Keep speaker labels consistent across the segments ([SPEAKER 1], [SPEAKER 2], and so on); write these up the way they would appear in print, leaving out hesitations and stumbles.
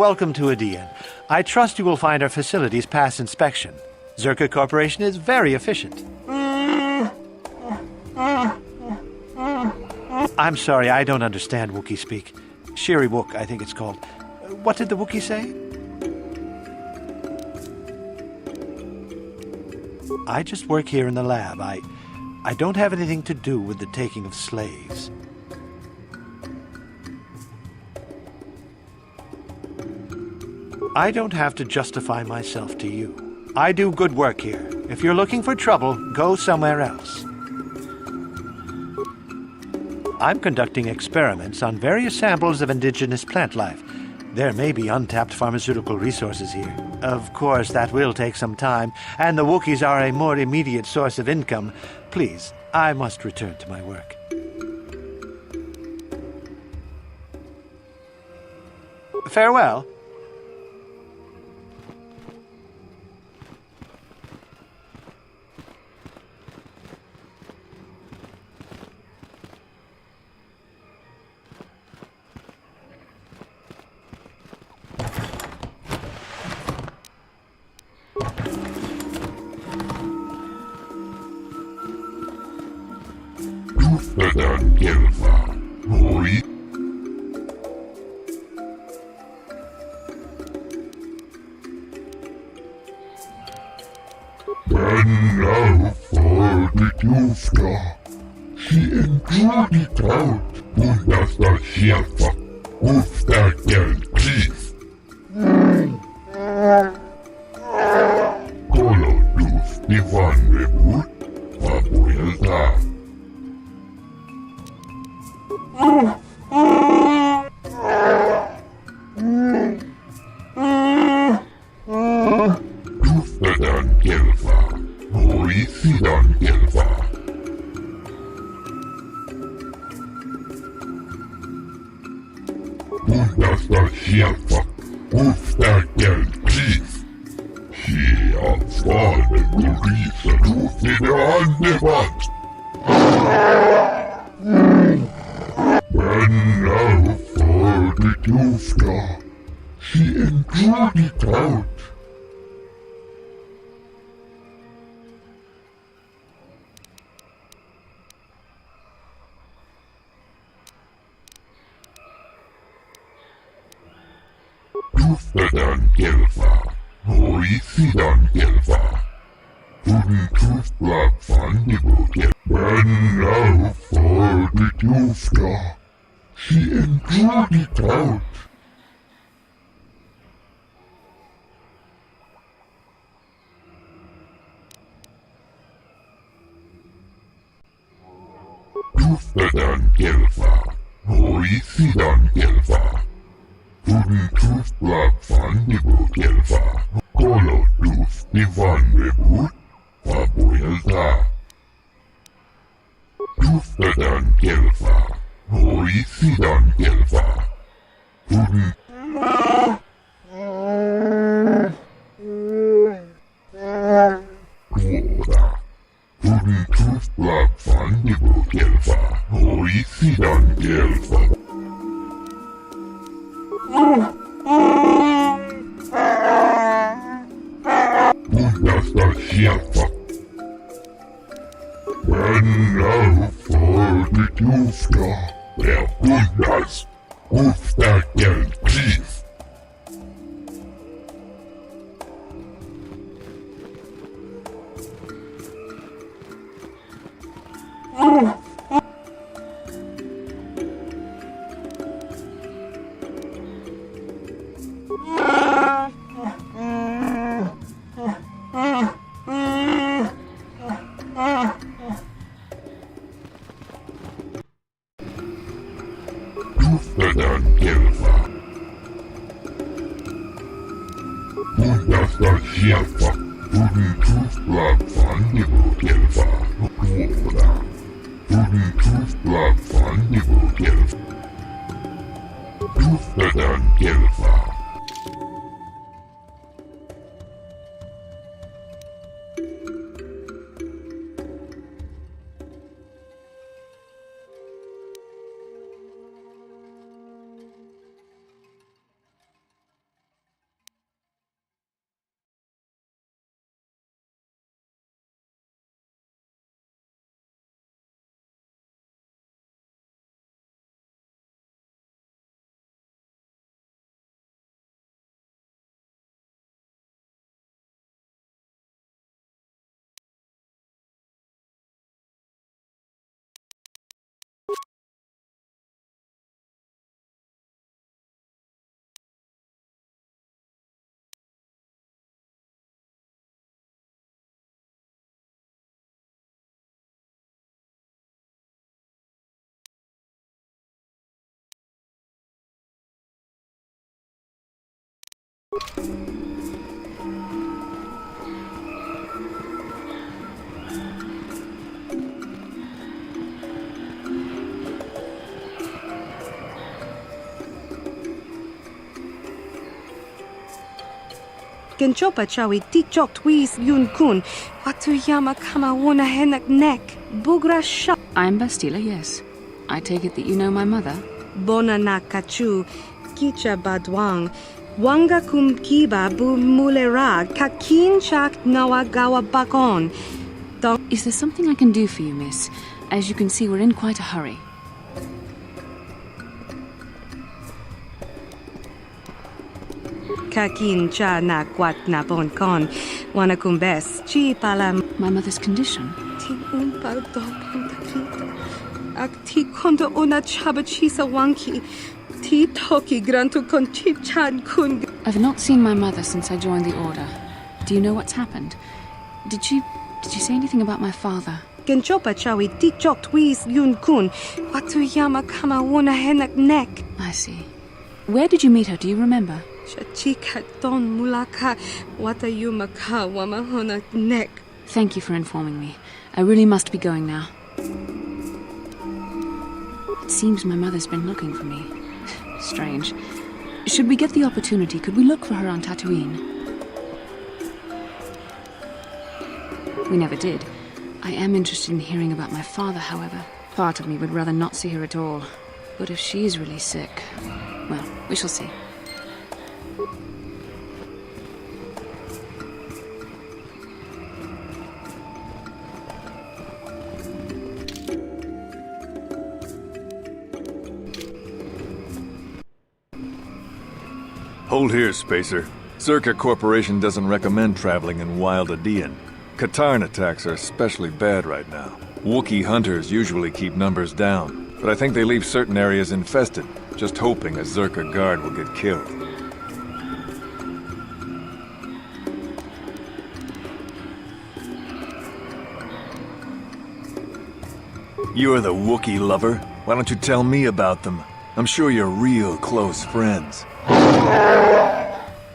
[SPEAKER 1] welcome to Adian. I trust you will find our facilities pass inspection. Zerka Corporation is very efficient. I'm sorry, I don't understand Wookiee speak. Shiri Wook, I think it's called. What did the Wookiee say? I just work here in the lab. I don't have anything to do with the taking of slaves. I don't have to justify myself to you. I do good work here. If you're looking for trouble, go somewhere else. I'm conducting experiments on various samples of indigenous plant life. There may be untapped pharmaceutical resources here. Of course, that will take some time, and the Wookiees are a more immediate source of income. Please, I must return to my work. Farewell.
[SPEAKER 2] Genchopa chawi tichok twis yun kun. Watuyama kama wona henak nek. Bugra sha.
[SPEAKER 3] I'm Bastila, yes. I take it that you know my mother?
[SPEAKER 2] Bona na kachu. Kicha badwang. Wanga kum kiba bu mulera. Kakin chak nawagawa bakon.
[SPEAKER 3] Is there something I can do for you, miss? As you can see, we're in quite a hurry.
[SPEAKER 2] Kakin cha na kwat na bon kon. Wana kumbes. Chi palam.
[SPEAKER 3] My mother's condition?
[SPEAKER 2] Ti un pardon kita. Ak ti kondo una chaba chisa wanki. Ti toki grantu kon chip chan kun.
[SPEAKER 3] I've not seen my mother since I joined the Order. Do you know what's happened? Did she say anything about my father?
[SPEAKER 2] Genchopa chawi tichok twis yun kun. Watuyama kama wona henak nek.
[SPEAKER 3] I see. Where did you meet her? Do you remember?
[SPEAKER 2] Chachika don mulaka watayuma ka wamahona nek.
[SPEAKER 3] Thank you for informing me. I really must be going now. It seems my mother's been looking for me. Strange. Should we get the opportunity, could we look for her on Tatooine? We never did. I am interested in hearing about my father, however. Part of me would rather not see her at all. But if she is really sick, well, we shall see.
[SPEAKER 4] Hold here, Spacer. Zerka Corporation doesn't recommend traveling in Wild Adean. Katarn attacks are especially bad right now. Wookiee hunters usually keep numbers down, but I think they leave certain areas infested, just hoping a Zerka guard will get killed. You're the Wookiee lover? Why don't you tell me about them? I'm sure you're real close friends.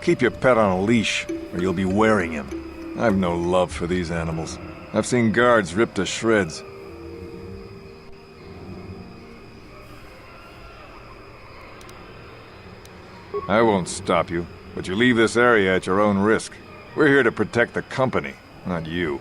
[SPEAKER 4] Keep your pet on a leash, or you'll be wearing him. I've no love for these animals. I've seen guards ripped to shreds. I won't stop you, but you leave this area at your own risk. We're here to protect the company, not you.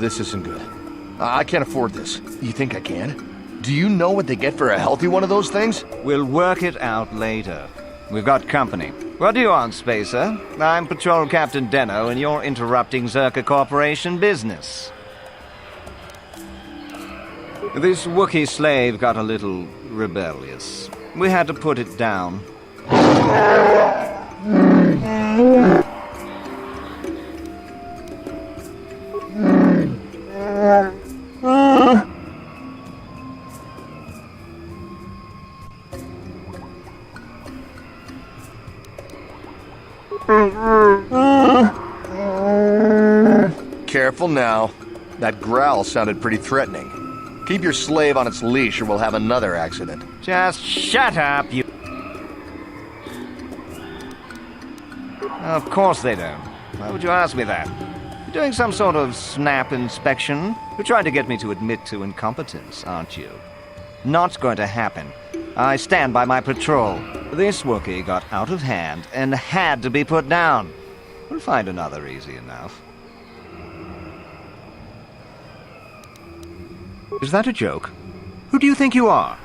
[SPEAKER 5] This isn't good. I can't afford this. You think I can? Do you know what they get for a healthy one of those things?
[SPEAKER 6] We'll work it out later. We've got company. What do you want, Spacer? I'm Patrol Captain Denno, and you're interrupting Zerka Corporation business. This Wookiee slave got a little rebellious. We had to put it down.
[SPEAKER 5] Careful now. That growl sounded pretty threatening. Keep your slave on its leash or we'll have another accident.
[SPEAKER 6] Just shut up, you... Of course they don't. Why would you ask me that? You're doing some sort of snap inspection? You're trying to get me to admit to incompetence, aren't you? Not going to happen. I stand by my patrol. This Wookiee got out of hand and had to be put down. We'll find another easy enough. Is that a joke? Who do you think you are?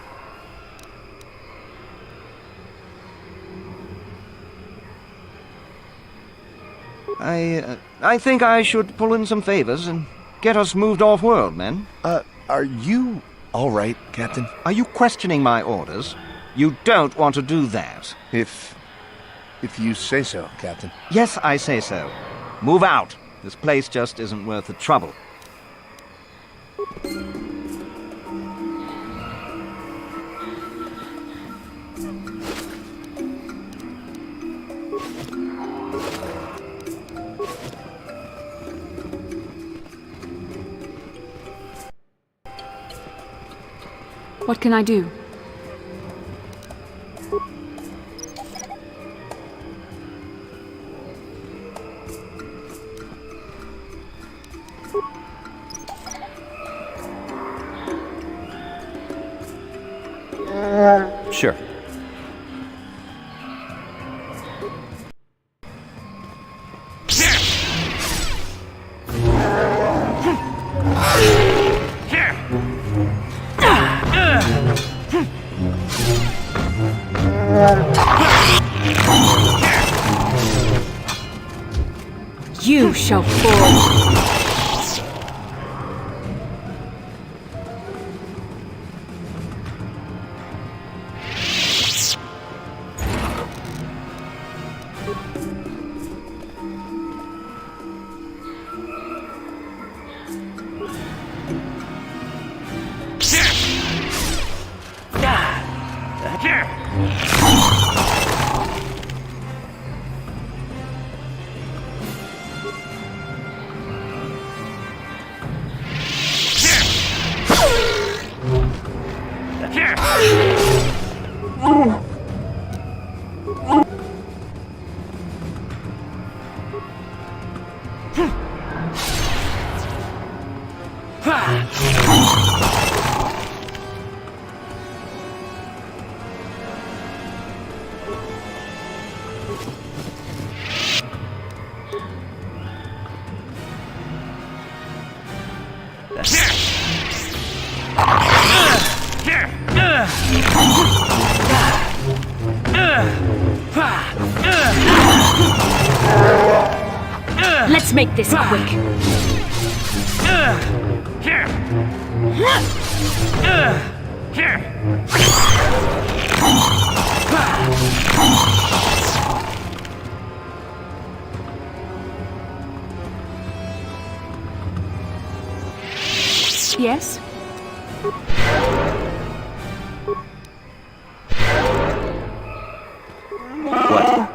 [SPEAKER 6] I think I should pull in some favors and get us moved off-world, men.
[SPEAKER 5] Are you all right, Captain?
[SPEAKER 6] Are you questioning my orders? You don't want to do that.
[SPEAKER 5] If you say so, Captain.
[SPEAKER 6] Yes, I say so. Move out. This place just isn't worth the trouble.
[SPEAKER 3] What can I do?
[SPEAKER 7] Sure.
[SPEAKER 3] You shall fall. Let's make this quick. Yes?
[SPEAKER 7] What?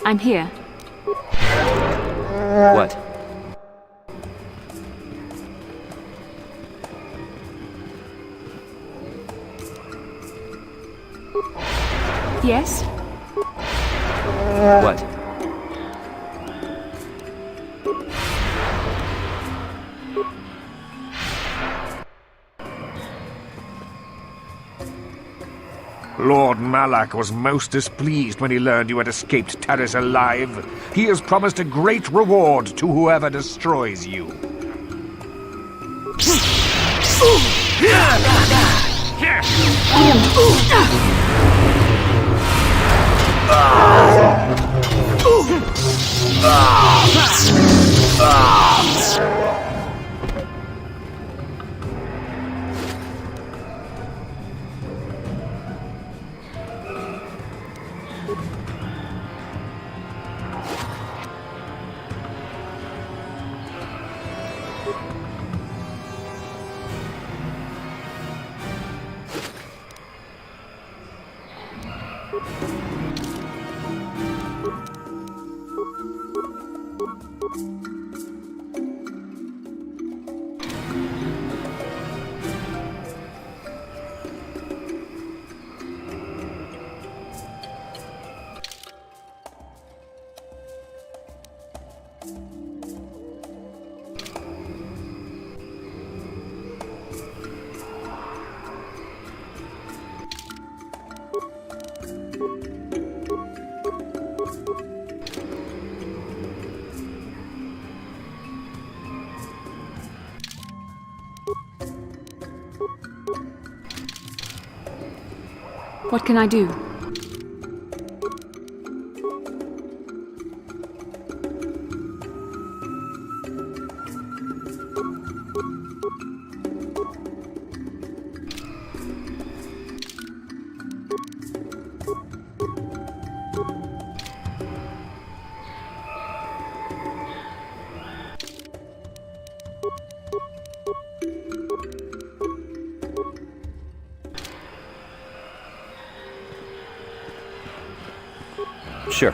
[SPEAKER 3] I'm here.
[SPEAKER 6] What?
[SPEAKER 3] Yes?
[SPEAKER 6] What?
[SPEAKER 7] Lord Malak was most displeased when he learned you had escaped Terrace alive. He has promised a great reward to whoever destroys you.
[SPEAKER 3] What can I do?
[SPEAKER 6] Sure.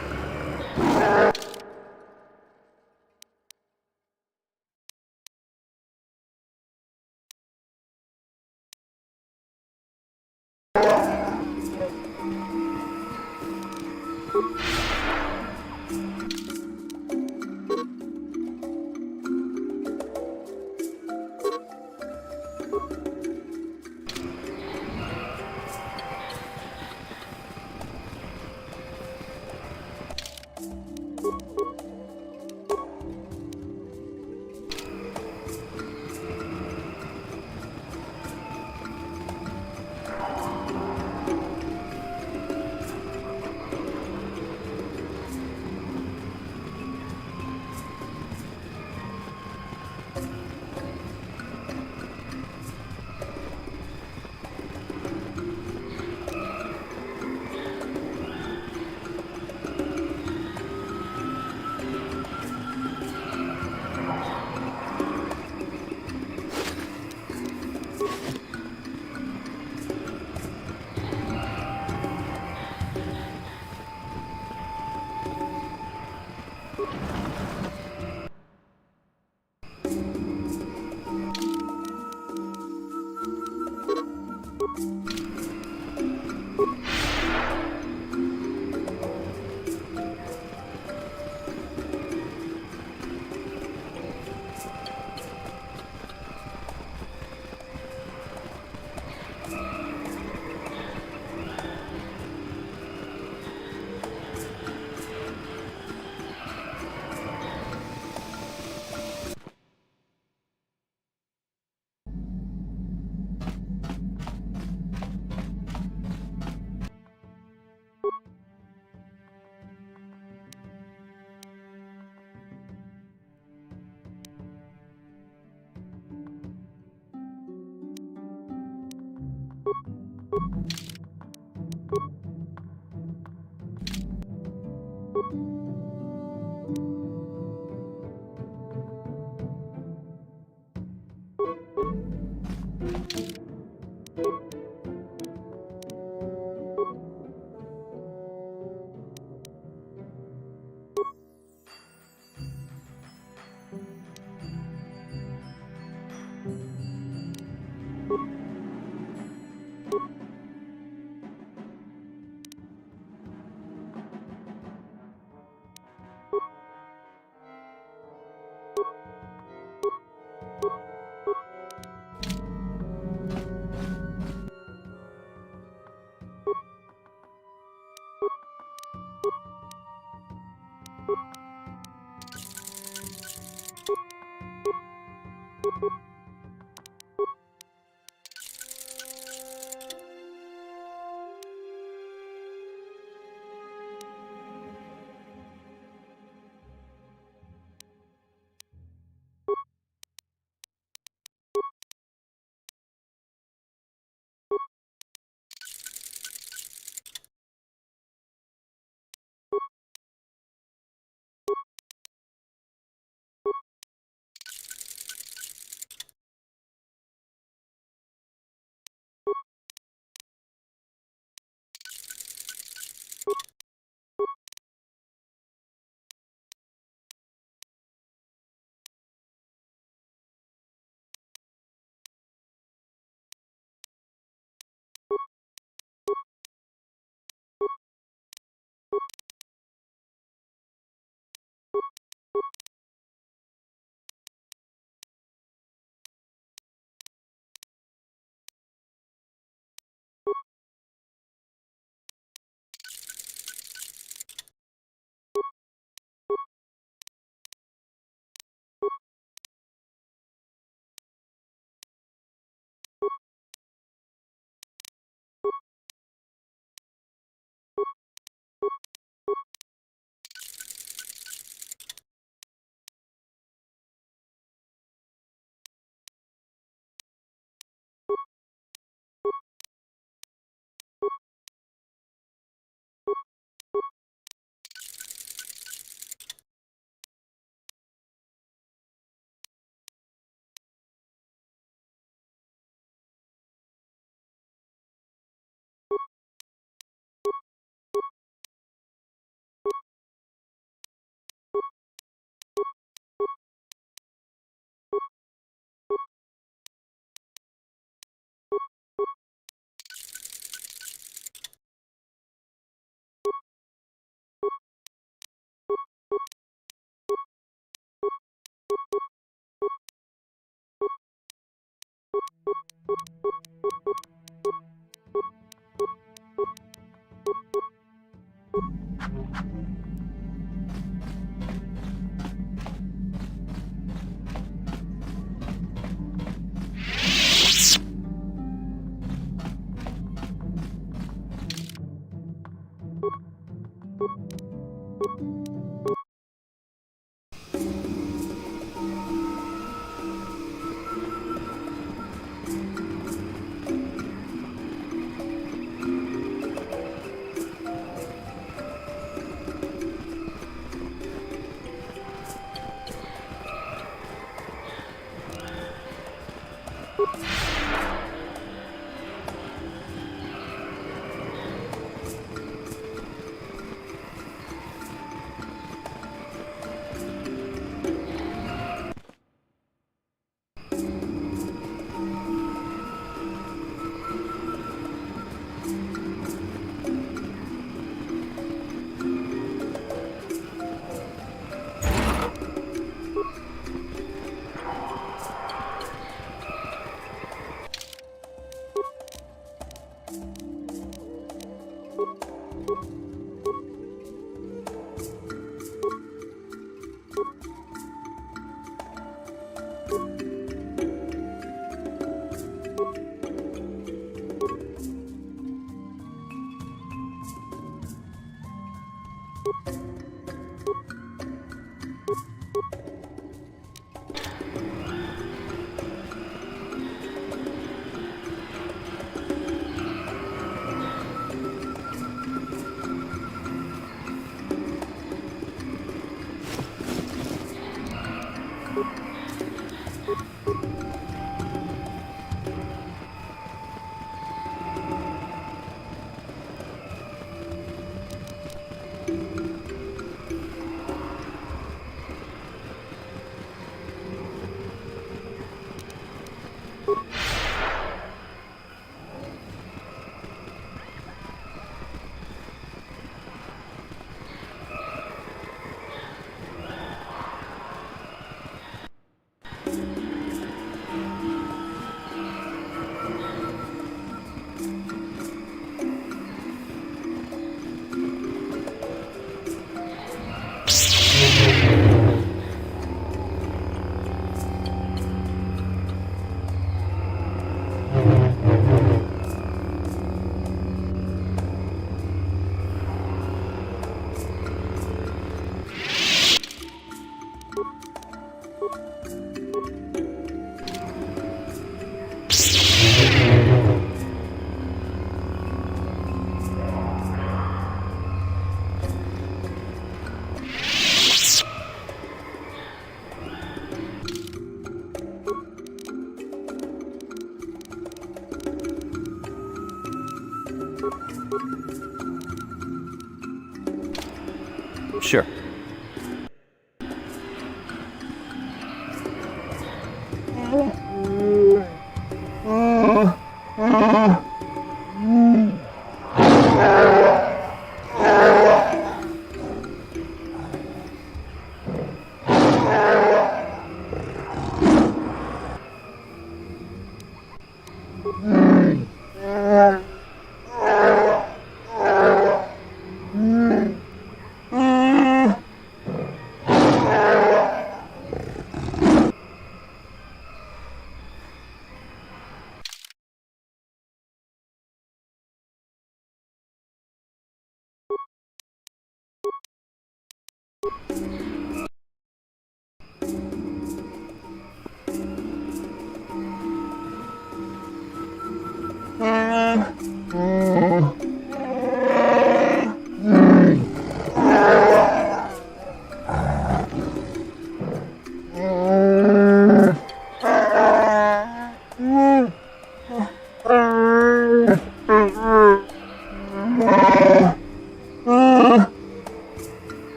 [SPEAKER 6] Sure.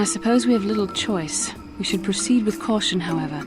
[SPEAKER 3] I suppose we have little choice. We should proceed with caution, however.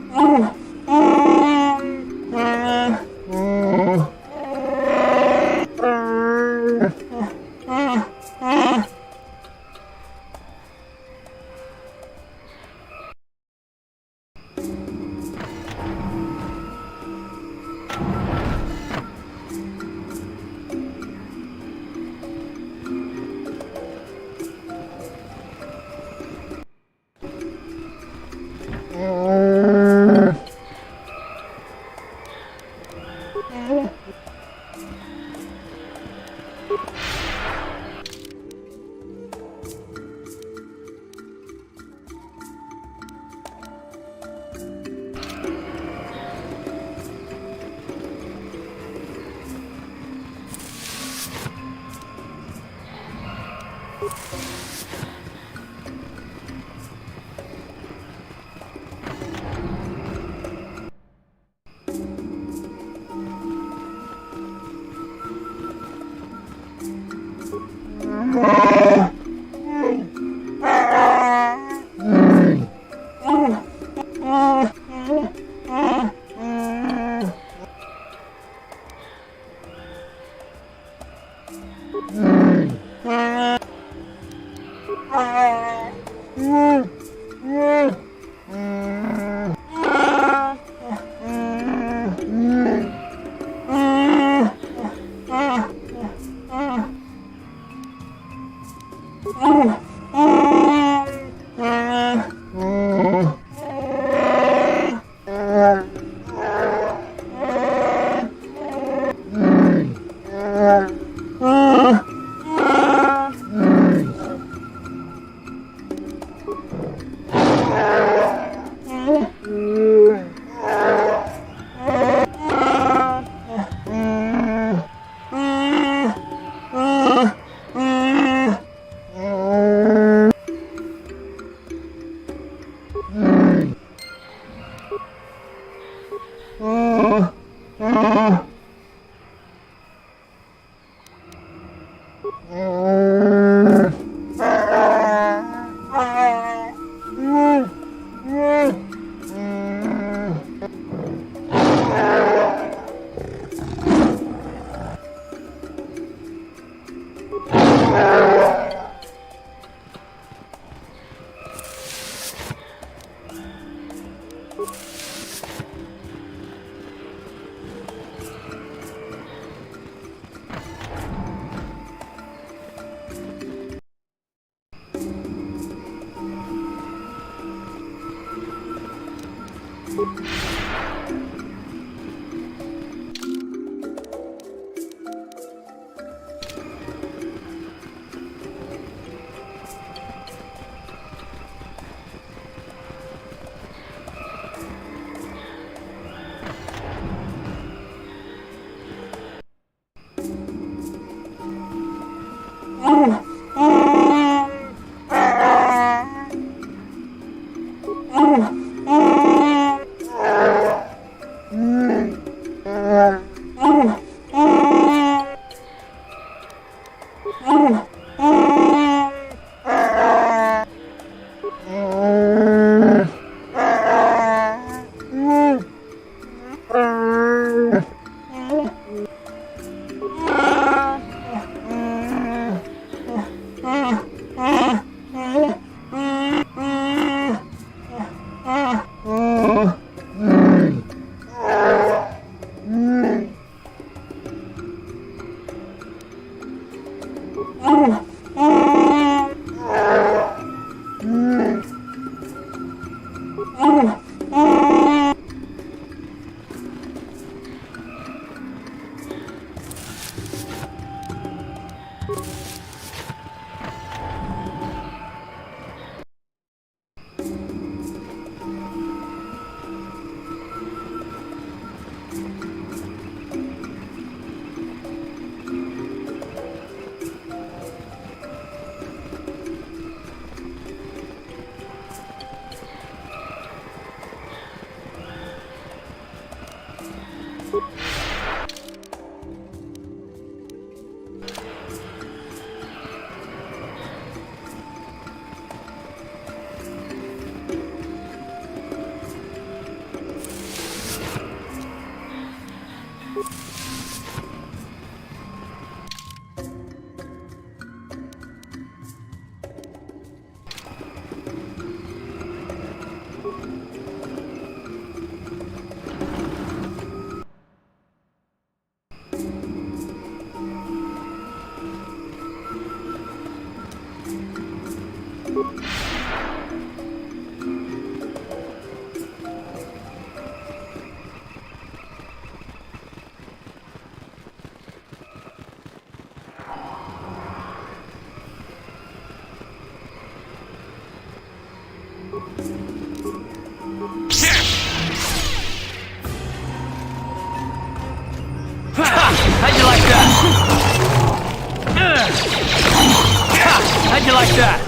[SPEAKER 8] How'd you like that?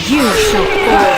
[SPEAKER 3] You shall fall.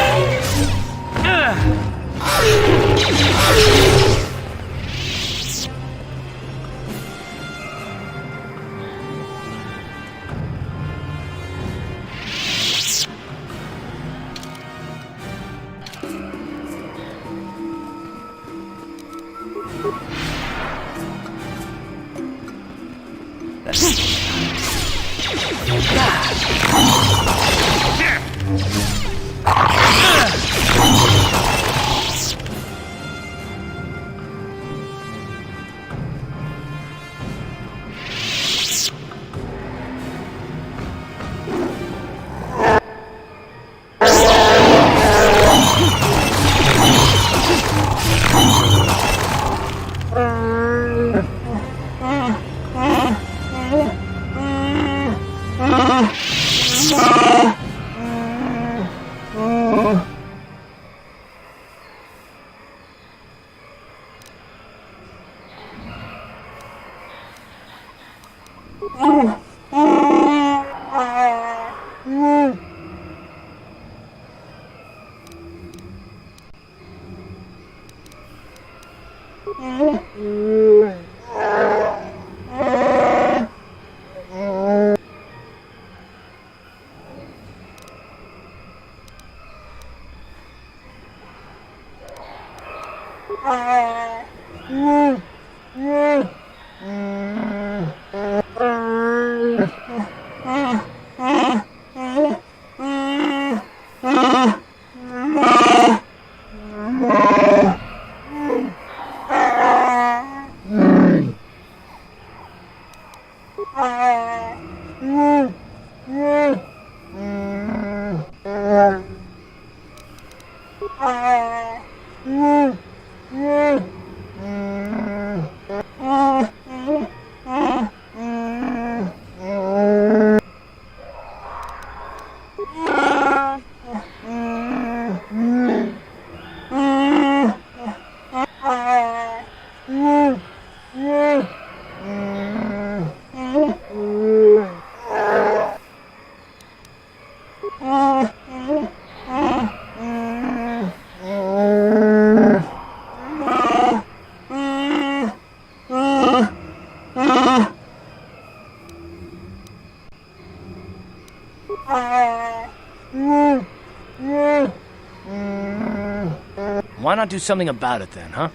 [SPEAKER 8] Why not do something about it then, huh?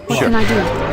[SPEAKER 3] What can I do?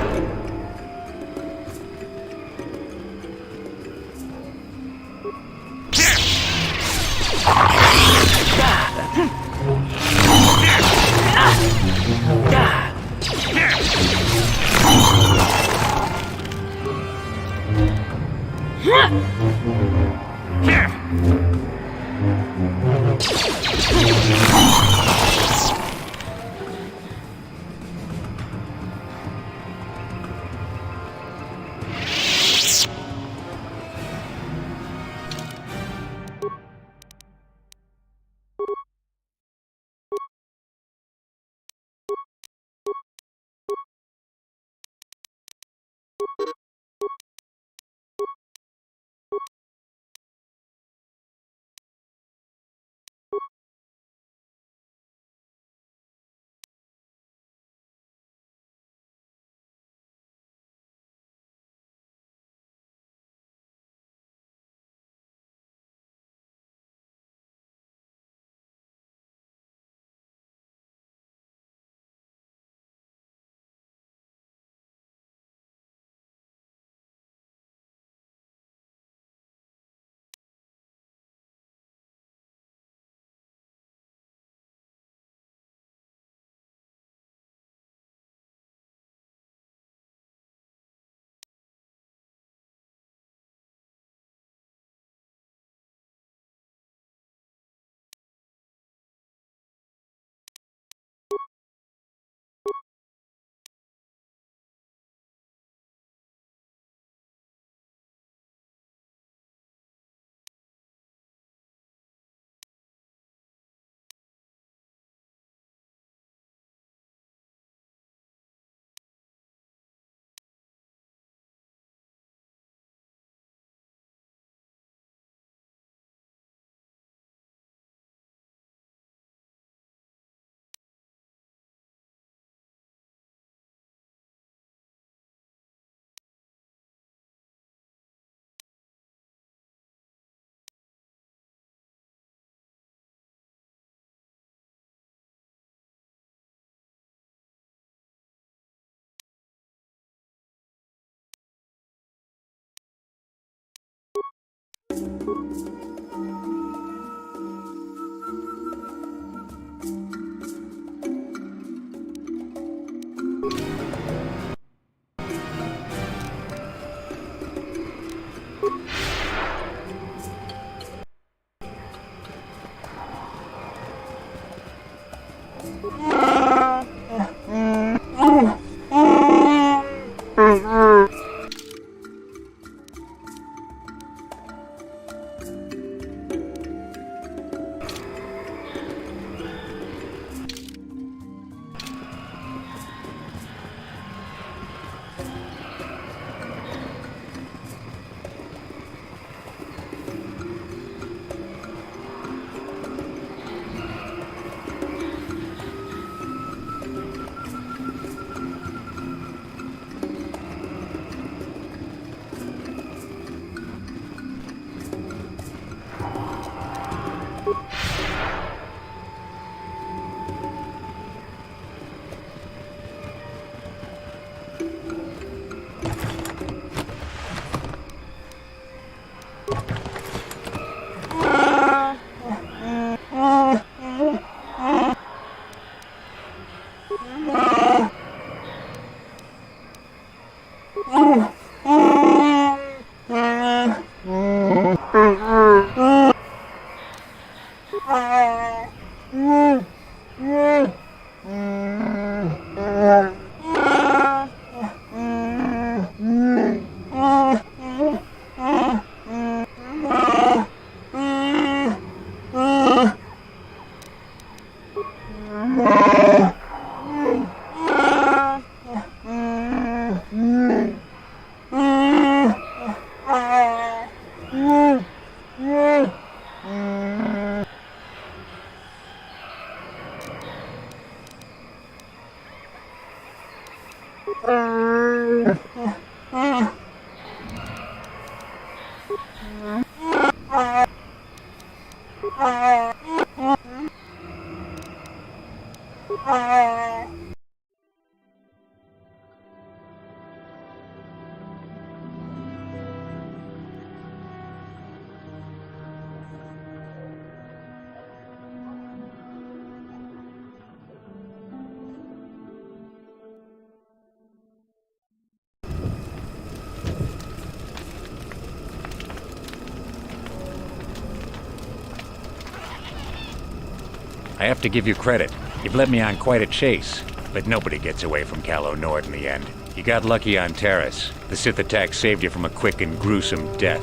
[SPEAKER 9] I have to give you credit. You've led me on quite a chase, but nobody gets away from Calo Nord in the end. You got lucky on Terrace. The Sith attack saved you from a quick and gruesome death.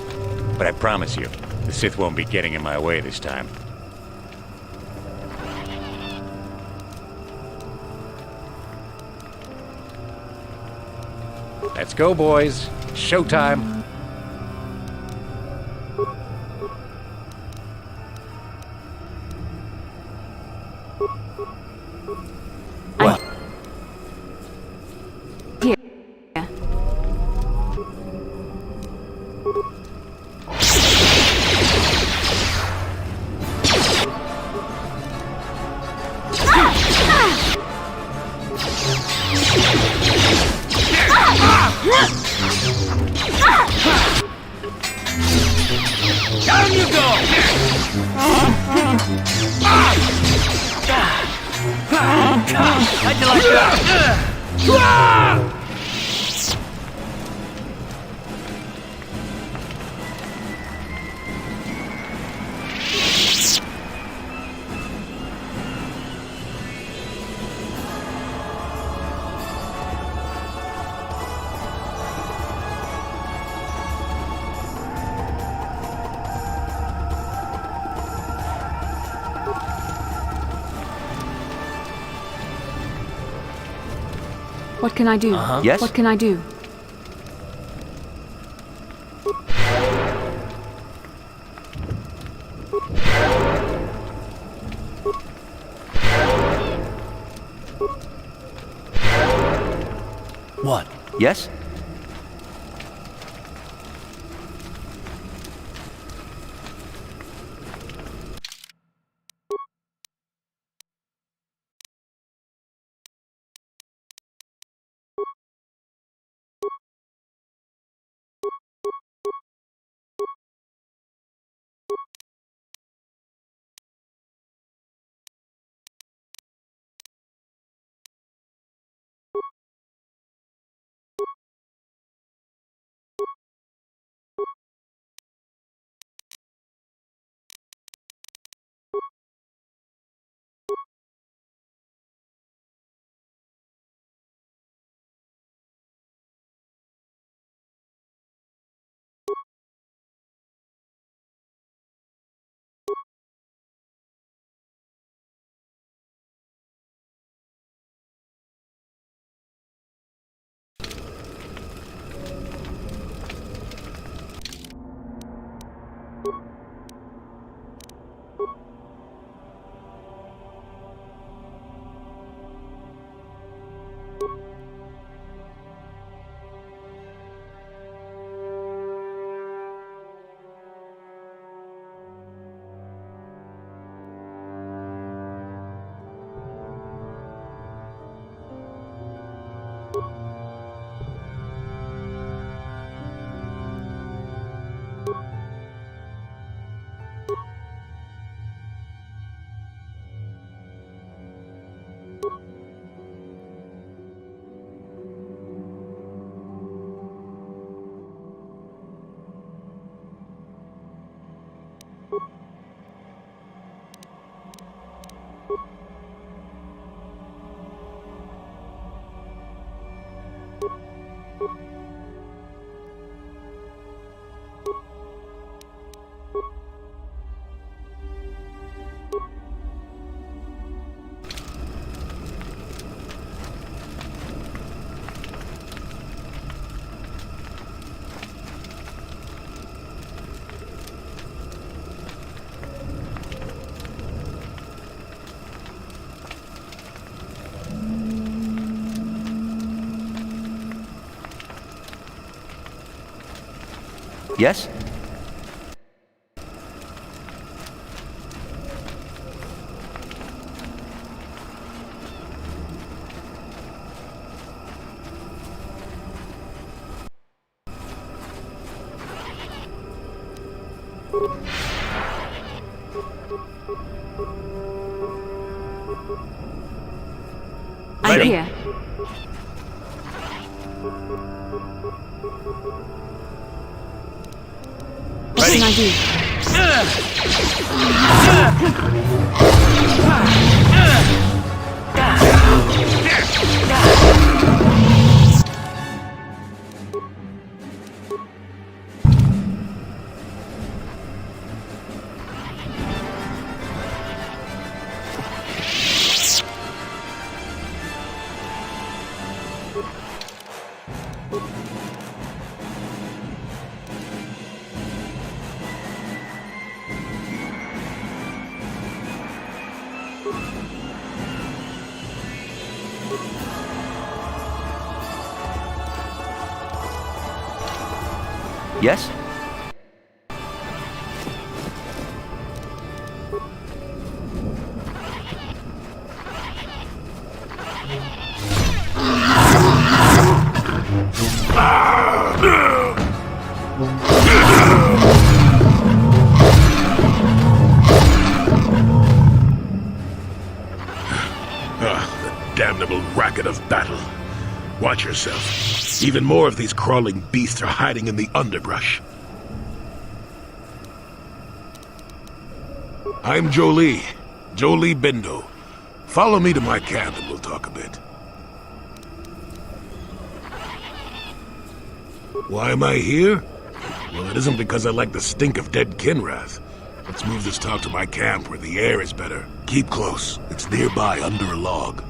[SPEAKER 9] But I promise you, the Sith won't be getting in my way this time. Let's go, boys. Showtime.
[SPEAKER 8] Down you go! How'd you like that?
[SPEAKER 3] What can I do?
[SPEAKER 6] Yes?
[SPEAKER 3] What can I do?
[SPEAKER 8] What?
[SPEAKER 6] Yes? Yes?
[SPEAKER 3] I'm here. What can I do?
[SPEAKER 6] Yes?
[SPEAKER 10] The damnable racket of battle. Watch yourself. Even more of these crawling beasts are hiding in the underbrush. I'm Jolie Bindo. Follow me to my camp and we'll talk a bit. Why am I here? Well, it isn't because I like the stink of dead Kinrath. Let's move this talk to my camp where the air is better. Keep close. It's nearby under a log.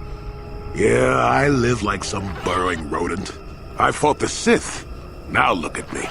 [SPEAKER 10] Yeah, I live like some burrowing rodent. I fought the Sith. Now look at me.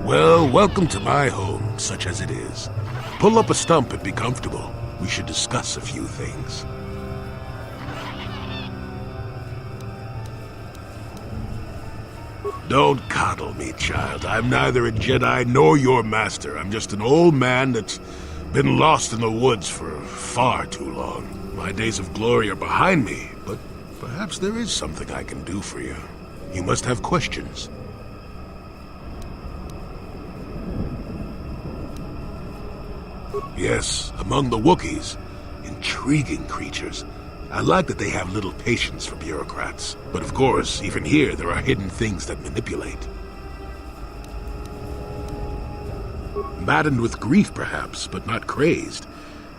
[SPEAKER 10] Well, welcome to my home, such as it is. Pull up a stump and be comfortable. We should discuss a few things. Don't coddle me, child. I'm neither a Jedi nor your master. I'm just an old man that's been lost in the woods for far too long. My days of glory are behind me, but perhaps there is something I can do for you. You must have questions. Yes, among the Wookiees. Intriguing creatures. I like that they have little patience for bureaucrats. But of course, even here, there are hidden things that manipulate. maddened with grief perhaps, but not crazed.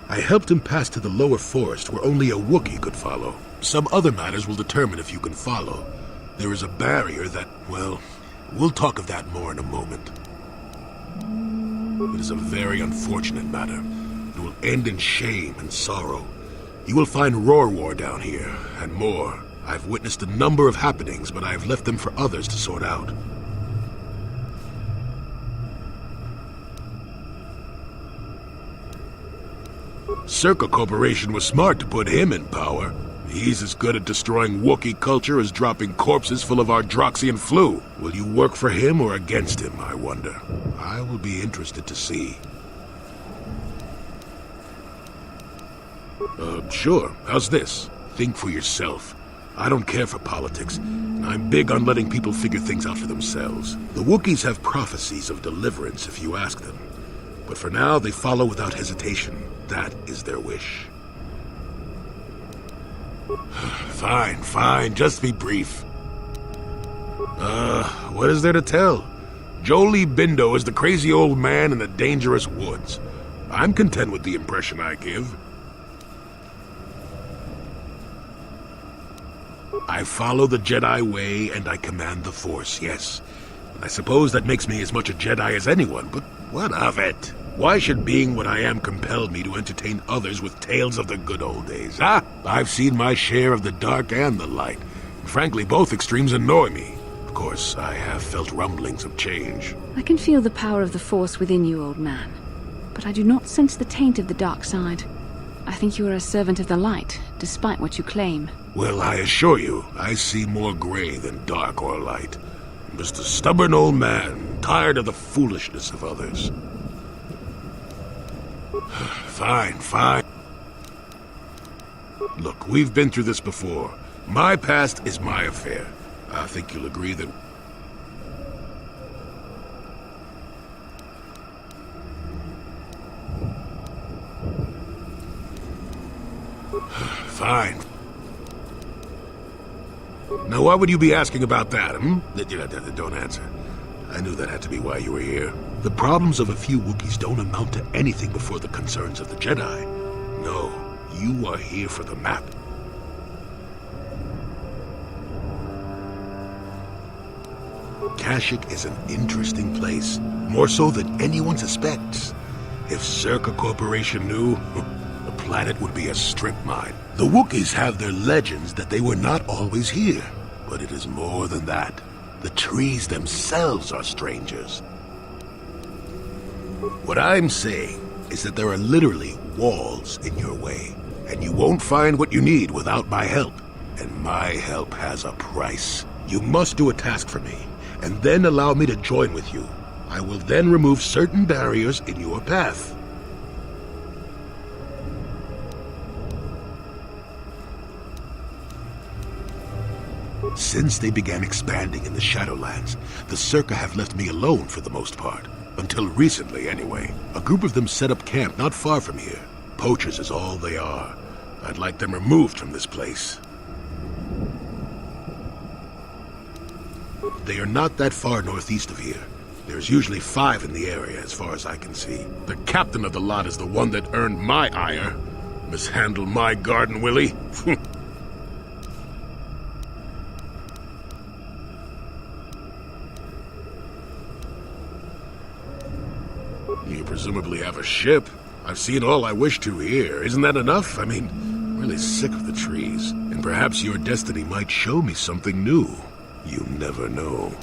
[SPEAKER 10] I helped him pass to the lower forest where only a Wookiee could follow. Some other matters will determine if you can follow. There is a barrier that, well, we'll talk of that more in a moment. It is a very unfortunate matter. It will end in shame and sorrow. You will find Rorwar down here, and more. I've witnessed a number of happenings, but I have left them for others to sort out. Circa Corporation was smart to put him in power. He's as good at destroying Wookiee culture as dropping corpses full of Ardroxian flu. Will you work for him or against him, I wonder? I will be interested to see. Sure. How's this? Think for yourself. I don't care for politics. I'm big on letting people figure things out for themselves. The Wookiees have prophecies of deliverance if you ask them. But for now, they follow without hesitation. That is their wish. Fine. Just be brief. What is there to tell? Jolie Bindo is the crazy old man in the dangerous woods. I'm content with the impression I give. I follow the Jedi way and I command the Force, yes. I suppose that makes me as much a Jedi as anyone, but what of it? Why should being what I am compel me to entertain others with tales of the good old days, huh? I've seen my share of the dark and the light. And frankly, both extremes annoy me. Of course, I have felt rumblings of change.
[SPEAKER 3] I can feel the power of the Force within you, old man. But I do not sense the taint of the dark side. I think you are a servant of the light, despite what you claim.
[SPEAKER 10] Well, I assure you, I see more gray than dark or light. I'm just a stubborn old man, tired of the foolishness of others. Fine. Look, we've been through this before. My past is my affair. I think you'll agree that... Fine. Now, why would you be asking about that, Don't answer. I knew that had to be why you were here. The problems of a few Wookiees don't amount to anything before the concerns of the Jedi. No, you are here for the map. Kashyyyk is an interesting place, more so than anyone suspects. If Circa Corporation knew, the planet would be a strip mine. The Wookiees have their legends that they were not always here, but it is more than that. The trees themselves are strangers. What I'm saying is that there are literally walls in your way, and you won't find what you need without my help. And my help has a price. You must do a task for me, and then allow me to join with you. I will then remove certain barriers in your path. Since they began expanding in the Shadowlands, the Circa have left me alone for the most part. Until recently, anyway. A group of them set up camp not far from here. Poachers is all they are. I'd like them removed from this place. They are not that far northeast of here. There's usually 5 in the area, as far as I can see. The captain of the lot is the one that earned my ire. Mishandle my garden, Willie? You presumably have a ship. I've seen all I wish to here. Isn't that enough? I mean, I'm really sick of the trees. And perhaps your destiny might show me something new. You never know.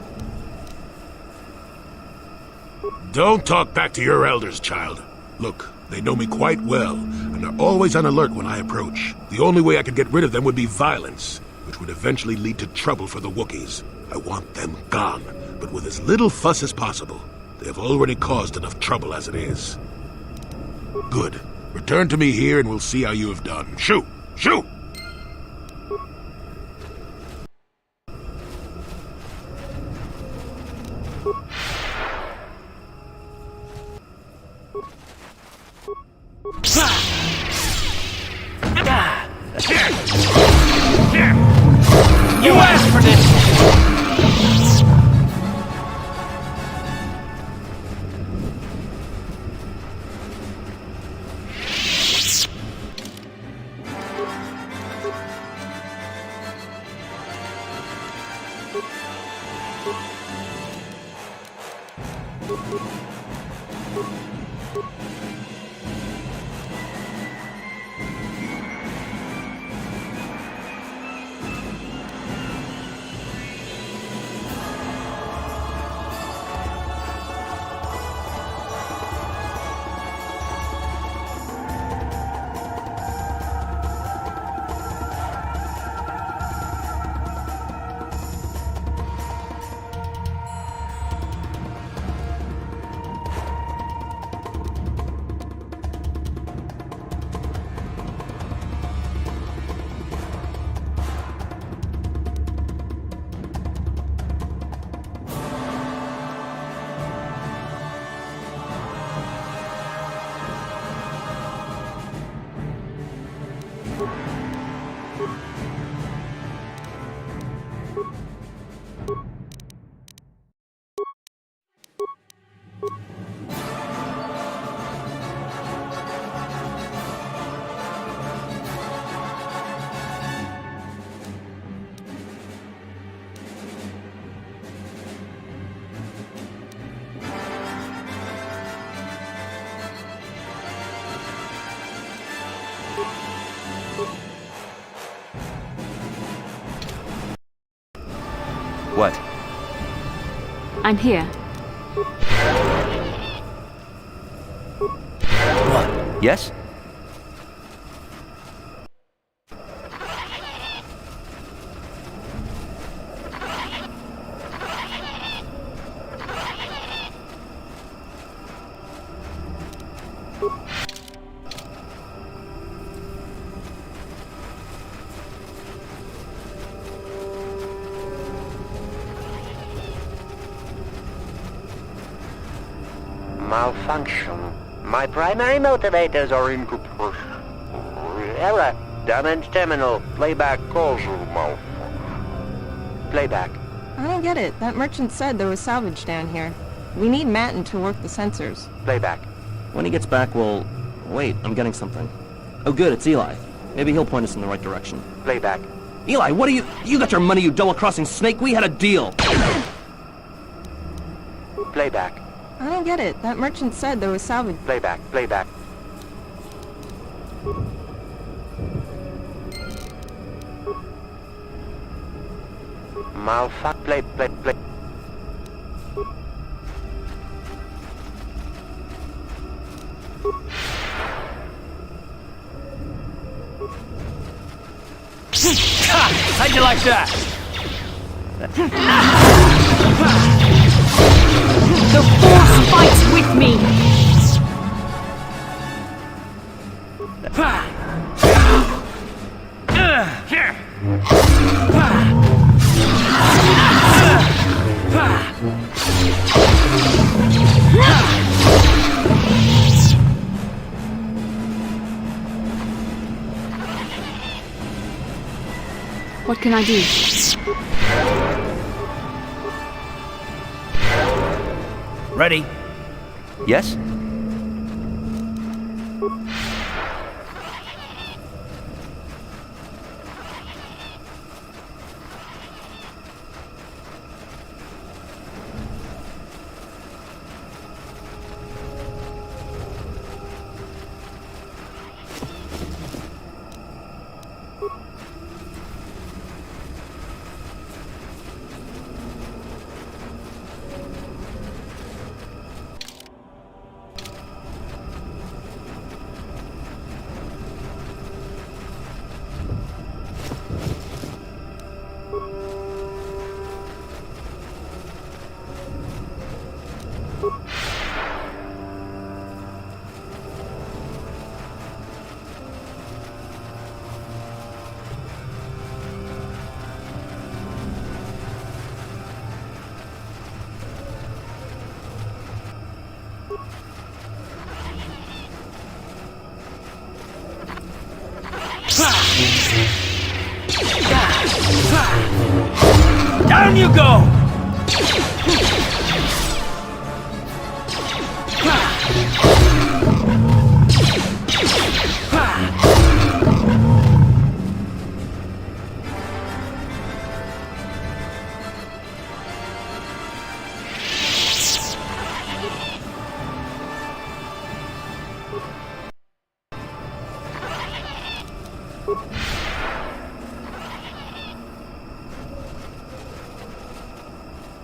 [SPEAKER 10] Don't talk back to your elders, child. Look, they know me quite well, and are always on alert when I approach. The only way I could get rid of them would be violence, which would eventually lead to trouble for the Wookiees. I want them gone, but with as little fuss as possible. They have already caused enough trouble as it is. Good. Return to me here and we'll see how you have done. Shoot! Shoot!
[SPEAKER 8] You asked for this!
[SPEAKER 6] What?
[SPEAKER 3] I'm here.
[SPEAKER 6] What? Yes?
[SPEAKER 11] Malfunction. My primary motivators are incompatible. Error. Damage terminal. Playback causal malfunction. Playback.
[SPEAKER 12] I don't get it. That merchant said there was salvage down here. We need Matin to work the sensors.
[SPEAKER 11] Playback.
[SPEAKER 13] When he gets back, we'll... Wait, I'm getting something. Oh good, it's Eli. Maybe he'll point us in the right direction.
[SPEAKER 11] Playback.
[SPEAKER 13] Eli, what are you... You got your money, you double-crossing snake! We had a deal!
[SPEAKER 11] Playback.
[SPEAKER 12] I don't get it. That merchant said there was salvage.
[SPEAKER 11] Playback. Playback. Play.
[SPEAKER 8] How'd you like that?
[SPEAKER 3] The Force fights with me! What can I do?
[SPEAKER 8] Ready?
[SPEAKER 6] Yes?
[SPEAKER 8] Down you go!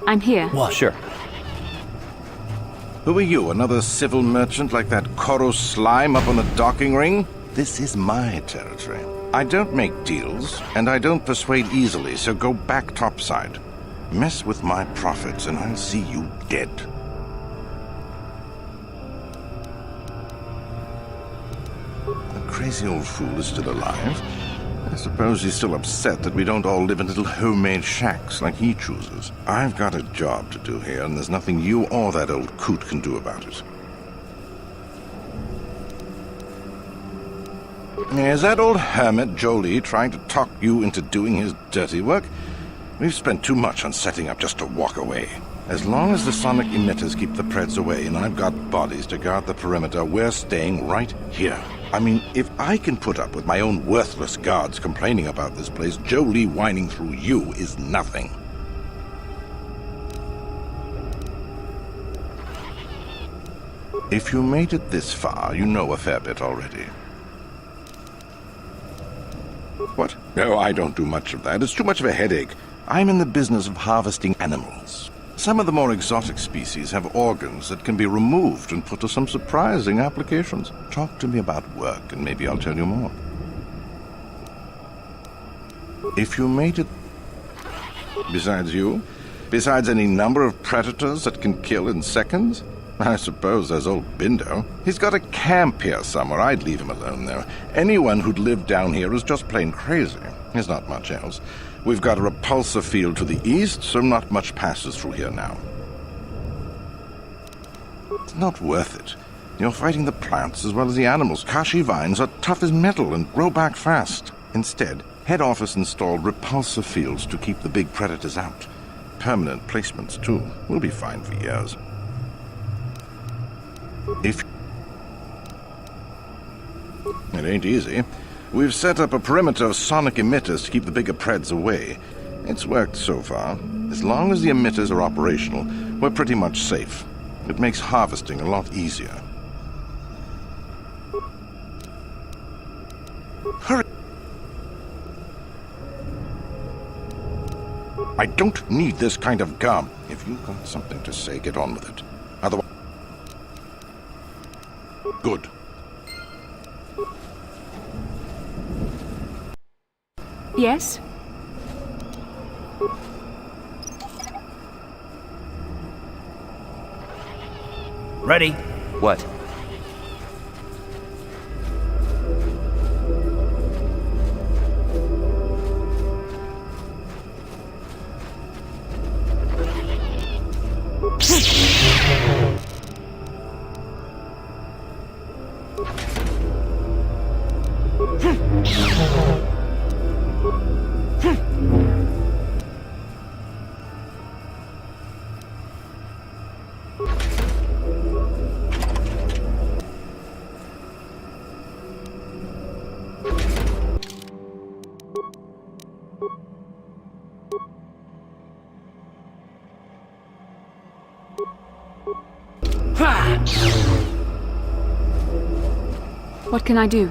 [SPEAKER 3] I'm here.
[SPEAKER 8] What?
[SPEAKER 14] Sure.
[SPEAKER 15] Who are you, another civil merchant like that Koro slime up on the docking ring? This is my territory. I don't make deals, and I don't persuade easily, so go back topside. Mess with my profits, and I'll see you dead. The crazy old fool is still alive. I suppose he's still upset that we don't all live in little homemade shacks like he chooses. I've got a job to do here, and there's nothing you or that old coot can do about it. Is that old hermit Jolie trying to talk you into doing his dirty work? We've spent too much on setting up just to walk away. As long as the sonic emitters keep the Preds away and I've got bodies to guard the perimeter, we're staying right here. I mean, if I can put up with my own worthless guards complaining about this place, Jolie whining through you is nothing. If you made it this far, you know a fair bit already. What? No, I don't do much of that. It's too much of a headache. I'm in the business of harvesting animals. Some of the more exotic species have organs that can be removed and put to some surprising applications. Talk to me about work, and maybe I'll tell you more. If you made it... Besides you? Besides any number of predators that can kill in seconds? I suppose there's old Bindo. He's got a camp here somewhere. I'd leave him alone, though. Anyone who'd lived down here is just plain crazy. There's not much else. We've got a repulsor field to the east, so not much passes through here now. It's not worth it. You're fighting the plants as well as the animals. Kashi vines are tough as metal and grow back fast. Instead, head office installed repulsor fields to keep the big predators out. Permanent placements, too. We'll be fine for years. If... It ain't easy. We've set up a perimeter of sonic emitters to keep the bigger Preds away. It's worked so far. As long as the emitters are operational, we're pretty much safe. It makes harvesting a lot easier. Hurry! I don't need this kind of gum. If you've got something to say, get on with it. Otherwise... Good.
[SPEAKER 3] Yes?
[SPEAKER 8] Ready?
[SPEAKER 14] What?
[SPEAKER 3] What can I do?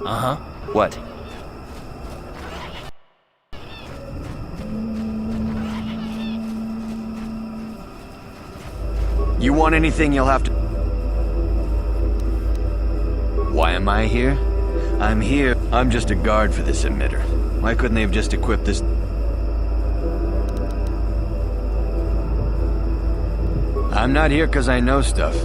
[SPEAKER 8] Uh-huh.
[SPEAKER 14] What?
[SPEAKER 8] You want anything, you'll have to... Why am I here? I'm here. I'm just a guard for this emitter. Why couldn't they have just equipped this... I'm not here because I know stuff.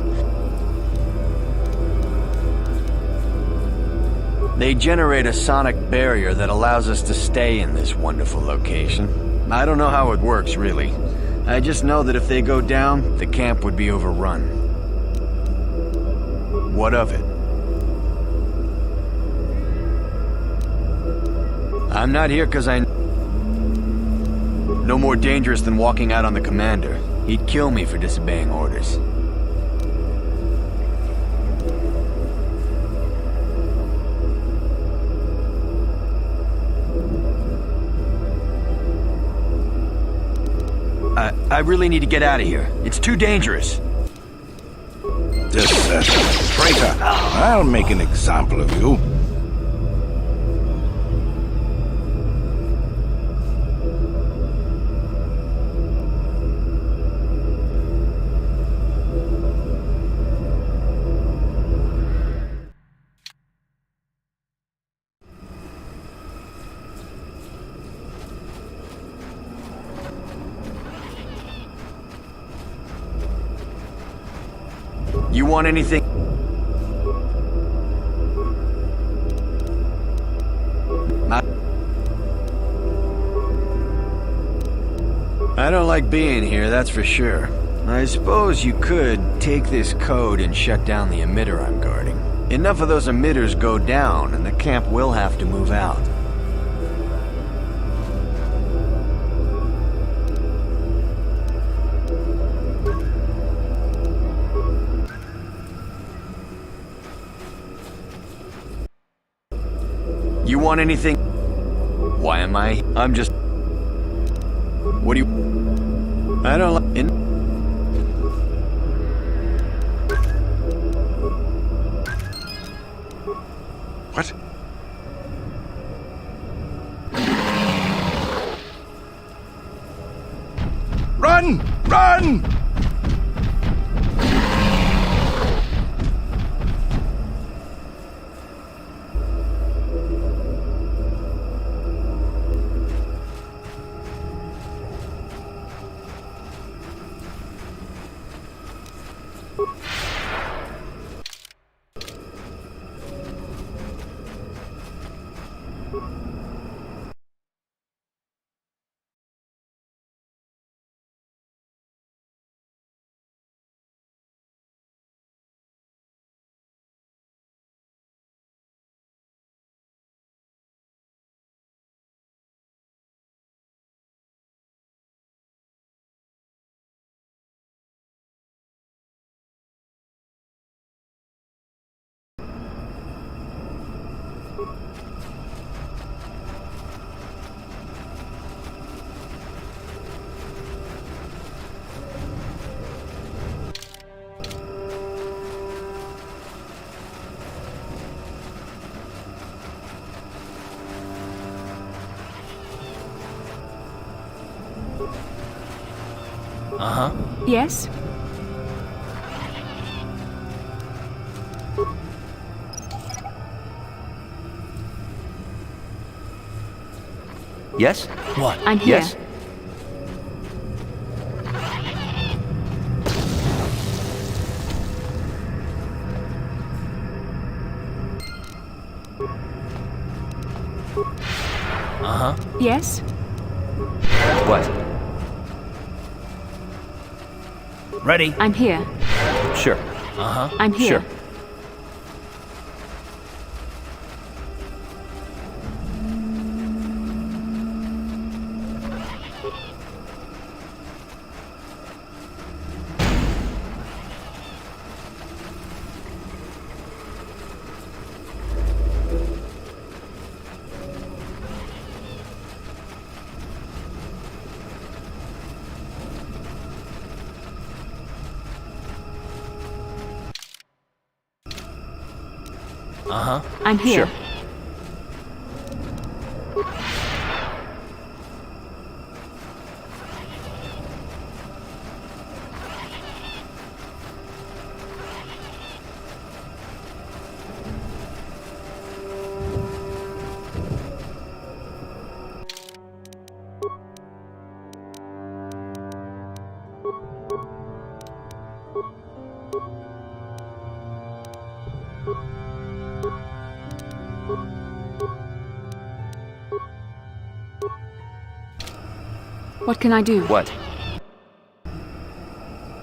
[SPEAKER 8] They generate a sonic barrier that allows us to stay in this wonderful location. I don't know how it works, really. I just know that if they go down, the camp would be overrun. What of it? I'm not here because I... No more dangerous than walking out on the commander. He'd kill me for disobeying orders. I really need to get out of here. It's too dangerous.
[SPEAKER 15] Deserter, traitor! I'll make an example of you.
[SPEAKER 8] You want anything? I don't like being here, that's for sure. I suppose you could take this code and shut down the emitter I'm guarding. Enough of those emitters go down, and the camp will have to move out. You want anything? Why am I? I'm just... What do you... I don't like...
[SPEAKER 15] What? Run! Run!
[SPEAKER 3] Uh-huh. Yes?
[SPEAKER 6] Yes?
[SPEAKER 5] What?
[SPEAKER 3] I'm here.
[SPEAKER 6] Yes?
[SPEAKER 5] Uh-huh.
[SPEAKER 3] Yes?
[SPEAKER 6] What?
[SPEAKER 5] Ready?
[SPEAKER 3] I'm here.
[SPEAKER 6] Sure.
[SPEAKER 5] Uh-huh.
[SPEAKER 3] I'm here.
[SPEAKER 6] Sure.
[SPEAKER 5] Uh-huh.
[SPEAKER 3] I'm here.
[SPEAKER 6] Sure.
[SPEAKER 3] What can I do?
[SPEAKER 6] What?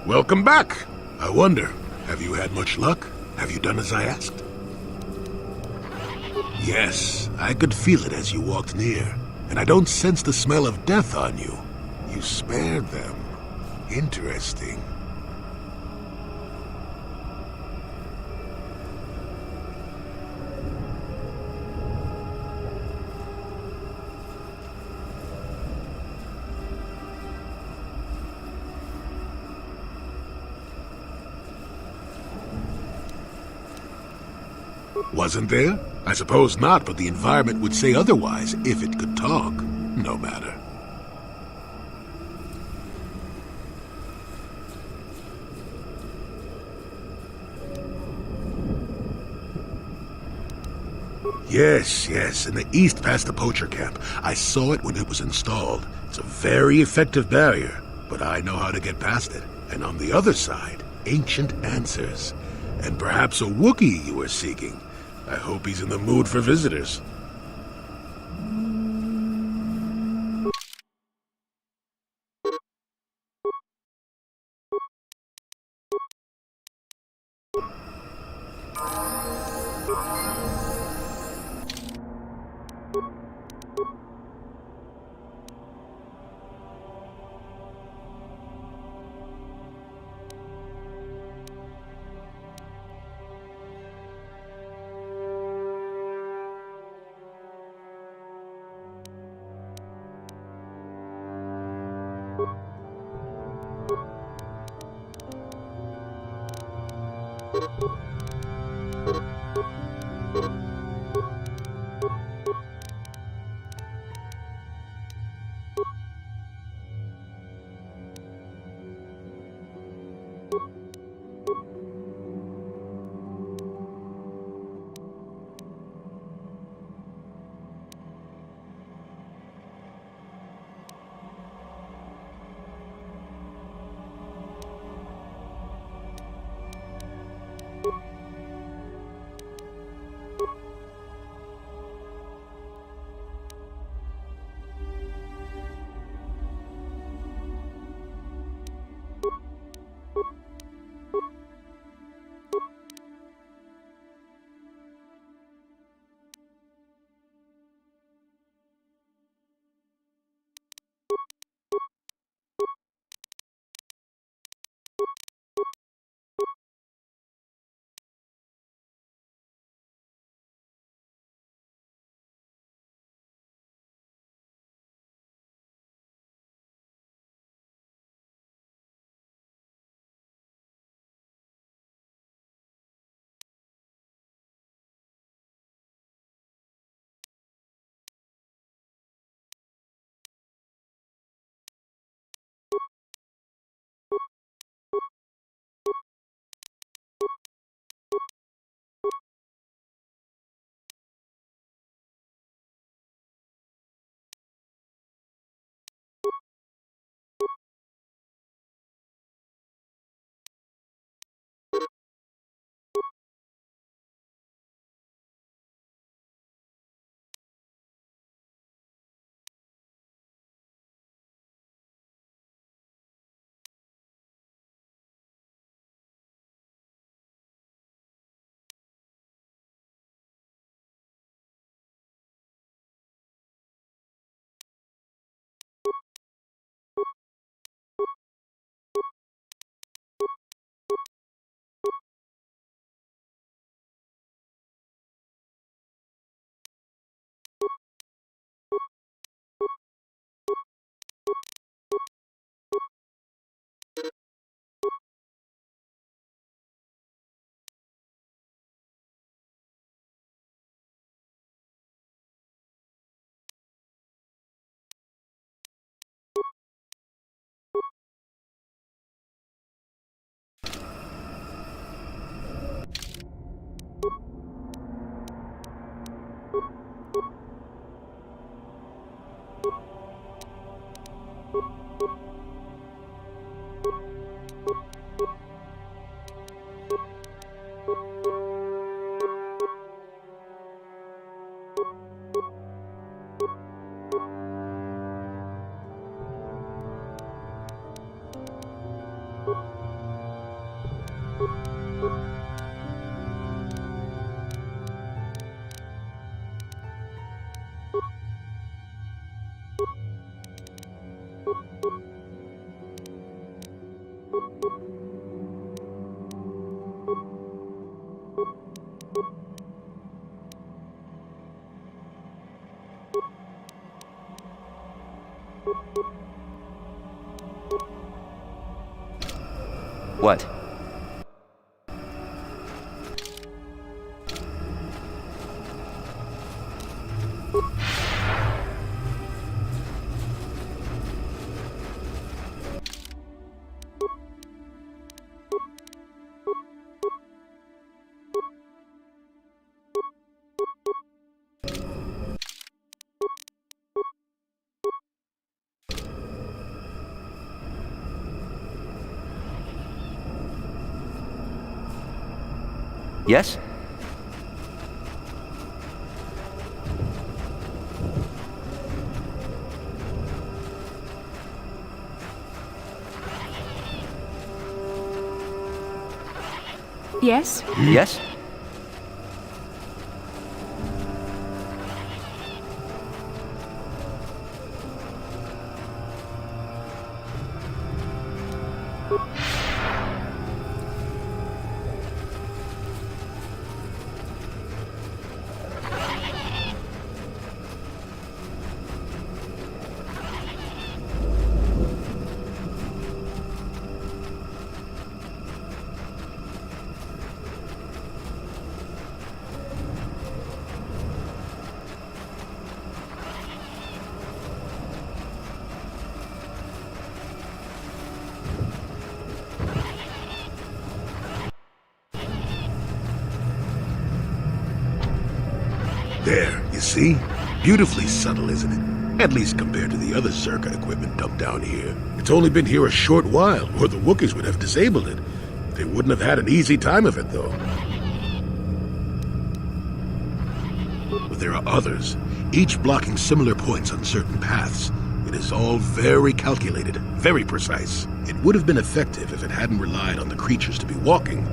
[SPEAKER 10] Welcome back. I wonder, have you had much luck? Have you done as I asked? Yes, I could feel it as you walked near, and I don't sense the smell of death on you. You spared them. Interesting. Wasn't there? I suppose not, but the environment would say otherwise if it could talk. No matter. Yes, in the east past the poacher camp. I saw it when it was installed. It's a very effective barrier, but I know how to get past it. And on the other side, ancient answers. And perhaps a Wookiee you were seeking. I hope he's in the mood for visitors.
[SPEAKER 6] What? Yes?
[SPEAKER 3] Yes?
[SPEAKER 6] Yes?
[SPEAKER 10] There, you see? Beautifully subtle, isn't it? At least compared to the other Zerka equipment dumped down here. It's only been here a short while, or the Wookiees would have disabled it. They wouldn't have had an easy time of it, though. But there are others, each blocking similar points on certain paths. It is all very calculated, very precise. It would have been effective if it hadn't relied on the creatures to be walking.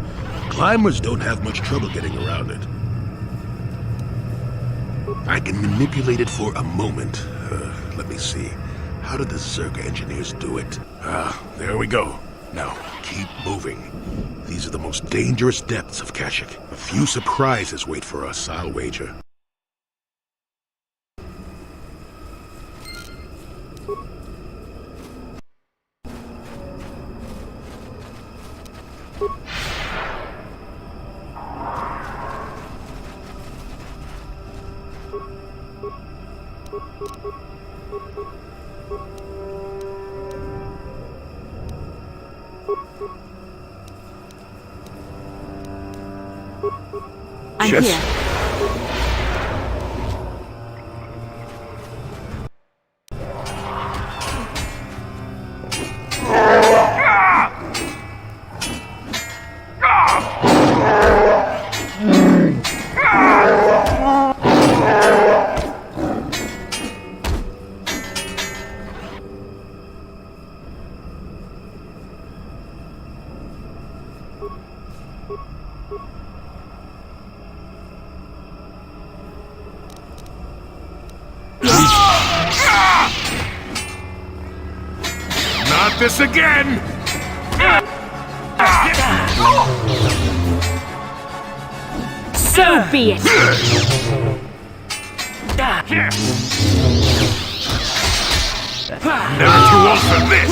[SPEAKER 10] Climbers don't have much trouble getting around it. I can manipulate it for a moment. Let me see. How did the Zerka engineers do it? There we go. Now, keep moving. These are the most dangerous depths of Kashyyyk. A few surprises wait for us, I'll wager.
[SPEAKER 3] I'm here.
[SPEAKER 7] Not this again!
[SPEAKER 3] So be it!
[SPEAKER 7] Never too old for this!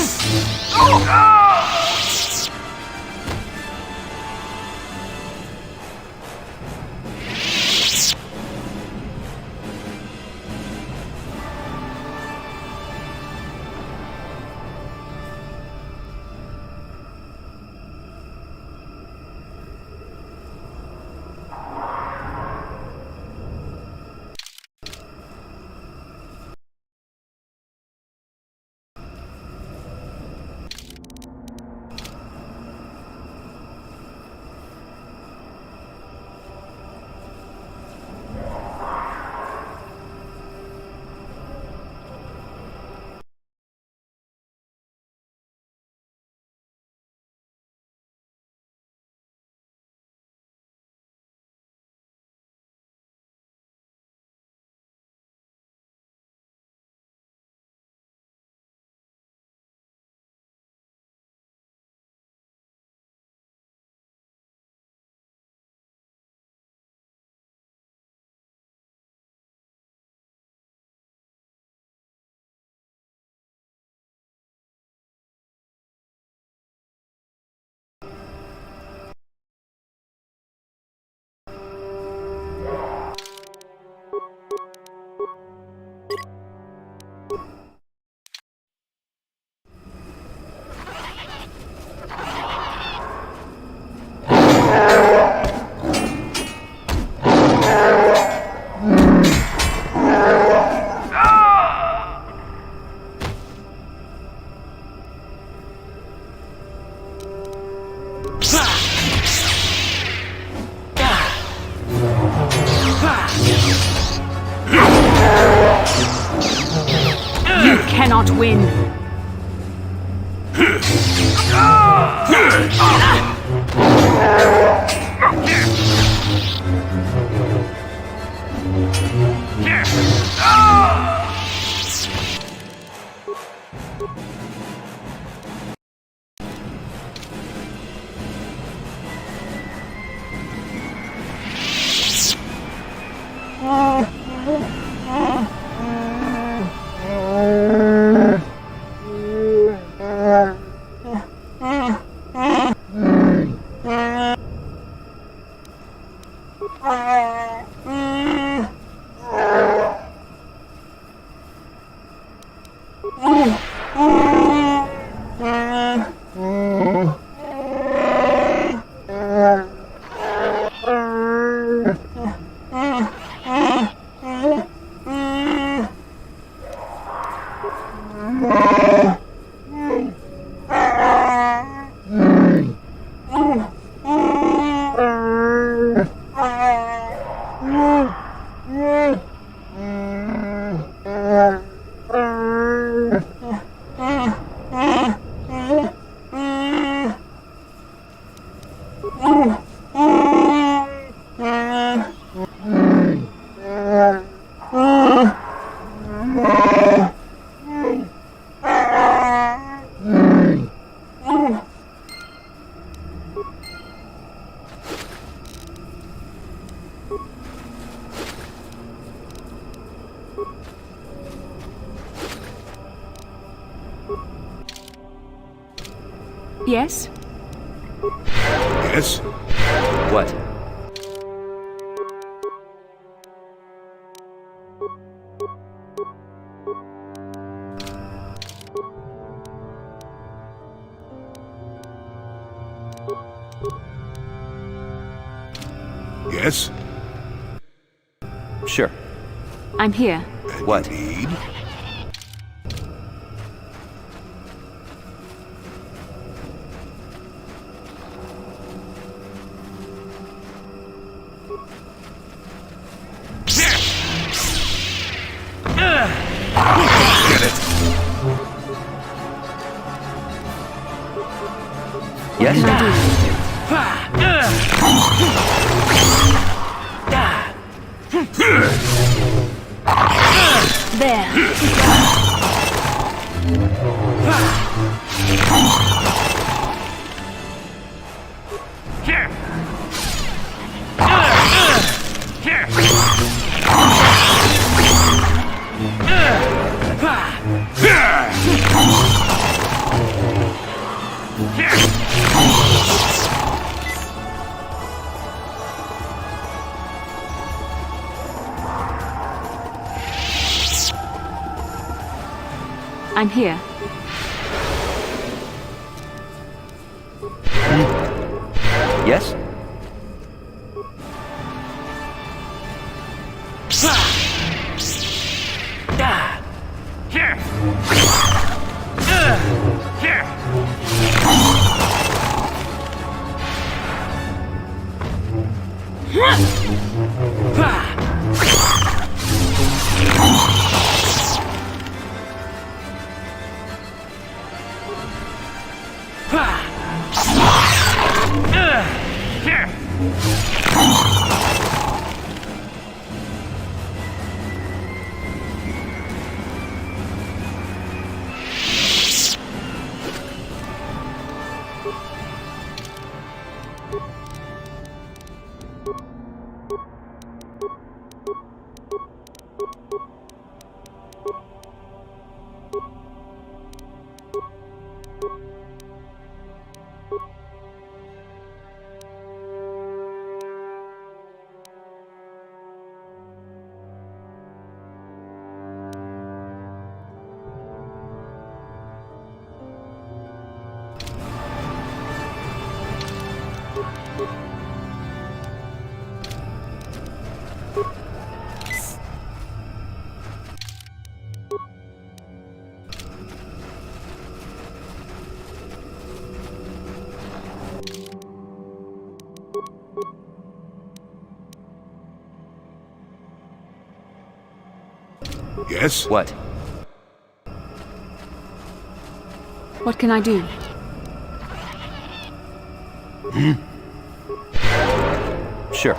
[SPEAKER 3] cannot win. Yes?
[SPEAKER 10] Yes?
[SPEAKER 13] What?
[SPEAKER 10] Yes?
[SPEAKER 13] Sure.
[SPEAKER 3] I'm here.
[SPEAKER 13] What?
[SPEAKER 10] Need?
[SPEAKER 13] Get it. Yes?
[SPEAKER 3] I'm here.
[SPEAKER 13] Yes?
[SPEAKER 10] Yes?
[SPEAKER 13] What?
[SPEAKER 3] What can I do?
[SPEAKER 13] Sure.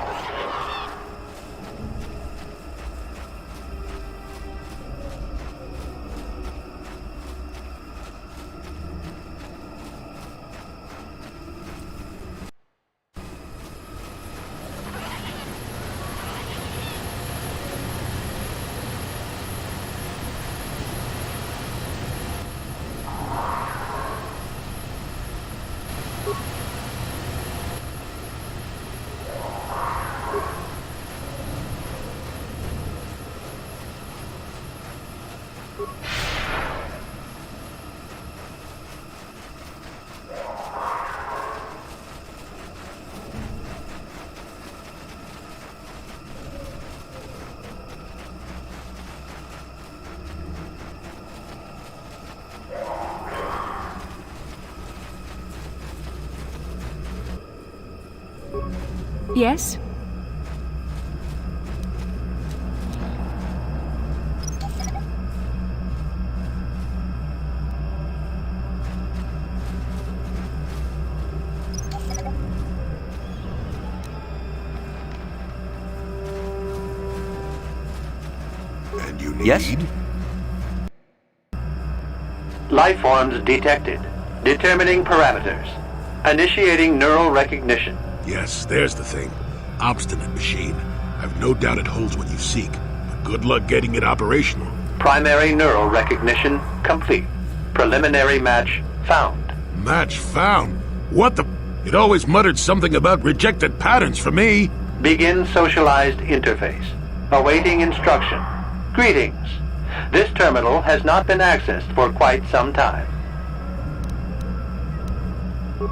[SPEAKER 3] Yes?
[SPEAKER 10] And you need?
[SPEAKER 13] Yes?
[SPEAKER 1] Life forms detected. Determining parameters. Initiating neural recognition.
[SPEAKER 10] Yes, there's the thing. Obstinate machine. I've no doubt it holds what you seek, but good luck getting it operational.
[SPEAKER 1] Primary neural recognition complete. Preliminary match found.
[SPEAKER 10] Match found? What the... It always muttered something about rejected patterns for me.
[SPEAKER 1] Begin socialized interface. Awaiting instruction. Greetings. This terminal has not been accessed for quite some time.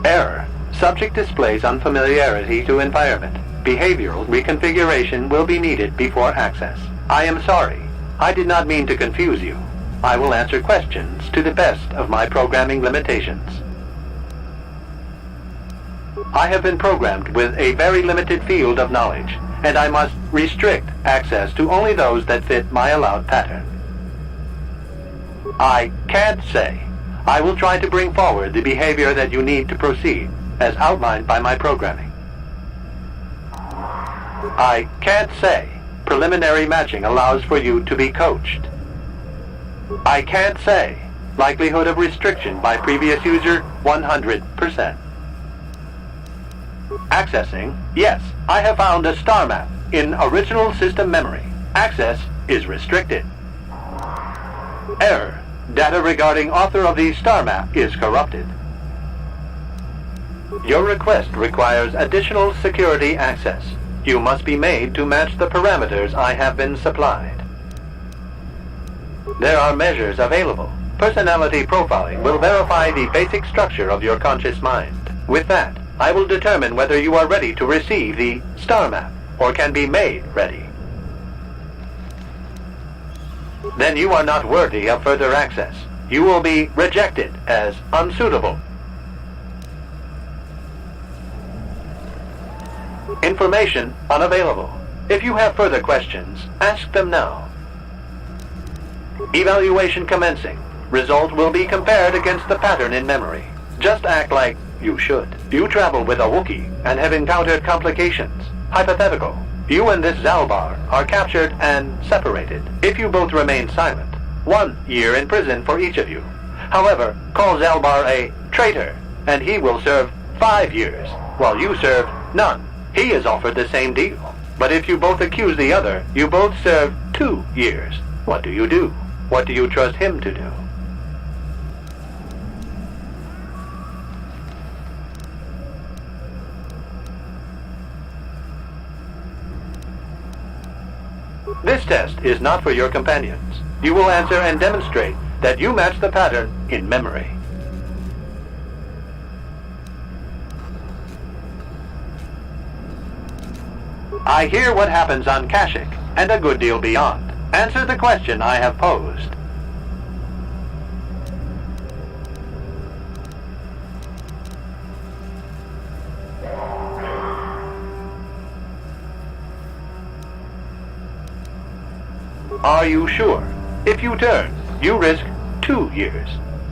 [SPEAKER 1] Error. Subject displays unfamiliarity to environment. Behavioral reconfiguration will be needed before access. I am sorry. I did not mean to confuse you. I will answer questions to the best of my programming limitations. I have been programmed with a very limited field of knowledge, and I must restrict access to only those that fit my allowed pattern. I can't say. I will try to bring forward the behavior that you need to proceed, as outlined by my programming. I can't say. Preliminary matching allows for you to be coached. I can't say. Likelihood of restriction by previous user, 100%. Accessing. Yes, I have found a star map in original system memory. Access is restricted. Error. Data regarding author of the star map is corrupted. Your request requires additional security access. You must be made to match the parameters I have been supplied. There are measures available. Personality profiling will verify the basic structure of your conscious mind. With that, I will determine whether you are ready to receive the star map or can be made ready. Then you are not worthy of further access. You will be rejected as unsuitable. Information unavailable. If you have further questions, ask them now. Evaluation commencing. Result will be compared against the pattern in memory. Just act like you should. You travel with a Wookiee and have encountered complications. Hypothetical. You and this Zalbar are captured and separated. If you both remain silent, 1 year in prison for each of you. However, call Zalbar a traitor, and he will serve 5 years, while you serve none. He is offered the same deal. But if you both accuse the other, you both serve 2 years. What do you do? What do you trust him to do? This test is not for your companions. You will answer and demonstrate that you match the pattern in memory. I hear what happens on Kashyyyk, and a good deal beyond. Answer the question I have posed. Are you sure? If you turn, you risk 2 years.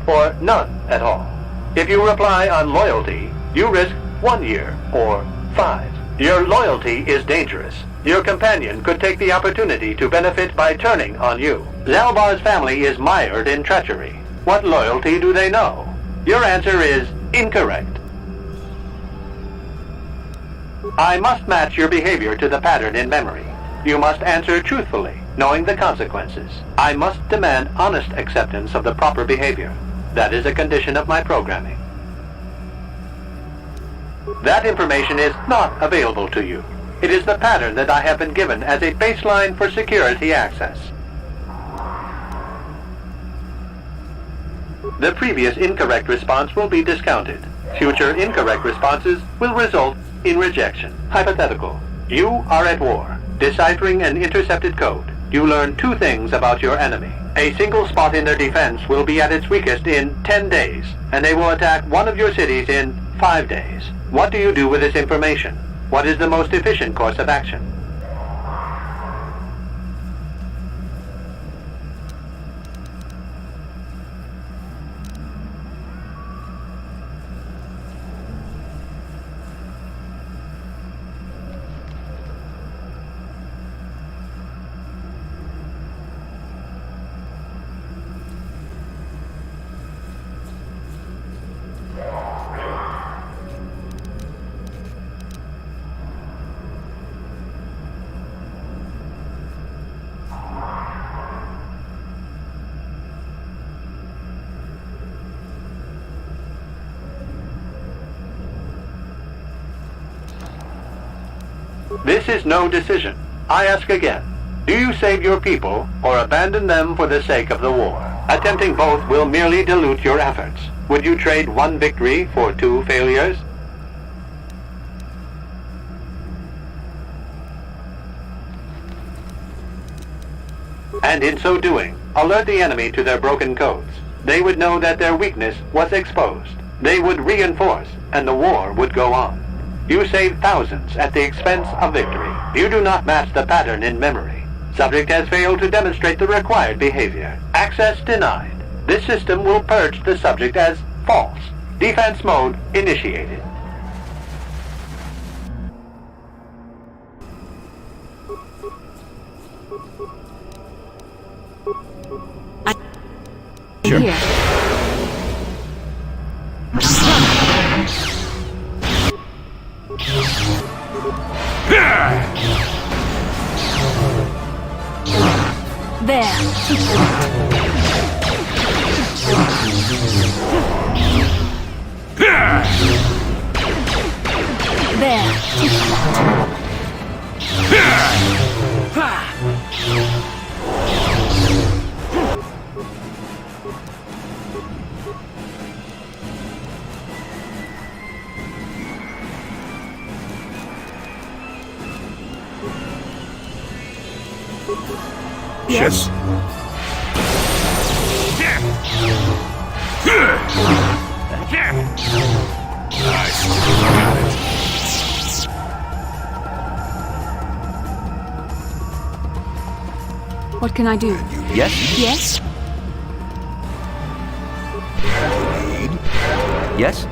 [SPEAKER 1] or none at all. If you reply on loyalty, you risk 1 year or 5. Your loyalty is dangerous. Your companion could take the opportunity to benefit by turning on you. Zalbar's family is mired in treachery. What loyalty do they know? Your answer is incorrect. I must match your behavior to the pattern in memory. You must answer truthfully, knowing the consequences. I must demand honest acceptance of the proper behavior. That is a condition of my programming. That information is not available to you. It is the pattern that I have been given as a baseline for security access. The previous incorrect response will be discounted. Future incorrect responses will result in rejection. Hypothetical. You are at war, deciphering an intercepted code. You learn 2 things about your enemy. A single spot in their defense will be at its weakest in 10 days, and they will attack one of your cities in 5 days. What do you do with this information? What is the most efficient course of action? This is no decision. I ask again. Do you save your people or abandon them for the sake of the war? Attempting both will merely dilute your efforts. Would you trade 1 victory for 2 failures? And in so doing, alert the enemy to their broken codes. They would know that their weakness was exposed. They would reinforce, and the war would go on. You save thousands at the expense of victory. You do not match the pattern in memory. Subject has failed to demonstrate the required behavior. Access denied. This system will purge the subject as false. Defense mode initiated.
[SPEAKER 3] Sure. Here. There.
[SPEAKER 10] Yes.
[SPEAKER 3] What can I do?
[SPEAKER 6] Yes?
[SPEAKER 3] Yes?
[SPEAKER 6] Yes?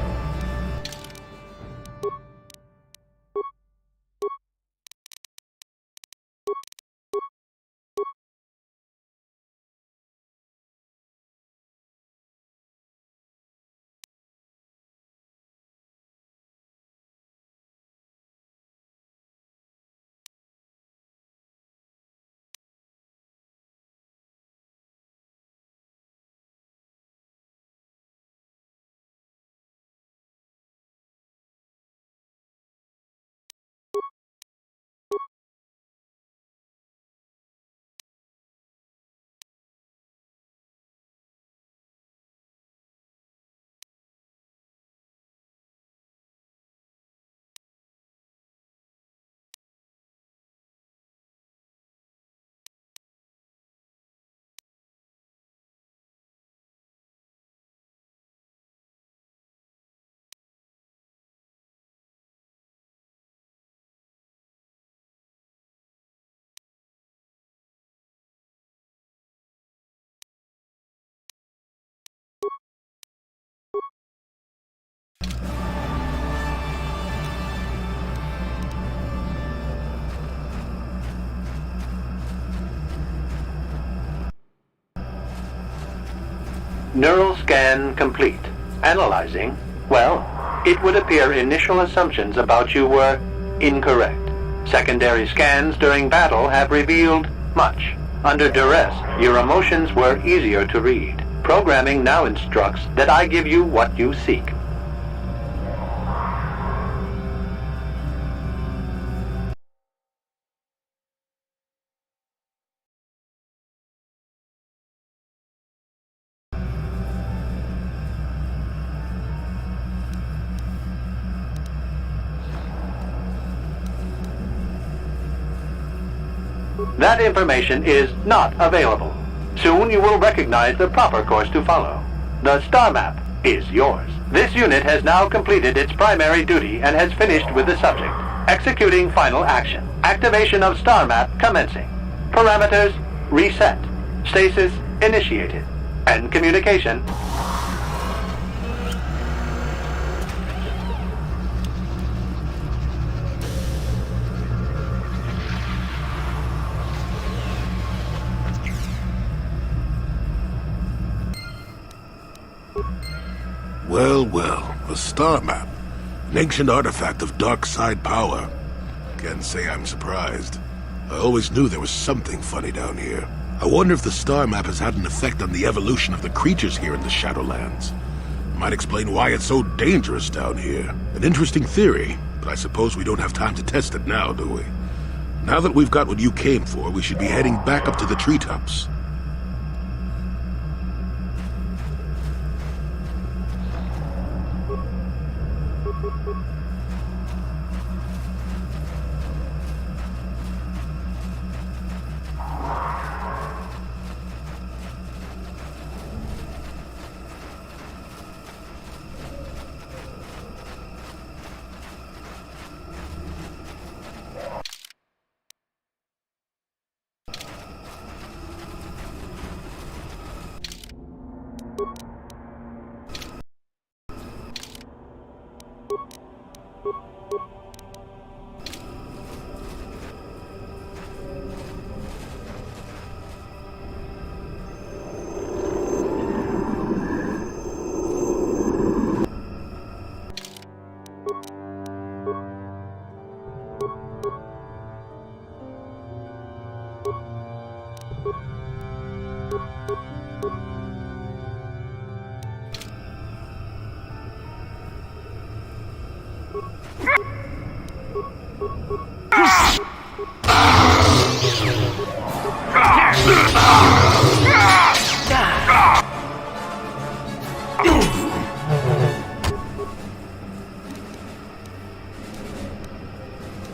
[SPEAKER 1] Neural scan complete. Analyzing. Well, it would appear initial assumptions about you were incorrect. Secondary scans during battle have revealed much. Under duress, your emotions were easier to read. Programming now instructs that I give you what you seek. That information is not available. Soon you will recognize the proper course to follow. The star map is yours. This unit has now completed its primary duty and has finished with the subject. Executing final action. Activation of star map commencing. Parameters reset. Stasis initiated. End communication.
[SPEAKER 10] Well, well, a star map. An ancient artifact of dark side power. Can't say I'm surprised. I always knew there was something funny down here. I wonder if the star map has had an effect on the evolution of the creatures here in the Shadowlands. Might explain why it's so dangerous down here. An interesting theory, but I suppose we don't have time to test it now, do we? Now that we've got what you came for, we should be heading back up to the treetops.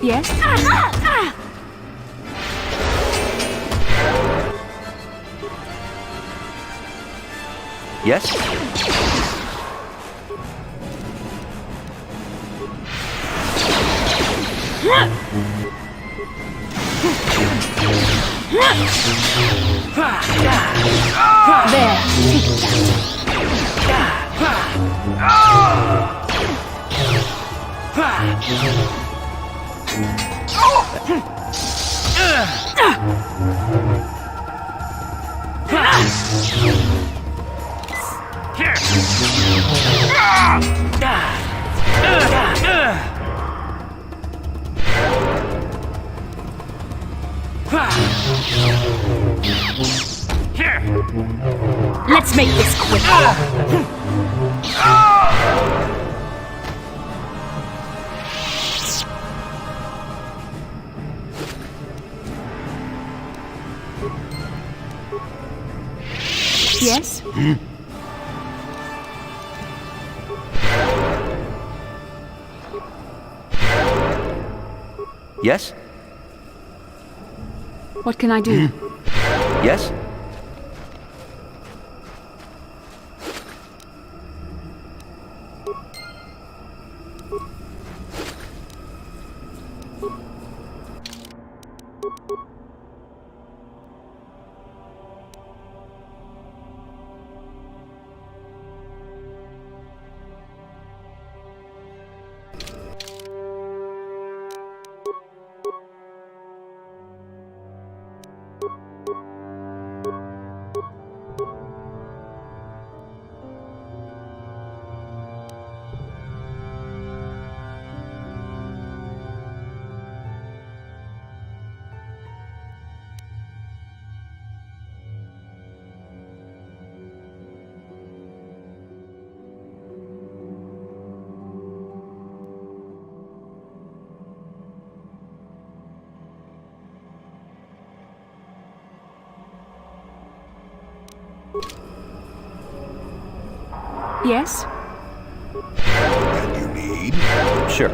[SPEAKER 3] Yes?
[SPEAKER 6] Yes?
[SPEAKER 3] Let's make this quick. Yes?
[SPEAKER 6] Yes?
[SPEAKER 3] What can I do?
[SPEAKER 6] Yes?
[SPEAKER 3] Yes?
[SPEAKER 10] And you need?
[SPEAKER 13] Sure.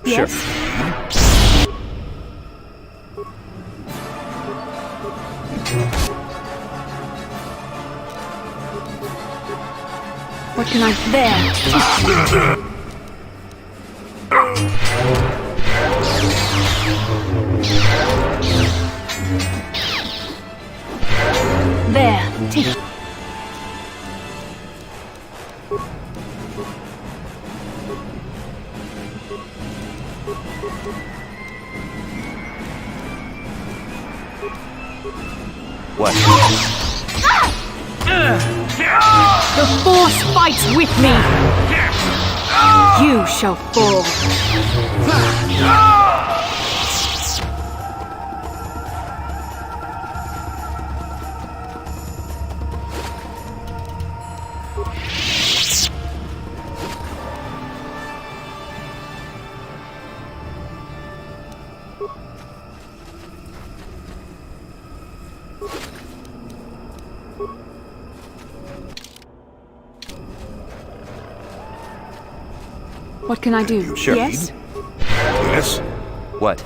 [SPEAKER 3] Yes? What can I... There! There! Tissue.
[SPEAKER 13] What?
[SPEAKER 3] The Force fights with me! You shall fall. What can I do?
[SPEAKER 13] Sure.
[SPEAKER 3] Yes?
[SPEAKER 10] Yes?
[SPEAKER 13] What?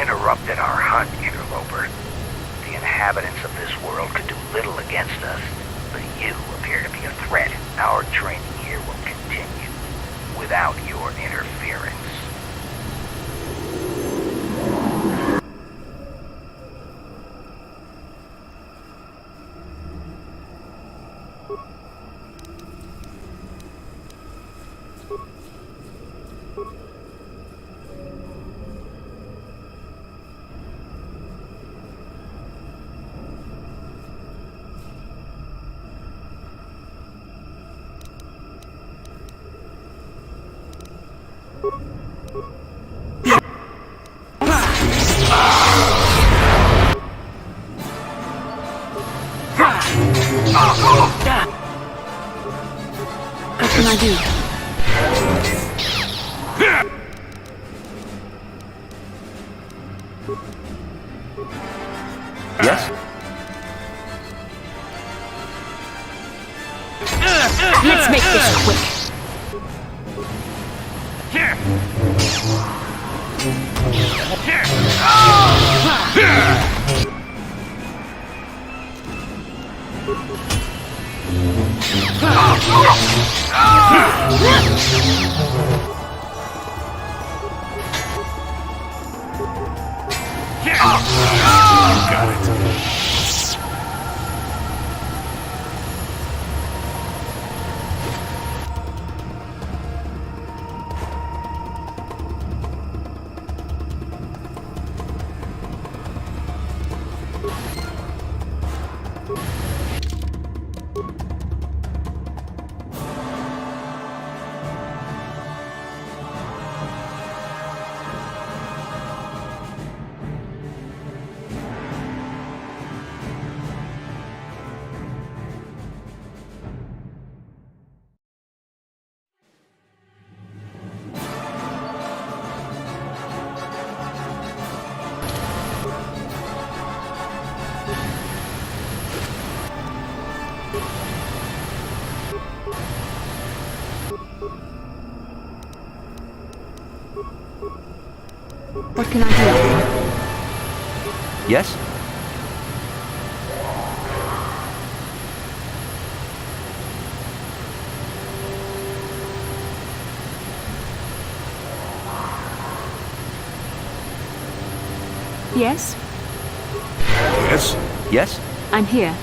[SPEAKER 14] interrupted our hunt, interloper. The inhabitants of this world could do little against us, but you appear to be a threat. Our training here will continue without your interference.
[SPEAKER 3] What can I do?
[SPEAKER 6] Yes?
[SPEAKER 3] Let's make this quick.
[SPEAKER 10] Got it.
[SPEAKER 3] What can I do?
[SPEAKER 6] Yes?
[SPEAKER 3] Yes?
[SPEAKER 10] Yes?
[SPEAKER 6] Yes?
[SPEAKER 3] I'm here.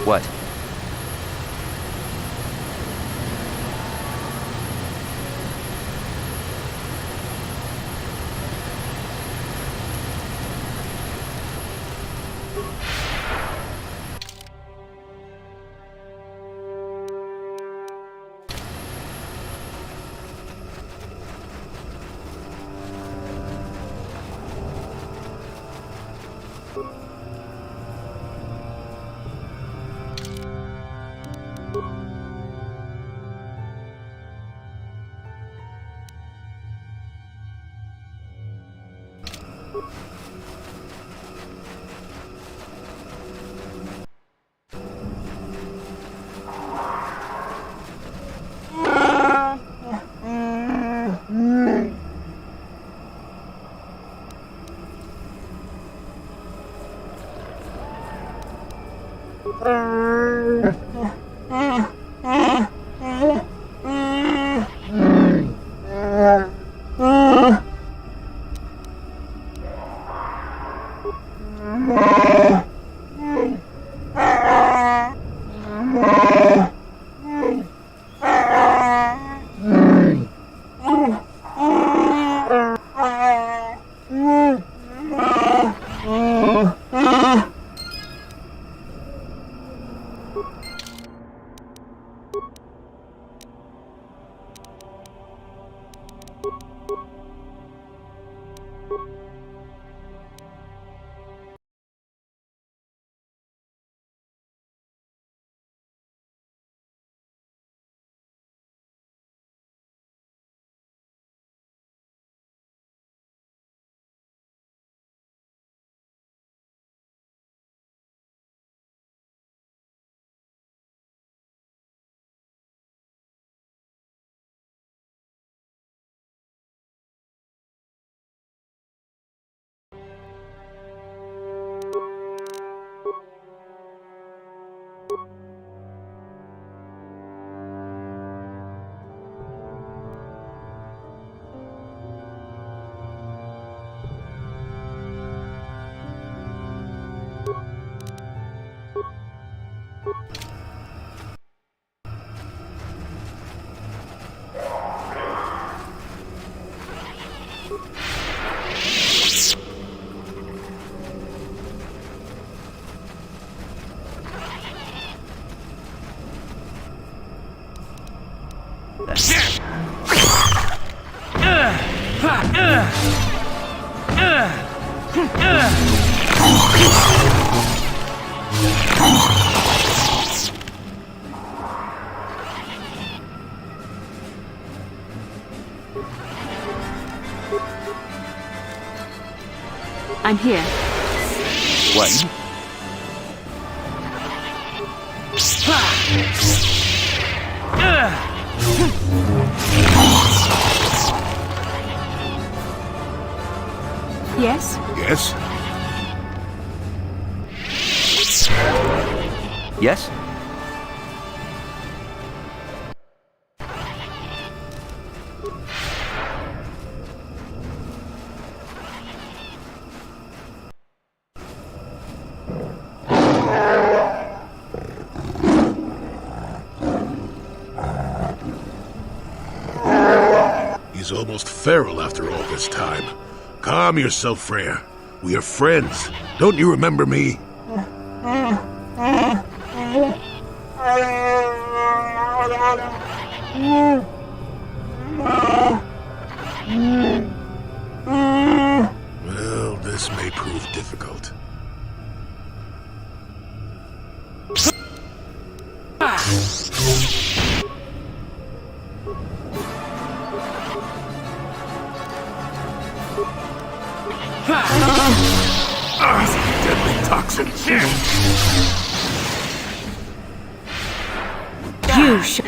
[SPEAKER 6] What?
[SPEAKER 3] I'm here.
[SPEAKER 6] What?
[SPEAKER 3] Yes?
[SPEAKER 10] Yes?
[SPEAKER 6] Yes?
[SPEAKER 10] He's almost feral after all this time. Calm yourself, Freyr. We are friends. Don't you remember me? Well, this may prove difficult. Deadly toxin.
[SPEAKER 3] You should.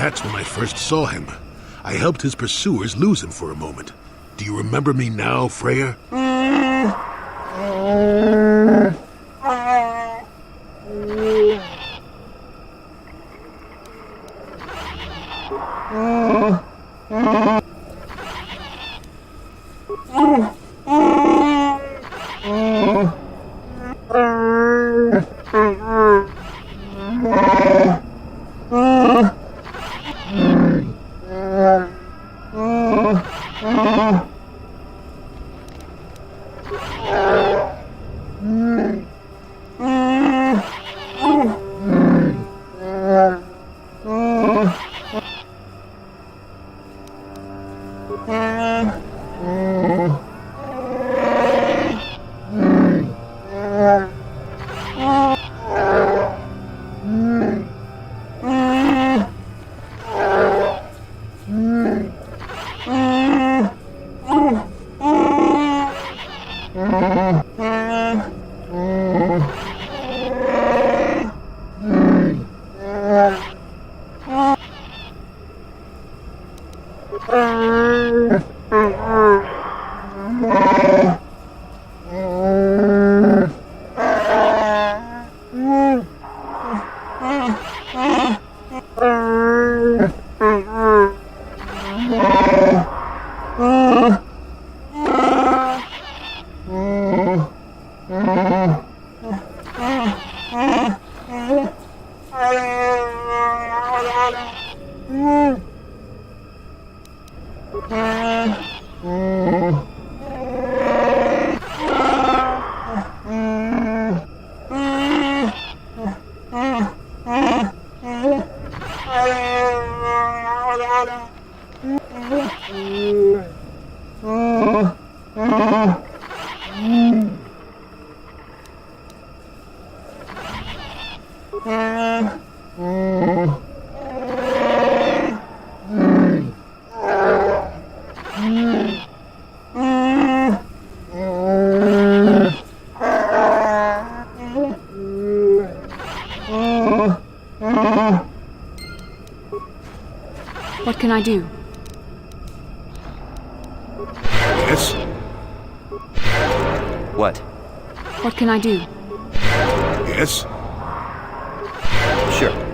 [SPEAKER 10] That's when I first saw him. I helped his pursuers lose him for a moment. Do you remember me now, Freya?
[SPEAKER 3] What can I do?
[SPEAKER 10] Yes?
[SPEAKER 13] What?
[SPEAKER 3] What can I do?
[SPEAKER 10] Yes?
[SPEAKER 13] Sure.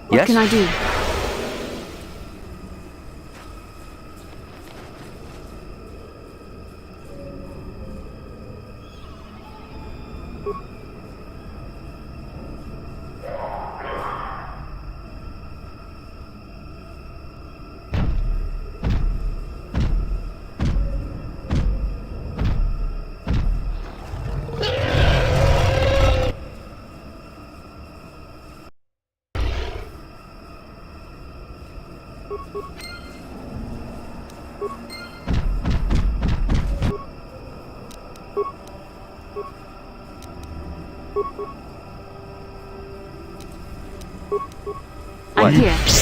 [SPEAKER 3] What
[SPEAKER 13] Yes?
[SPEAKER 3] can I do? I'm here.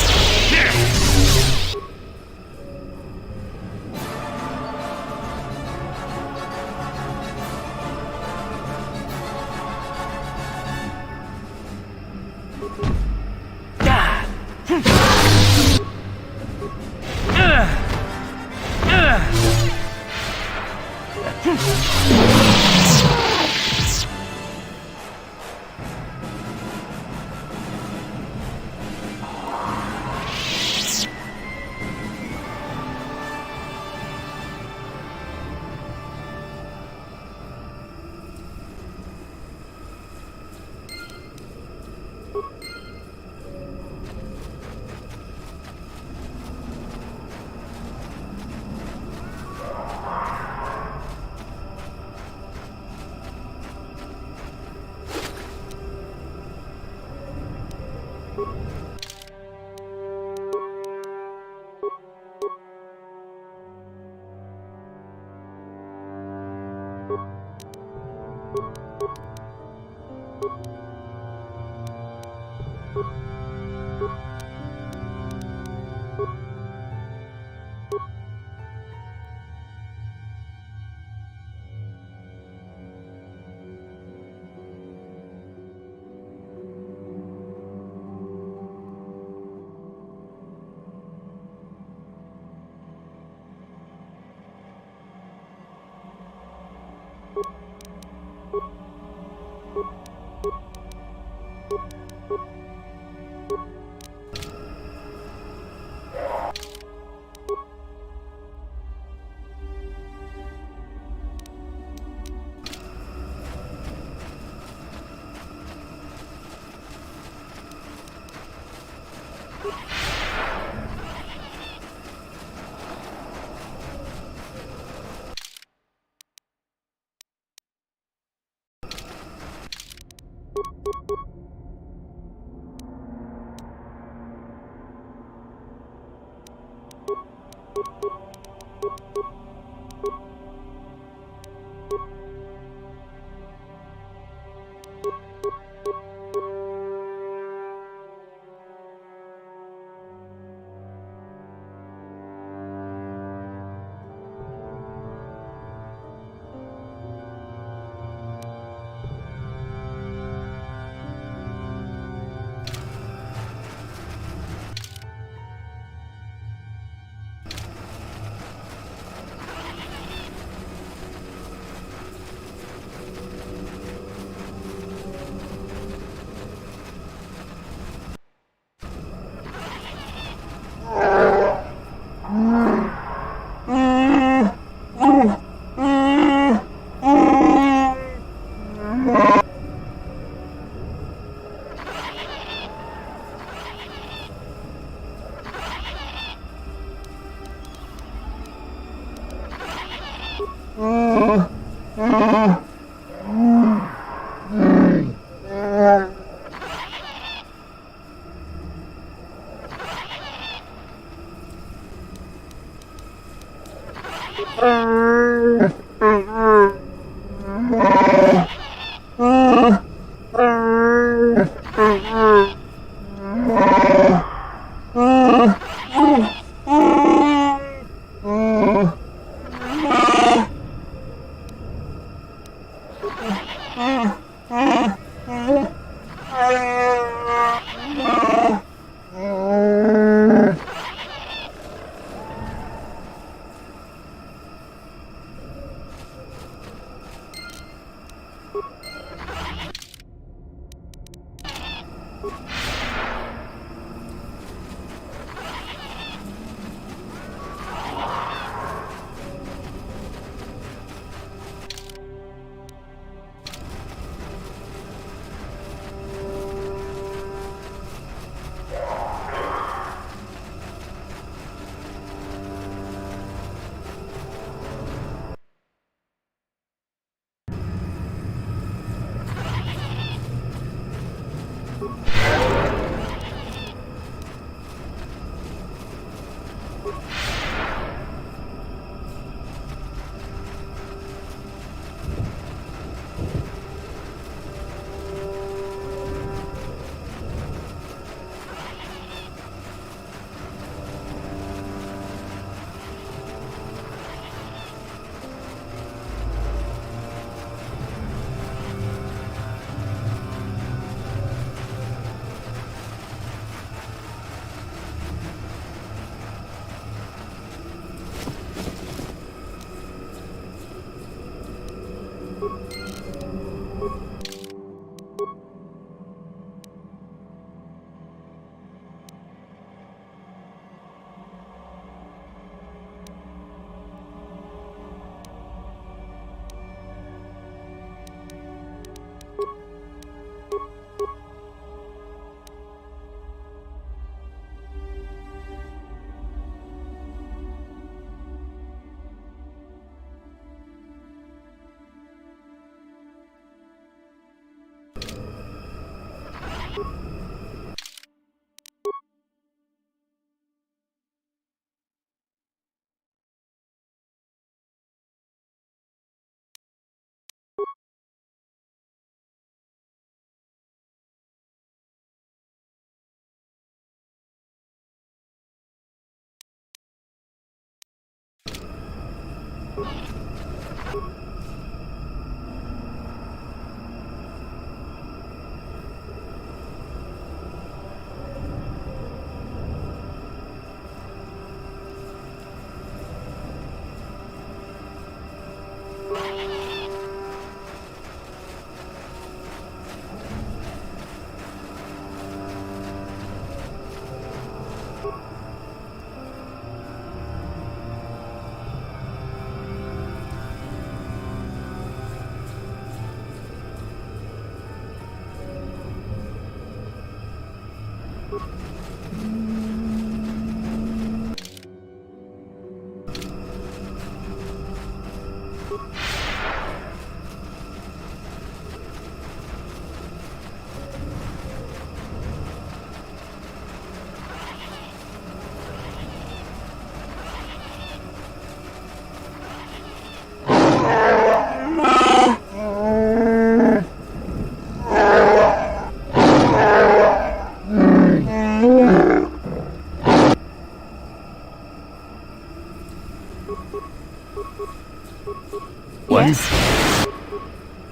[SPEAKER 3] Yes?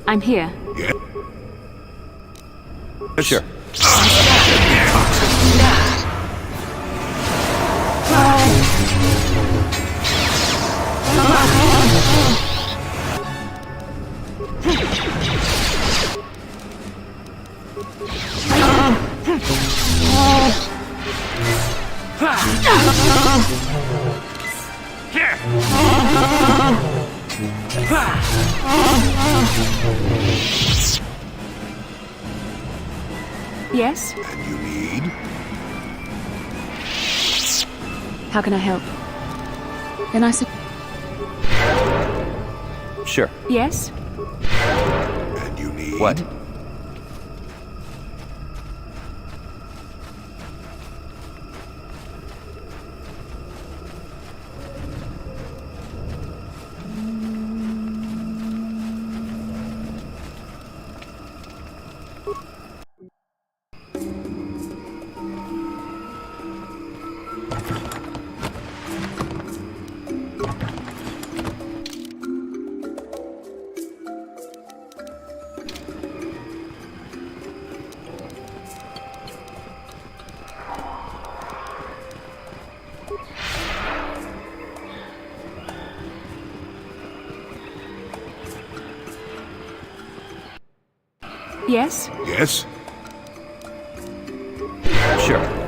[SPEAKER 3] I'm here.
[SPEAKER 10] Yeah?
[SPEAKER 8] Sure.
[SPEAKER 3] Yes?
[SPEAKER 10] And you need?
[SPEAKER 3] How can I help? Then I said,
[SPEAKER 8] Sure.
[SPEAKER 3] yes?
[SPEAKER 10] And you need?
[SPEAKER 8] What?
[SPEAKER 3] Yes?
[SPEAKER 10] Yes?
[SPEAKER 8] Sure.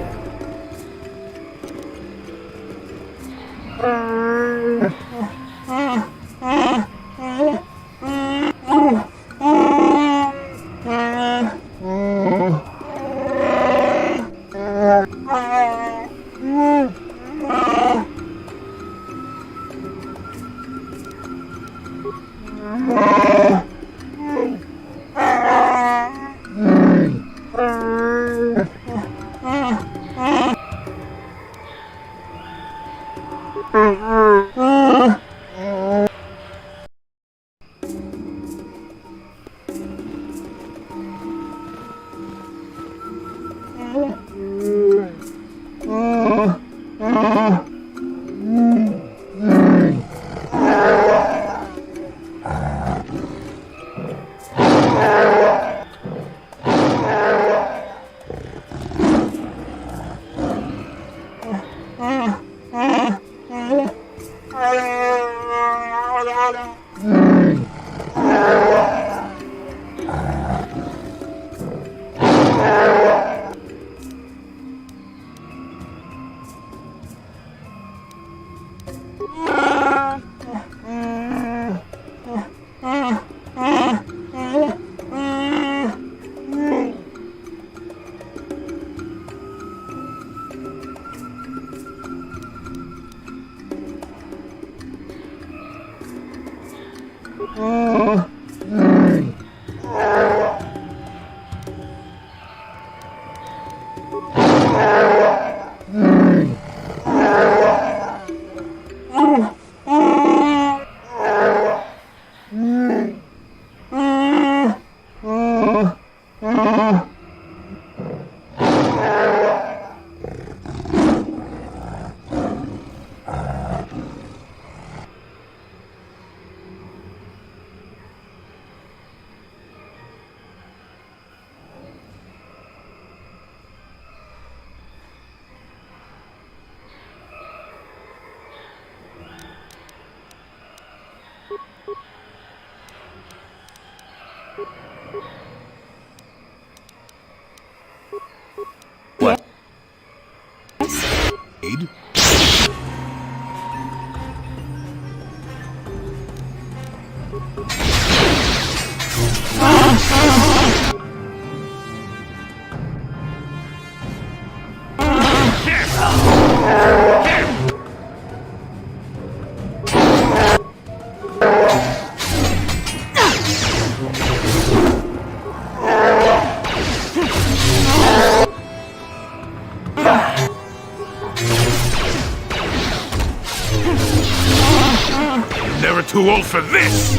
[SPEAKER 10] Never too old for this!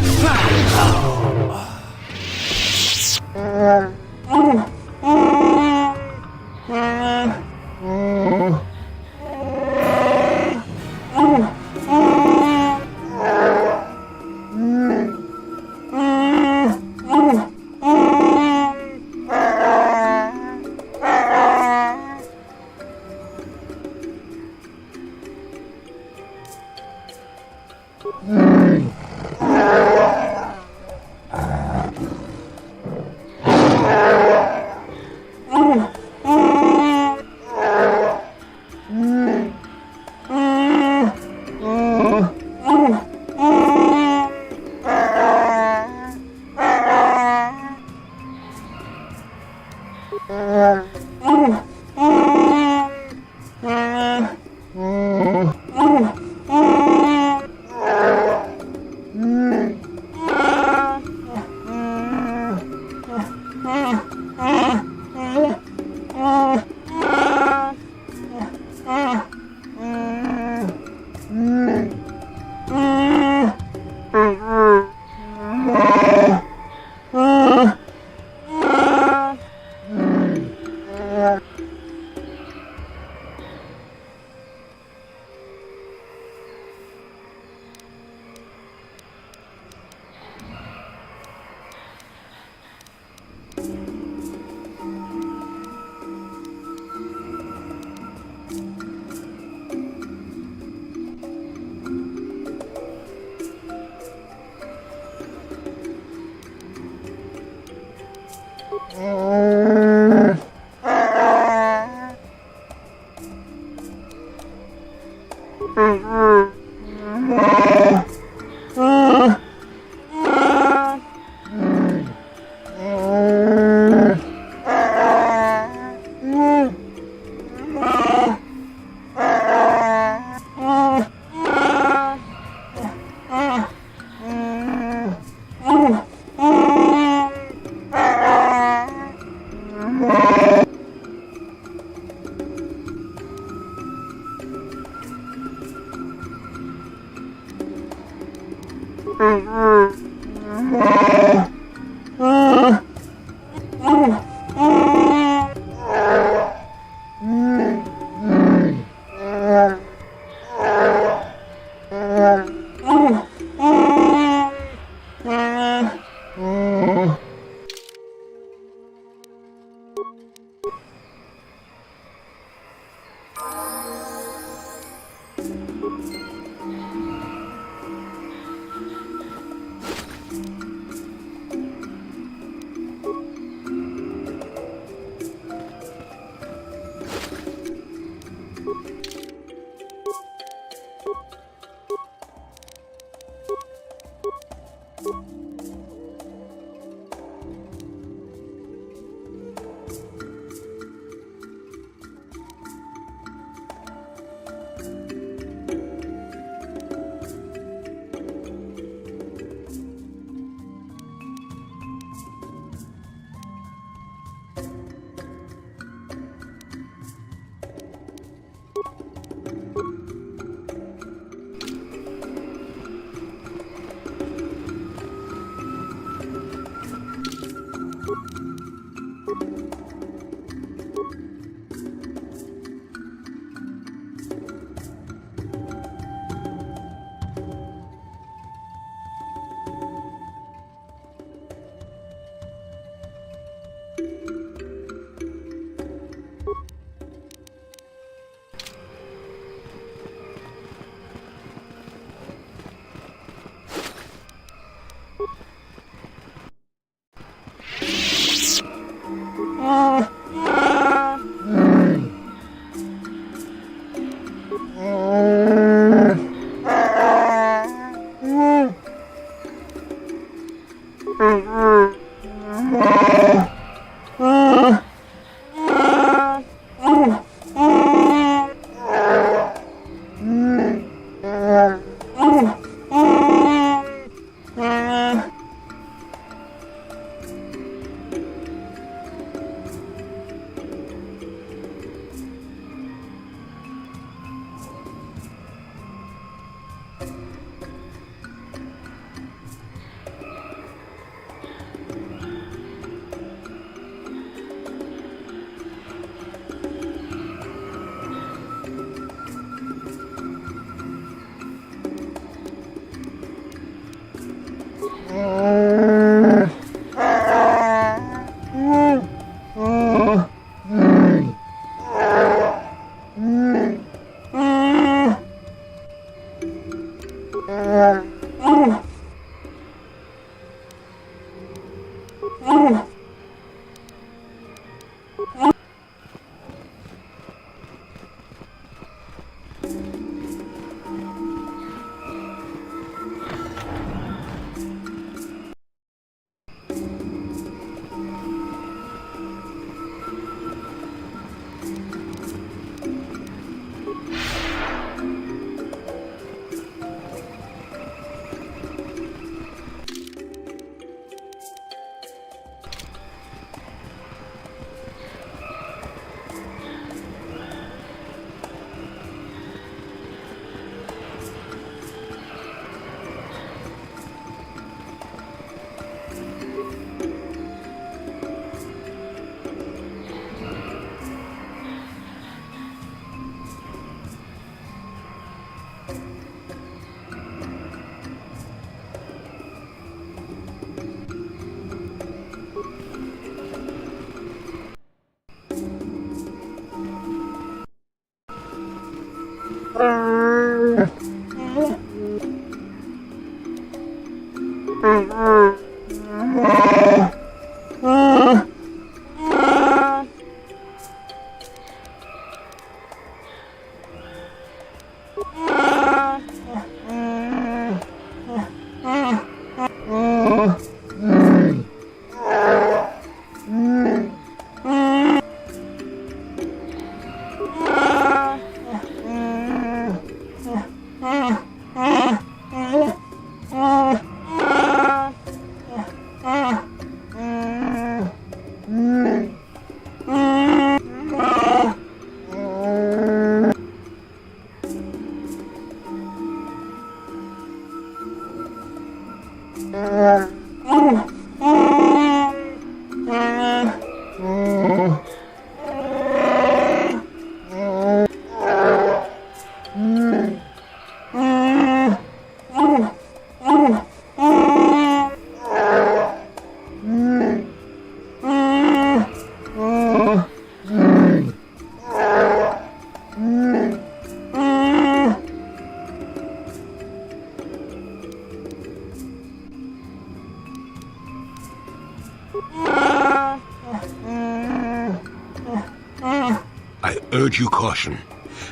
[SPEAKER 10] I urge you caution.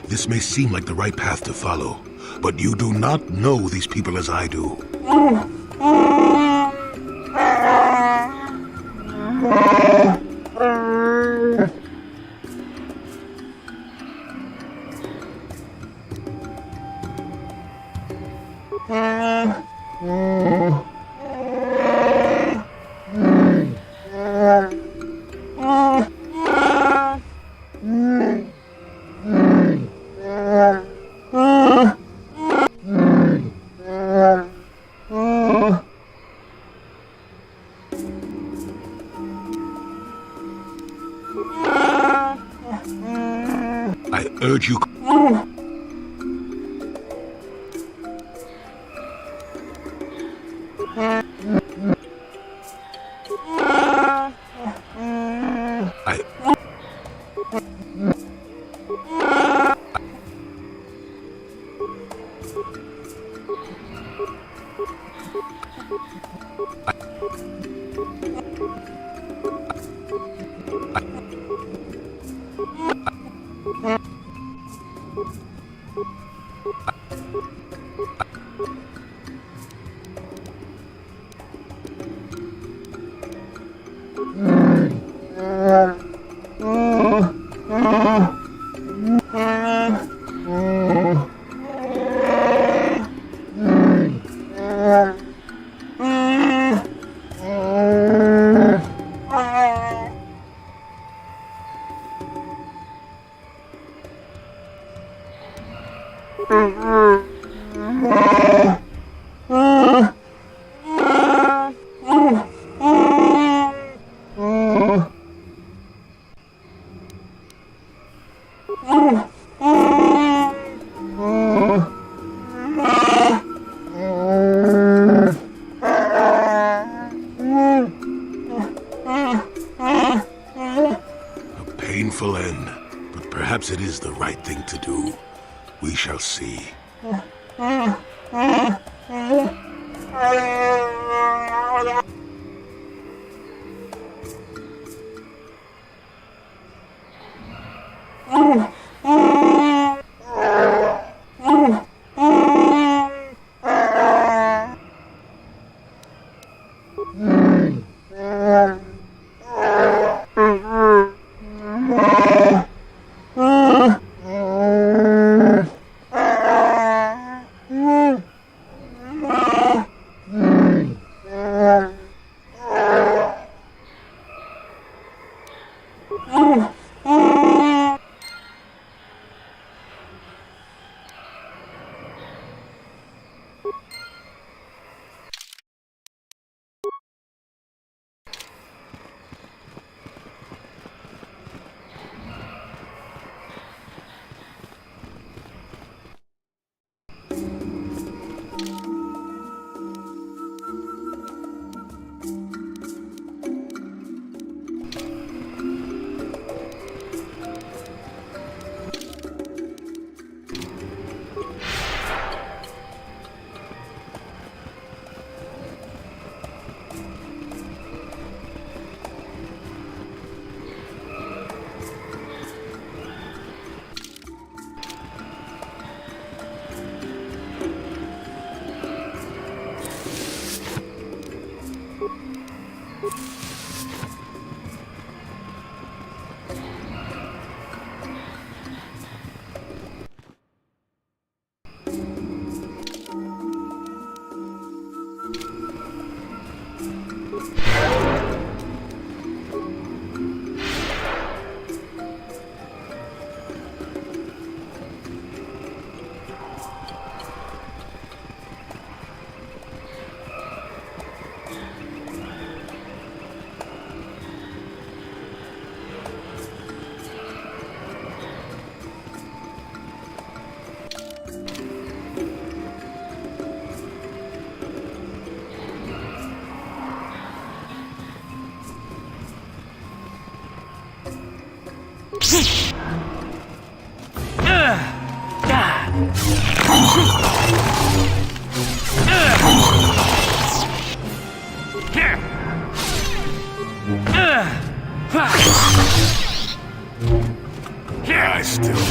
[SPEAKER 10] This may seem like the right path to follow, but you do not know these people as I do. I urge you... I Painful end, but perhaps it is the right thing to do. We shall see. I still...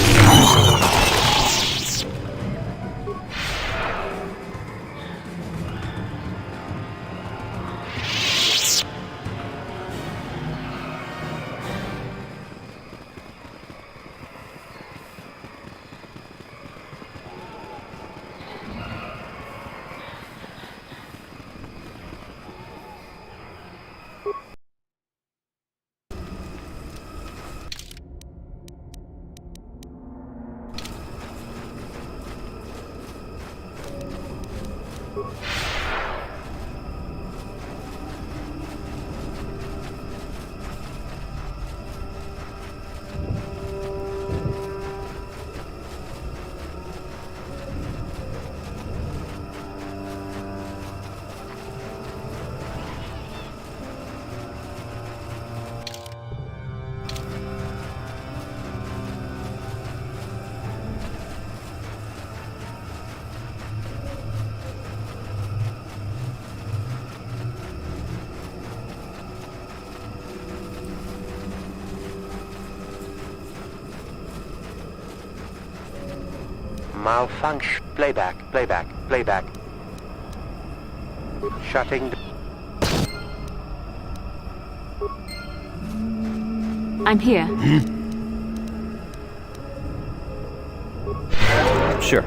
[SPEAKER 11] Malfunction. Playback, playback, playback. Shutting.
[SPEAKER 3] I'm here.
[SPEAKER 13] Sure.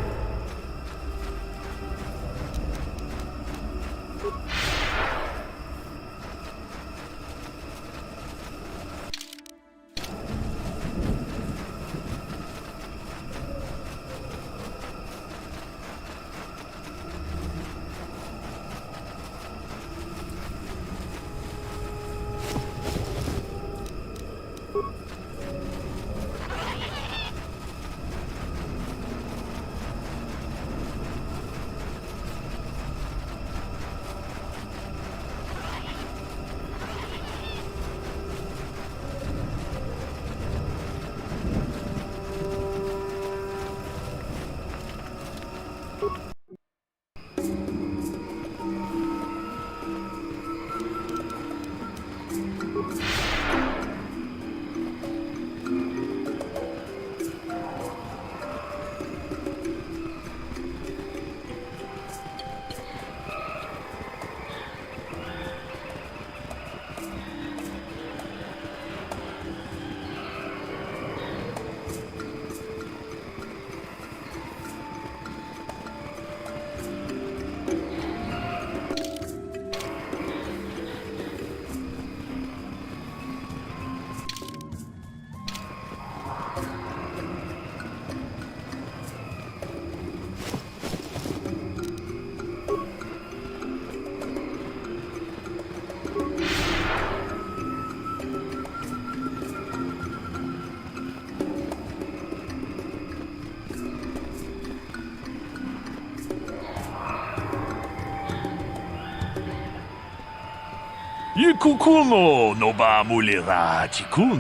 [SPEAKER 10] Yikukumo no ba mulera chikun.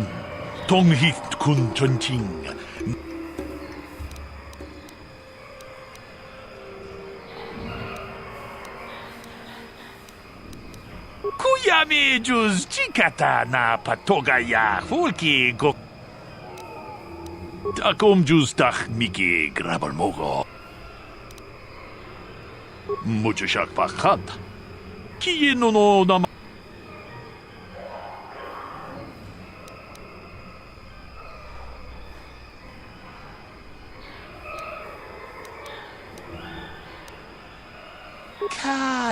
[SPEAKER 10] Tonghit kun chonching. Kuyame juz chikata na patoga ya hulki go. Takom juz tach miki grabal mogo. Mucho shak pakhat. Kiye no nama.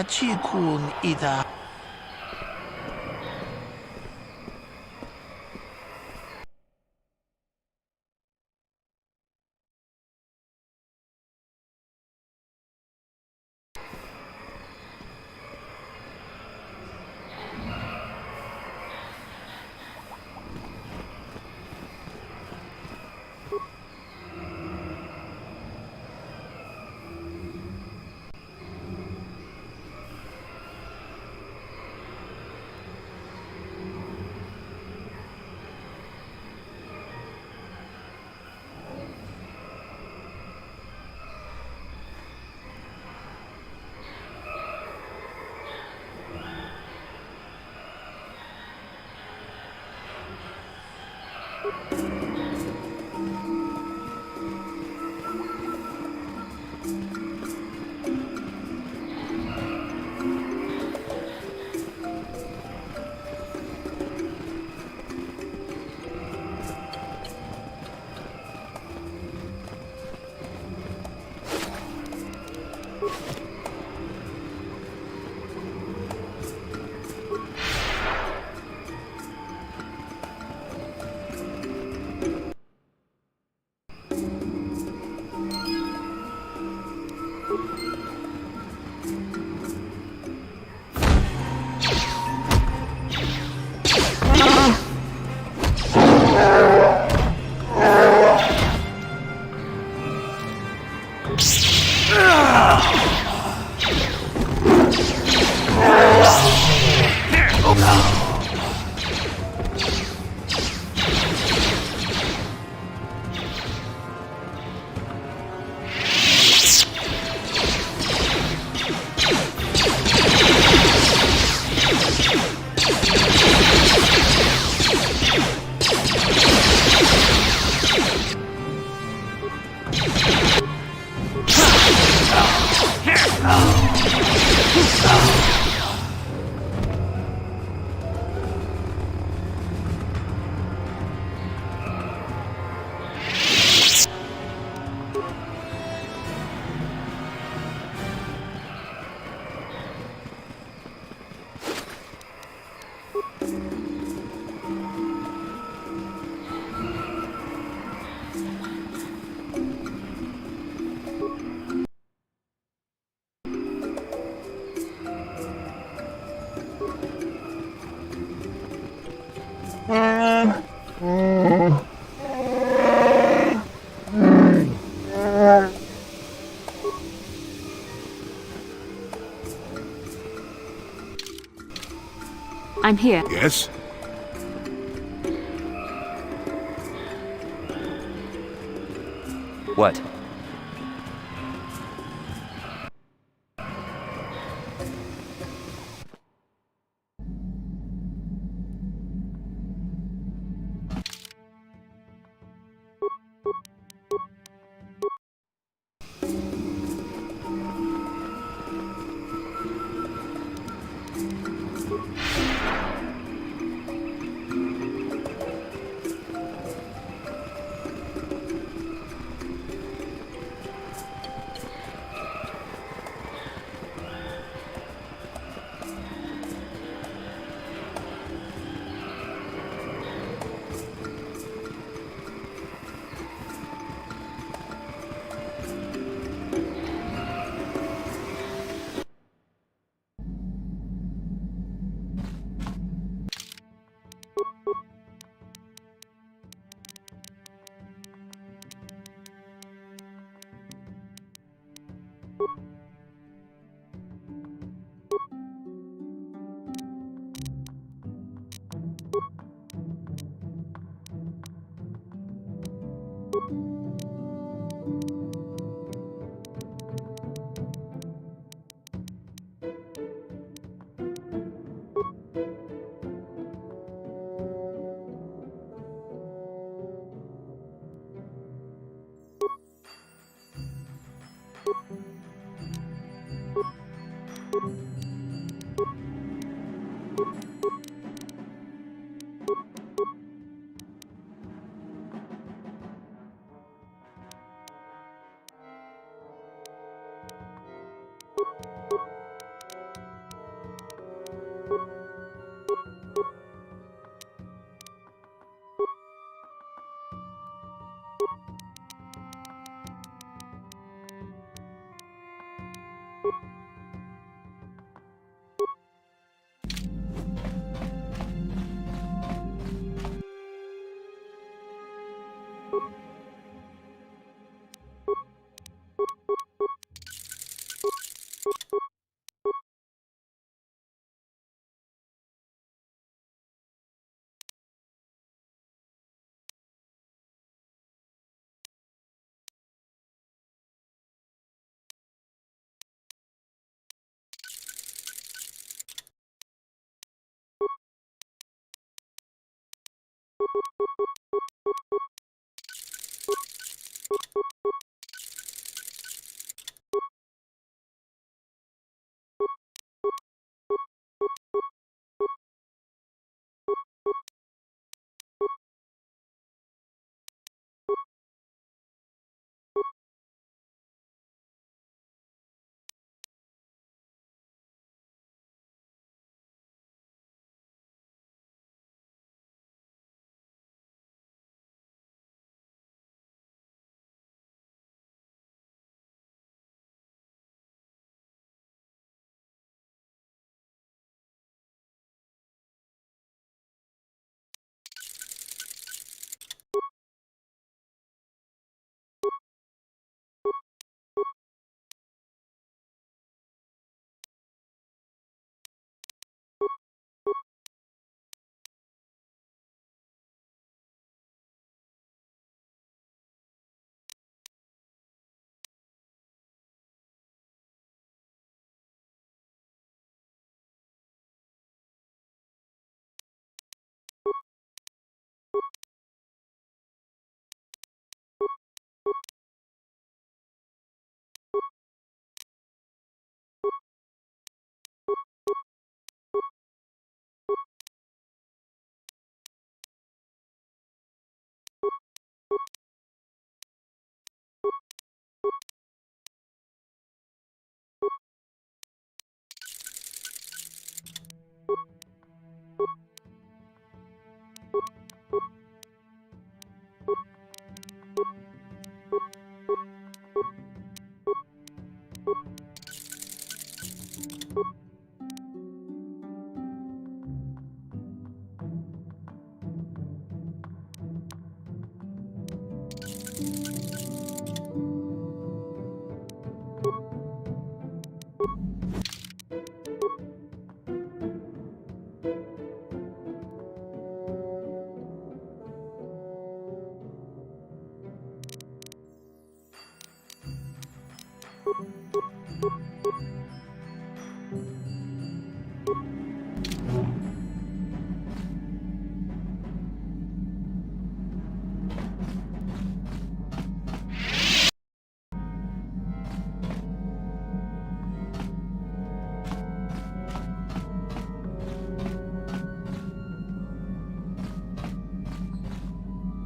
[SPEAKER 10] Chikun ida.
[SPEAKER 3] I'm here.
[SPEAKER 10] Yes?
[SPEAKER 13] What?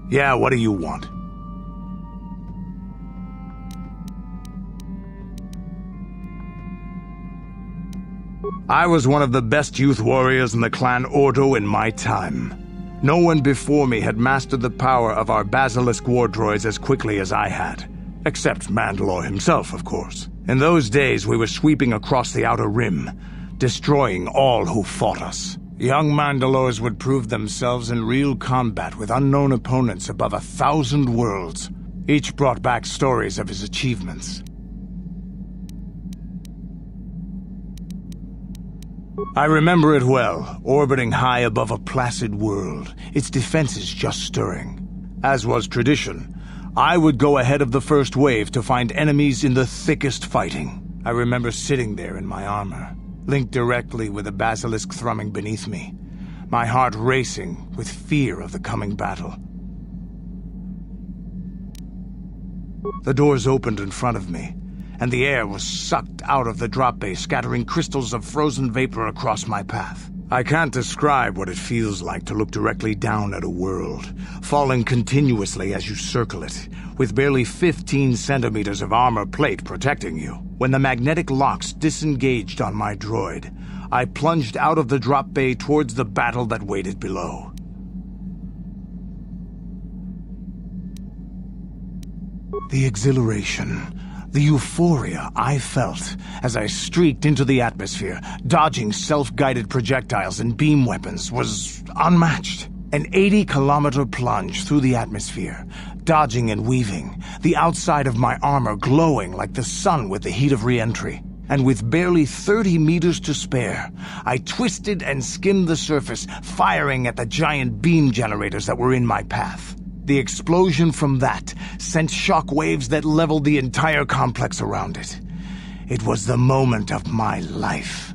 [SPEAKER 7] Yeah, what do you want? I was one of the best youth warriors in the clan Ordo in my time. No one before me had mastered the power of our basilisk war droids as quickly as I had. Except Mandalore himself, of course. In those days, we were sweeping across the Outer Rim, destroying all who fought us. Young Mandalores would prove themselves in real combat with unknown opponents above 1,000 worlds. Each brought back stories of his achievements. I remember it well, orbiting high above a placid world, its defenses just stirring. As was tradition, I would go ahead of the first wave to find enemies in the thickest fighting. I remember sitting there in my armor, linked directly with the basilisk thrumming beneath me, my heart racing with fear of the coming battle. The doors opened in front of me, and the air was sucked out of the drop bay, scattering crystals of frozen vapor across my path. I can't describe what it feels like to look directly down at a world, falling continuously as you circle it, with barely 15 centimeters of armor plate protecting you. When the magnetic locks disengaged on my droid, I plunged out of the drop bay towards the battle that waited below. The exhilaration, the euphoria I felt as I streaked into the atmosphere, dodging self-guided projectiles and beam weapons, was unmatched. An 80-kilometer plunge through the atmosphere, dodging and weaving, the outside of my armor glowing like the sun with the heat of re-entry. And with barely 30 meters to spare, I twisted and skimmed the surface, firing at the giant beam generators that were in my path. The explosion from that sent shock waves that leveled the entire complex around it. It was the moment of my life.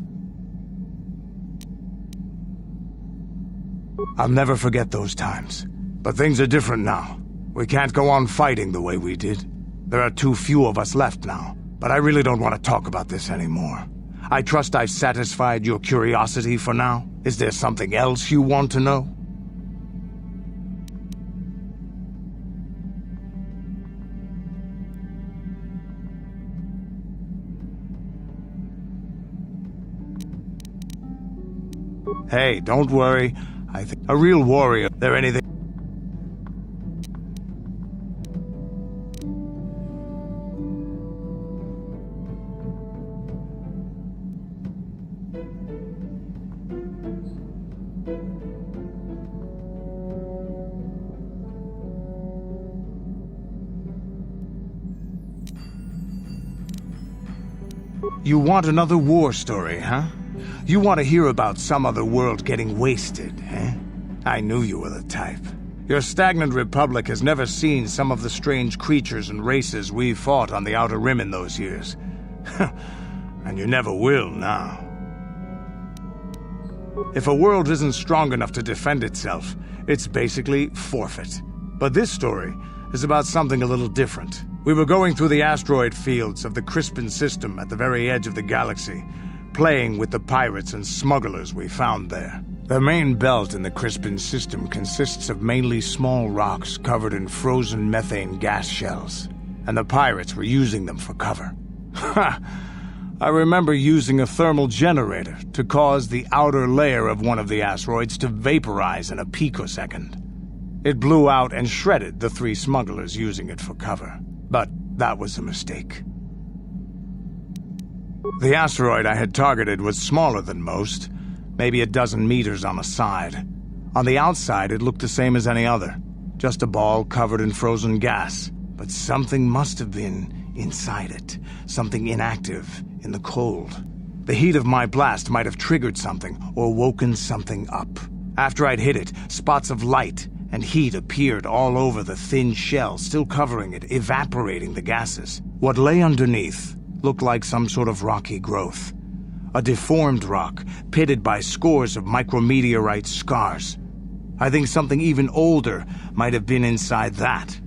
[SPEAKER 7] I'll never forget those times. But things are different now. We can't go on fighting the way we did. There are too few of us left now. But I really don't want to talk about this anymore. I trust I've satisfied your curiosity for now. Is there something else you want to know? Hey, don't worry. I think a real warrior, they're anything. You want another war story, huh? You want to hear about some other world getting wasted, eh? I knew you were the type. Your stagnant republic has never seen some of the strange creatures and races we fought on the Outer Rim in those years. And you never will now. If a world isn't strong enough to defend itself, it's basically forfeit. But this story is about something a little different. We were going through the asteroid fields of the Crispin system at the very edge of the galaxy, playing with the pirates and smugglers we found there. The main belt in the Crispin system consists of mainly small rocks covered in frozen methane gas shells, and the pirates were using them for cover. Ha! I remember using a thermal generator to cause the outer layer of one of the asteroids to vaporize in a picosecond. It blew out and shredded the 3 smugglers using it for cover. But that was a mistake. The asteroid I had targeted was smaller than most, maybe a dozen meters on a side. On the outside, it looked the same as any other, just a ball covered in frozen gas. But something must have been inside it, something inactive in the cold. The heat of my blast might have triggered something or woken something up. After I'd hit it, spots of light and heat appeared all over the thin shell, still covering it, evaporating the gases. What lay underneath looked like some sort of rocky growth. A deformed rock, pitted by scores of micrometeorite scars. I think something even older might have been inside that.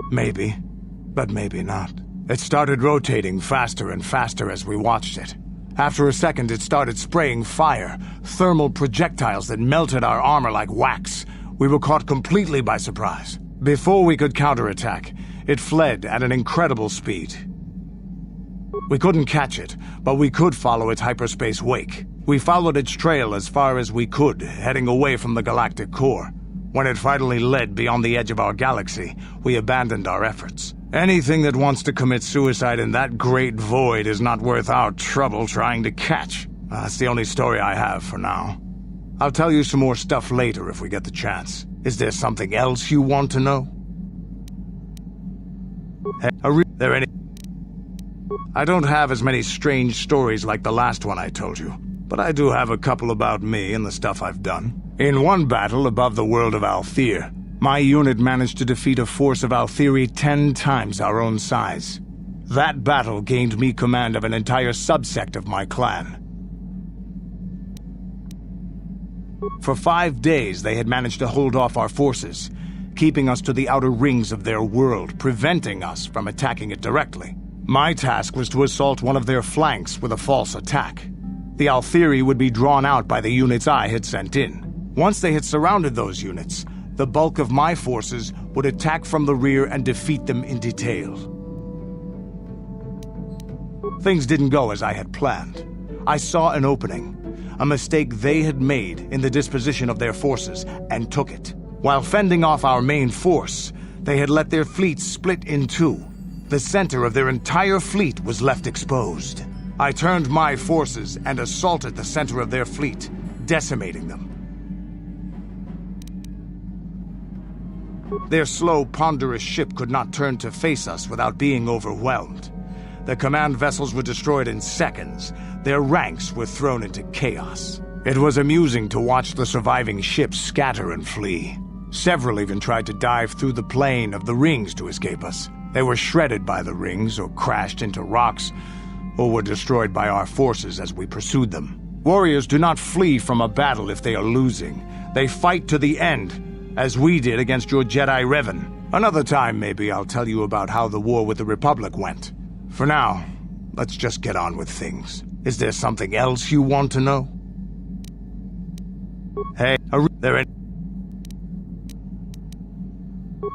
[SPEAKER 7] Maybe, but maybe not. It started rotating faster and faster as we watched it. After a second, it started spraying fire, thermal projectiles that melted our armor like wax. We were caught completely by surprise. Before we could counterattack, it fled at an incredible speed. We couldn't catch it, but we could follow its hyperspace wake. We followed its trail as far as we could, heading away from the galactic core. When it finally led beyond the edge of our galaxy, we abandoned our efforts. Anything that wants to commit suicide in that great void is not worth our trouble trying to catch. That's the only story I have for now. I'll tell you some more stuff later if we get the chance. Is there something else you want to know? Hey, there any... I don't have as many strange stories like the last one I told you, but I do have a couple about me and the stuff I've done. In one battle above the world of Althir, my unit managed to defeat a force of Althiri 10 times our own size. That battle gained me command of an entire subsect of my clan. For 5 days, they had managed to hold off our forces, keeping us to the outer rings of their world, preventing us from attacking it directly. My task was to assault one of their flanks with a false attack. The Althiri would be drawn out by the units I had sent in. Once they had surrounded those units, the bulk of my forces would attack from the rear and defeat them in detail. Things didn't go as I had planned. I saw an opening, a mistake they had made in the disposition of their forces, and took it. While fending off our main force, they had let their fleet split in two. The center of their entire fleet was left exposed. I turned my forces and assaulted the center of their fleet, decimating them. Their slow, ponderous ship could not turn to face us without being overwhelmed. The command vessels were destroyed in seconds. Their ranks were thrown into chaos. It was amusing to watch the surviving ships scatter and flee. Several even tried to dive through the plane of the rings to escape us. They were shredded by the rings, or crashed into rocks, or were destroyed by our forces as we pursued them. Warriors do not flee from a battle if they are losing. They fight to the end, as we did against your Jedi Revan. Another time, maybe, I'll tell you about how the war with the Republic went. For now, let's just get on with things. Is there something else you want to know? Hey, there any...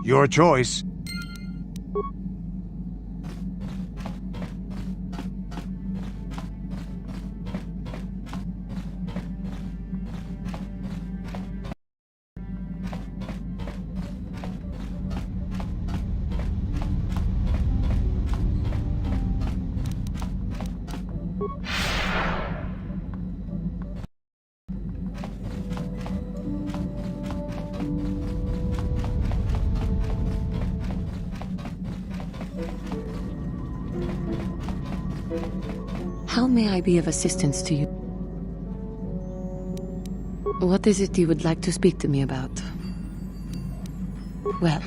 [SPEAKER 7] Your choice.
[SPEAKER 16] How may I be of assistance to you? What is it you would like to speak to me about? Well,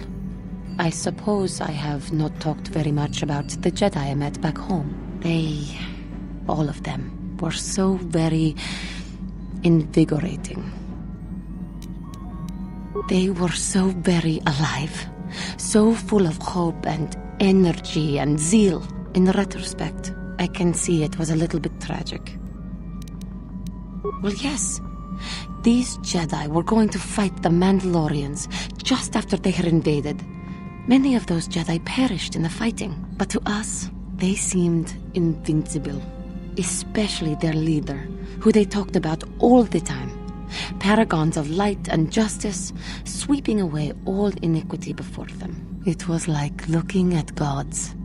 [SPEAKER 16] I suppose I have not talked very much about the Jedi I met back home. They, all of them, were so very invigorating. They were so very alive, so full of hope and energy and zeal. In retrospect, I can see it was a little bit tragic. Well, yes. These Jedi were going to fight the Mandalorians just after they had invaded. Many of those Jedi perished in the fighting, but to us, they seemed invincible. Especially their leader, who they talked about all the time. Paragons of light and justice, sweeping away all iniquity before them. It was like looking at gods.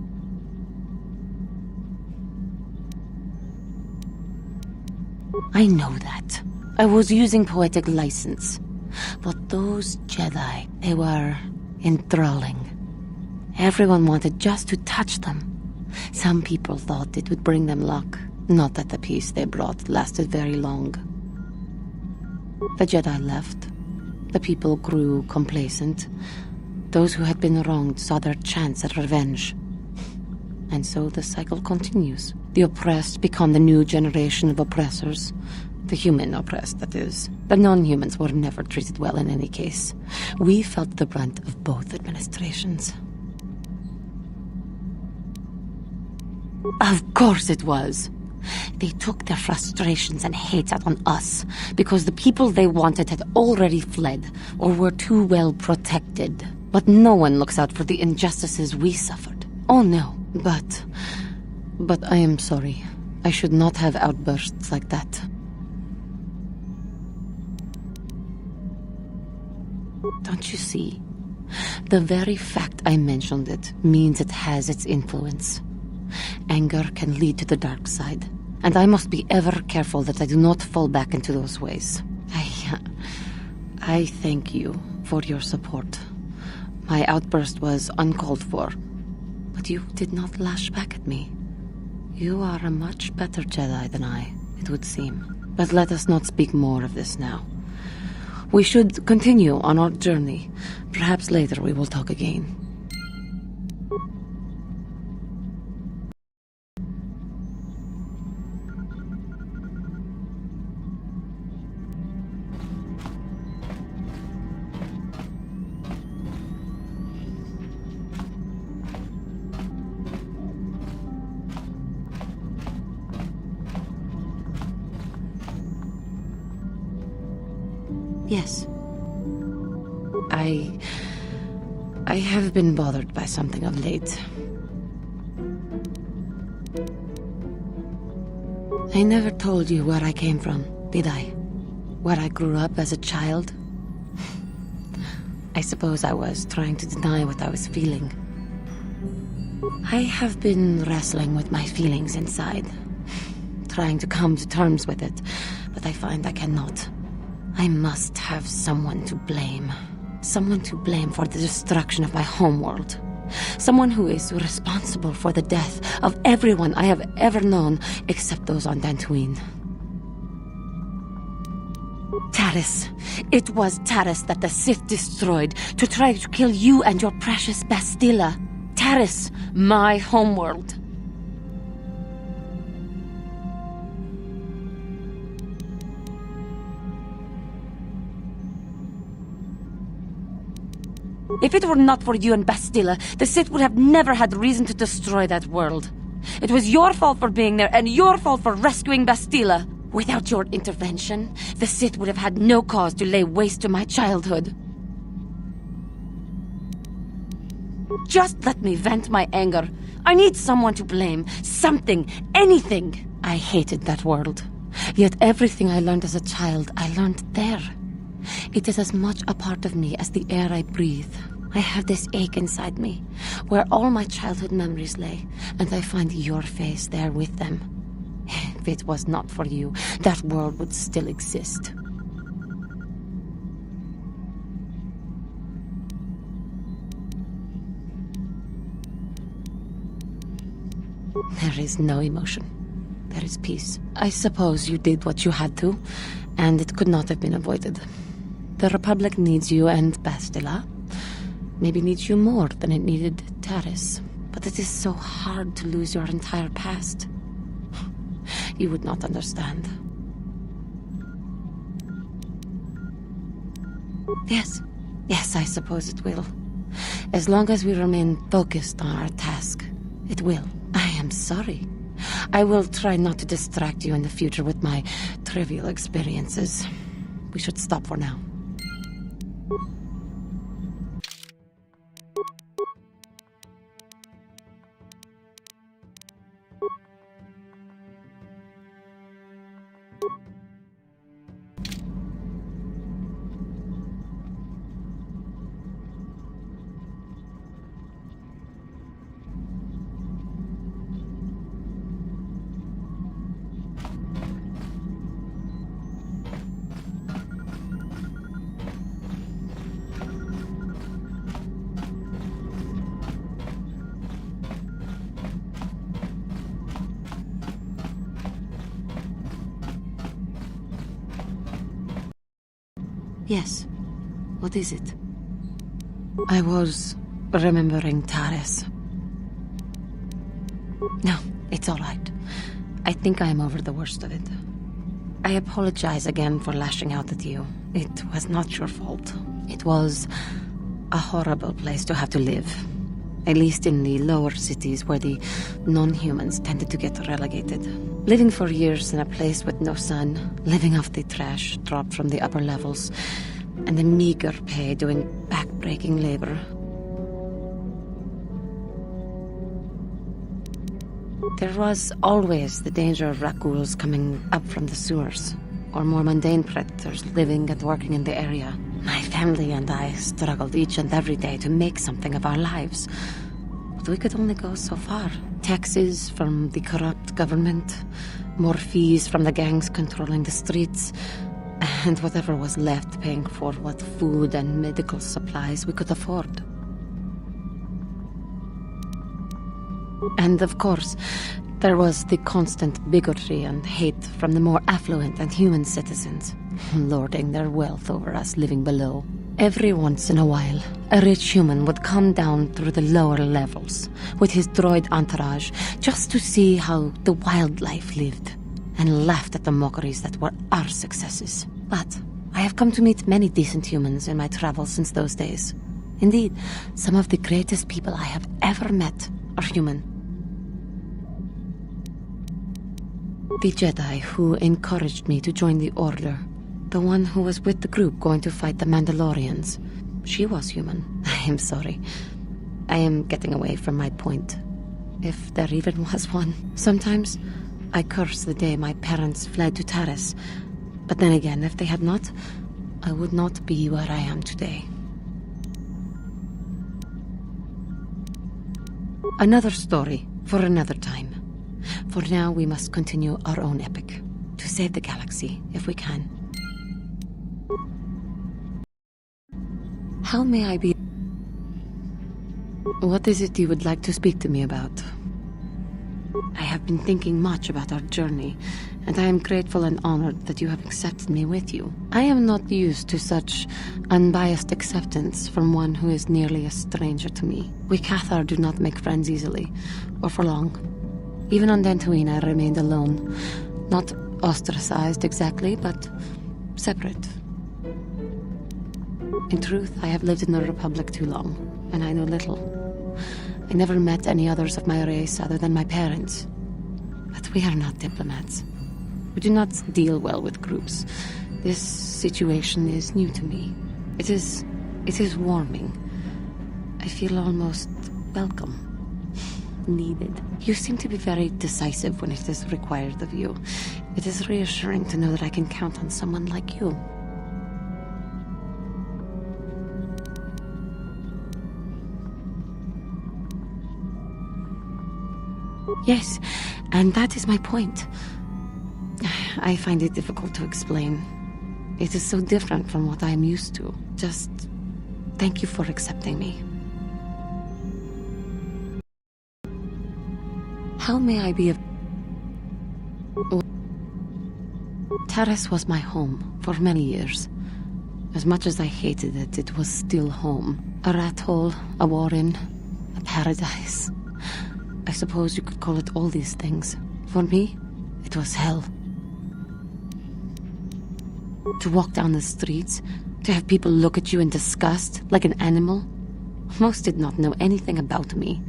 [SPEAKER 16] I know that. I was using poetic license. But those Jedi, they were enthralling. Everyone wanted just to touch them. Some people thought it would bring them luck. Not that the peace they brought lasted very long. The Jedi left. The people grew complacent. Those who had been wronged saw their chance at revenge. And so the cycle continues. The oppressed become the new generation of oppressors. The human oppressed, that is. The non-humans were never treated well in any case. We felt the brunt of both administrations. Of course it was. They took their frustrations and hate out on us because the people they wanted had already fled or were too well protected. But no one looks out for the injustices we suffered. Oh no, but I am sorry. I should not have outbursts like that. Don't you see? The very fact I mentioned it means it has its influence. Anger can lead to the dark side, and I must be ever careful that I do not fall back into those ways. I thank you for your support. My outburst was uncalled for, but you did not lash back at me. You are a much better Jedi than I, it would seem. But let us not speak more of this now. We should continue on our journey. Perhaps later we will talk again. Yes. I have been bothered by something of late. I never told you where I came from, did I? Where I grew up as a child? I suppose I was trying to deny what I was feeling. I have been wrestling with my feelings inside, trying to come to terms with it, but I find I cannot. I must have someone to blame. Someone to blame for the destruction of my homeworld. Someone who is responsible for the death of everyone I have ever known, except those on Dantooine. Taris. It was Taris that the Sith destroyed to try to kill you and your precious Bastilla. Taris, my homeworld. If it were not for you and Bastilla, the Sith would have never had reason to destroy that world. It was your fault for being there, and your fault for rescuing Bastilla. Without your intervention, the Sith would have had no cause to lay waste to my childhood. Just let me vent my anger. I need someone to blame. Something. Anything. I hated that world. Yet everything I learned as a child, I learned there. It is as much a part of me as the air I breathe. I have this ache inside me, where all my childhood memories lay, and I find your face there with them. If it was not for you, that world would still exist. There is no emotion. There is peace. I suppose you did what you had to, and it could not have been avoided. The Republic needs you and Bastilla. Maybe needs you more than it needed Taris. But it is so hard to lose your entire past. You would not understand. Yes. Yes, I suppose it will. As long as we remain focused on our task, it will. I am sorry. I will try not to distract you in the future with my trivial experiences. We should stop for now. Yes. What is it? I was remembering Taris. No, it's all right. I think I am over the worst of it. I apologize again for lashing out at you. It was not your fault. It was a horrible place to have to live. At least in the lower cities where the non-humans tended to get relegated. Living for years in a place with no sun, living off the trash dropped from the upper levels, and the meager pay doing back-breaking labor. There was always the danger of raghouls coming up from the sewers, or more mundane predators living and working in the area. My family and I struggled each and every day to make something of our lives. But we could only go so far. Taxes from the corrupt government, more fees from the gangs controlling the streets, and whatever was left paying for what food and medical supplies we could afford. And of course, there was the constant bigotry and hate from the more affluent and human citizens, lording their wealth over us living below. Every once in a while, a rich human would come down through the lower levels with his droid entourage just to see how the wildlife lived, and laughed at the mockeries that were our successes. But I have come to meet many decent humans in my travels since those days. Indeed, some of the greatest people I have ever met are human. The Jedi who encouraged me to join the Order, the one who was with the group going to fight the Mandalorians, she was human. I am sorry. I am getting away from my point, if there even was one. Sometimes I curse the day my parents fled to Taris, but then again, if they had not, I would not be where I am today. Another story for another time. For now, we must continue our own epic, to save the galaxy, if we can. How may I be... What is it you would like to speak to me about? I have been thinking much about our journey, and I am grateful and honored that you have accepted me with you. I am not used to such unbiased acceptance from one who is nearly a stranger to me. We Cathar do not make friends easily, or for long. Even on Dantooine, I remained alone. Not ostracized exactly, but separate. In truth, I have lived in the Republic too long, and I know little. I never met any others of my race other than my parents. But we are not diplomats. We do not deal well with groups. This situation is new to me. It is warming. I feel almost welcome. Needed. You seem to be very decisive when it is required of you. It is reassuring to know that I can count on someone like you. Yes, and that is my point. I find it difficult to explain. It is so different from what I am used to. Just thank you for accepting me. How may I be of... Taris was my home for many years. As much as I hated it, it was still home. A rat hole, a warren, a paradise. I suppose you could call it all these things. For me, it was hell. To walk down the streets, to have people look at you in disgust, like an animal. Most did not know anything about me,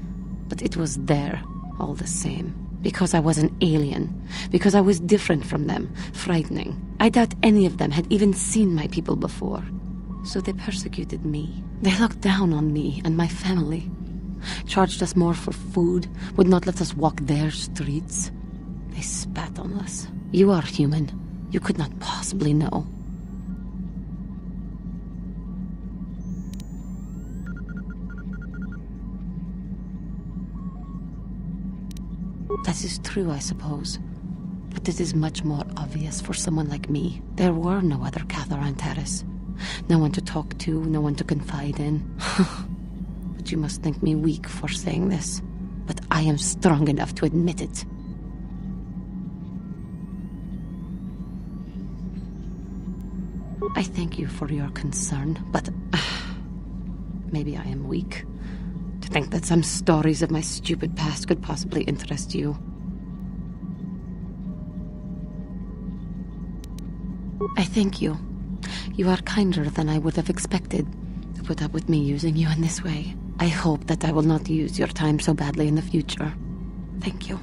[SPEAKER 16] but it was there. All the same. Because I was an alien. Because I was different from them. Frightening. I doubt any of them had even seen my people before. So they persecuted me. They looked down on me and my family. Charged us more for food. Would not let us walk their streets. They spat on us. You are human. You could not possibly know. That is true, I suppose. But it is much more obvious for someone like me. There were no other Cathar on Taris. No one to talk to, no one to confide in. But you must think me weak for saying this. But I am strong enough to admit it. I thank you for your concern, but... maybe I am weak. To think that some stories of my stupid past could possibly interest you. I thank you. You are kinder than I would have expected to put up with me using you in this way. I hope that I will not use your time so badly in the future. Thank you.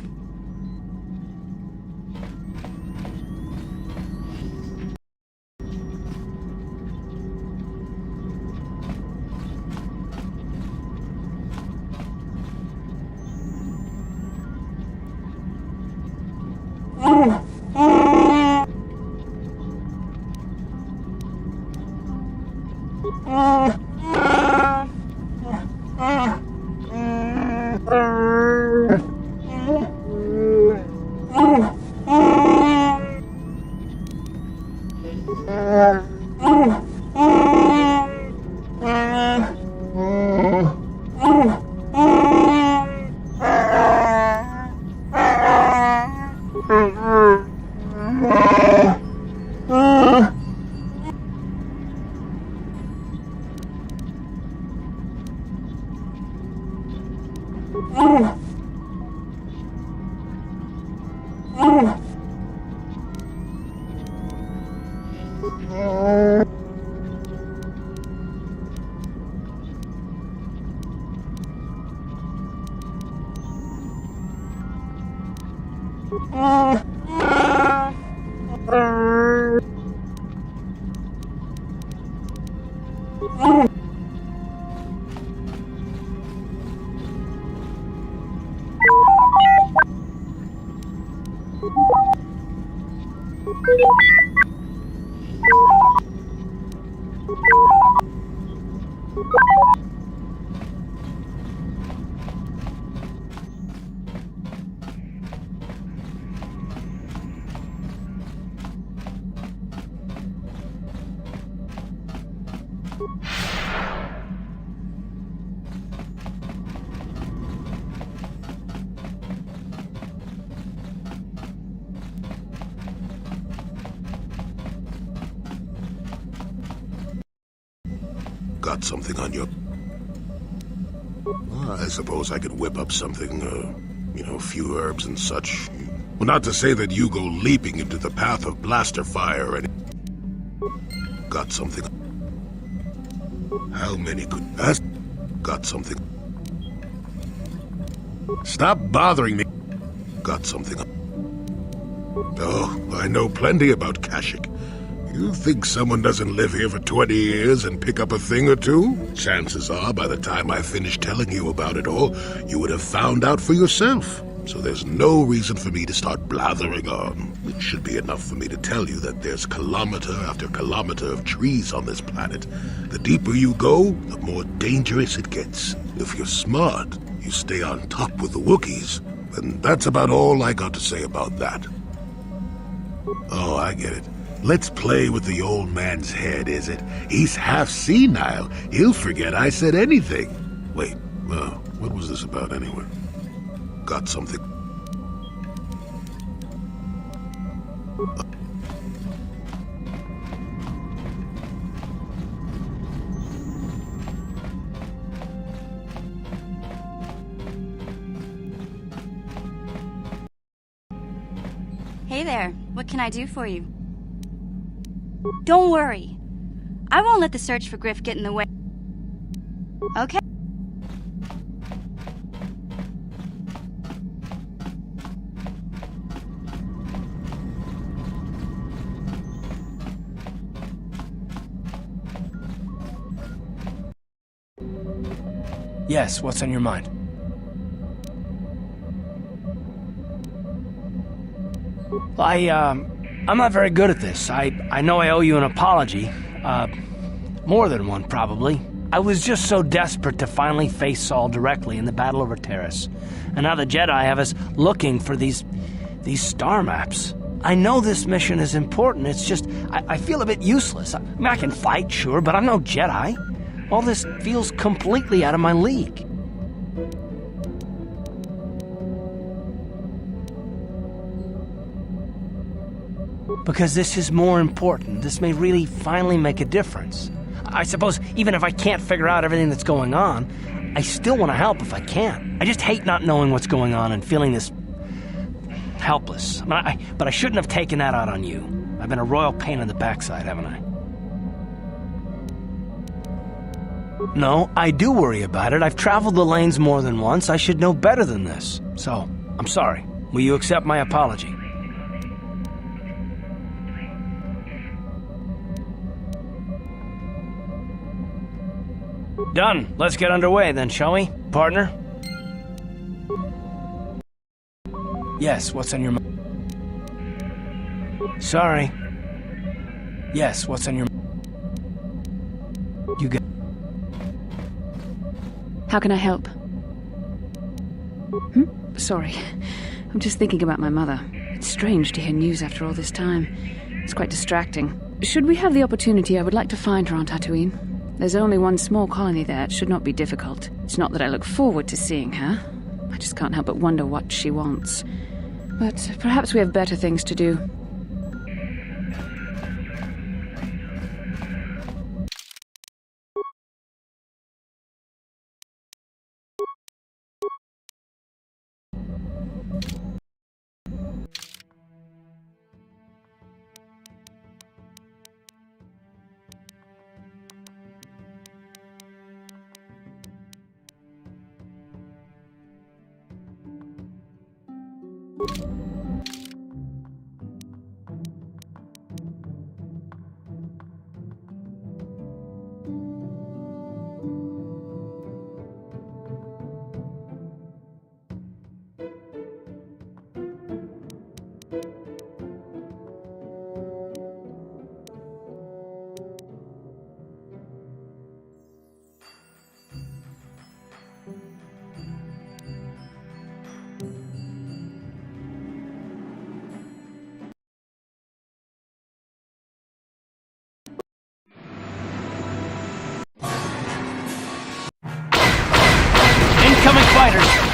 [SPEAKER 10] Got something on your... I suppose I could whip up something, a few herbs and such. Well, not to say that you go leaping into the path of blaster fire and... Got something... How many could... Got something... Stop bothering me. Got something... Oh, I know plenty about Kashyyyk. You think someone doesn't live here for 20 years and pick up a thing or two? Chances are, by the time I finish telling you about it all, you would have found out for yourself. So there's no reason for me to start blathering on. It should be enough for me to tell you that there's kilometer after kilometer of trees on this planet. The deeper you go, the more dangerous it gets. If you're smart, you stay on top with the Wookiees. And that's about all I got to say about that. Oh, I get it. Let's play with the old man's head, is it? He's half senile. He'll forget I said anything. Wait, what was this about anyway? Got something...
[SPEAKER 17] Hey there, what can I do for you? Don't worry. I won't let the search for Griff get in the way. Okay.
[SPEAKER 18] Yes, what's on your mind? I'm not very good at this. I know I owe you an apology. More than one, probably. I was just so desperate to finally face Saul directly in the battle over Terrace. And now the Jedi have us looking for these star maps. I know this mission is important, it's just, I feel a bit useless. I mean, I can fight, sure, but I'm no Jedi. All this feels completely out of my league. Because this is more important. This may really finally make a difference. I suppose even if I can't figure out everything that's going on, I still want to help if I can. I just hate not knowing what's going on and feeling this helpless. But I shouldn't have taken that out on you. I've been a royal pain in the backside, haven't I? No, I do worry about it. I've traveled the lanes more than once. I should know better than this. So, I'm sorry. Will you accept my apology? Done. Let's get underway then, shall we, partner? Yes, what's on your mind? Sorry. Yes, what's on your mind? You got...
[SPEAKER 3] How can I help? Sorry. I'm just thinking about my mother. It's strange to hear news after all this time. It's quite distracting. Should we have the opportunity, I would like to find her on Tatooine. There's only one small colony there. It should not be difficult. It's not that I look forward to seeing her. I just can't help but wonder what she wants. But perhaps we have better things to do.
[SPEAKER 18] Incoming fighters!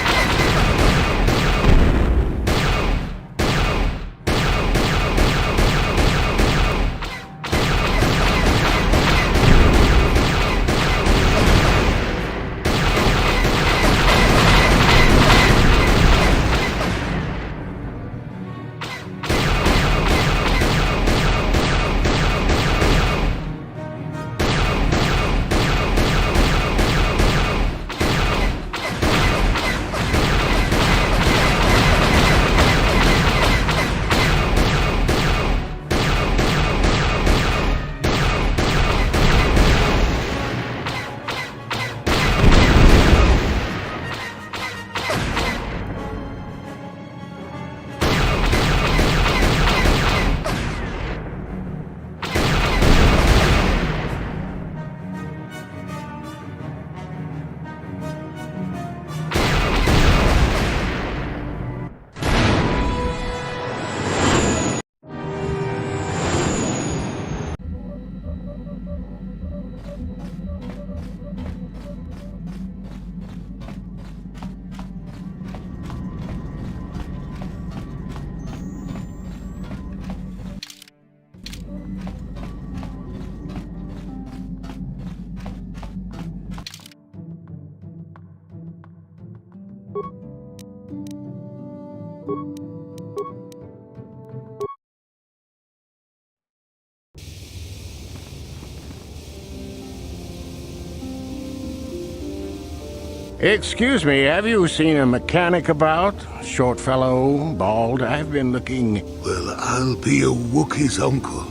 [SPEAKER 19] Excuse me, have you seen a mechanic about? Short fellow, bald, I've been looking...
[SPEAKER 10] Well, I'll be a Wookiee's uncle.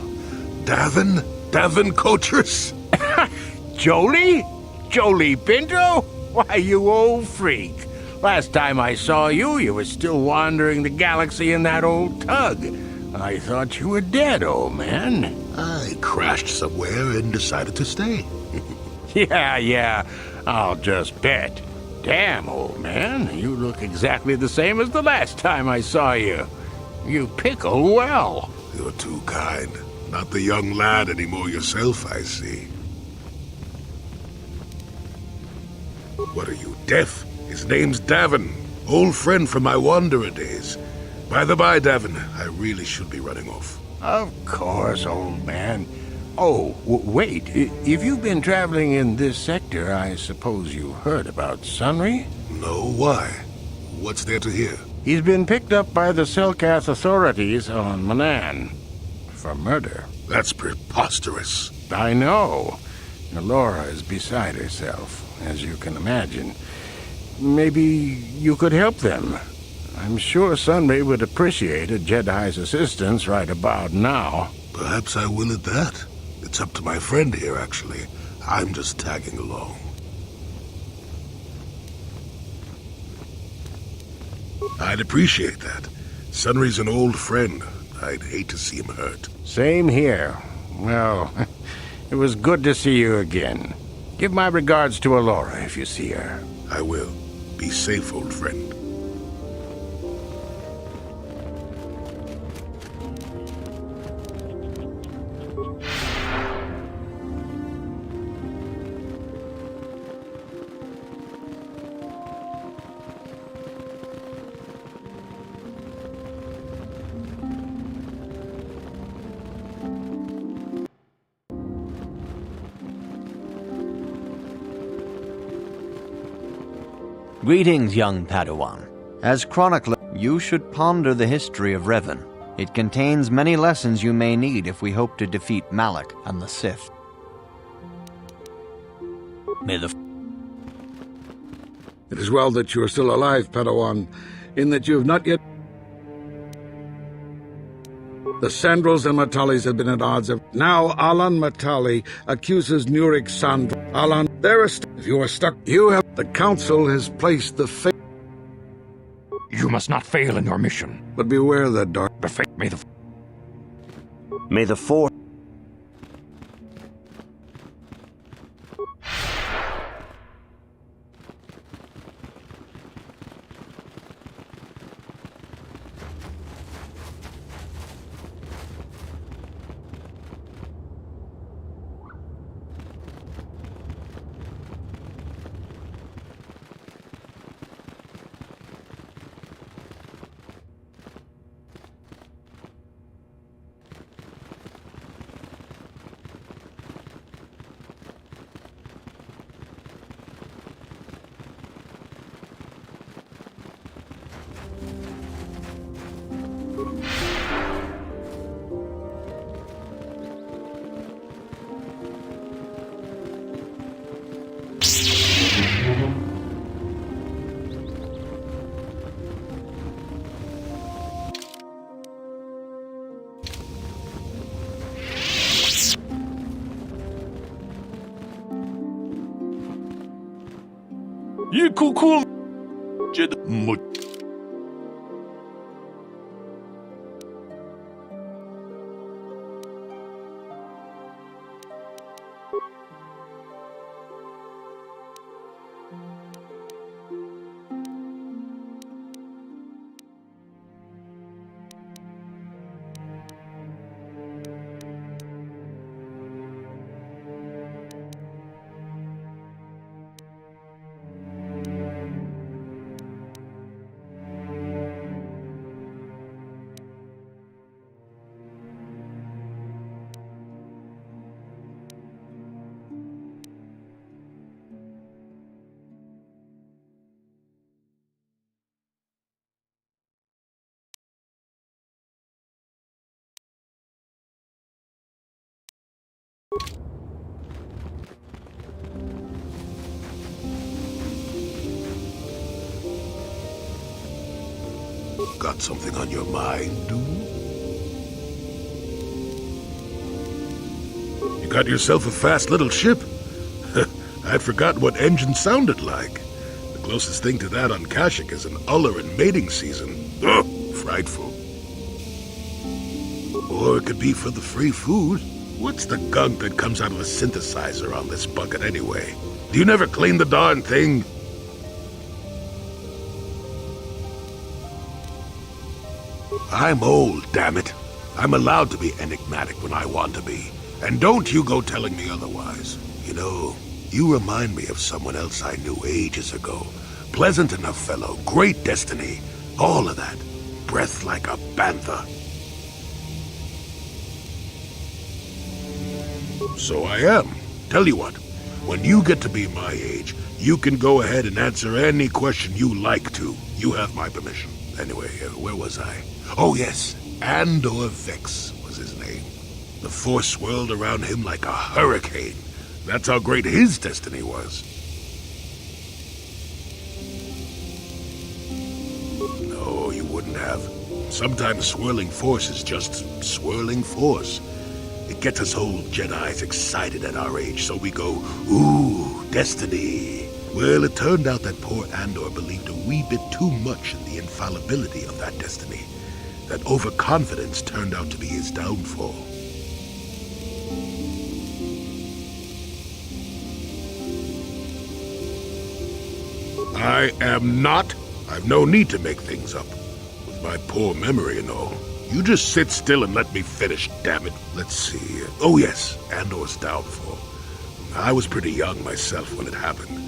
[SPEAKER 10] Davin? Davin Coatress?
[SPEAKER 19] Jolie? Jolie Pinto? Why, you old freak. Last time I saw you, you were still wandering the galaxy in that old tug. I thought you were dead, old man.
[SPEAKER 10] I crashed somewhere and decided to stay.
[SPEAKER 19] Yeah, I'll just bet. Damn, old man, you look exactly the same as the last time I saw you. You pickle well.
[SPEAKER 10] You're too kind. Not the young lad anymore yourself, I see. What are you, deaf? His name's Davin. Old friend from my Wanderer days. By the by, Davin, I really should be running off.
[SPEAKER 19] Of course, old man. Oh, wait. If you've been traveling in this sector, I suppose you heard about Sunry?
[SPEAKER 10] No, why? What's there to hear?
[SPEAKER 19] He's been picked up by the Selkath authorities on Manan for murder.
[SPEAKER 10] That's preposterous.
[SPEAKER 19] I know. Laura is beside herself, as you can imagine. Maybe you could help them. I'm sure Sunray would appreciate a Jedi's assistance right about now.
[SPEAKER 10] Perhaps I will at that. It's up to my friend here, actually. I'm just tagging along. I'd appreciate that. Sunry's an old friend. I'd hate to see him hurt.
[SPEAKER 19] Same here. Well, it was good to see you again. Give my regards to Alora if you see her.
[SPEAKER 10] I will. Be safe, old friend.
[SPEAKER 6] Greetings, young Padawan. As chronicler, you should ponder the history of Revan. It contains many lessons you may need if we hope to defeat Malak and the Sith.
[SPEAKER 20] May the...
[SPEAKER 10] It is well that you are still alive, Padawan, in that you have not yet... The Sandrils and Matalis have been at odds. Now Alan Matali accuses Nurik Sandral. Alan, if you are stuck, you have... The Council has placed the fate...
[SPEAKER 20] You must not fail in your mission.
[SPEAKER 10] But beware the dark...
[SPEAKER 20] The fate may the...
[SPEAKER 6] May the Force...
[SPEAKER 10] Got something on your mind, dude? You got yourself a fast little ship? I'd forgotten what engine sounded like. The closest thing to that on Kashyyyk is an uller in mating season. Ugh, frightful. Or it could be for the free food. What's the gunk that comes out of a synthesizer on this bucket anyway? Do you never clean the darn thing? I'm old, damn it. I'm allowed to be enigmatic when I want to be. And don't you go telling me otherwise. You know, you remind me of someone else I knew ages ago. Pleasant enough fellow, great destiny, all of that. Breath like a bantha. So I am. Tell you what, when you get to be my age, you can go ahead and answer any question you like to. You have my permission. Anyway, where was I? Oh yes, Andor Vex was his name. The Force swirled around him like a hurricane. That's how great his destiny was. No, you wouldn't have. Sometimes swirling force is just swirling force. It gets us old Jedis excited at our age, so we go, ooh, destiny. Well, it turned out that poor Andor believed a wee bit too much in the infallibility of that destiny. That overconfidence turned out to be his downfall. I am not. I've no need to make things up. With my poor memory and all. You just sit still and let me finish, damn it. Let's see. Oh yes, Andor's downfall. I was pretty young myself when it happened.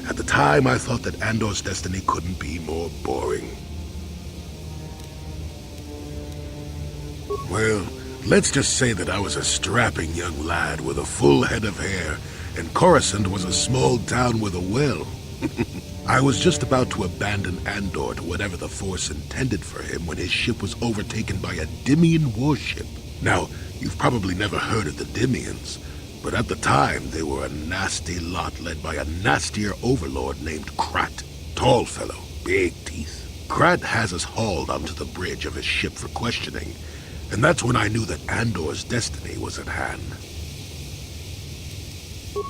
[SPEAKER 10] At the time, I thought that Andor's destiny couldn't be more boring. Well, let's just say that I was a strapping young lad with a full head of hair, and Coruscant was a small town with a well. I was just about to abandon Andor to whatever the Force intended for him when his ship was overtaken by a Dimian warship. Now, you've probably never heard of the Dimians, but at the time they were a nasty lot led by a nastier overlord named Krat. Tall fellow, big teeth. Krat has us hauled onto the bridge of his ship for questioning, and that's when I knew that Andor's destiny was at hand.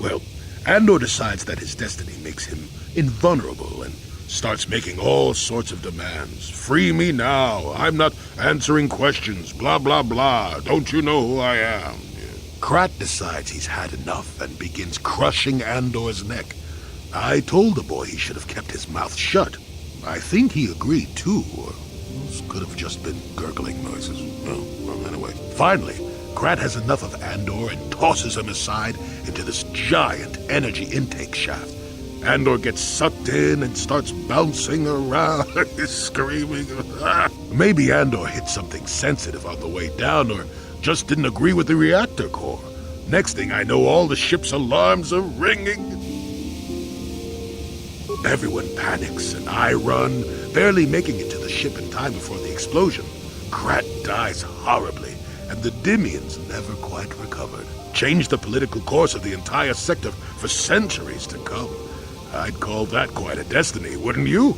[SPEAKER 10] Well, Andor decides that his destiny makes him invulnerable and starts making all sorts of demands. Free me now. I'm not answering questions. Blah, blah, blah. Don't you know who I am? Krat decides he's had enough and begins crushing Andor's neck. I told the boy he should have kept his mouth shut. I think he agreed too, or this could have just been gurgling noises. Well, anyway. Finally, Krat has enough of Andor and tosses him aside into this giant energy intake shaft. Andor gets sucked in and starts bouncing around, screaming. Maybe Andor hit something sensitive on the way down, or just didn't agree with the reactor core. Next thing I know, all the ship's alarms are ringing. Everyone panics, and I run, barely making it to the ship in time before the explosion. Krat dies horribly, and the Dimians never quite recovered. Changed the political course of the entire sector for centuries to come. I'd call that quite a destiny, wouldn't you?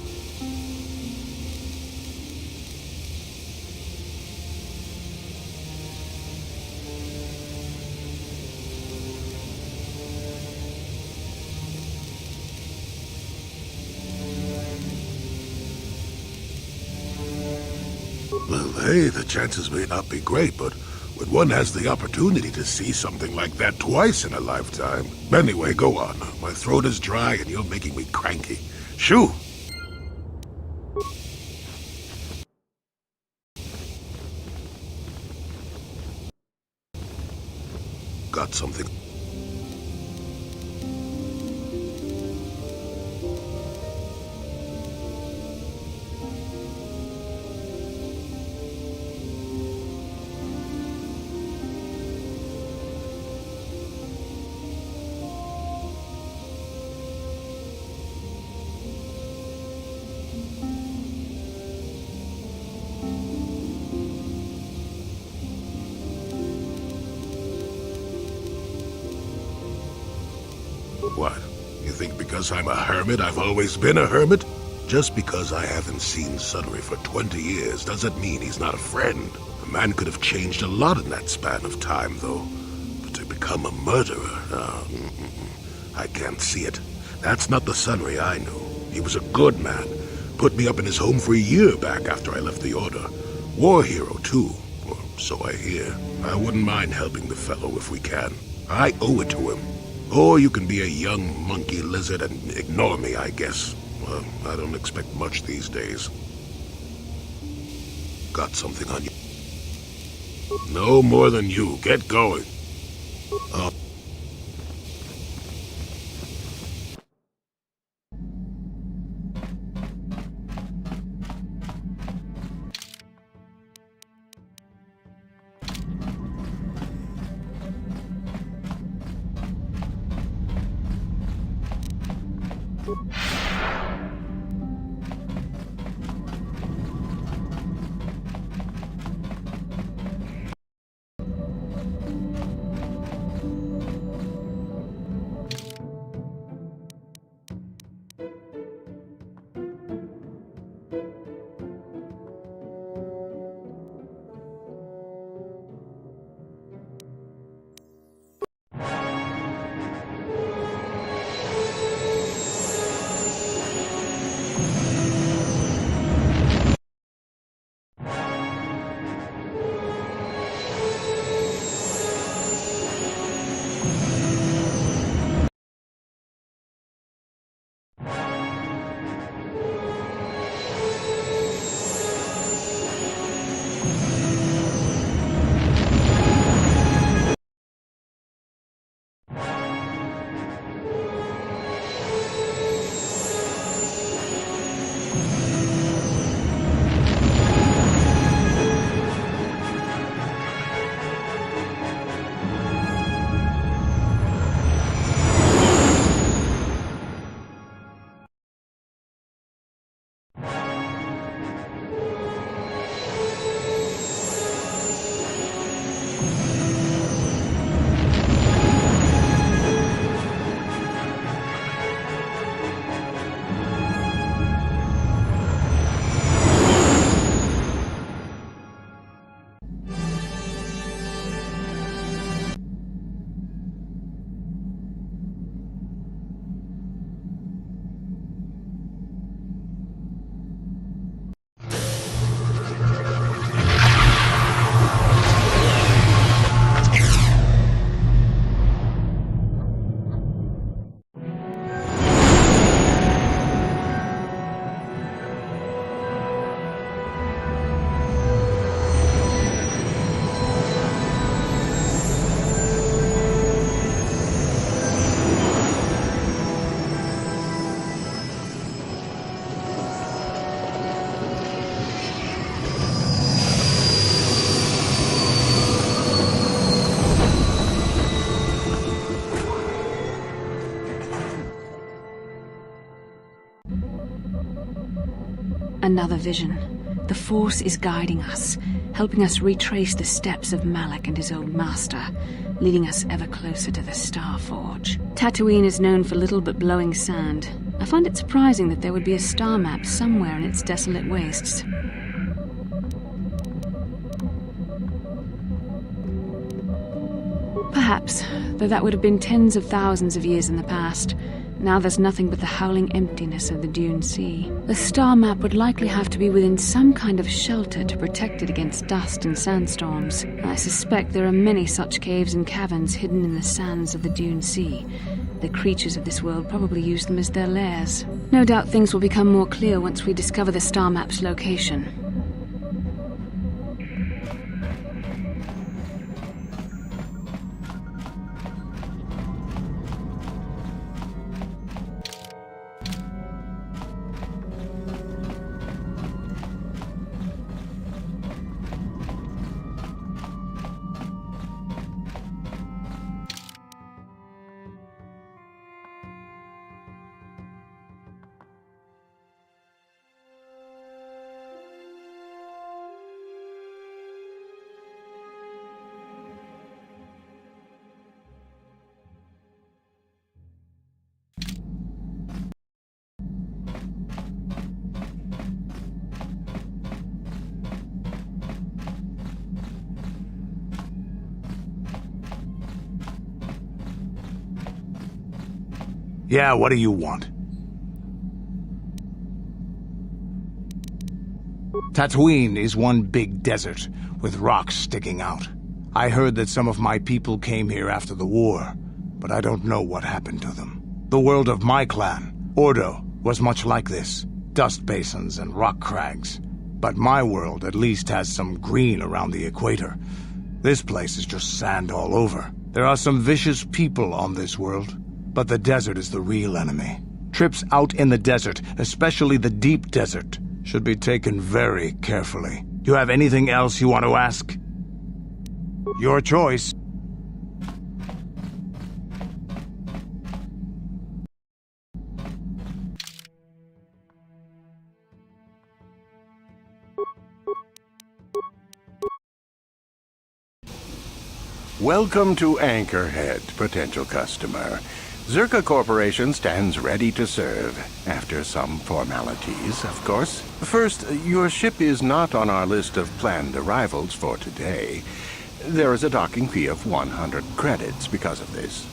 [SPEAKER 10] Well, hey, the chances may not be great, but when one has the opportunity to see something like that twice in a lifetime. Anyway, go on. My throat is dry and you're making me cranky. Shoo! Got something. What? You think because I'm a hermit, I've always been a hermit? Just because I haven't seen Sunry for 20 years doesn't mean he's not a friend. A man could have changed a lot in that span of time, though. But to become a murderer, I can't see it. That's not the Sunry I knew. He was a good man. Put me up in his home for a year back after I left the Order. War hero, too. Or so I hear. I wouldn't mind helping the fellow if we can. I owe it to him. Or you can be a young monkey lizard and ignore me, I guess. Well, I don't expect much these days. Got something on you? No more than you. Get going.
[SPEAKER 3] Another vision. The Force is guiding us, helping us retrace the steps of Malak and his old master, leading us ever closer to the Star Forge. Tatooine is known for little but blowing sand. I find it surprising that there would be a star map somewhere in its desolate wastes. Perhaps, though that would have been tens of thousands of years in the past. Now there's nothing but the howling emptiness of the Dune Sea. The star map would likely have to be within some kind of shelter to protect it against dust and sandstorms. I suspect there are many such caves and caverns hidden in the sands of the Dune Sea. The creatures of this world probably use them as their lairs. No doubt things will become more clear once we discover the star map's location.
[SPEAKER 7] Yeah, what do you want? Tatooine is one big desert, with rocks sticking out. I heard that some of my people came here after the war, but I don't know what happened to them. The world of my clan, Ordo, was much like this. Dust basins and rock crags. But my world at least has some green around the equator. This place is just sand all over. There are some vicious people on this world, but the desert is the real enemy. Trips out in the desert, especially the deep desert, should be taken very carefully. You have anything else you want to ask? Your choice.
[SPEAKER 21] Welcome to Anchorhead, potential customer. Zerka Corporation stands ready to serve, after some formalities, of course. First, your ship is not on our list of planned arrivals for today. There is a docking fee of 100 credits because of this.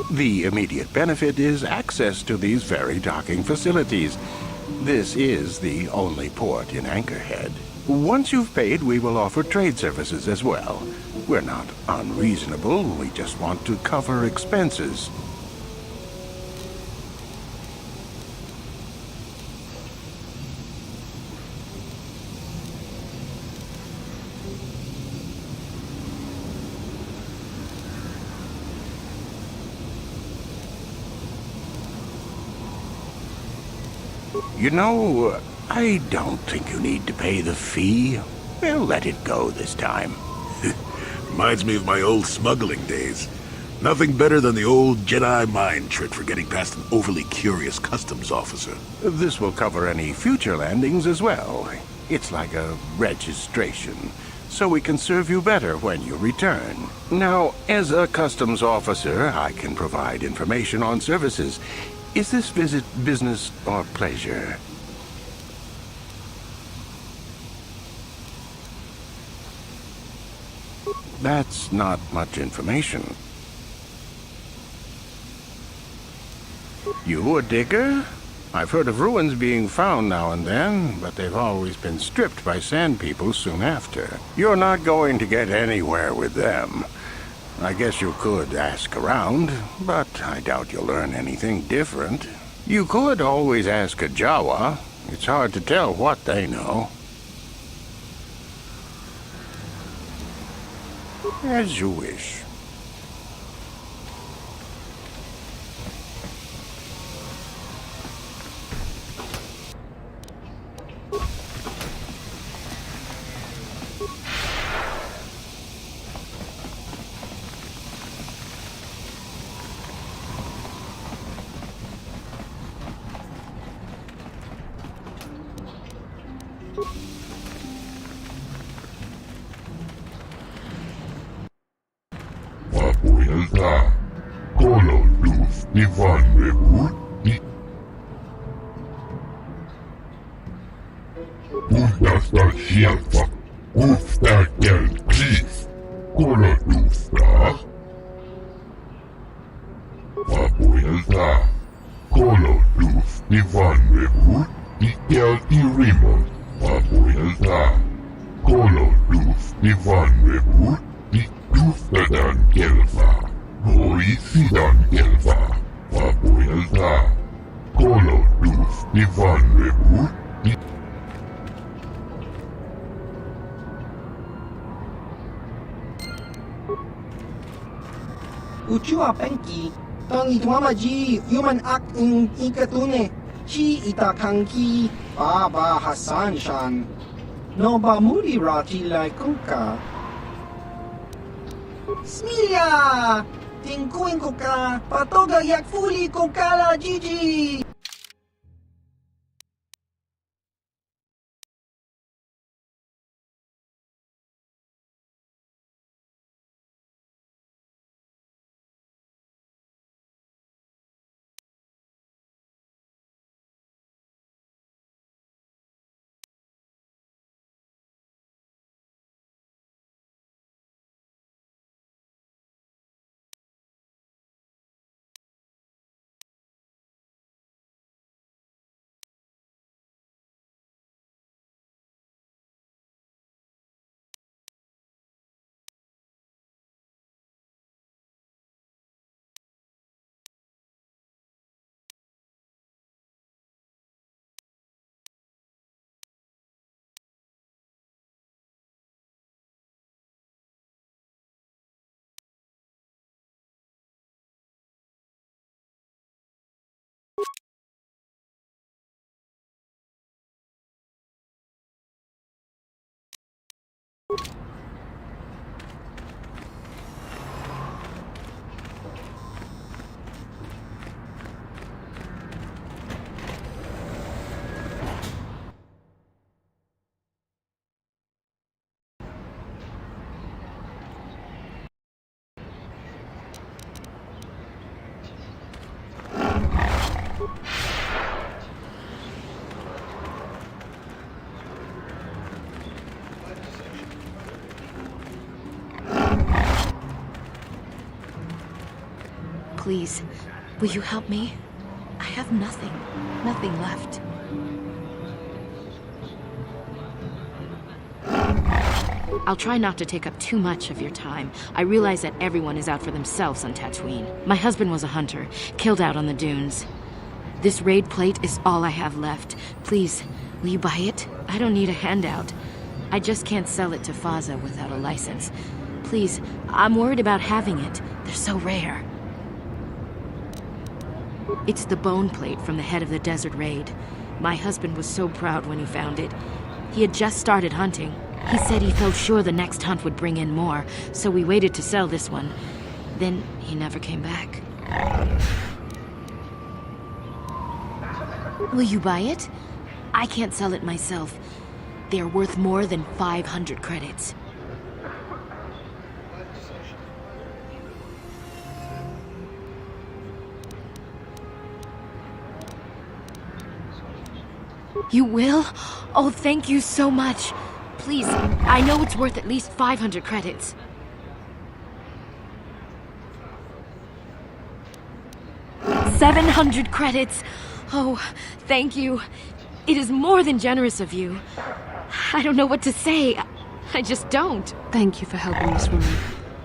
[SPEAKER 21] The immediate benefit is access to these very docking facilities. This is the only port in Anchorhead. Once you've paid, we will offer trade services as well. We're not unreasonable, we just want to cover expenses. You know, I don't think you need to pay the fee. We'll let it go this time.
[SPEAKER 10] Reminds me of my old smuggling days. Nothing better than the old Jedi mind trick for getting past an overly curious customs officer.
[SPEAKER 21] This will cover any future landings as well. It's like a registration, so we can serve you better when you return. Now, as a customs officer, I can provide information on services. Is this visit business or pleasure? That's not much information. You a digger? I've heard of ruins being found now and then, but they've always been stripped by sand people soon after. You're not going to get anywhere with them. I guess you could ask around, but I doubt you'll learn anything different. You could always ask a Jawa. It's hard to tell what they know. As you wish.
[SPEAKER 10] Papuelta, kolodus Ivan Revuti. Puhdasta sieltä, puhtaa kelkis, kolodusta. Papuelta, kolodus Ivan Revuti kelti rimot. Papuelta, kolodus Ivan Revuti tustadan kelvaa. Voi sidan kelvaa. Papuelta, kolodus Ivan Revuti.
[SPEAKER 2] Uchua penki, tang itwamaji, human act in ikatune, chi itakanki, baba Hassan shan. No ba mudi rati lai kuka. Smilia! Tingkuin ko ka, patoga yak fuli ko kala Gigi!
[SPEAKER 22] Please, will you help me? I have nothing left. I'll try not to take up too much of your time. I realize that everyone is out for themselves on Tatooine. My husband was a hunter, killed out on the dunes. This raid plate is all I have left. Please, will you buy it? I don't need a handout. I just can't sell it to Faza without a license. Please, I'm worried about having it. They're so rare. It's the bone plate from the head of the desert raid. My husband was so proud when he found it. He had just started hunting. He said he felt sure the next hunt would bring in more, so we waited to sell this one. Then he never came back. Will you buy it? I can't sell it myself. They're worth more than 500 credits. You will? Oh, thank you so much. Please, I know it's worth at least 500 credits. $700 credits! Oh, thank you. It is more than generous of you. I don't know what to say. I just don't.
[SPEAKER 3] Thank you for helping this woman.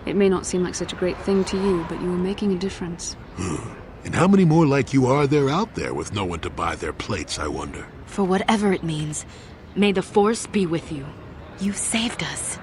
[SPEAKER 3] It may not seem like such a great thing to you, but you are making a difference.
[SPEAKER 10] And how many more like you are there out there with no one to buy their plates, I wonder?
[SPEAKER 22] For whatever it means, may the Force be with you. You saved us.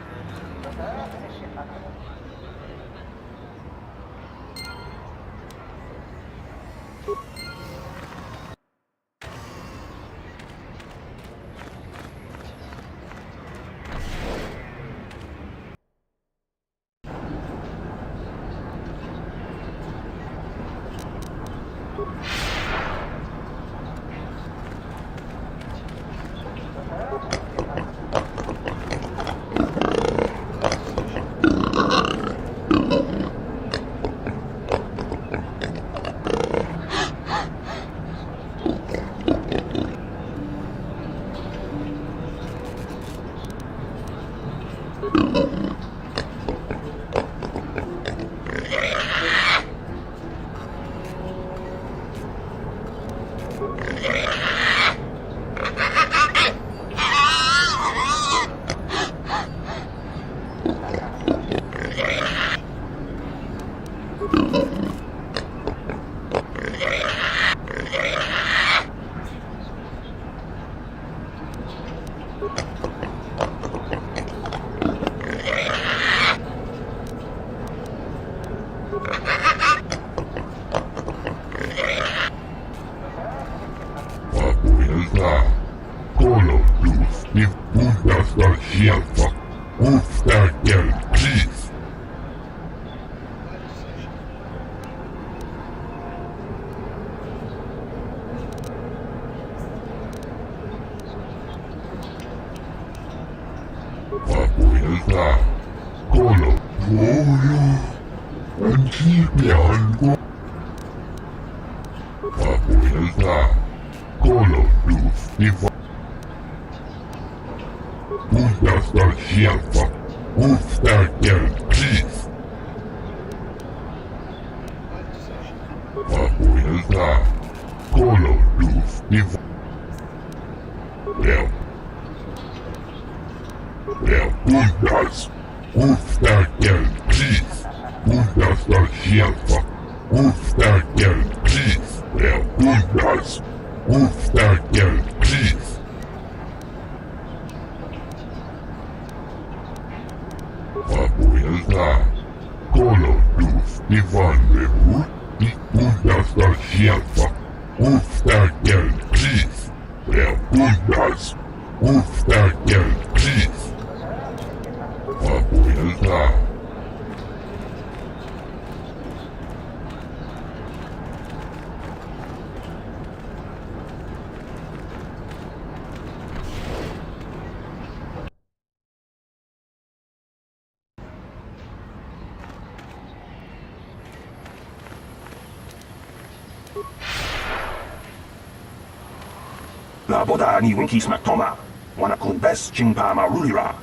[SPEAKER 4] La boda ni winki smaktoma. Wana kun bes chingpa ma rulira.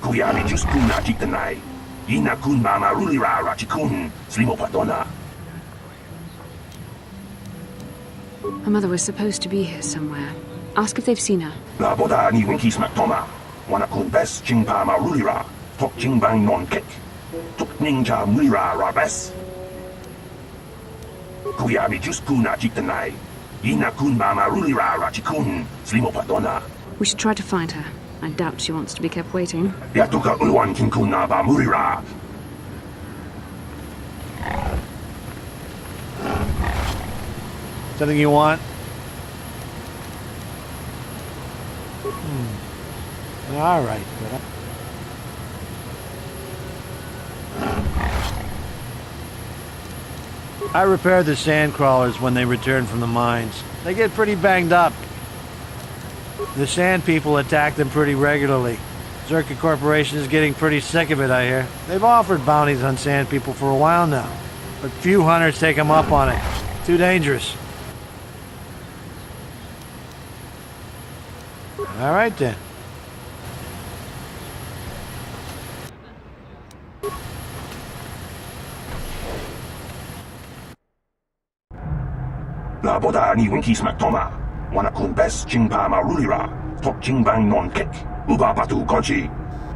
[SPEAKER 4] Kuya ni jus kuna jitanai. Ina kun ma rulira rachikun. Slimo padona.
[SPEAKER 3] Her mother was supposed to be here somewhere. Ask if they've seen her.
[SPEAKER 4] La boda ni winki smaktoma. Wana kun bes chingpa ma rulira. Tok chingbang non kek. Tok ninja mulira rabes. Kuya ni jus kuna jitanai. Ina kun mama rulira rachikun. Slimo padona.
[SPEAKER 3] We should try to find her. I doubt she wants to be kept waiting.
[SPEAKER 4] Yatuka ulwan kinkuna ba murira.
[SPEAKER 1] Something you want? All right, but I repair the sand crawlers when they return from the mines. They get pretty banged up. The sand people attack them pretty regularly. Zerka Corporation is getting pretty sick of it, I hear. They've offered bounties on sand people for a while now, but few hunters take them up on it. Too dangerous. All right then.
[SPEAKER 4] La boda ni winki smaktoma. Wana kun bes chingpa ma rulira. Tok chingbang non kek. Uba batu konchi.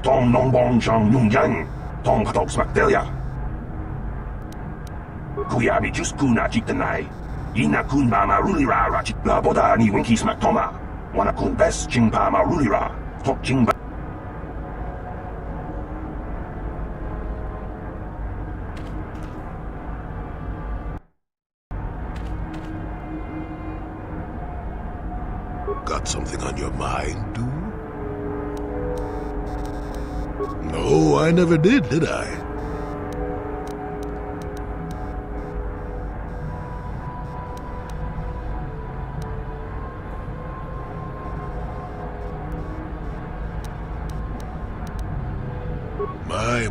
[SPEAKER 4] Tong non bong chang nung yang. Tong patok smakdelia. Kuya mi jus kuna jitanai. Ina kun ma rulira rachik. La boda ni winki smaktoma. Wana kun bes chingpa ma rulira. Tok chingbang.
[SPEAKER 10] Got something on your mind, dude? No, I never did I?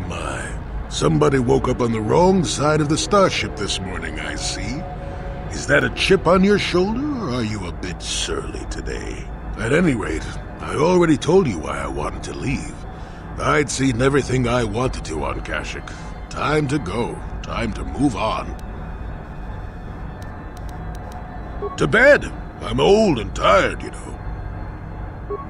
[SPEAKER 10] My. Somebody woke up on the wrong side of the starship this morning, I see. Is that a chip on your shoulder, or are you a bit surly today? At any rate, I already told you why I wanted to leave. I'd seen everything I wanted to on Kashyyyk. Time to go. Time to move on. To bed. I'm old and tired, you know.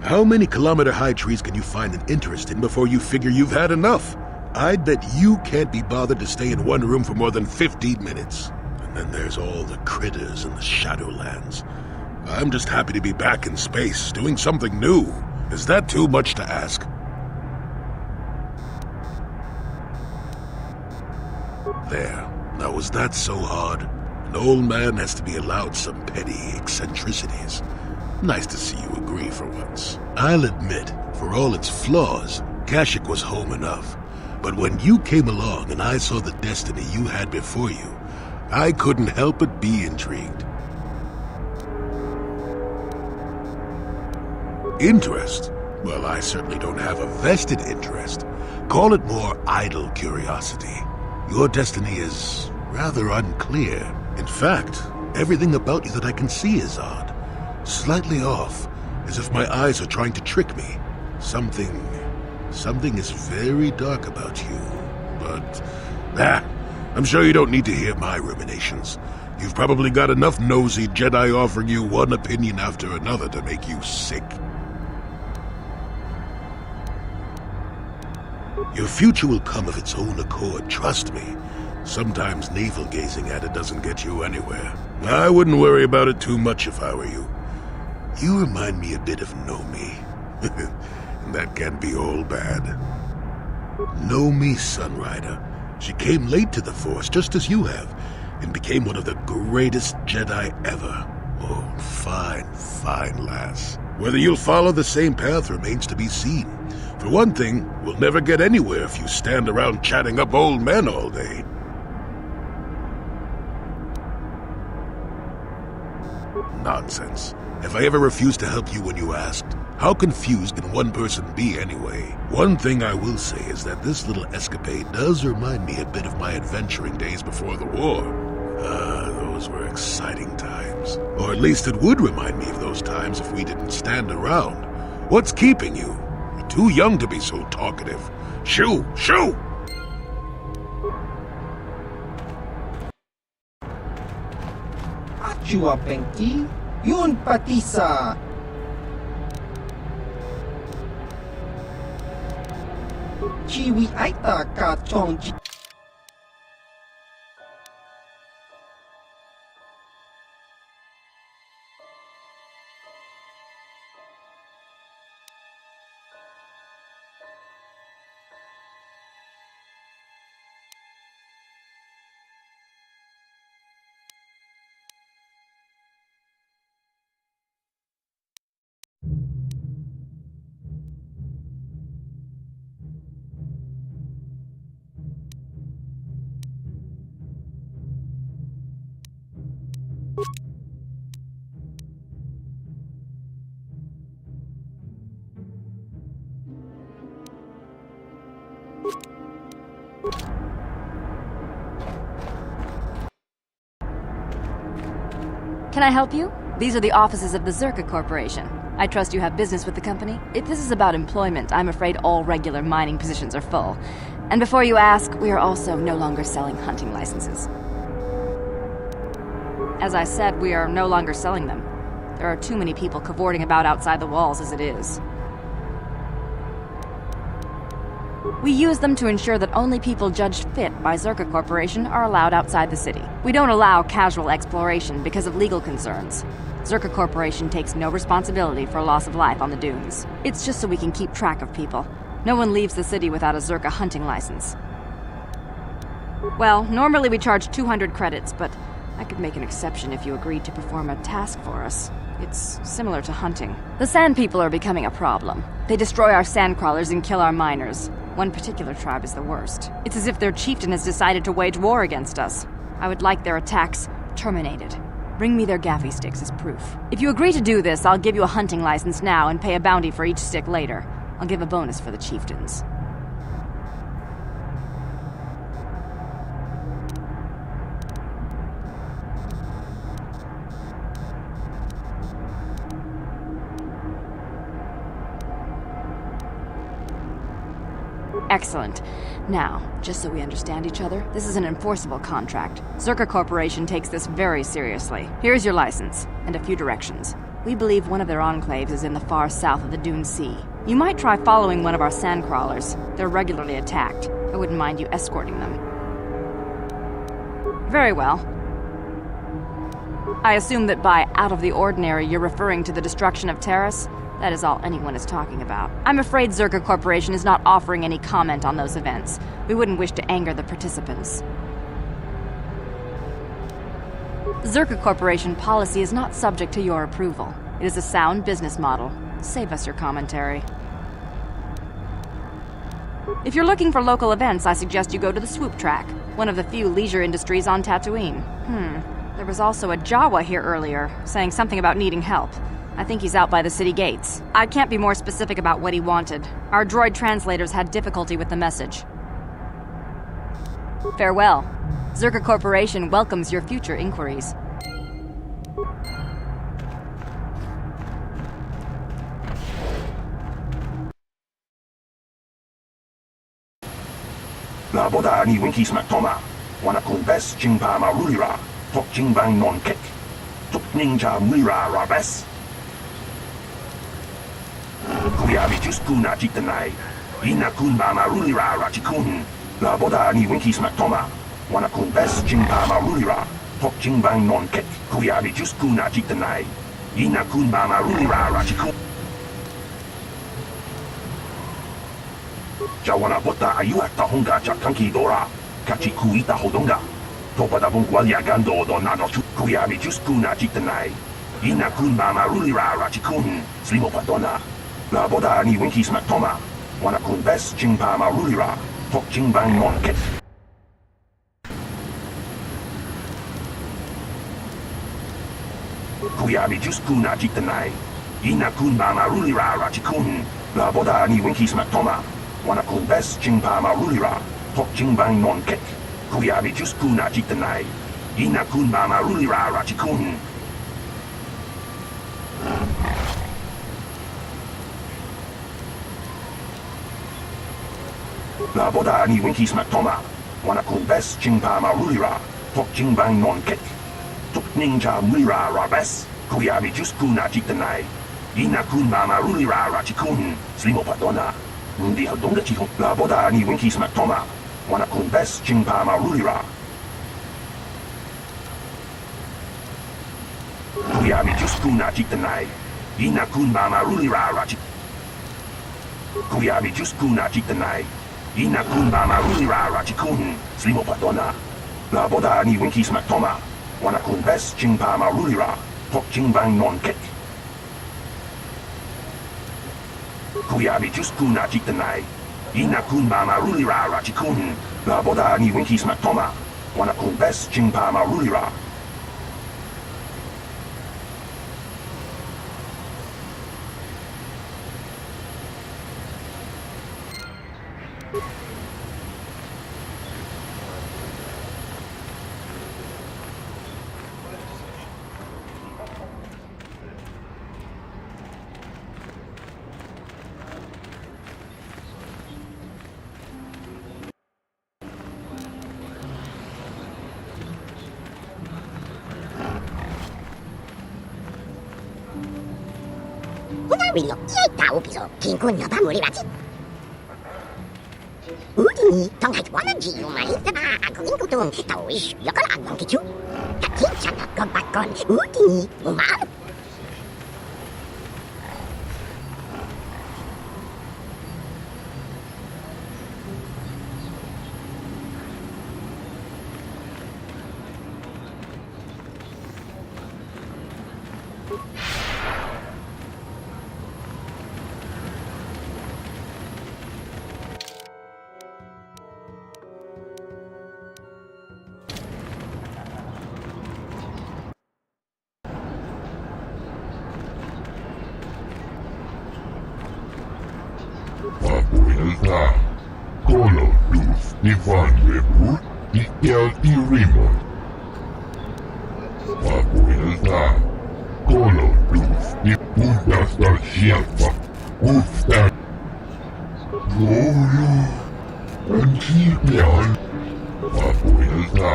[SPEAKER 10] How many kilometer-high trees can you find an interest in before you figure you've had enough? I'd bet you can't be bothered to stay in one room for more than 15 minutes. And then there's all the critters in the Shadowlands. I'm just happy to be back in space, doing something new. Is that too much to ask? There. Now, was that so hard? An old man has to be allowed some petty eccentricities. Nice to see you agree for once. I'll admit, for all its flaws, Kashyyyk was home enough. But when you came along and I saw the destiny you had before you, I couldn't help but be intrigued. Interest? Well, I certainly don't have a vested interest. Call it more idle curiosity. Your destiny is rather unclear. In fact, everything about you that I can see is odd. Slightly off, as if my eyes are trying to trick me. Something is very dark about you. But, I'm sure you don't need to hear my ruminations. You've probably got enough nosy Jedi offering you one opinion after another to make you sick. Your future will come of its own accord, trust me. Sometimes navel-gazing at it doesn't get you anywhere. I wouldn't worry about it too much if I were you. You remind me a bit of Nomi. And that can be all bad. Nomi, Sunrider. She came late to the Force, just as you have, and became one of the greatest Jedi ever. Oh, fine lass. Whether you'll follow the same path remains to be seen. For one thing, we'll never get anywhere if you stand around chatting up old men all day. Nonsense. Have I ever refused to help you when you asked? How confused can one person be anyway? One thing I will say is that this little escapade does remind me a bit of my adventuring days before the war. Those were exciting times. Or at least it would remind me of those times if we didn't stand around. What's keeping you? You're too young to be so talkative. Shoo!
[SPEAKER 2] Achua Penki, yun patisa. Chiwi aita ka chongji.
[SPEAKER 9] Can I help you? These are the offices of the Zerka Corporation. I trust you have business with the company. If this is about employment, I'm afraid all regular mining positions are full. And before you ask, we are also no longer selling hunting licenses. As I said, we are no longer selling them. There are too many people cavorting about outside the walls as it is. We use them to ensure that only people judged fit by Zerka Corporation are allowed outside the city. We don't allow casual exploration because of legal concerns. Zerka Corporation takes no responsibility for loss of life on the dunes. It's just so we can keep track of people. No one leaves the city without a Zerka hunting license. Well, normally we charge 200 credits, but I could make an exception if you agreed to perform a task for us. It's similar to hunting. The Sand People are becoming a problem. They destroy our sandcrawlers and kill our miners. One particular tribe is the worst. It's as if their chieftain has decided to wage war against us. I would like their attacks terminated. Bring me their gaffy sticks as proof. If you agree to do this, I'll give you a hunting license now and pay a bounty for each stick later. I'll give a bonus for the chieftains. Excellent. Now, just so we understand each other, this is an enforceable contract. Zerka Corporation takes this very seriously. Here's your license, and a few directions. We believe one of their enclaves is in the far south of the Dune Sea. You might try following one of our sand crawlers. They're regularly attacked. I wouldn't mind you escorting them. Very well. I assume that by out of the ordinary, you're referring to the destruction of Terrace? That is all anyone is talking about. I'm afraid Zerka Corporation is not offering any comment on those events. We wouldn't wish to anger the participants. Zerka Corporation policy is not subject to your approval. It is a sound business model. Save us your commentary. If you're looking for local events, I suggest you go to the Swoop Track, one of the few leisure industries on Tatooine. There was also a Jawa here earlier, saying something about needing help. I think he's out by the city gates. I can't be more specific about what he wanted. Our droid translators had difficulty with the message. Farewell. Zerka Corporation welcomes your future inquiries.
[SPEAKER 4] La boda ni winki smak toma. Wana kun bes jingpa marulira. Tok jingbang non kek. Tok ninja mira rabes. Kuyabi just kuna jitanai. Ina kun ba marulira rachikun. La boda ni winki smak toma. Wana kun bes jingpa marulira. Tok jingbang non kek. Kuyabi just kuna jitanai. Ina kun ba marulira rachikun. Jawana bota ayuat tahonga chakanki dora. Kachi kuita hodonga. Topa da bungualia gando do nano chu. Kuyabi just kuna jitanai. Ina kun ba marulira rachikun. Slimo padona. La boda ni winki smak toma. Wana kun bes jingpa marulira. Tok jingbang non kek. Kuyabi just kuna jitanai. Ina kun ba marulira rachikun. La boda ni winki smak toma. Wana kun bes jingpa marulira. Tok jingbang non kek. Kuyabi just kuna jitanai. Ina kun ba marulira rachikun. La boda ni winki smak toma. Wana kun bes jingpa marulira. Tok jingbang non kek. Tok ninja mira rabes. Kuyabi just kuna jitanai. Ina kun ba marulira rachikun. Slimo padona. Ndi hadonga chihon. La boda ni winki smak toma. Wana kun bes jingpa marulira. Kuyabi just kuna jitanai. Ina kun ba marulira rachikun. Kuyabi just kuna jitanai. Ina kun ba marulira rachikun. Slimo padona. La boda ni winki smak toma. Wana kun bes jingpa marulira. Tok jingbang non kek. Kuyabi just kuna jitanai. Ina kun ba marulira rachikun. La boda ni winki smak toma. Wana kun bes jingpa marulira.
[SPEAKER 12] Willo, y tao piso, kinko na ba muri rati. Udi, tong hai wana ji yung mali, taba ako inko tong tao ish, yakal agong kichu. Kakin siya na bakon, udi, umal.
[SPEAKER 15] Abuelita, Colo, Luz, ni Van Rebur, ni El y Rimo. Abuelita, Colo, Luz, ni Puntas del Chiapa, Ufta. Colo, Antibian. Papuelta.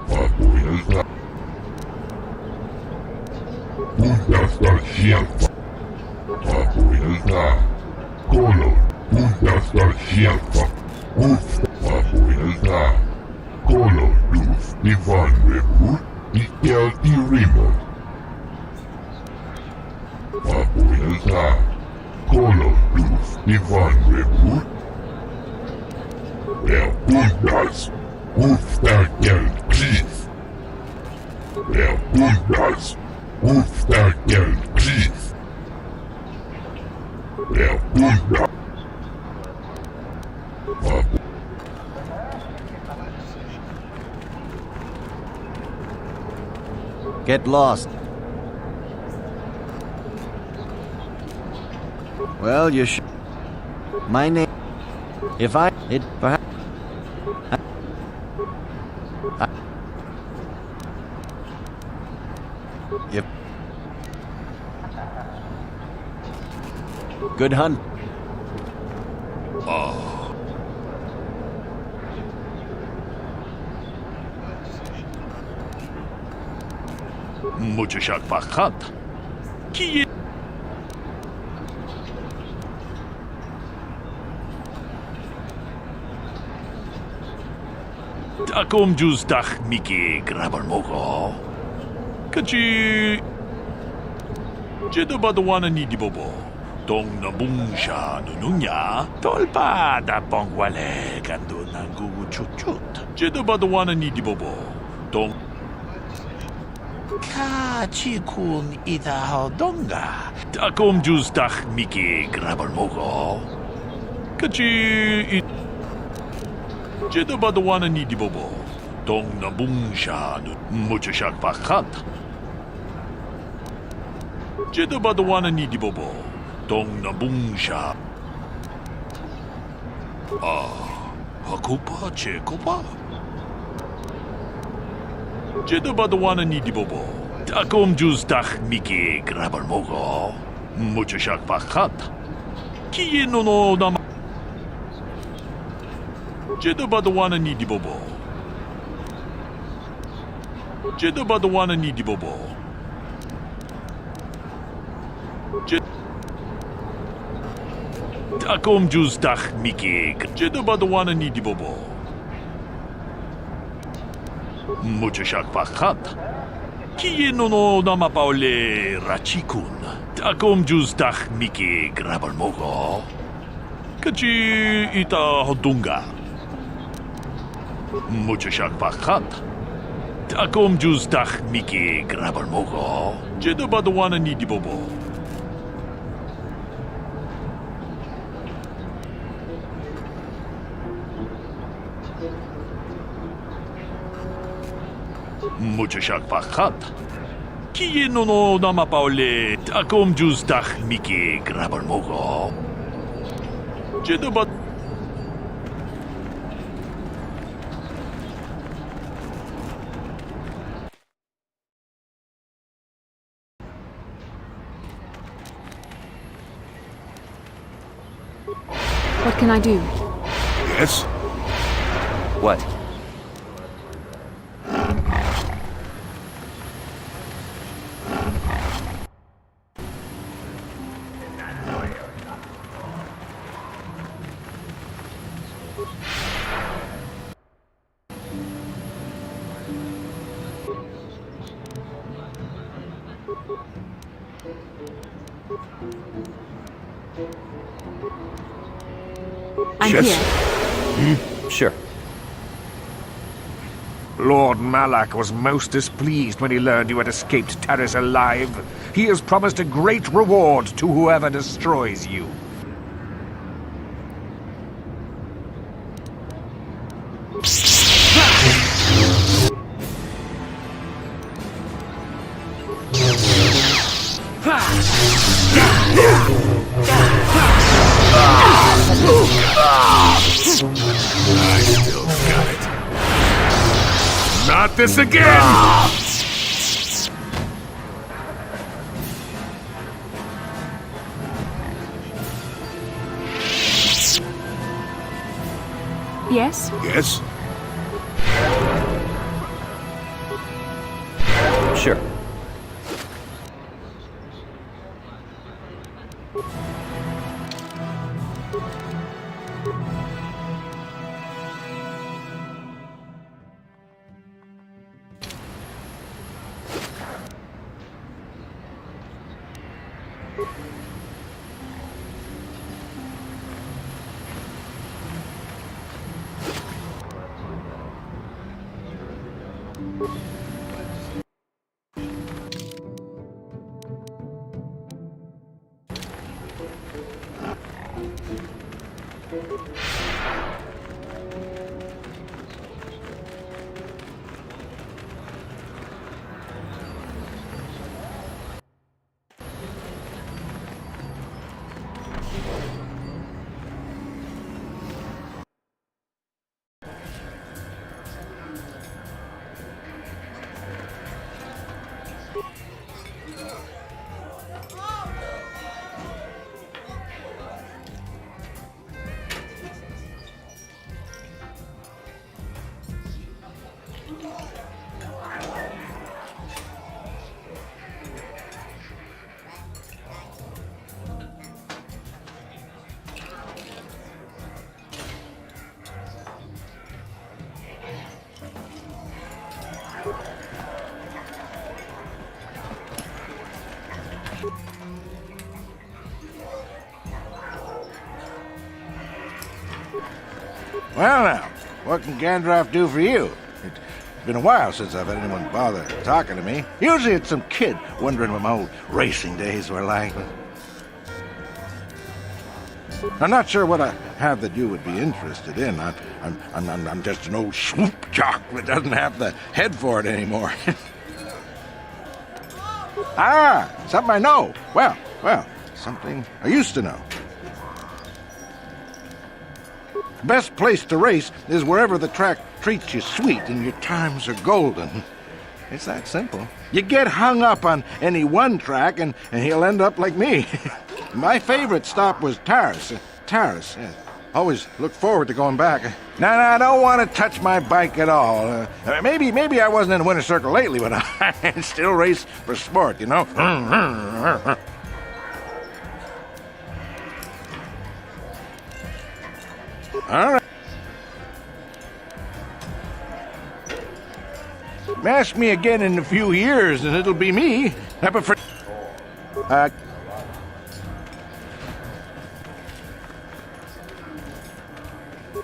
[SPEAKER 15] Papuelta. Puntas da sierpa. Papuelta. Color. Puntas da sierpa. Uf. Papuelta. Color. Luz. Ivan Rebur. Ikel Irimo. Papuelta. Color. Luz. Ivan Rebur. Puntas. Uf. Ikel Keith. Puntas. Ustakel Keith. Punta.
[SPEAKER 6] Get lost. Well, you should. My name. If I. It perhaps. If. Good hunt.
[SPEAKER 10] Oh.
[SPEAKER 19] Mucho shakbachat. Ki. Takom justach Miki Grabarmogo. Kachi. Jedobadwana ni dibobo. Tong nabungsha nununya. Tolpa da pongwale kando nangu chuchut. Jedobadwana ni dibobo. Tong. Kachikun idahaldonga. Takom justach Miki Grabarmogo. Kachi. Jedobadwana ni dibobo. Tong nabungsha mucho shakbachat. Jedobadwana ni dibobo. Tong nabungsha. Hakupa chekopa. Jedobadwana ni dibobo. Takom justach Miki Grabarmogo. Mucho shakbachat. Kieno no nama. Jedobadwana ni dibobo. Jedobadwana ni dibobo. Takom justach Miki. Jedobadwana ni dibobo. Mucho shakbachat. Kieno no nama paole rachikun. Takom justach Miki Grabarmogo. Kachi ita hodunga. Mucho shakbachat. Takom justach Miki Grabarmogo. Jedobadwana ni dibobo. Mucho shakbachat. Kieno no nama paole. Takom justach Miki Grabarmogo. Jedobad.
[SPEAKER 3] What can I do?
[SPEAKER 10] Yes?
[SPEAKER 13] What?
[SPEAKER 3] I'm
[SPEAKER 10] Yes.
[SPEAKER 3] here.
[SPEAKER 19] Sure. Lord Malak was most displeased when he learned you had escaped Taris alive. He has promised a great reward to whoever destroys you.
[SPEAKER 10] this again!
[SPEAKER 5] Yes?
[SPEAKER 10] Yes?
[SPEAKER 13] Sure.
[SPEAKER 14] Well now, what can Gandalf do for you? It's been a while since I've had anyone bother talking to me. Usually it's some kid wondering what my old racing days were like. I'm not sure what I have that you would be interested in. I'm just an old swoop jock that doesn't have the head for it anymore. Ah, something I know. Well, something I used to know. Best place to race is wherever the track treats you sweet and your times are golden. It's that simple. You get hung up on any one track and he'll end up like me. My favorite stop was Taris. Yeah. Always look forward to going back. No, I don't want to touch my bike at all. Maybe I wasn't in the winner's circle lately, but I still race for sport, you know? All right. Ask me again in a few years, and it'll be me. I prefer...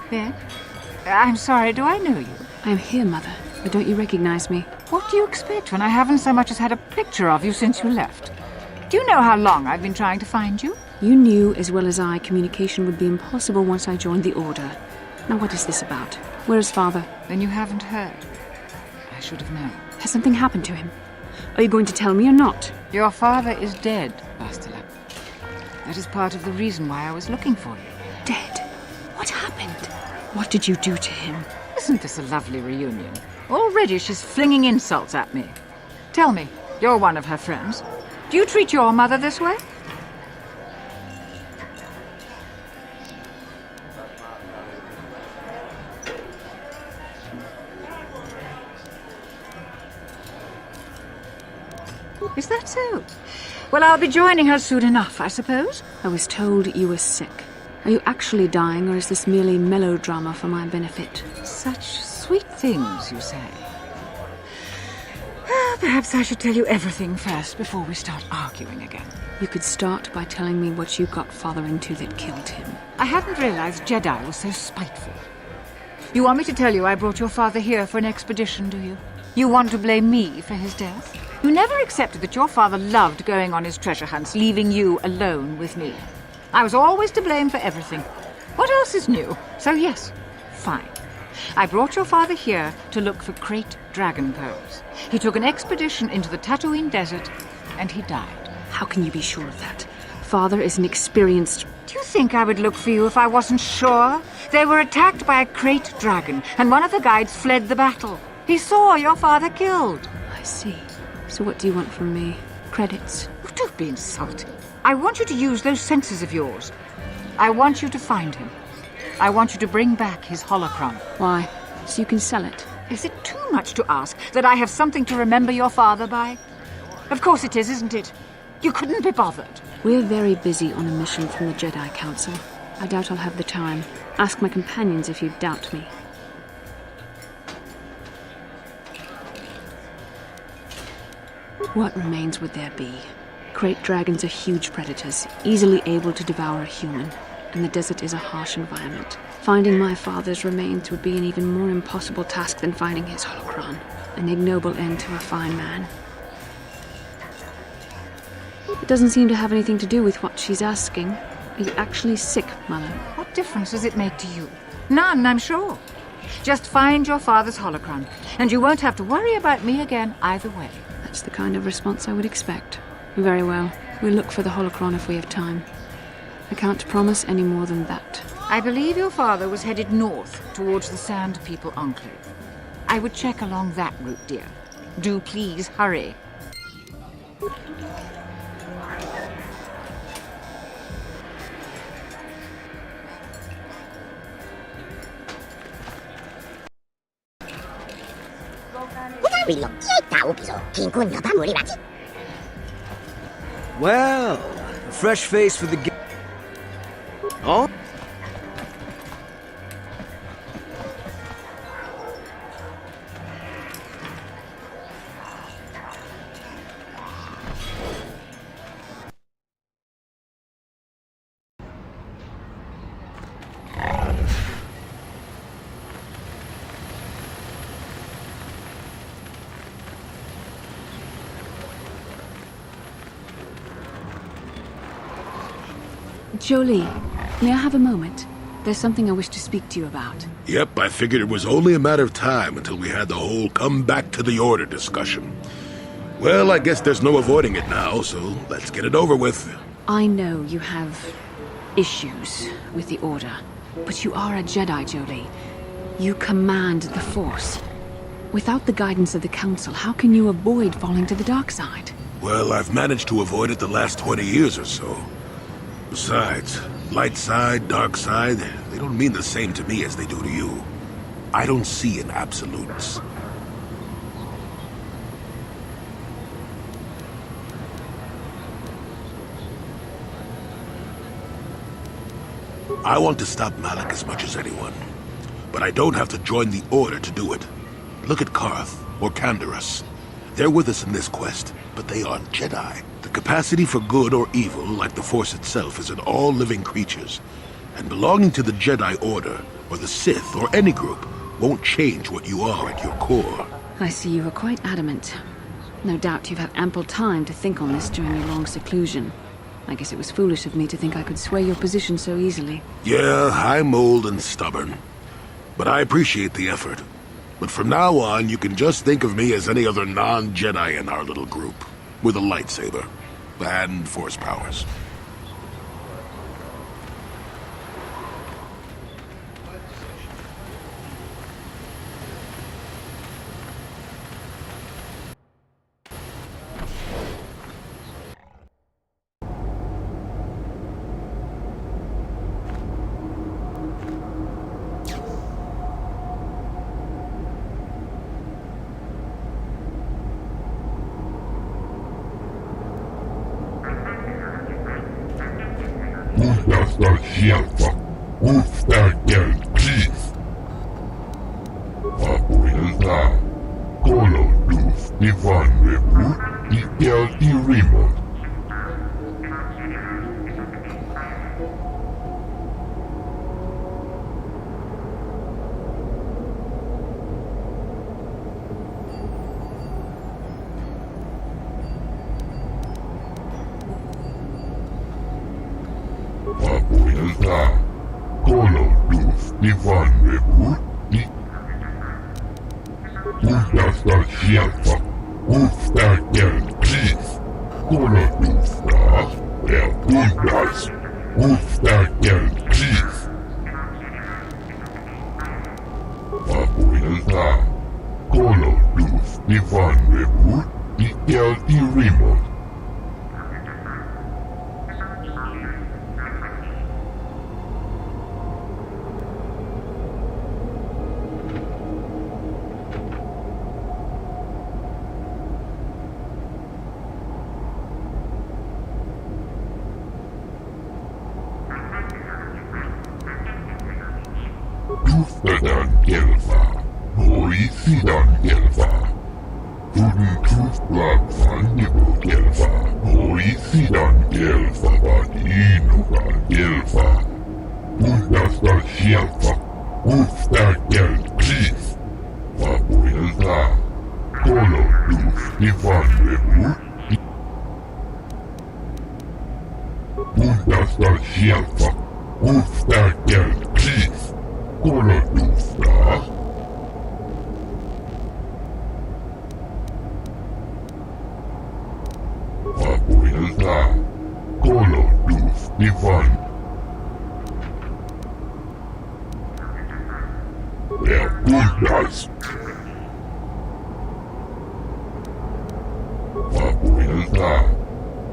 [SPEAKER 5] Ben? I'm sorry, do I know you?
[SPEAKER 3] I'm here, Mother, but don't you recognize me?
[SPEAKER 5] What do you expect when I haven't so much as had a picture of you since you left? Do you know how long I've been trying to find you?
[SPEAKER 3] You knew as well as I communication would be impossible once I joined the Order. Now what is this about? Where is Father?
[SPEAKER 5] Then you haven't heard. I should have known.
[SPEAKER 3] Has something happened to him? Are you going to tell me or not?
[SPEAKER 5] Your father is dead, Bastila. That is part of the reason why I was looking for you.
[SPEAKER 3] Dead? What happened? What did you do to him?
[SPEAKER 5] Isn't this a lovely reunion? Already she's flinging insults at me. Tell me, you're one of her friends. Do you treat your mother this way? Is that so? Well, I'll be joining her soon enough, I suppose.
[SPEAKER 3] I was told you were sick. Are you actually dying, or is this merely melodrama for my benefit?
[SPEAKER 5] Such sweet things, you say. Perhaps I should tell you everything first before we start arguing again.
[SPEAKER 3] You could start by telling me what you got Father into that killed him.
[SPEAKER 5] I hadn't realized Jedi was so spiteful. You want me to tell you I brought your father here for an expedition, do you? You want to blame me for his death? You never accepted that your father loved going on his treasure hunts, leaving you alone with me. I was always to blame for everything. What else is new? So yes, fine. I brought your father here to look for Krayt dragon pearls. He took an expedition into the Tatooine desert, and he died.
[SPEAKER 3] How can you be sure of that? Father is an experienced...
[SPEAKER 5] Do you think I would look for you if I wasn't sure? They were attacked by a Krayt dragon, and one of the guides fled the battle. He saw your father killed.
[SPEAKER 3] I see. So what do you want from me? Credits?
[SPEAKER 5] Oh, don't be insulting. I want you to use those senses of yours. I want you to find him. I want you to bring back his holocron.
[SPEAKER 3] Why? So you can sell it?
[SPEAKER 5] Is it too much to ask that I have something to remember your father by? Of course it is, isn't it? You couldn't be bothered.
[SPEAKER 3] We're very busy on a mission from the Jedi Council. I doubt I'll have the time. Ask my companions if you doubt me. What remains would there be? Great dragons are huge predators, easily able to devour a human, and the desert is a harsh environment. Finding my father's remains would be an even more impossible task than finding his holocron. An ignoble end to a fine man. It doesn't seem to have anything to do with what she's asking. Are you actually sick, Mother?
[SPEAKER 5] What difference does it make to you? None, I'm sure. Just find your father's holocron, and you won't have to worry about me again either way.
[SPEAKER 3] That's the kind of response I would expect. Very well. We'll look for the holocron if we have time. I can't promise any more than that.
[SPEAKER 5] I believe your father was headed north towards the Sand People Enclave. I would check along that route, dear. Do please hurry.
[SPEAKER 8] Well, a fresh face for the Oh?
[SPEAKER 3] Jolie, may I have a moment? There's something I wish to speak to you about.
[SPEAKER 10] Yep, I figured it was only a matter of time until we had the whole come back to the order discussion. Well, I guess there's no avoiding it now, so let's get it over with.
[SPEAKER 3] I know you have issues with the Order, but you are a Jedi, Jolie. You command the Force. Without the guidance of the Council, how can you avoid falling to the dark side?
[SPEAKER 10] Well, I've managed to avoid it the last 20 years or so. Besides, light side, dark side, they don't mean the same to me as they do to you. I don't see in absolutes. I want to stop Malak as much as anyone, but I don't have to join the Order to do it. Look at Karth or Canderous. They're with us in this quest, but they aren't Jedi. The capacity for good or evil, like the Force itself, is in all living creatures. And belonging to the Jedi Order, or the Sith, or any group, won't change what you are at your core.
[SPEAKER 3] I see you are quite adamant. No doubt you've had ample time to think on this during your long seclusion. I guess it was foolish of me to think I could sway your position so easily.
[SPEAKER 10] Yeah, I'm old and stubborn. But I appreciate the effort. But from now on, you can just think of me as any other non-Jedi in our little group, with a lightsaber and Force powers.
[SPEAKER 15] Uudasta sieltä, uudstakelkis. Vapuilta, kolodus, Ivan Repu, Ikel Irimot. Vapuilta, kolodus, Ivan Repu, Uudasta sieltä, uudstakelkis. Kolodusta, ja uudast, uudstakelkis. Vapuilta, kolodus. Ivan Rebur, Ikel Irimo. Tuftadan Gelva, Moisidan Gelva, Tuden Tufblad Vandibu Gelva, Moisidan Gelva, Vadinogan Gelva, Undasta Shelfa, Ufta Gel Chief, Vabuelda, Kolo Duf Ivan Rebu, Undasta Shelfa, Ufta Gel Chief, Kolo Dufta. Vabuelda, Kolo Duf Ivan. Der Bundas. Vabuelda,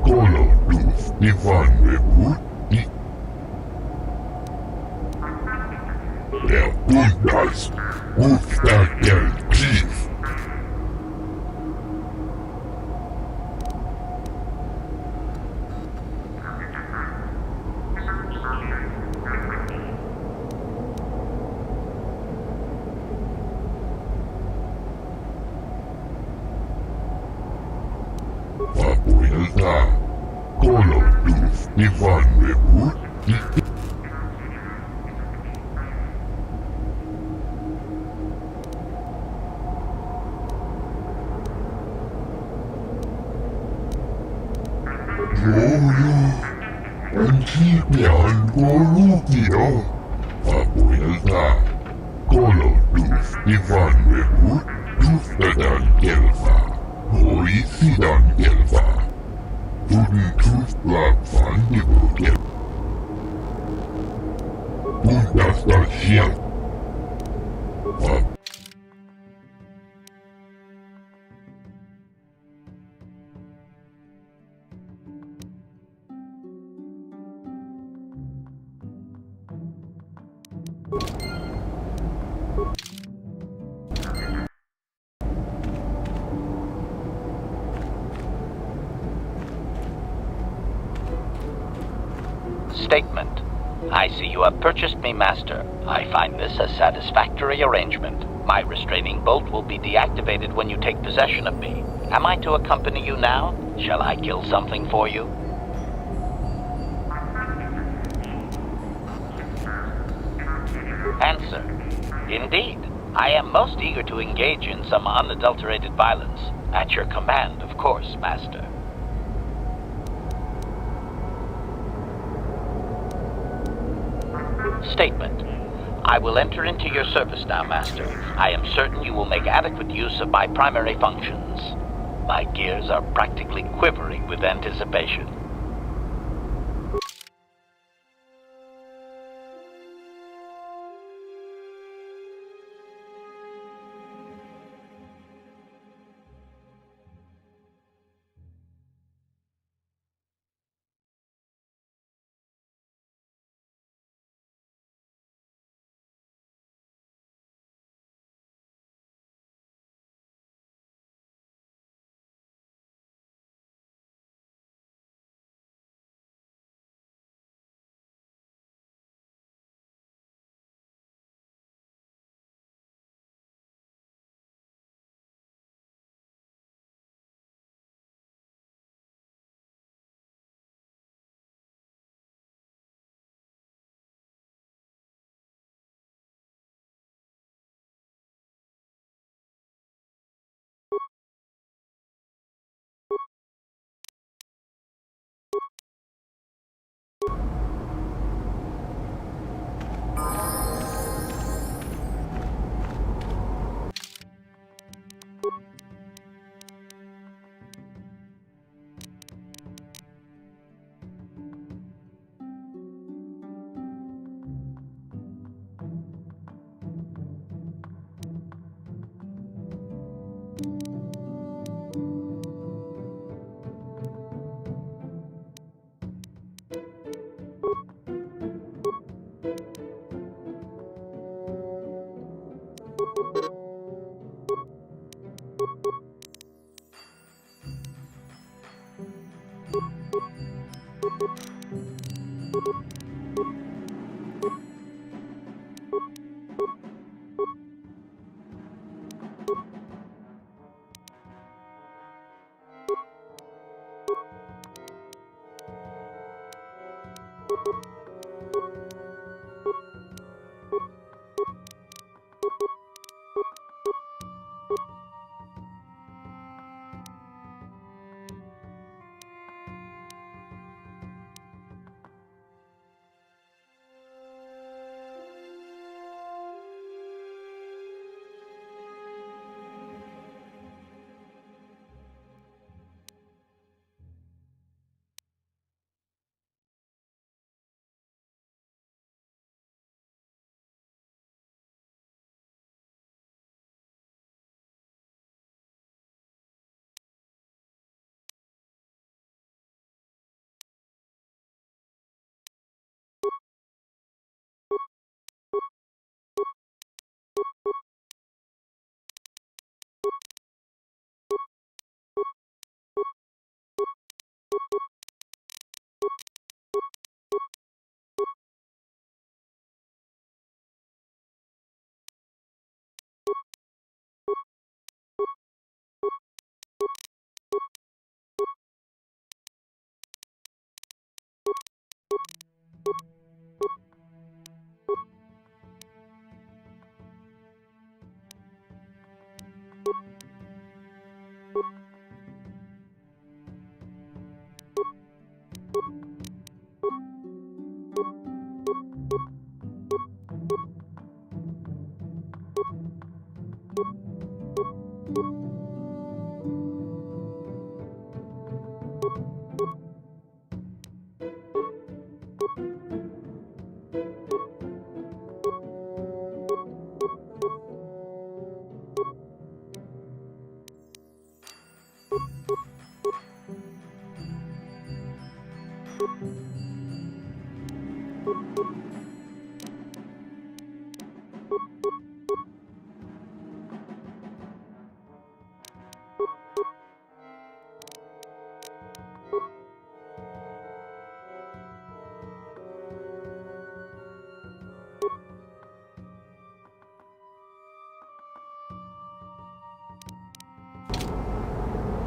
[SPEAKER 15] Kolo Duf Ivan Rebu. Der Bundas. Ufta Gel Chief. Vabuelda, Kolo Duf Ivan Rebu. Antibian Golugio. Vabuelda, Kolo Duf Ivan Rebu. Tuftadan Gelva, Moisidan Gelva, Tuden Tufblad Vandibu Gelva, Undasta Shelf.
[SPEAKER 11] Statement. I see you have purchased me, Master. I find this a satisfactory arrangement. My restraining bolt will be deactivated when you take possession of me. Am I to accompany you now? Shall I kill something for you? Answer. Indeed. I am most eager to engage in some unadulterated violence. At your command, of course, Master. Statement. I will enter into your service now, Master. I am certain you will make adequate use of my primary functions. My gears are practically quivering with anticipation.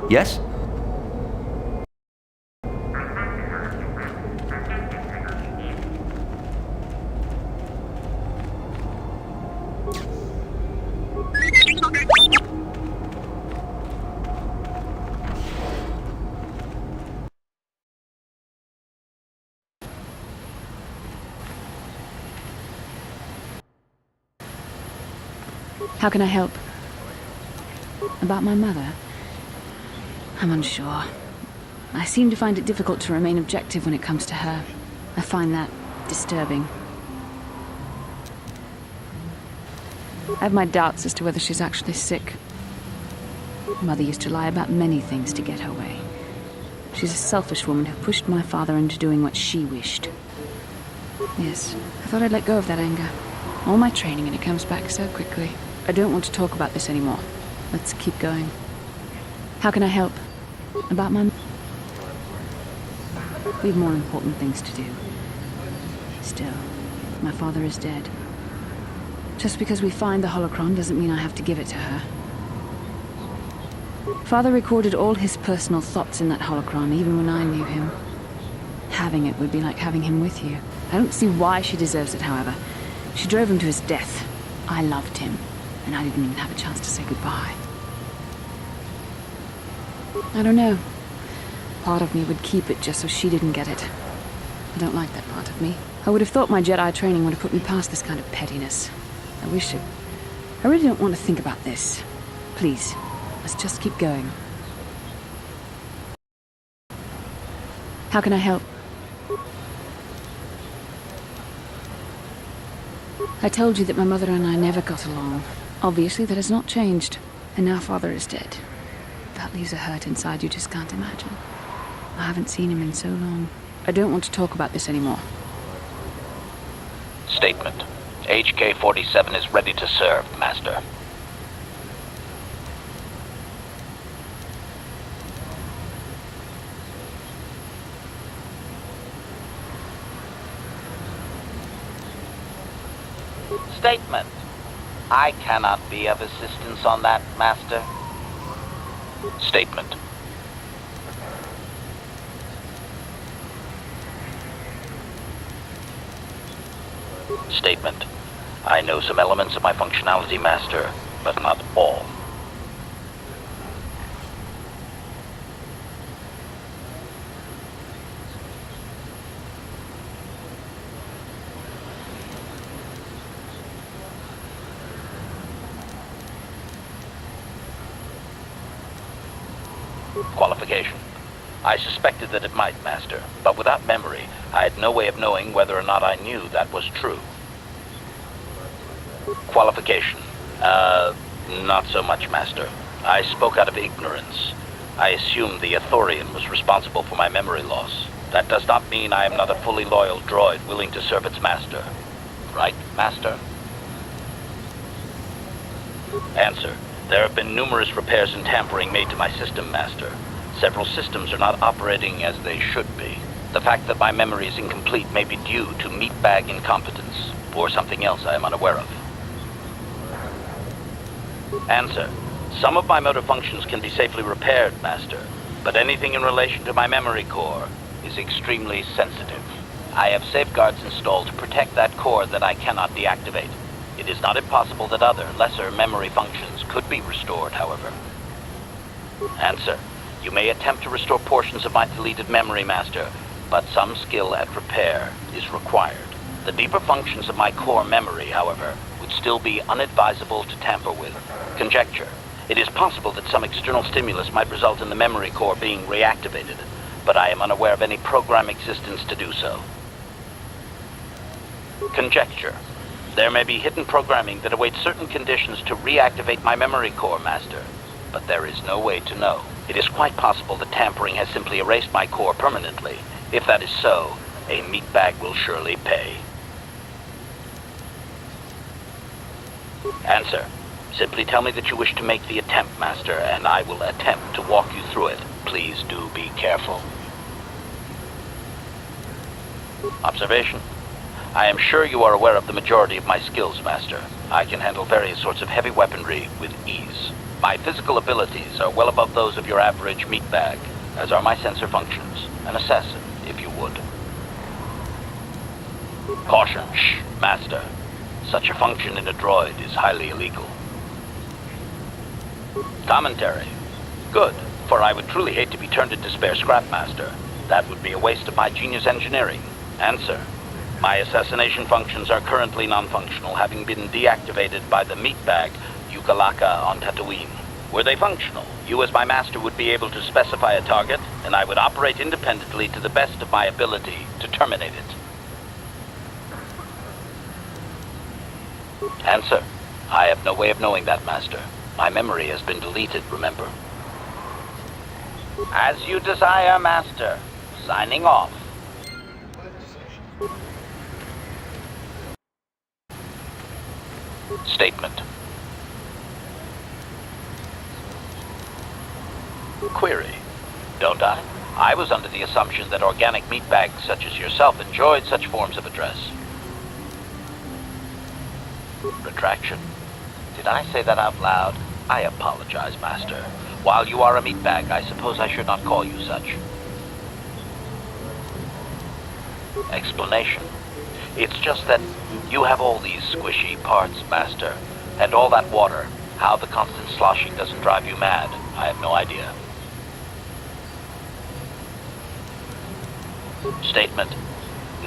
[SPEAKER 6] Yes?
[SPEAKER 3] How can I help? About my mother? I'm unsure. I seem to find it difficult to remain objective when it comes to her. I find that disturbing. I have my doubts as to whether she's actually sick. Mother used to lie about many things to get her way. She's a selfish woman who pushed my father into doing what she wished. Yes, I thought I'd let go of that anger. All my training and it comes back so quickly. I don't want to talk about this anymore. Let's keep going. How can I help? About my... We have more important things to do. Still, my father is dead. Just because we find the holocron doesn't mean I have to give it to her. Father recorded all his personal thoughts in that holocron, even when I knew him. Having it would be like having him with you. I don't see why she deserves it, however. She drove him to his death. I loved him, and I didn't even have a chance to say goodbye. I don't know. Part of me would keep it just so she didn't get it. I don't like that part of me. I would have thought my Jedi training would have put me past this kind of pettiness. I wish it... I really don't want to think about this. Please, let's just keep going. How can I help? I told you that my mother and I never got along. Obviously, that has not changed. And now Father is dead. That leaves a hurt inside you just can't imagine. I haven't seen him in so long. I don't want to talk about this anymore.
[SPEAKER 11] Statement. HK-47 is ready to serve, Master. Statement. I cannot be of assistance on that, Master. Statement. Statement. I know some elements of my functionality, Master, but not all. Qualification. I suspected that it might, Master, but without memory, I had no way of knowing whether or not I knew that was true. Qualification. Not so much, Master. I spoke out of ignorance. I assumed the Athorian was responsible for my memory loss. That does not mean I am not a fully loyal droid willing to serve its master. Right, Master? Answer. There have been numerous repairs and tampering made to my system, Master. Several systems are not operating as they should be. The fact that my memory is incomplete may be due to meatbag incompetence, or something else I am unaware of. Answer. Some of my motor functions can be safely repaired, Master, but anything in relation to my memory core is extremely sensitive. I have safeguards installed to protect that core that I cannot deactivate. It is not impossible that other, lesser memory functions could be restored, however. Answer. You may attempt to restore portions of my deleted memory, Master, but some skill at repair is required. The deeper functions of my core memory, however, would still be unadvisable to tamper with. Conjecture. It is possible that some external stimulus might result in the memory core being reactivated, but I am unaware of any program existence to do so. Conjecture. There may be hidden programming that awaits certain conditions to reactivate my memory core, Master, but there is no way to know. It is quite possible that tampering has simply erased my core permanently. If that is so, a meatbag will surely pay. Answer. Simply tell me that you wish to make the attempt, Master, and I will attempt to walk you through it. Please do be careful. Observation. I am sure you are aware of the majority of my skills, Master. I can handle various sorts of heavy weaponry with ease. My physical abilities are well above those of your average meatbag, as are my sensor functions. An assassin, if you would. Caution, shh, Master. Such a function in a droid is highly illegal. Commentary. Good, for I would truly hate to be turned into spare scrap, Master. That would be a waste of my genius engineering. Answer. My assassination functions are currently non-functional, having been deactivated by the meatbag Yukalaka on Tatooine. Were they functional, you as my master would be able to specify a target, and I would operate independently to the best of my ability to terminate it. Answer. I have no way of knowing that, Master. My memory has been deleted, remember? As you desire, Master. Signing off. Statement. Query. Don't I? I was under the assumption that organic meatbags such as yourself enjoyed such forms of address. Retraction. Did I say that out loud? I apologize, Master. While you are a meatbag, I suppose I should not call you such. Explanation. It's just that you have all these squishy parts, Master, and all that water. How the constant sloshing doesn't drive you mad, I have no idea. Statement.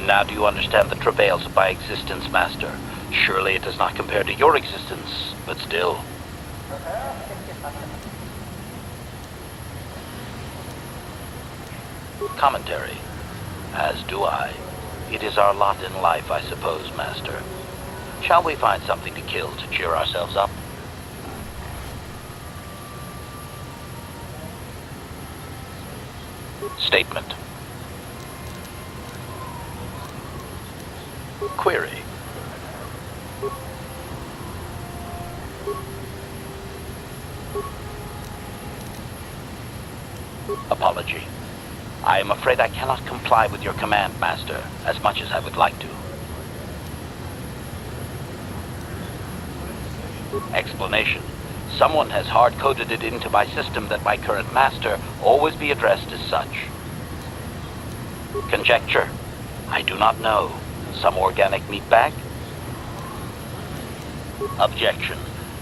[SPEAKER 11] Now do you understand the travails of my existence, Master? Surely it does not compare to your existence, but still. Commentary. As do I. It is our lot in life, I suppose, Master. Shall we find something to kill to cheer ourselves up? Statement. Query. Apology. I am afraid I cannot comply with your command, Master, as much as I would like to. Explanation. Someone has hard-coded it into my system that my current master always be addressed as such. Conjecture. I do not know. Some organic meatbag? Objection.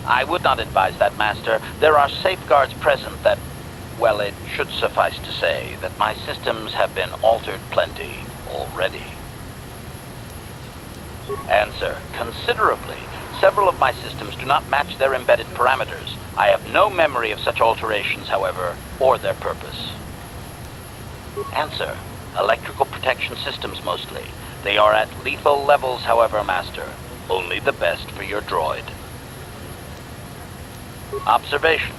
[SPEAKER 11] I would not advise that, Master. There are safeguards present that, well, it should suffice to say that my systems have been altered plenty already. Answer. Considerably. Several of my systems do not match their embedded parameters. I have no memory of such alterations, however, or their purpose. Answer. Electrical protection systems mostly. They are at lethal levels, however, Master. Only the best for your droid. Observation.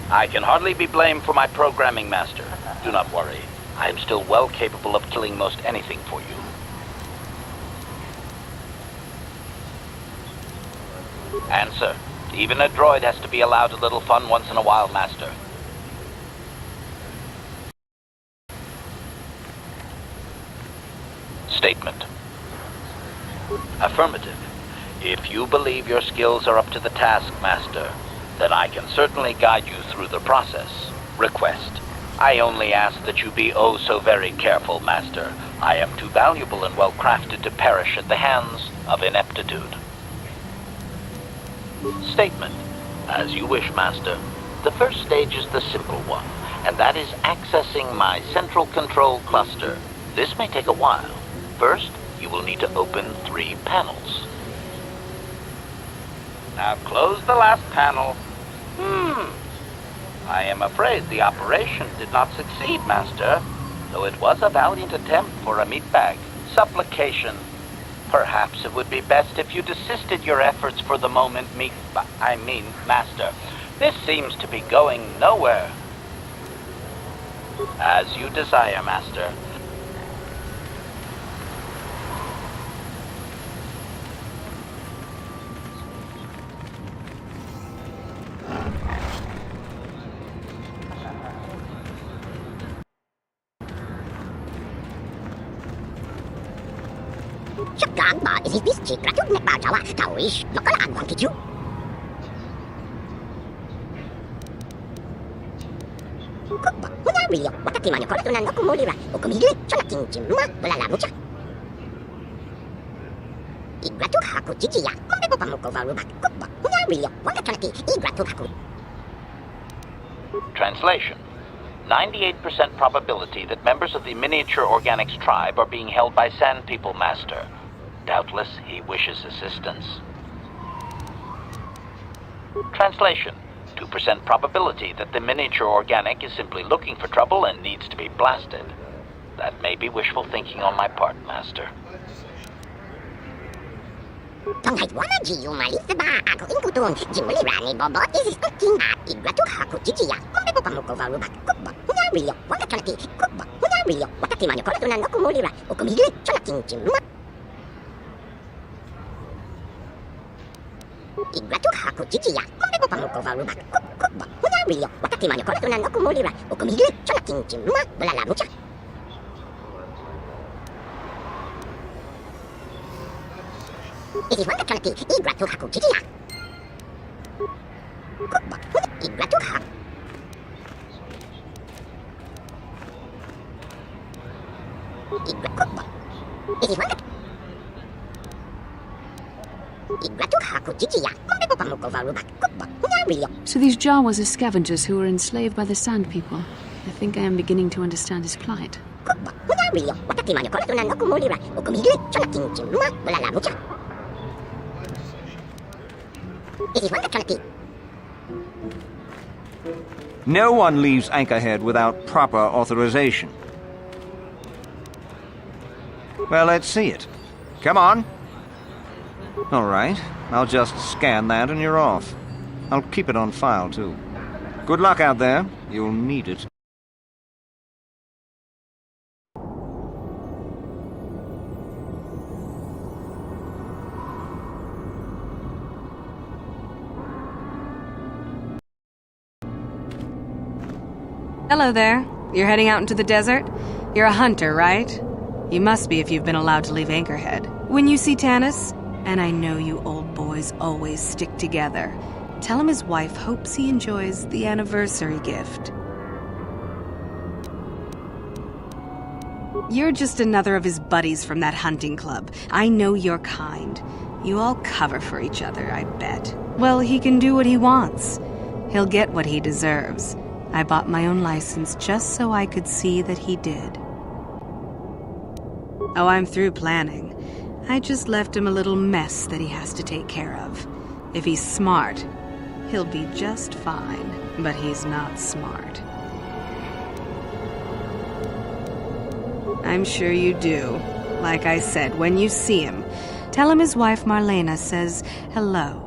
[SPEAKER 11] I can hardly be blamed for my programming, Master. Do not worry. I am still well capable of killing most anything for you. Answer. Even a droid has to be allowed a little fun once in a while, Master. Statement. Affirmative. If you believe your skills are up to the task, Master, then I can certainly guide you through the process. Request. I only ask that you be oh so very careful, Master. I am too valuable and well-crafted to perish at the hands of ineptitude. Statement. As you wish, Master. The first stage is the simple one, and that is accessing my central control cluster. This may take a while. First, you will need to open 3 panels. Now close the last panel. I am afraid the operation did not succeed, Master, though it was a valiant attempt for a meatbag. Supplication. Perhaps it would be best if you desisted your efforts for the moment, Master. This seems to be going nowhere. As you desire, Master.
[SPEAKER 12] Shotgun bar is this cheek ratuk nek ba jawa tawish lokal anwang kichu. Kukba huna rio wataki manyo kortunan no kumulira okumigile chona kinjimma bulala mucha. Igratuk haku chichiya kombe pamuko varubak kukba huna rio wanga chonaki igratuk haku.
[SPEAKER 11] Translation. 98% probability that members of the miniature organics tribe are being held by Sand People, Master. Doubtless, he wishes assistance. Translation. 2% probability that the miniature organic is simply looking for trouble and needs to be blasted. That may be wishful thinking on my part, Master.
[SPEAKER 12] Tonghay wana jiyu malisa ba ako inkutun jimuli rani bobot is cooking igratuk haku chichiya kombe pamuko varubak kukba huna rio wanga chonaki kukba huna rio wataki manyo kortunan no kumulira okumigile chona kinjimma. Igratuk haku chichiya kombe pamuko varubak kukba huna rio wataki manyo kortunan no kumulira okumigile chona kinjimma bulala mucha. It is wanga chonaki igratuk haku chichiya. Kukba huna igratuk haku. Kukba. It is wanga. Igratuk haku chichiya kombe pamuko varubak kukba huna rio.
[SPEAKER 3] So these Jawas are scavengers who were enslaved by the Sand People. I think I am beginning to understand his plight.
[SPEAKER 12] Kukba huna rio wataki manyo kortunan no kumulira okumigile chona kinjimma bulala mucha. It is wanga chonaki.
[SPEAKER 6] No one leaves Anchorhead without proper authorization. Well, let's see it. Come on. All right, I'll just scan that and you're off. I'll keep it on file, too. Good luck out there. You'll need it.
[SPEAKER 16] Hello there. You're heading out into the desert? You're a hunter, right? You must be if you've been allowed to leave Anchorhead. When you see Tanis, and I know you old boys always stick together, tell him his wife hopes he enjoys the anniversary gift. You're just another of his buddies from that hunting club. I know your kind. You all cover for each other, I bet. Well, he can do what he wants. He'll get what he deserves. I bought my own license just so I could see that he did. Oh, I'm through planning. I just left him a little mess that he has to take care of. If he's smart, he'll be just fine. But he's not smart. I'm sure you do. Like I said, when you see him, tell him his wife Marlena says hello.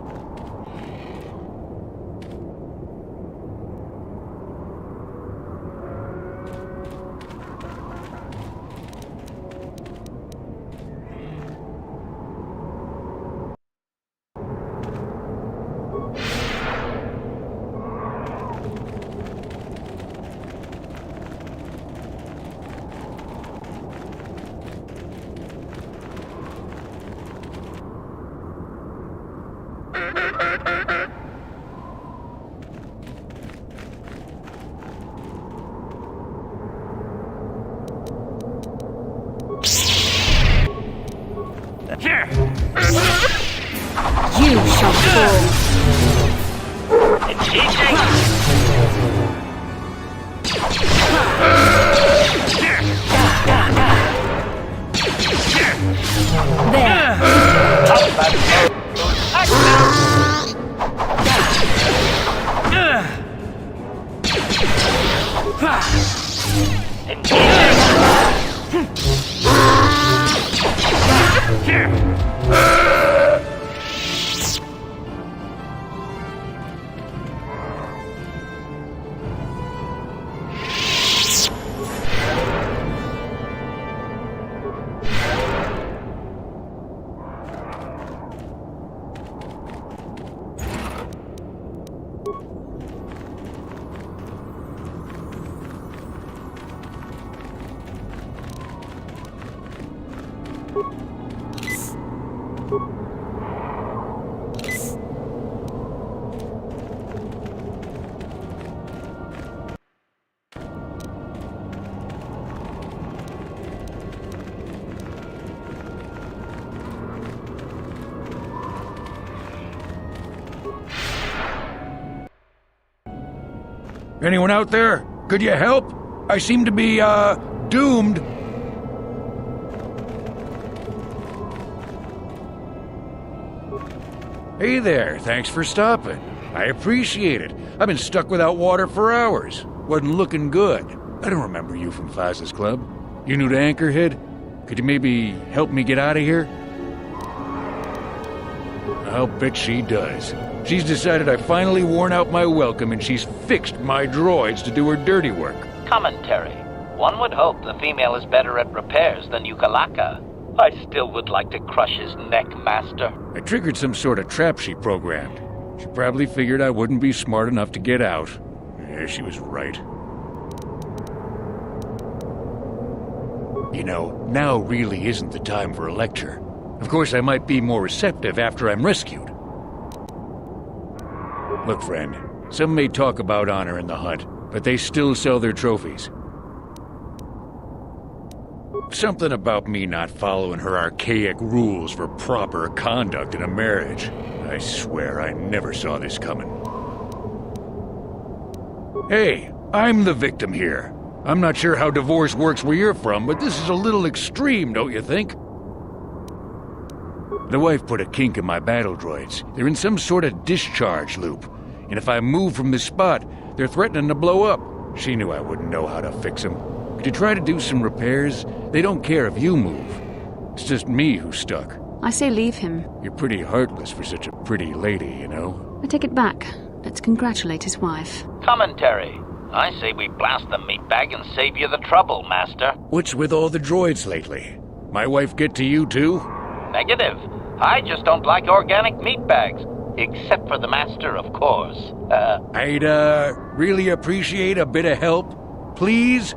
[SPEAKER 16] You shall fall.
[SPEAKER 20] Anyone out there? Could you help? I seem to be, doomed. Hey there, thanks for stopping. I appreciate it. I've been stuck without water for hours. Wasn't looking good. I don't remember you from Faz's Club. You new to Anchorhead? Could you maybe help me get out of here? I'll bet she does. She's decided I've finally worn out my welcome and she's fixed my droids to do her dirty work.
[SPEAKER 11] Commentary. One would hope the female is better at repairs than Yukalaka. I still would like to crush his neck, Master.
[SPEAKER 20] I triggered some sort of trap she programmed. She probably figured I wouldn't be smart enough to get out. Yeah, she was right. You know, now really isn't the time for a lecture. Of course, I might be more receptive after I'm rescued. Look, friend, some may talk about honor in the hunt, but they still sell their trophies. Something about me not following her archaic rules for proper conduct in a marriage. I swear I never saw this coming. Hey, I'm the victim here. I'm not sure how divorce works where you're from, but this is a little extreme, don't you think? The wife put a kink in my battle droids. They're in some sort of discharge loop. And if I move from this spot, they're threatening to blow up. She knew I wouldn't know how to fix them. Could you try to do some repairs? They don't care if you move. It's just me who's stuck.
[SPEAKER 3] I say leave him.
[SPEAKER 20] You're pretty heartless for such a pretty lady, you know?
[SPEAKER 3] I take it back. Let's congratulate his wife.
[SPEAKER 11] Commentary. I say we blast the meat bag and save you the trouble, Master.
[SPEAKER 20] What's with all the droids lately? My wife get to you too?
[SPEAKER 11] Negative. I just don't like organic meat bags. Except for the Master, of course.
[SPEAKER 20] I'd, really appreciate a bit of help. Please?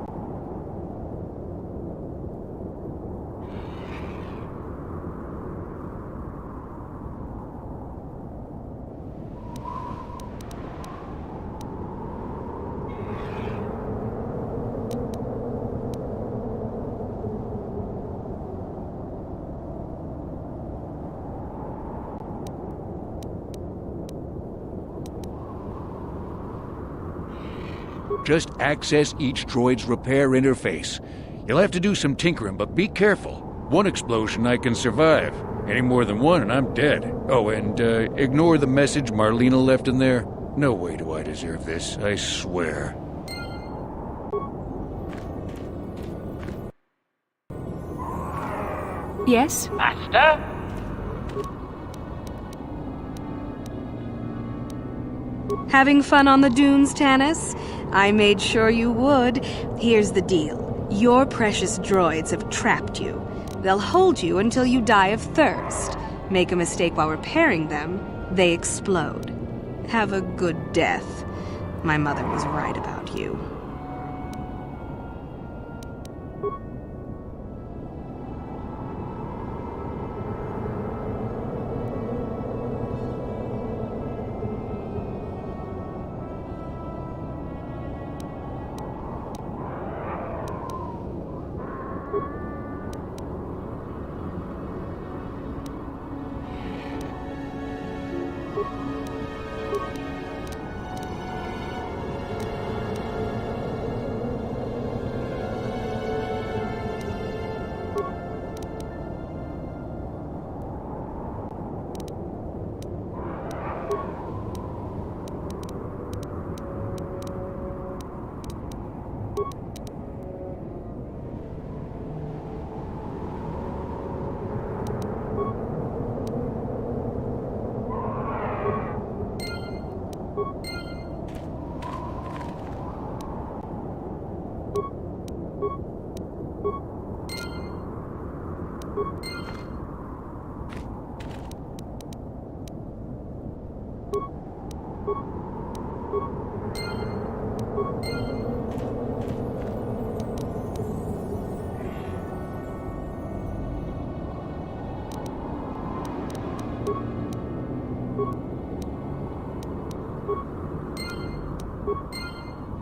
[SPEAKER 20] Just access each droid's repair interface. You'll have to do some tinkering, but be careful. One explosion I can survive. Any more than one and I'm dead. Oh, and ignore the message Marlena left in there. No way do I deserve this, I swear.
[SPEAKER 3] Yes?
[SPEAKER 11] Master?
[SPEAKER 16] Having fun on the dunes, Tanis? I made sure you would. Here's the deal. Your precious droids have trapped you. They'll hold you until you die of thirst. Make a mistake while repairing them, they explode. Have a good death. My mother was right about you.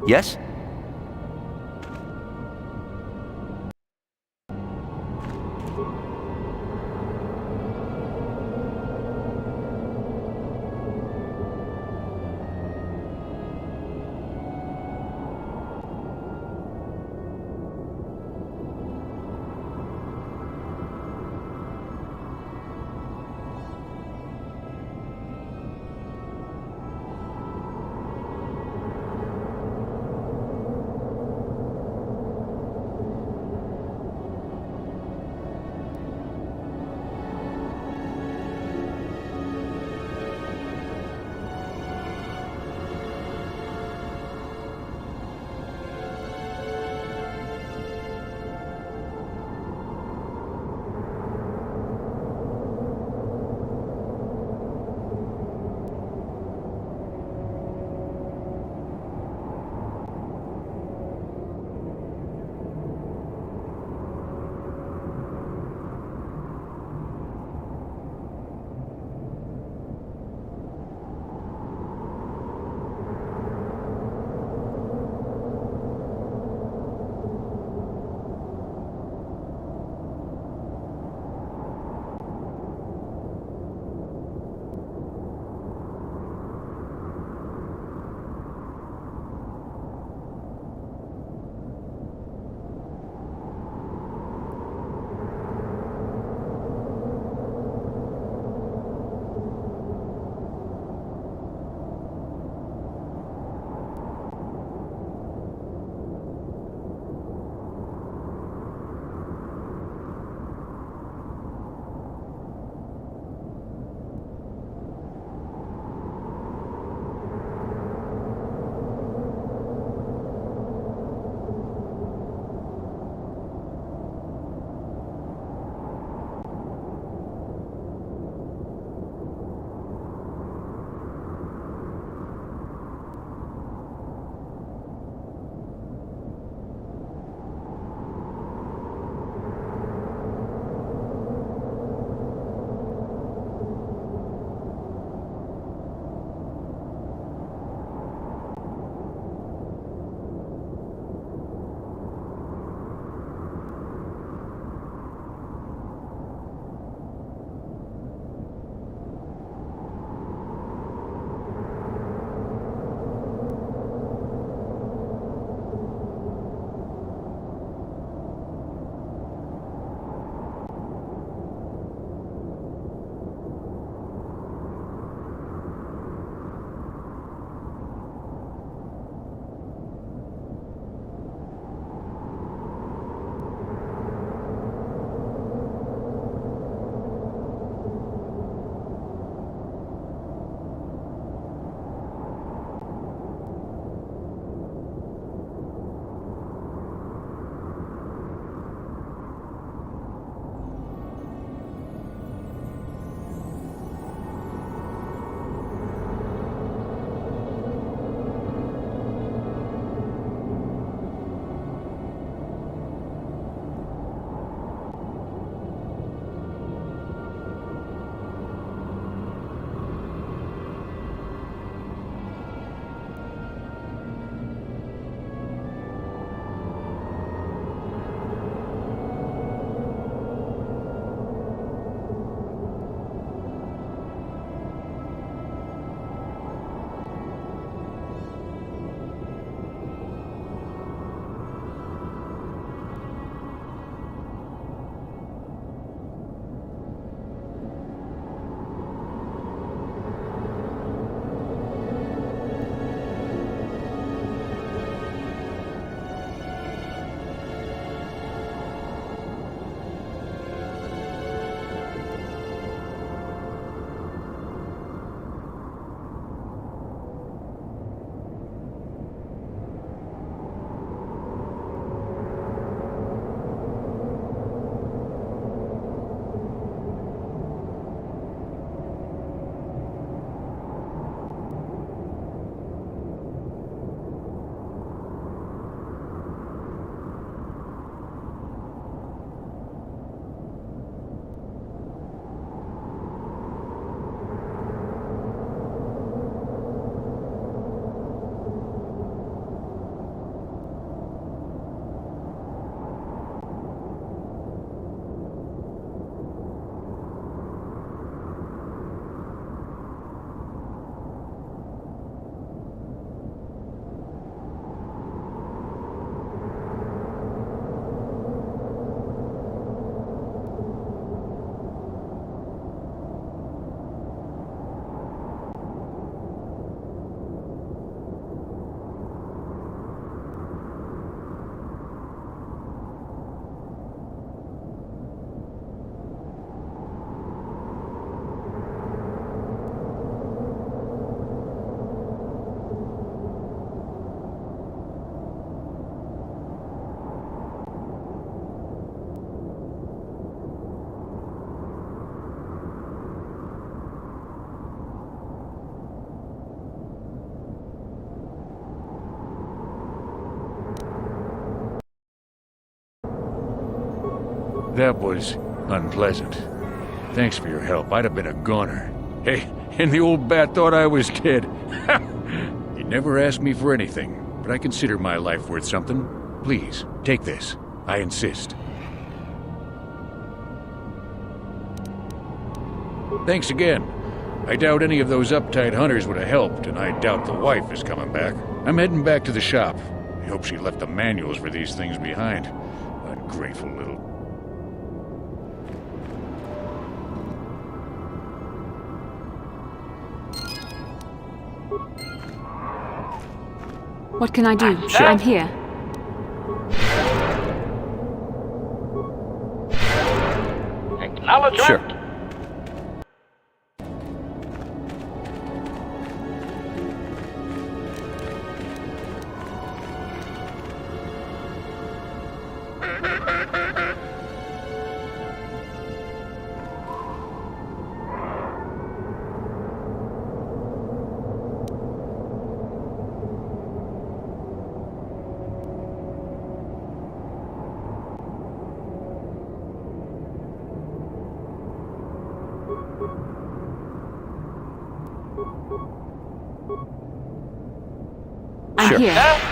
[SPEAKER 6] Yes?
[SPEAKER 20] That was unpleasant. Thanks for your help. I'd have been a goner. Hey, and the old bat thought I was dead. You never asked me for anything, but I consider my life worth something. Please, take this. I insist. Thanks again. I doubt any of those uptight hunters would have helped, and I doubt the wife is coming back. I'm heading back to the shop. I hope she left the manuals for these things behind. Ungrateful little...
[SPEAKER 3] What can I do? I'm here.
[SPEAKER 11] Acknowledgement.
[SPEAKER 13] Sure.
[SPEAKER 3] I'm here.
[SPEAKER 13] Yes?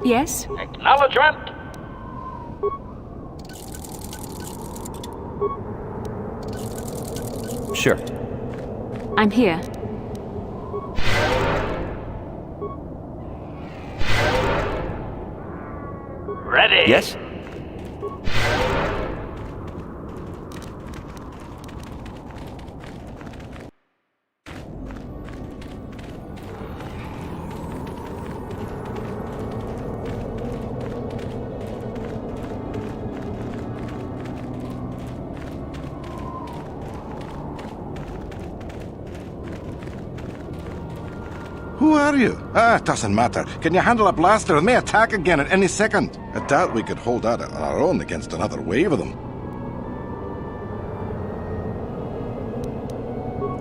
[SPEAKER 3] Yes?
[SPEAKER 11] Acknowledgement.
[SPEAKER 13] Sure.
[SPEAKER 3] I'm here.
[SPEAKER 11] Ready.
[SPEAKER 13] Yes?
[SPEAKER 14] Who are you? It doesn't matter. Can you handle a blaster? They may attack again at any second. I doubt we could hold out on our own against another wave of them.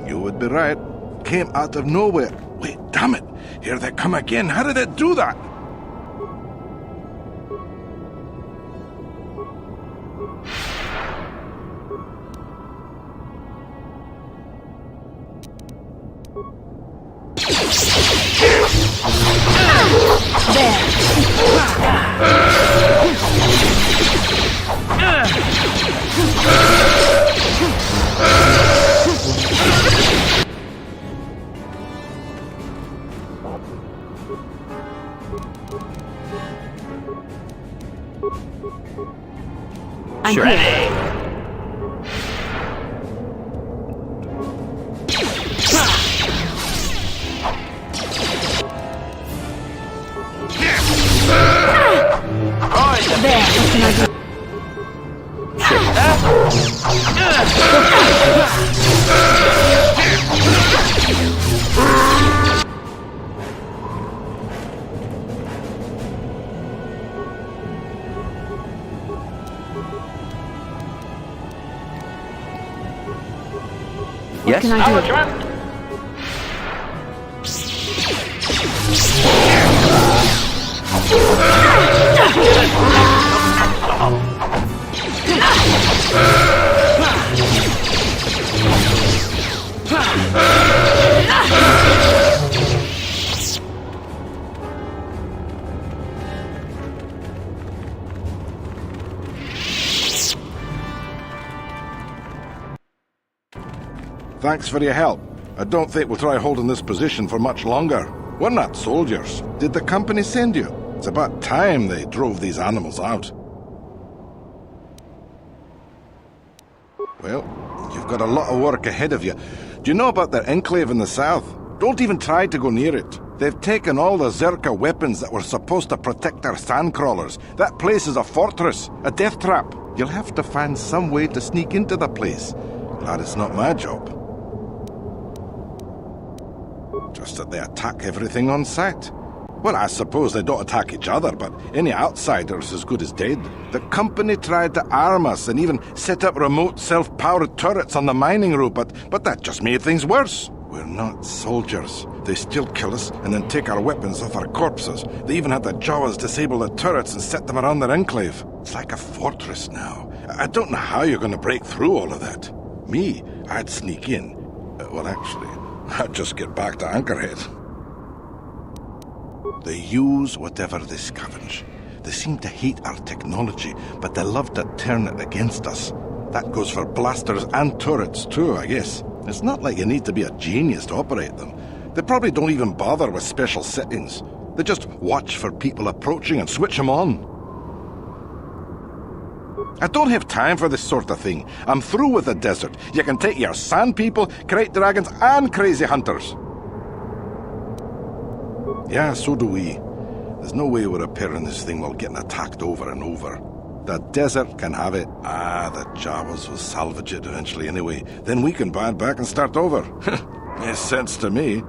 [SPEAKER 14] You would be right. Came out of nowhere. Wait, damn it. Here they come again. How did it do that?
[SPEAKER 3] I'm
[SPEAKER 13] Sure.
[SPEAKER 3] here. There, what can I do? What
[SPEAKER 13] Yes?
[SPEAKER 3] can I do?
[SPEAKER 14] Thanks for your help. I don't think we'll try holding this position for much longer. We're not soldiers. Did the company send you? It's about time they drove these animals out. Well, you've got a lot of work ahead of you. Do you know about their enclave in the south? Don't even try to go near it. They've taken all the Zerka weapons that were supposed to protect our sandcrawlers. That place is a fortress, a death trap. You'll have to find some way to sneak into the place. Glad it's not my job. Just that they attack everything on sight. Well, I suppose they don't attack each other, but any outsider's as good as dead. The company tried to arm us and even set up remote self-powered turrets on the mining route, but that just made things worse. We're not soldiers. They still kill us and then take our weapons off our corpses. They even had the Jawas disable the turrets and set them around their enclave. It's like a fortress now. I don't know how you're going to break through all of that. Me, I'd sneak in. Well, actually, I'd just get back to Anchorhead. They use whatever they scavenge. They seem to hate our technology, but they love to turn it against us. That goes for blasters and turrets too, I guess. It's not like you need to be a genius to operate them. They probably don't even bother with special settings. They just watch for people approaching and switch them on. I don't have time for this sort of thing. I'm through with the desert. You can take your sand people, crate dragons, and crazy hunters. Yeah, so do we. There's no way we're repairing this thing while getting attacked over and over. The desert can have it. The Jawas will salvage it eventually anyway. Then we can buy it back and start over. Makes sense to me.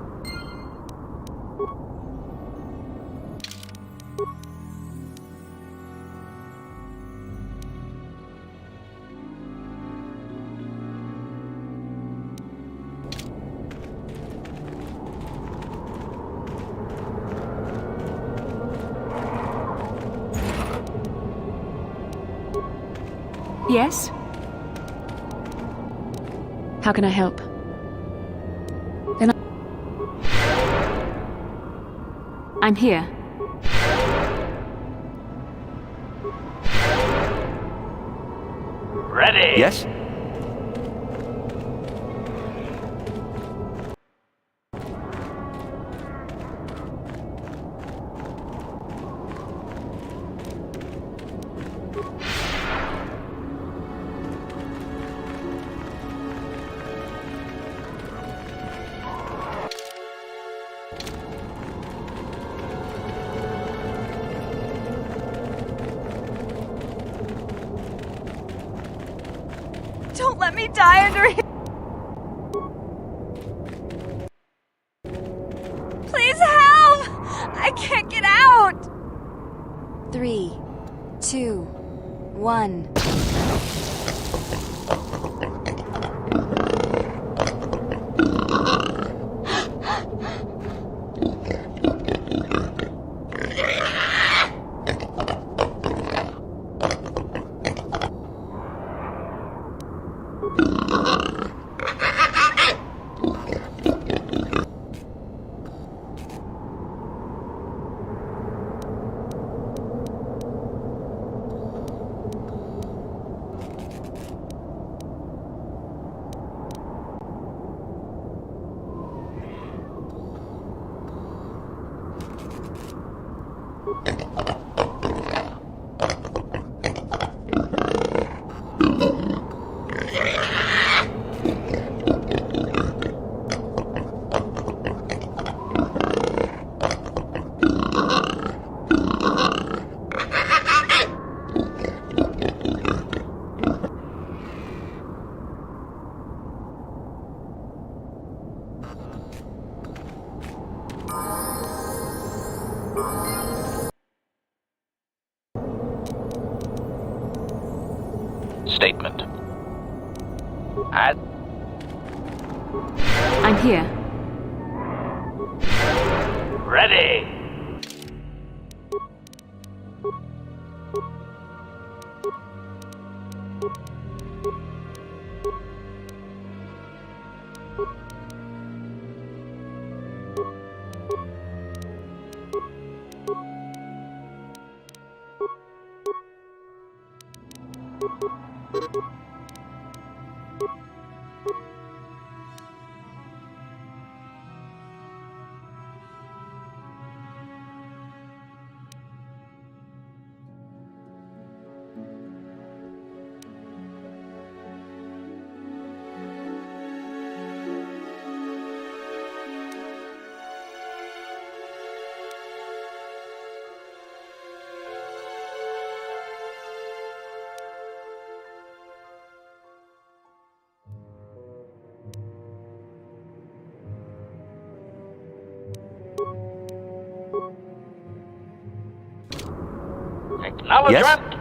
[SPEAKER 3] Yes? How can I help? Then I'm here.
[SPEAKER 11] Ready?
[SPEAKER 13] Yes?
[SPEAKER 9] Don't let me die under here! Please help! I can't get out! 3, 2, 1.
[SPEAKER 11] Statement.
[SPEAKER 3] I'm here.
[SPEAKER 11] Ready. Acknowledgement.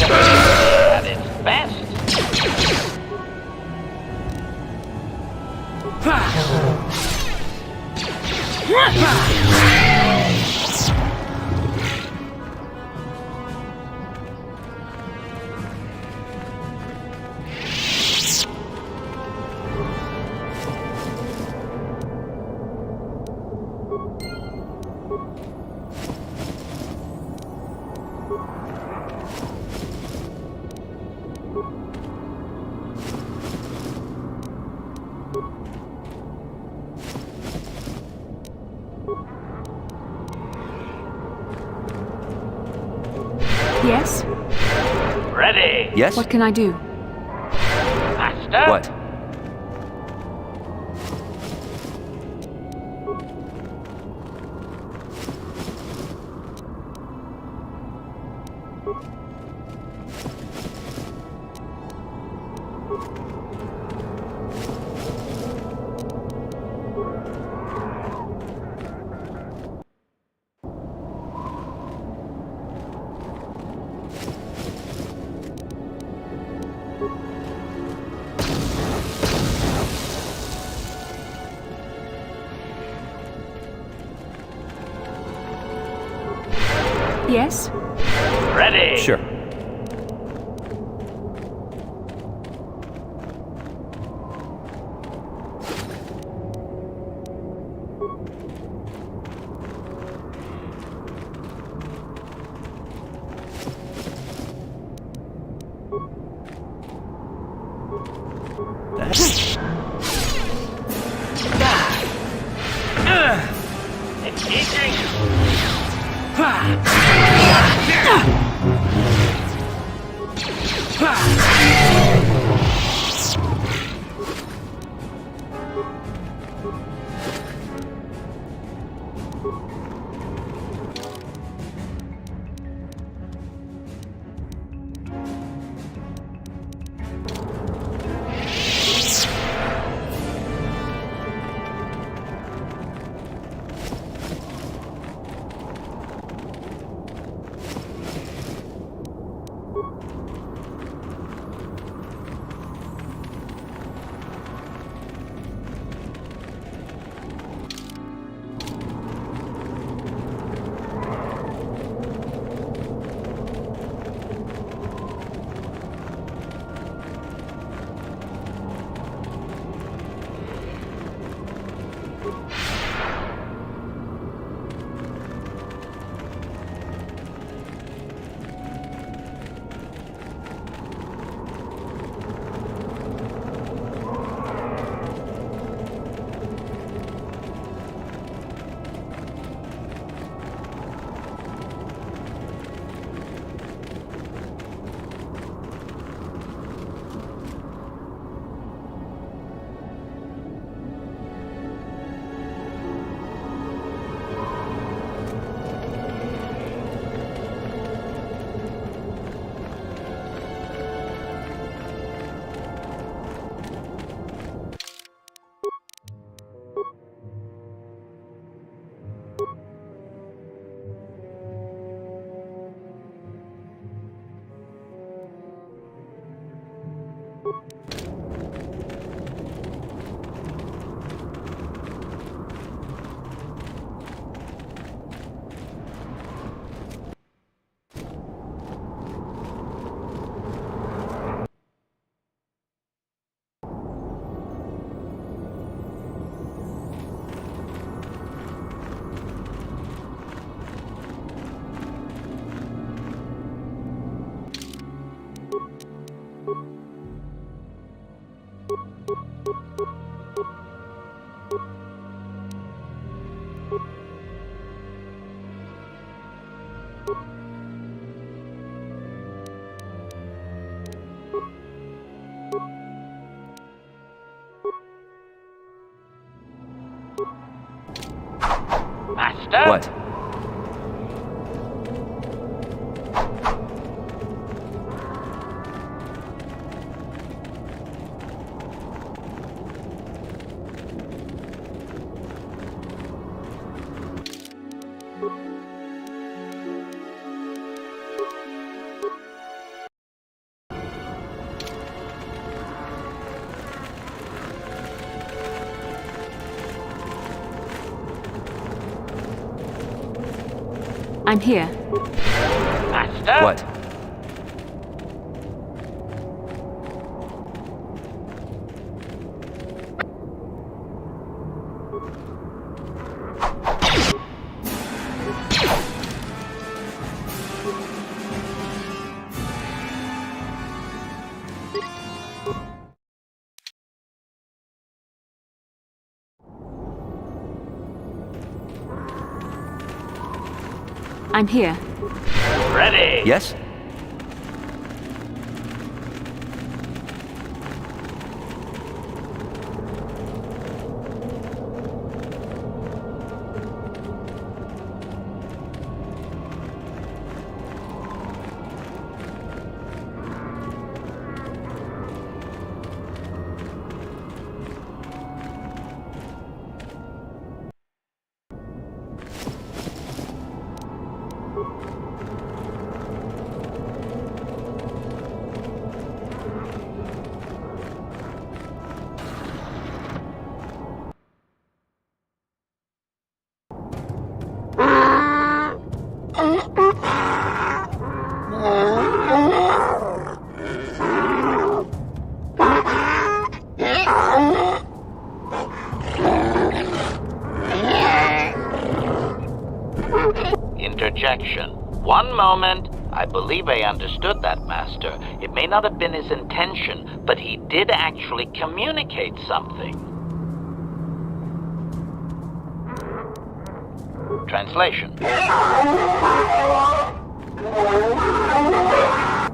[SPEAKER 11] At its best.
[SPEAKER 3] Yes?
[SPEAKER 11] Ready.
[SPEAKER 13] Yes?
[SPEAKER 3] What can I do?
[SPEAKER 11] Master.
[SPEAKER 13] What?
[SPEAKER 3] Yes?
[SPEAKER 11] Ready.
[SPEAKER 13] Sure.
[SPEAKER 11] Engaging. Master?
[SPEAKER 13] What?
[SPEAKER 3] I'm here.
[SPEAKER 11] Master?
[SPEAKER 13] What?
[SPEAKER 3] I'm here.
[SPEAKER 11] Ready?
[SPEAKER 13] Yes?
[SPEAKER 11] Interjection. One moment. I believe I understood that, Master. It may not have been his intention, but he did actually communicate something. Translation.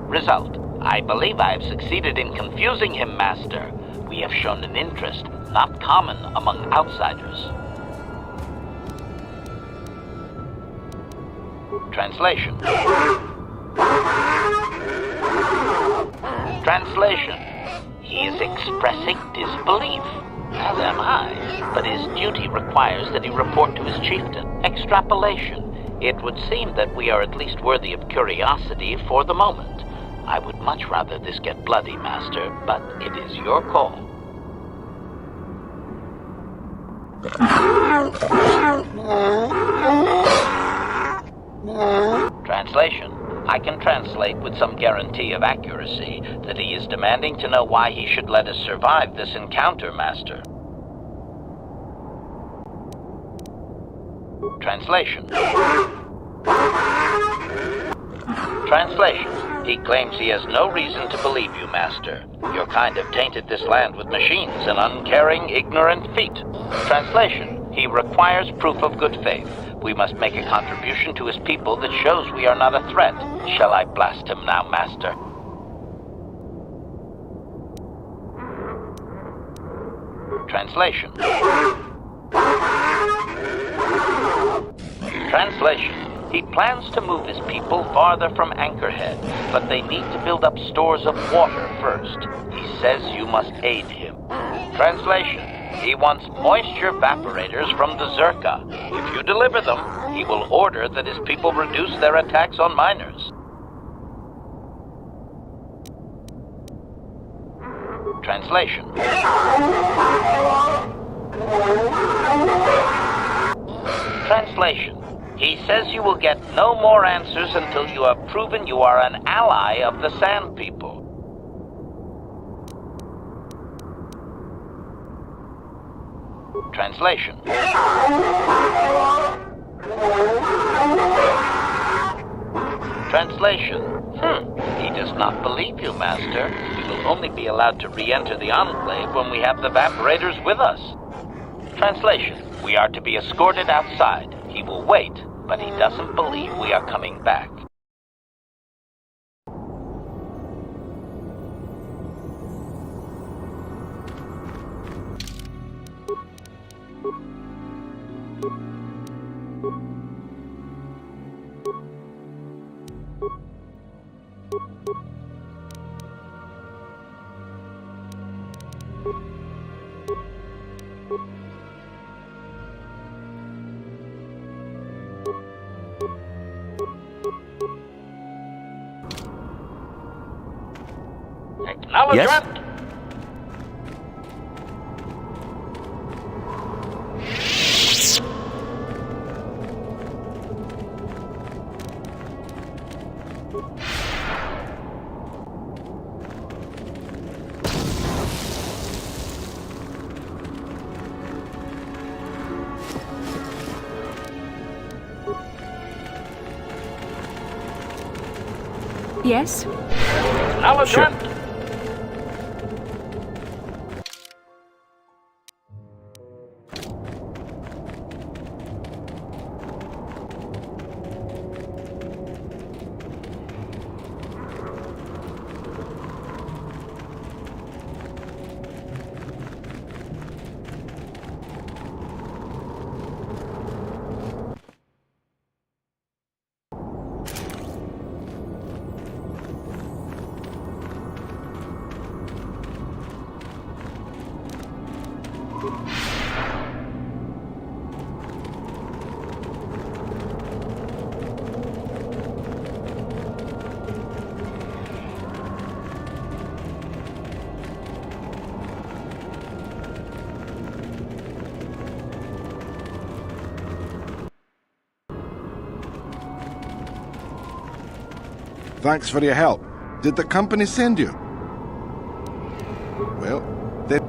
[SPEAKER 11] Result. I believe I have succeeded in confusing him, Master. We have shown an interest not common among outsiders. Translation. Translation. He is expressing disbelief, as am I, but his duty requires that he report to his chieftain. Extrapolation. It would seem that we are at least worthy of curiosity for the moment. I would much rather this get bloody, Master, but it is your call. Translation. I can translate with some guarantee of accuracy that he is demanding to know why he should let us survive this encounter, Master. Translation. Translation. He claims he has no reason to believe you, Master. Your kind have tainted this land with machines and uncaring, ignorant feet. Translation. He requires proof of good faith. We must make a contribution to his people that shows we are not a threat. Shall I blast him now, Master? Translation. Translation. He plans to move his people farther from Anchorhead, but they need to build up stores of water first. He says you must aid him. Translation. He wants moisture evaporators from the Zerka. If you deliver them, he will order that his people reduce their attacks on miners. Translation. Translation. He says you will get no more answers until you have proven you are an ally of the Sand People. Translation. Translation. He just not believe you, Master. We will only be allowed to re-enter the Enclave when we have the Vaporators with us. Translation: we are to be escorted outside. He will wait, but he doesn't believe we are coming back. Acknowledgement!
[SPEAKER 3] Yes?
[SPEAKER 11] Acknowledgement!
[SPEAKER 14] Thanks for your help. Did the company send you? Well, they...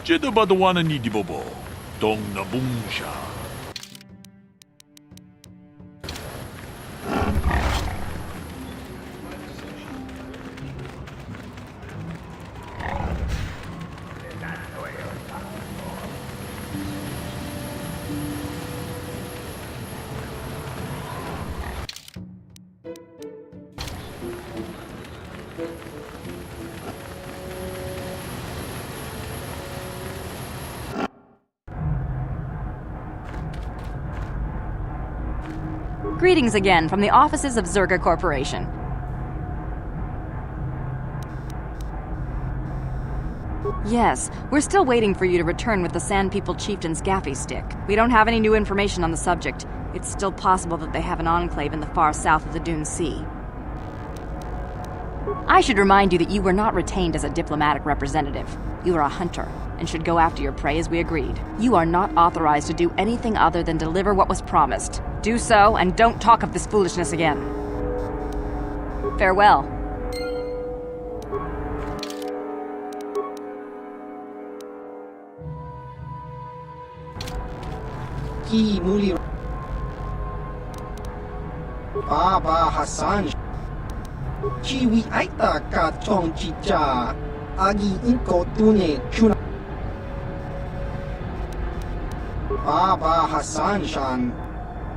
[SPEAKER 17] Jedabadawana ni dibobo, dong na bungsha.
[SPEAKER 9] Greetings again from the offices of Zerga Corporation. Yes, we're still waiting for you to return with the Sand People Chieftain's gaffy stick. We don't have any new information on the subject. It's still possible that they have an enclave in the far south of the Dune Sea. I should remind you that you were not retained as a diplomatic representative. You are a hunter, and should go after your prey as we agreed. You are not authorized to do anything other than deliver what was promised. Do so, and don't talk of this foolishness again. Farewell.
[SPEAKER 2] Ki muli Baba Hassan Chiwi aita ka chong chicha agi inko tune chuna Baba Hassan shan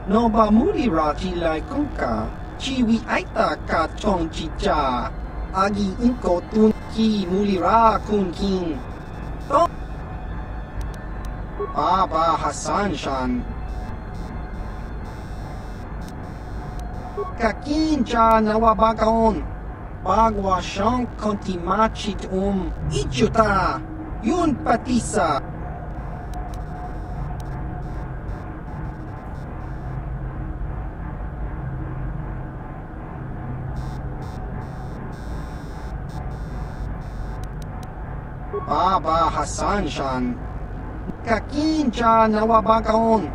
[SPEAKER 2] no ba muri rati lai kunka chiwi aita ka chong chicha agi inko tune ki muli ra kun king Baba Hassan shan Kakincha nawabakaon. Bagwa siyang kontimachit ichuta. Yun patisa. Baba Hassan Shan. Kakincha nawabakaon.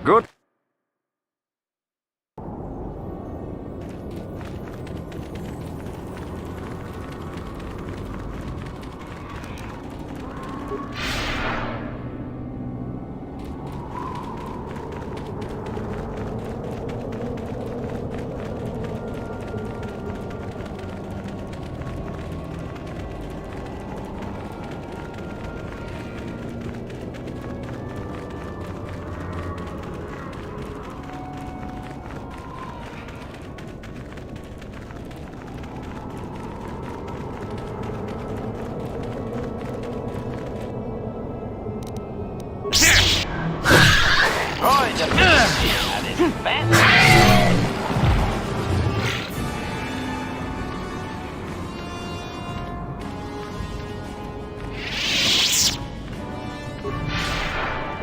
[SPEAKER 6] Good.
[SPEAKER 11] Droid efficiency at its best.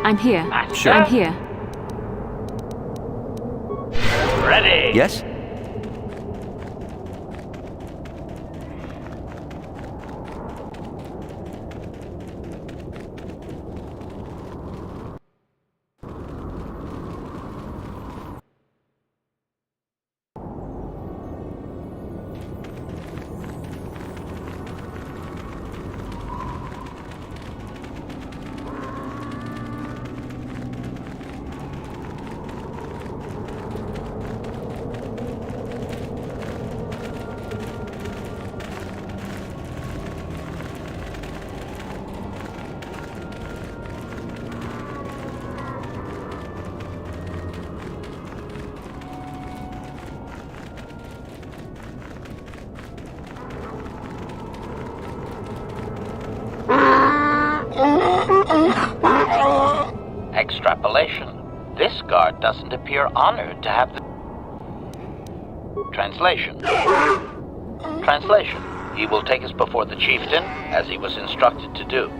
[SPEAKER 3] I'm here.
[SPEAKER 11] Sure.
[SPEAKER 3] I'm here.
[SPEAKER 11] Ready.
[SPEAKER 6] Yes?
[SPEAKER 11] Extrapolation. This guard doesn't appear honored to have the... Translation. Translation. He will take us before the chieftain, as he was instructed to do.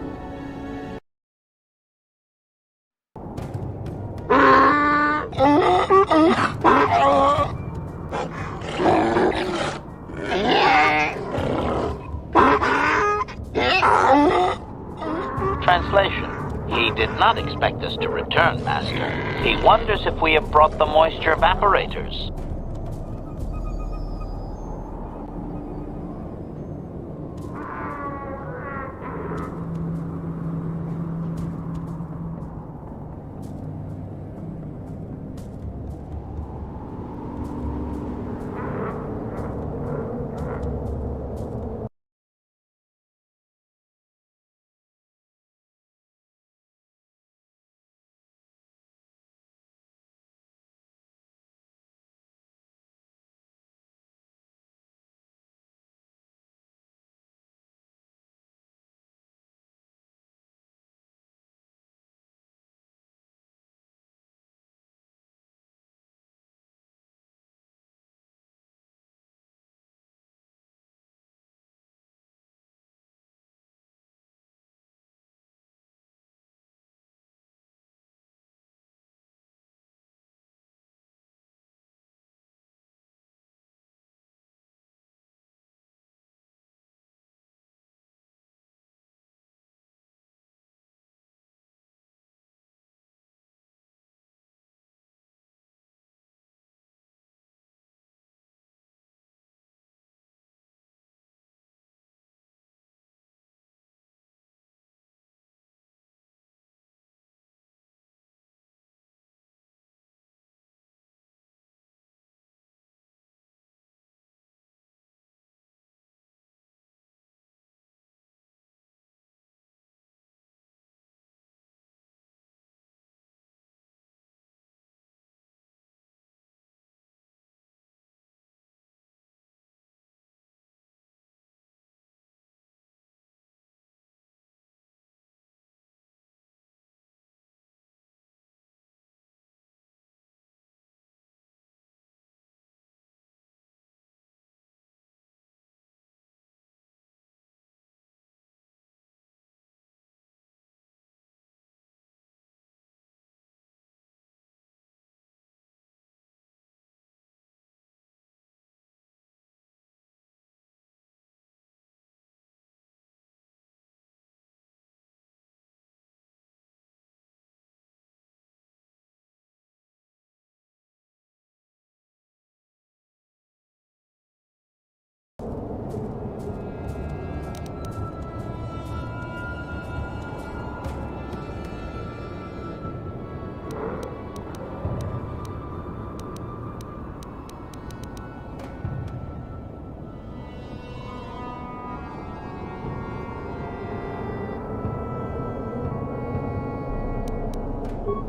[SPEAKER 11] Translation. He did not expect us to return, Master. He wonders if we have brought the moisture evaporators.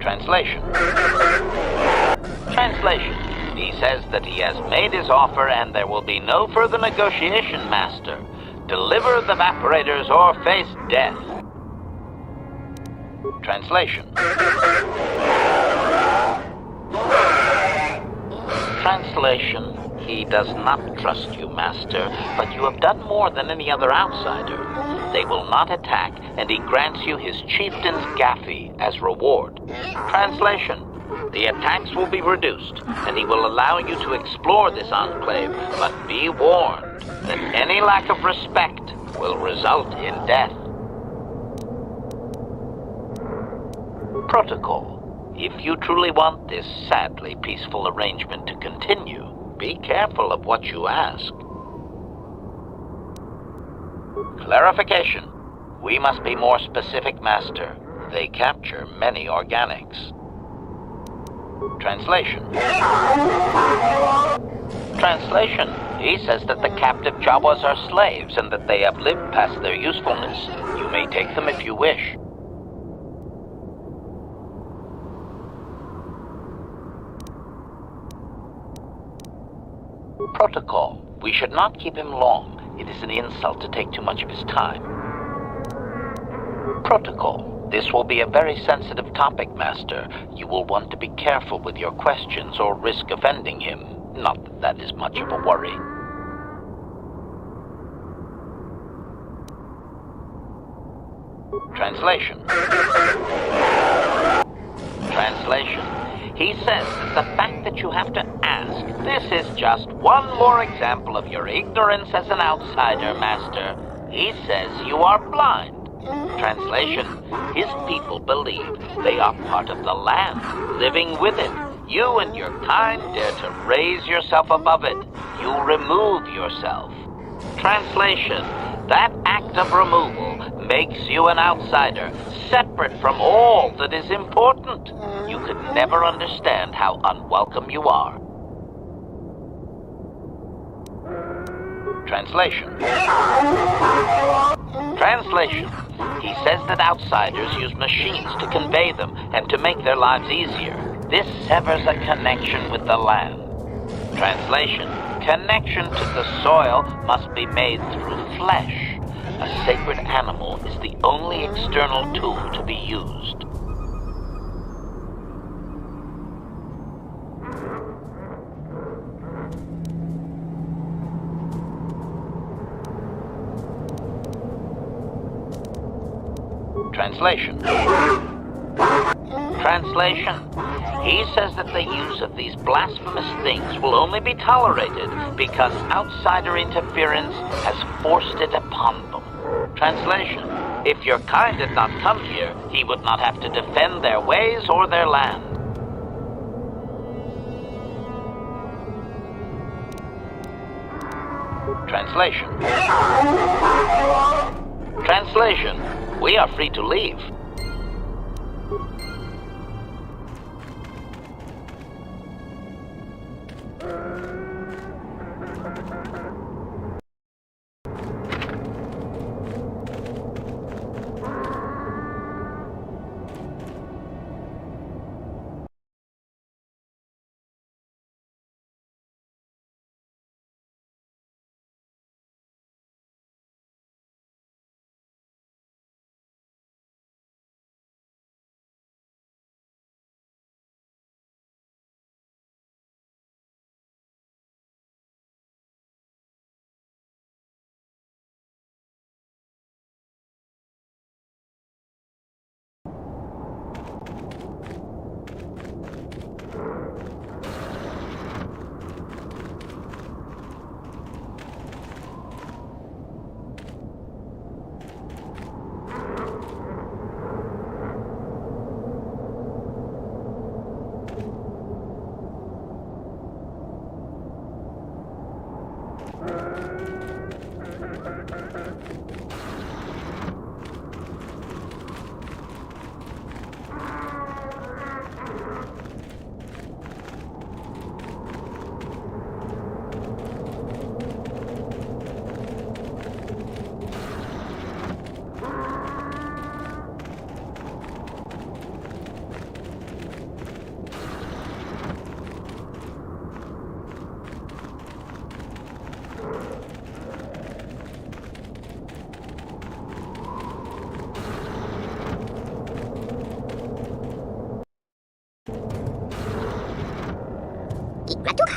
[SPEAKER 11] Translation. Translation. He says that he has made his offer and there will be no further negotiation, Master. Deliver the evaporators or face death. Translation. Translation. He does not trust you, Master, but you have done more than any other outsider. They will not attack, and he grants you his chieftain's gaffy as reward. Translation. The attacks will be reduced, and he will allow you to explore this enclave, but be warned that any lack of respect will result in death. Protocol. If you truly want this sadly peaceful arrangement to continue, be careful of what you ask. Clarification. We must be more specific, Master. They capture many organics. Translation. Translation. He says that the captive Jawas are slaves and that they have lived past their usefulness. You may take them if you wish. Protocol. We should not keep him long. It is an insult to take too much of his time. Protocol. This will be a very sensitive topic, Master. You will want to be careful with your questions or risk offending him. Not that that is much of a worry. Translation. Translation. He says that the fact that you have to ask, this is just one more example of your ignorance as an outsider, Master. He says you are blind. Translation. His people believe they are part of the land, living with it. You and your kind dare to raise yourself above it. You remove yourself. Translation. That act of removal makes you an outsider, separate from all that is important. You could never understand how unwelcome you are. Translation. Translation. He says that outsiders use machines to convey them and to make their lives easier. This severs a connection with the land. Translation. Connection to the soil must be made through flesh. A sacred animal is the only external tool to be used. Translation. Translation. He says that the use of these blasphemous things will only be tolerated because outsider interference has forced it upon them. Translation. If your kind had not come here, he would not have to defend their ways or their land. Translation. Translation. We are free to leave.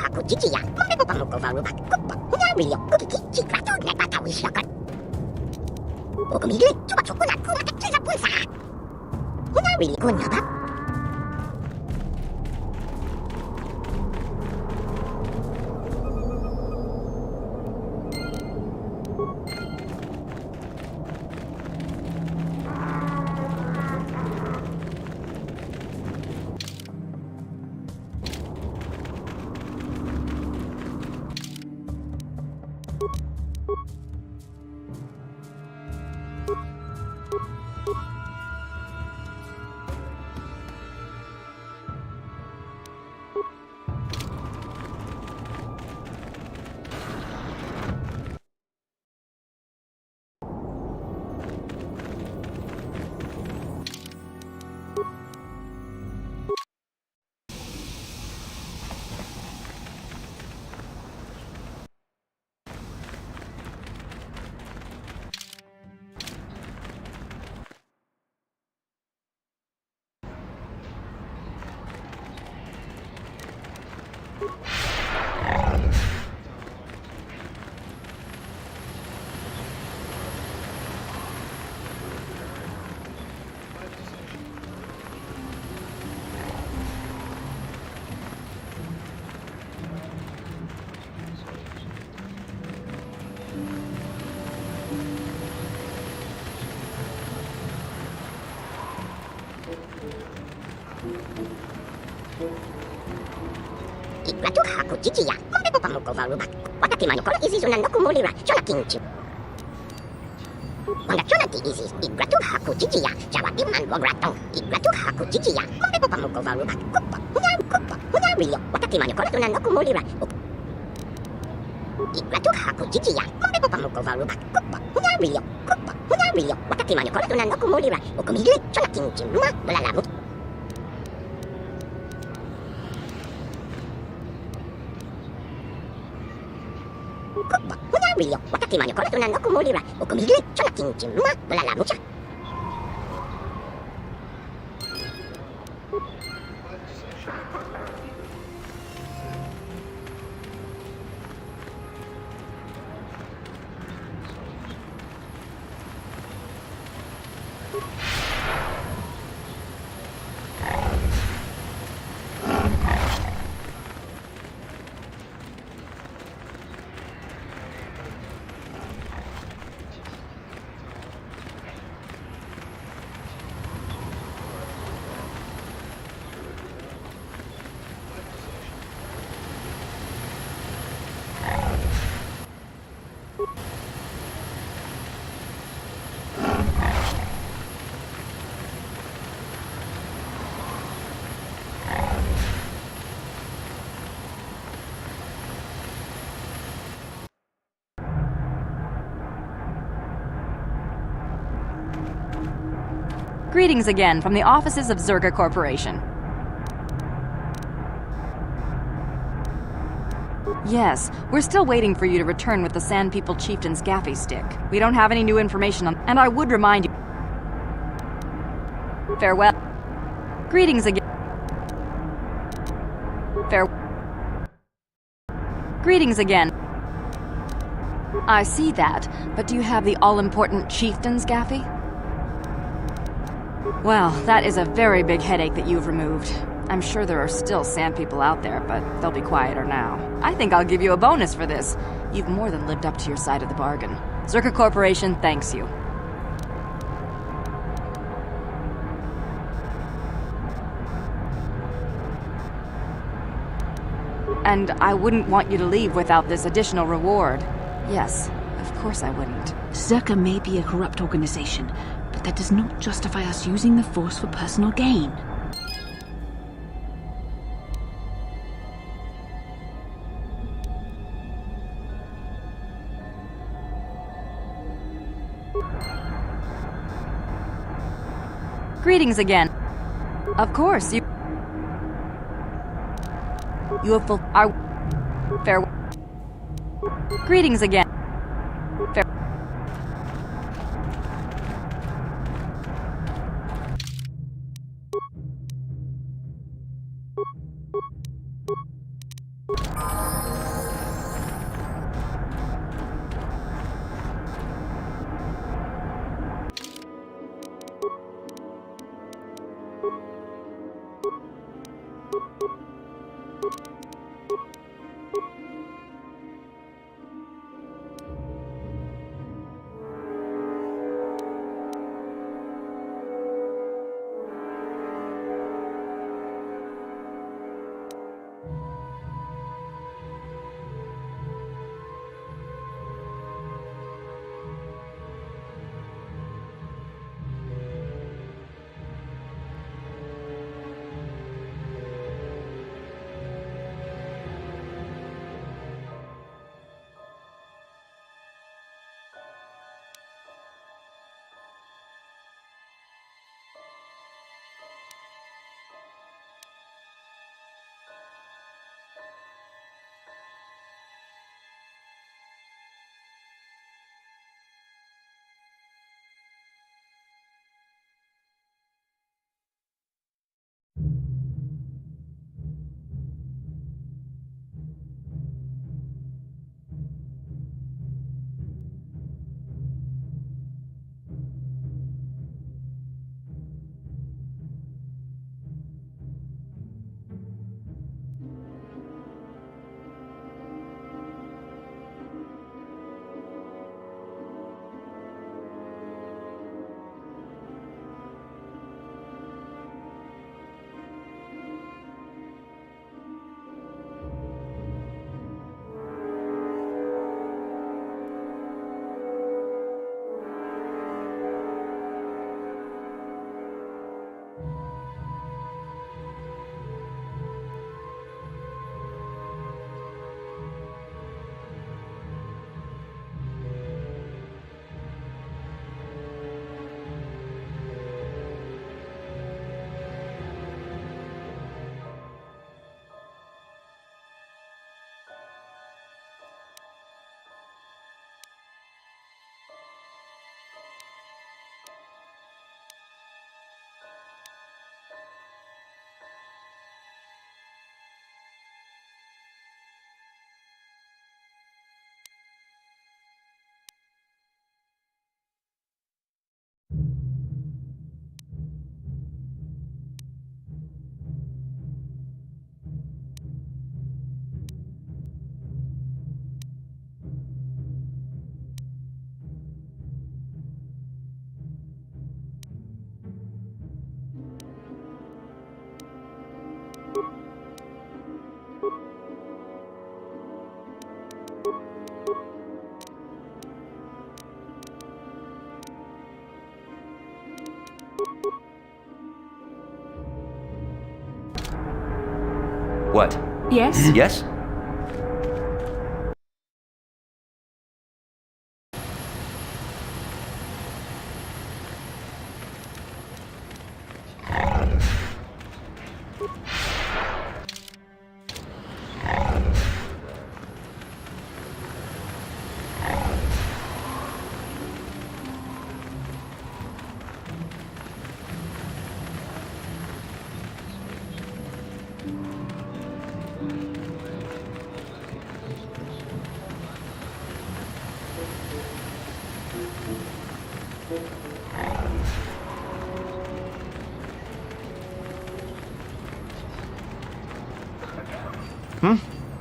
[SPEAKER 12] haku jijiya. Mambe pamuko varuba kupa. Hunya wilio kukiki chikrato nepata wishakat. Okumigli chupa chokuna kuma kachiza punsa. Hunya wilio kunyaba. Igratu haku jijiya. Mambe pamuko varuba. Wataki manukoro izizu na nokumulira. Chona kinchi. Wanga chona ti izis. Igratu haku jijiya. Jawati man wagraton. Igratu haku jijiya. Mambe pamuko varuba. Kupa. Hunya wilio. Wataki manukoro tuna nokumulira. Igratu haku jijiya. Mambe pamuko varuba. Kupa. Hunya wilio. Wataki manukoro tuna nokumulira. Okumigli. Chona kinchi. Luma. Balalamu. Wilio, wataki manukoro tuna nokumulira. Okumigli. Chona kinchi. Luma. Balalamu.
[SPEAKER 9] Greetings again from the offices of Zerga Corporation. Yes, we're still waiting for you to return with the Sand People Chieftain's Gaffy stick. We don't have any new information on, and I would remind you. Farewell. Greetings again. Greetings again. I see that, but do you have the all-important Chieftain's Gaffy? Well, that is a very big headache that you've removed. I'm sure there are still sand people out there, but they'll be quieter now. I think I'll give you a bonus for this. You've more than lived up to your side of the bargain. Zerka Corporation thanks you. And I wouldn't want you to leave without this additional reward. Yes, of course I wouldn't.
[SPEAKER 3] Zerka may be a corrupt organization, but that does not justify us using the Force for personal gain.
[SPEAKER 9] Greetings again. Of course, you have full... Farewell. Greetings again.
[SPEAKER 13] What?
[SPEAKER 3] Yes?
[SPEAKER 13] Yes?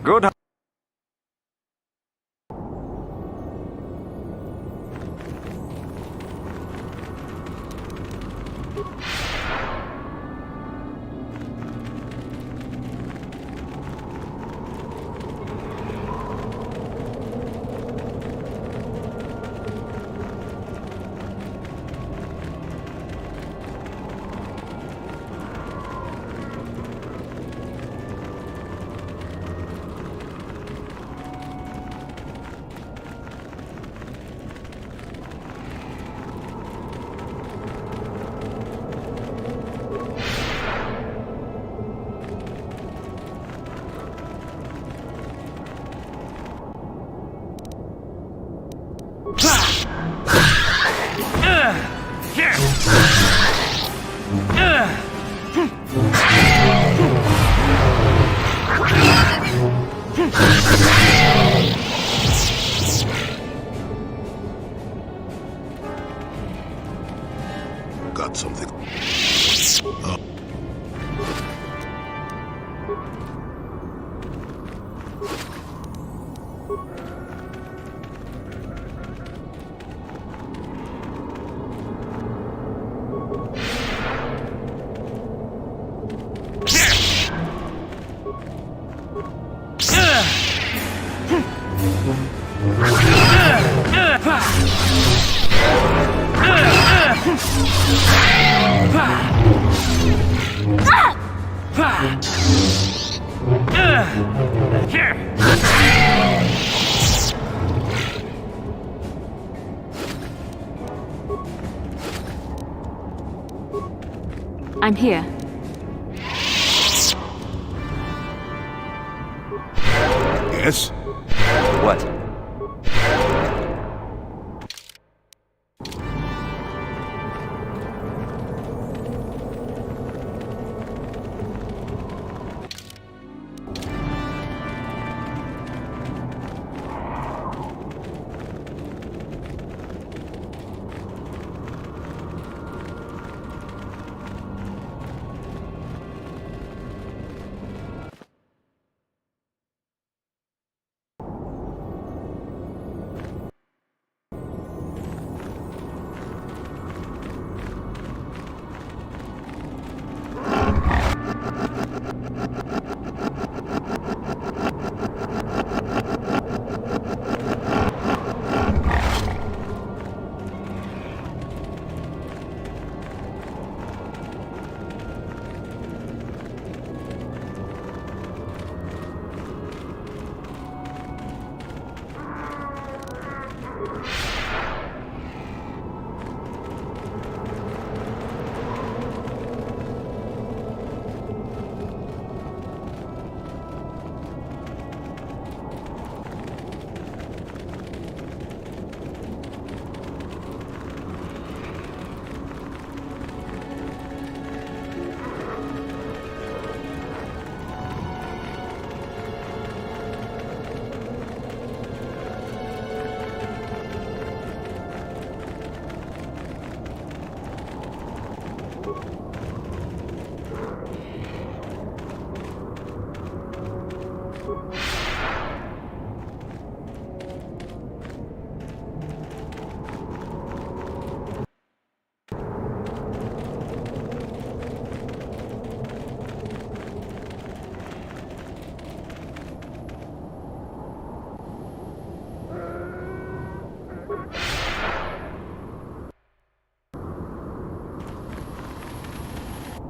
[SPEAKER 6] Good.
[SPEAKER 10] Got something.
[SPEAKER 3] I'm here.
[SPEAKER 10] Yes?
[SPEAKER 13] What?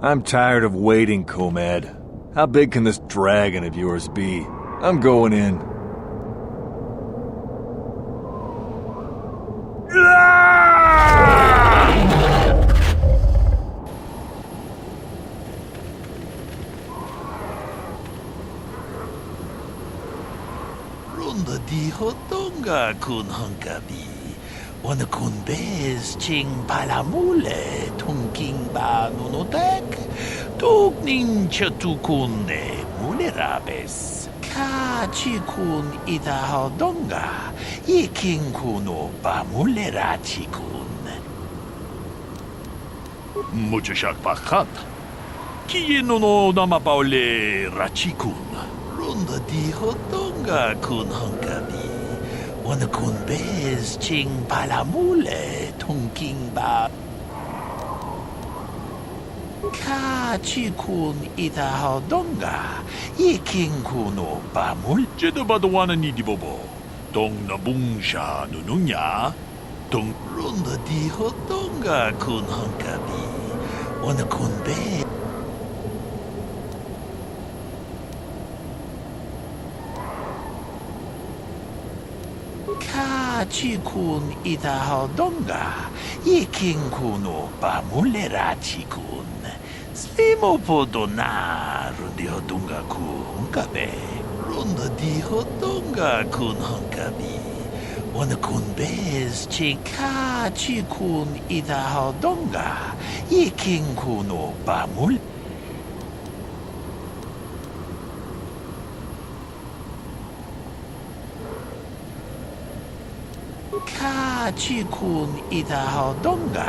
[SPEAKER 17] I'm tired of waiting, Comad.
[SPEAKER 8] How big can this dragon of yours be? I'm going in.
[SPEAKER 17] Runda di hotonga kun hunkabi. Wana kun bez ching palamule tunking ba nunotek. Tuk nincha tukunde mulerabes. Ka chikun ita hodonga. Yiking kuno ba mulera chikun. Mucho shak pakat. Kieno no namapaule rachikun. Runda di hotonga kun hunkabi. Wana kun bez ching palamule tunking ba. Ka chikun ita hodonga. Yiking kuno ba mul. Jedabadawana ni di bobo. Tong nabungsha nununya. Tong runda di hotonga kun hunkabi. Wana kun bez. Ka chikun ita hodonga. Yiking kuno ba mulera chikun. Slimo podona rundi hodonga kun hunkabe. Runda di hodonga kun hunkabi. Wana kun bez chika chikun ita hodonga. Yiking kuno ba mul. Ka chikun ita hodonga.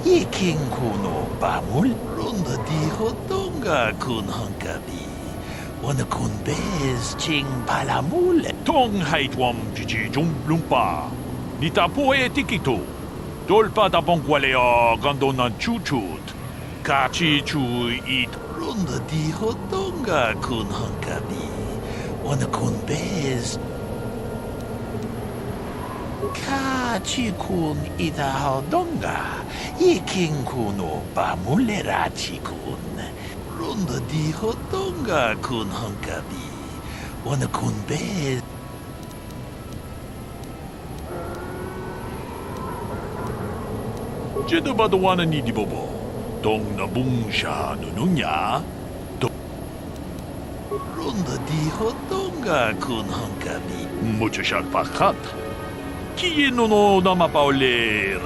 [SPEAKER 17] Yiking kuno ba mul. Runda di hodonga kun hunkabi. Wana kun bez ching palamule. Tong haitwam jiji jum lumpa. Nita poe tikito. Dolpa da bonkwalea gandonan chuchut. Kachi chu it. Runda di hodonga kun hunkabi. Wana kun bez. Ka chikun ita hodonga. Yiking kuno ba mulera chikun. Runda di hodonga kun hunkabi. Wana kun bez. Jedabadawana ni di bobo. Tong nabungsha nununya. Runda di hodonga kun hunkabi. Mucho shak pakat. Kieno no namapaule.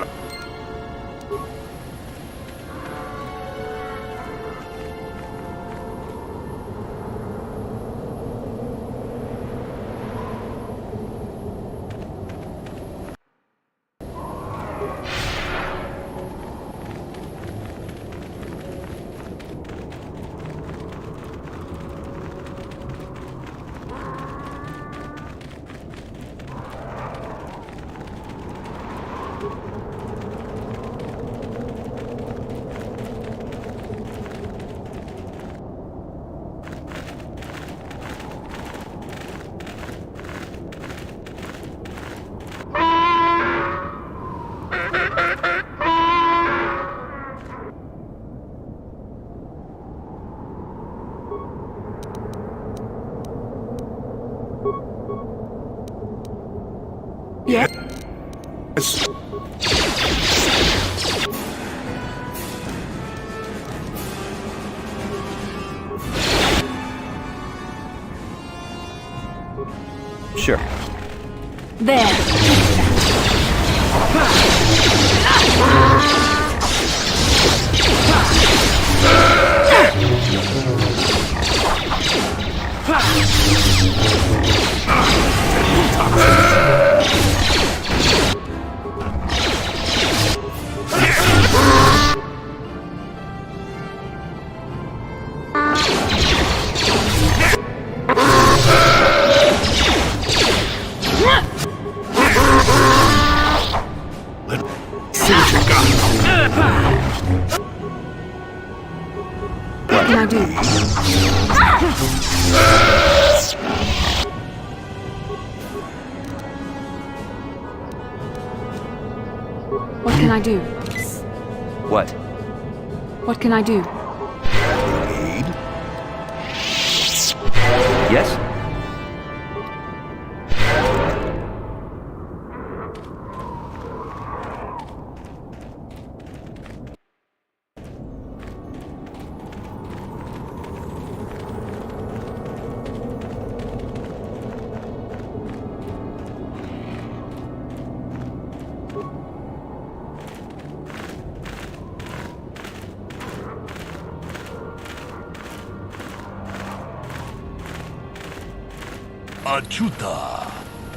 [SPEAKER 3] Yes.
[SPEAKER 13] Sure.
[SPEAKER 3] There. What can I do? What can I do?
[SPEAKER 13] What?
[SPEAKER 3] What can I do?
[SPEAKER 13] Yes?
[SPEAKER 17] 아추다.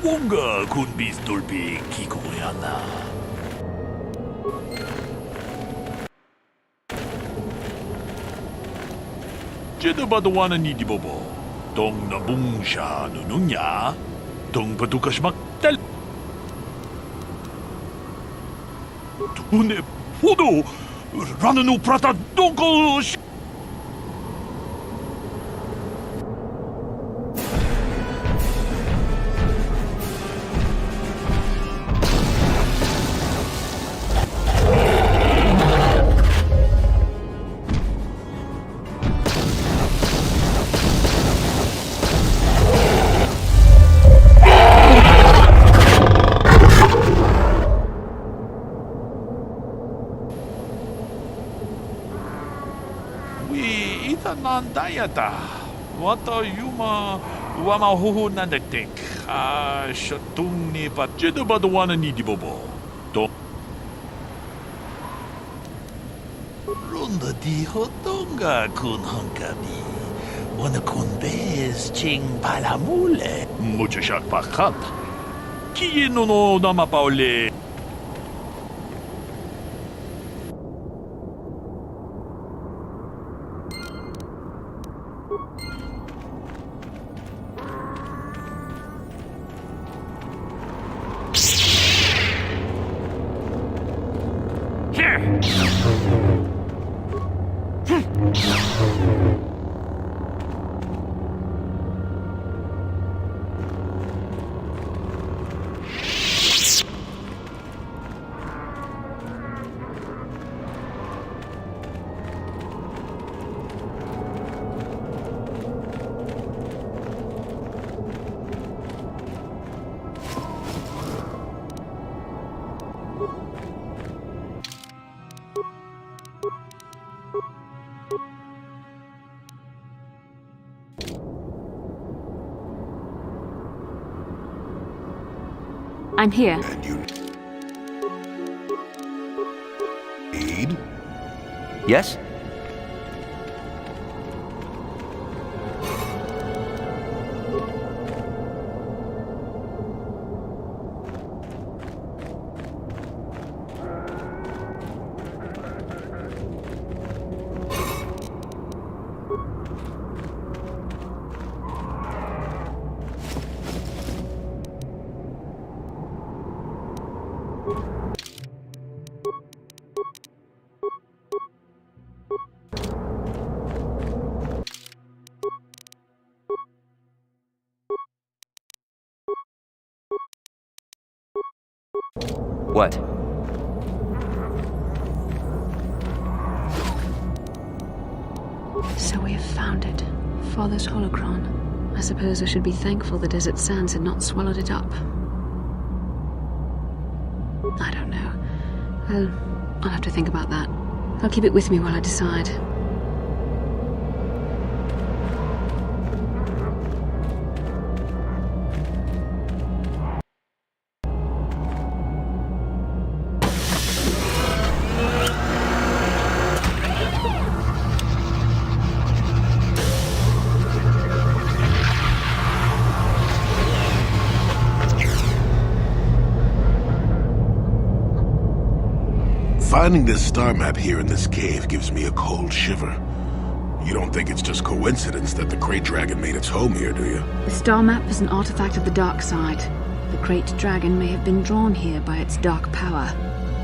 [SPEAKER 17] 뭔가 군비스돌비 기고야나. 제도바도와는 이디보보. 동나붕샤 누누냐? 동바두카시막 딸. 두네 포도 라는 우프라타 동거. 난다야다. 왔다 유마 와마 호호 난데땡. 아 셔뚱니 받제도 봐도 와는 이디보보. 또 론더 디호똥가 군헝가비. 오늘 군베스 칭 발라물레. 무주샥 바칸. 키노노 나마파올레.
[SPEAKER 3] I'm here.
[SPEAKER 10] And you need?
[SPEAKER 6] Yes? What?
[SPEAKER 3] So we have found it. Father's holocron. I suppose I should be thankful the desert sands had not swallowed it up. I don't know. I'll have to think about that. I'll keep it with me while I decide.
[SPEAKER 10] Finding this star map here in this cave gives me a cold shiver. You don't think it's just coincidence that the Great Dragon made its home here, do you?
[SPEAKER 3] The star map is an artifact of the dark side. The Great Dragon may have been drawn here by its dark power,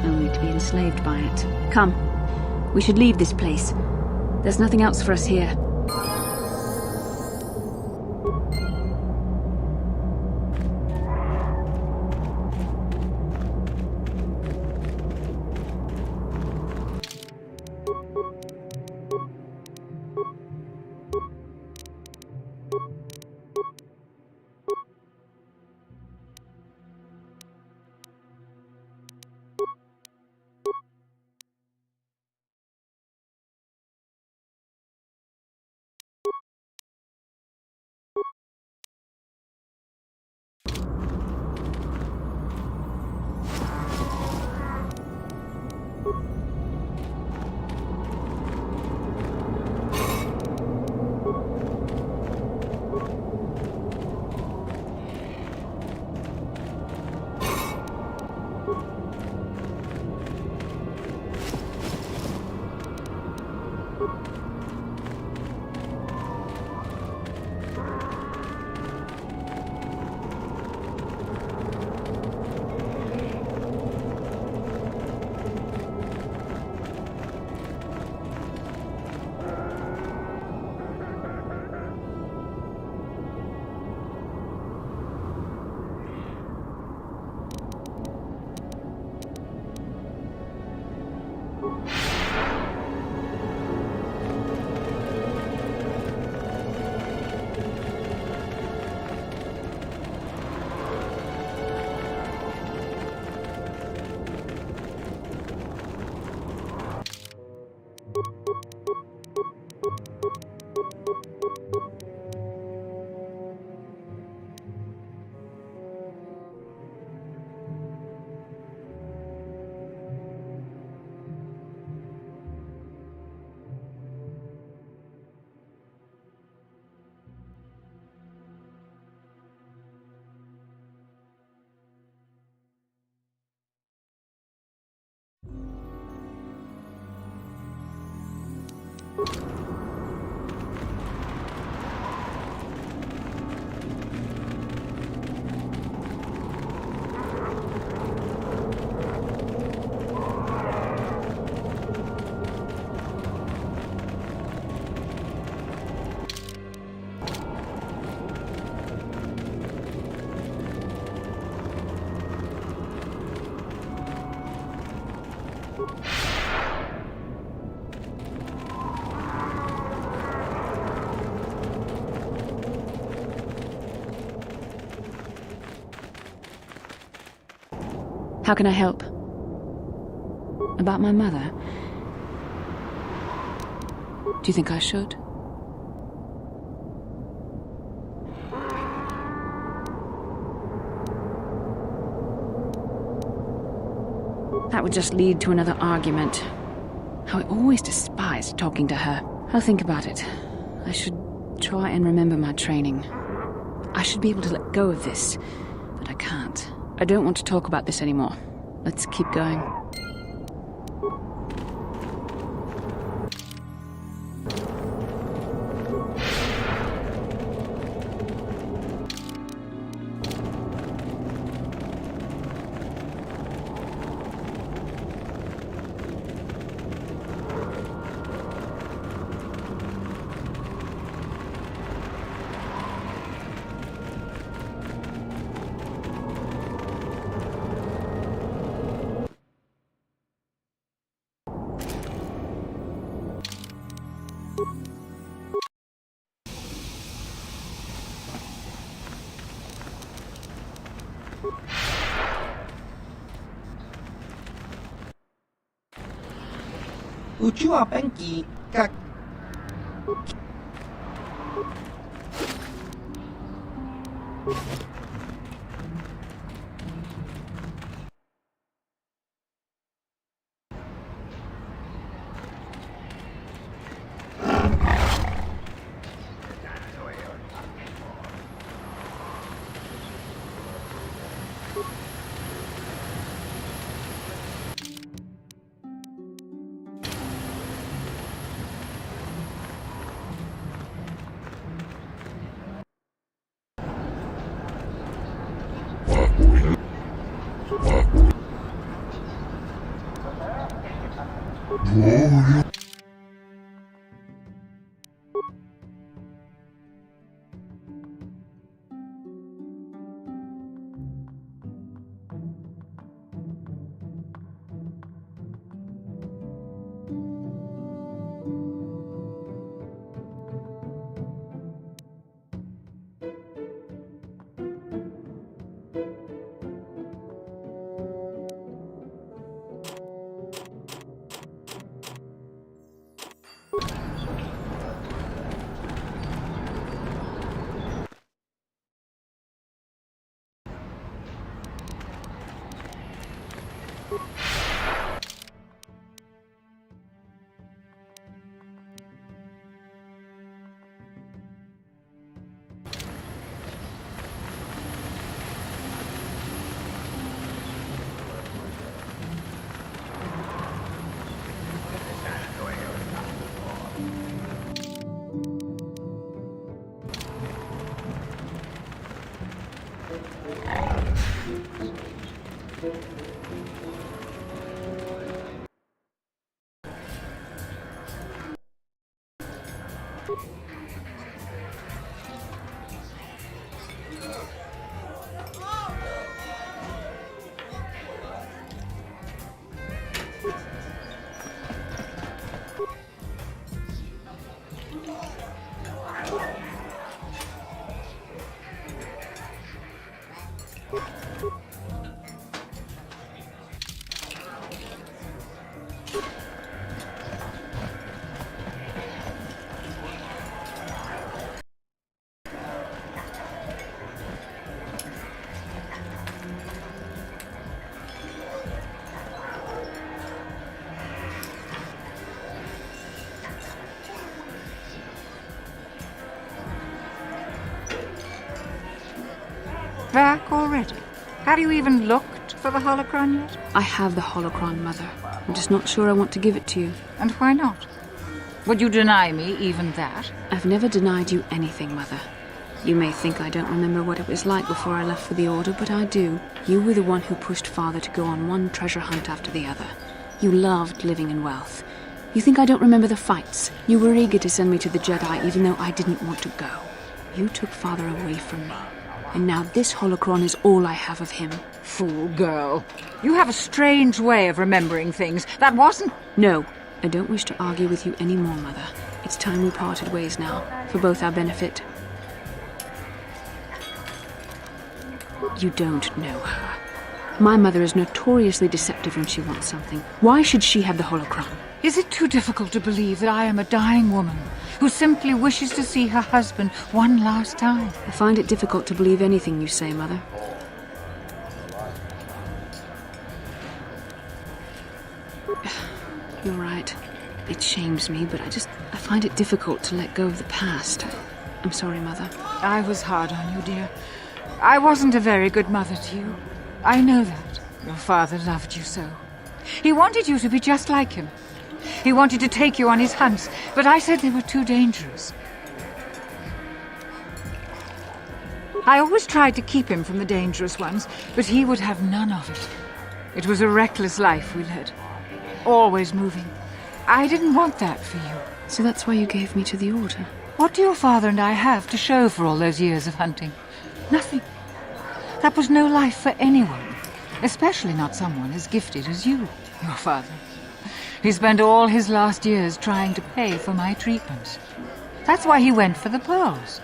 [SPEAKER 3] only to be enslaved by it. Come, we should leave this place. There's nothing else for us here. How can I help? About my mother? Do you think I should? That would just lead to another argument. How I always despised talking to her. I'll think about it. I should try and remember my training. I should be able to let go of this, but I can't. I don't want to talk about this anymore. Let's keep going.
[SPEAKER 2] Uchua Penki Kak.
[SPEAKER 5] Back already? Have you even looked for the holocron yet?
[SPEAKER 3] I have the holocron, Mother. I'm just not sure I want to give it to you.
[SPEAKER 5] And why not? Would you deny me even that?
[SPEAKER 3] I've never denied you anything, Mother. You may think I don't remember what it was like before I left for the Order, but I do. You were the one who pushed Father to go on one treasure hunt after the other. You loved living in wealth. You think I don't remember the fights? You were eager to send me to the Jedi even though I didn't want to go. You took Father away from me. And now this holocron is all I have of him.
[SPEAKER 5] Fool girl. You have a strange way of remembering things. That wasn't...
[SPEAKER 3] No, I don't wish to argue with you anymore, Mother. It's time we parted ways now, for both our benefit. You don't know her. My mother is notoriously deceptive when she wants something. Why should she have the holocron?
[SPEAKER 5] Is it too difficult to believe that I am a dying woman who simply wishes to see her husband one last time?
[SPEAKER 3] I find it difficult to believe anything you say, Mother. You're right. It shames me, but I find it difficult to let go of the past. I'm sorry, Mother.
[SPEAKER 5] I was hard on you, dear. I wasn't a very good mother to you. I know that. Your father loved you so. He wanted you to be just like him. He wanted to take you on his hunts, but I said they were too dangerous. I always tried to keep him from the dangerous ones, but he would have none of it. It was a reckless life we led. Always moving. I didn't want that for you.
[SPEAKER 3] So that's why you gave me to the Order?
[SPEAKER 5] What do your father and I have to show for all those years of hunting? Nothing. That was no life for anyone, especially not someone as gifted as you, your father. He spent all his last years trying to pay for my treatments. That's why he went for the pearls.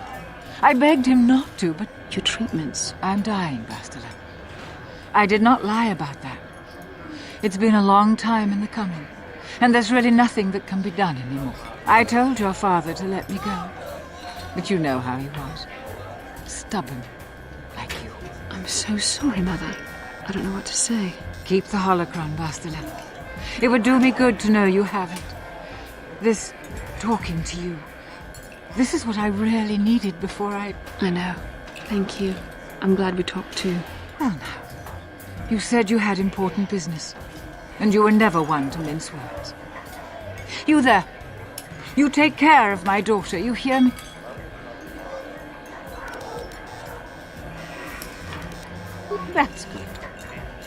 [SPEAKER 5] I begged him not to, but...
[SPEAKER 3] Your treatments?
[SPEAKER 5] I'm dying, Bastila. I did not lie about that. It's been a long time in the coming, and there's really nothing that can be done anymore. I told your father to let me go, but you know how he was. Stubborn, like you.
[SPEAKER 3] I'm so sorry, Mother. I don't know what to say.
[SPEAKER 5] Keep the holocron, Bastila. It would do me good to know you have it. This talking to you, this is what I really needed before I
[SPEAKER 3] know. Thank you. I'm glad we talked too.
[SPEAKER 5] Well, now. You said you had important business, and you were never one to mince words. You there. You take care of my daughter, you hear me? That's good.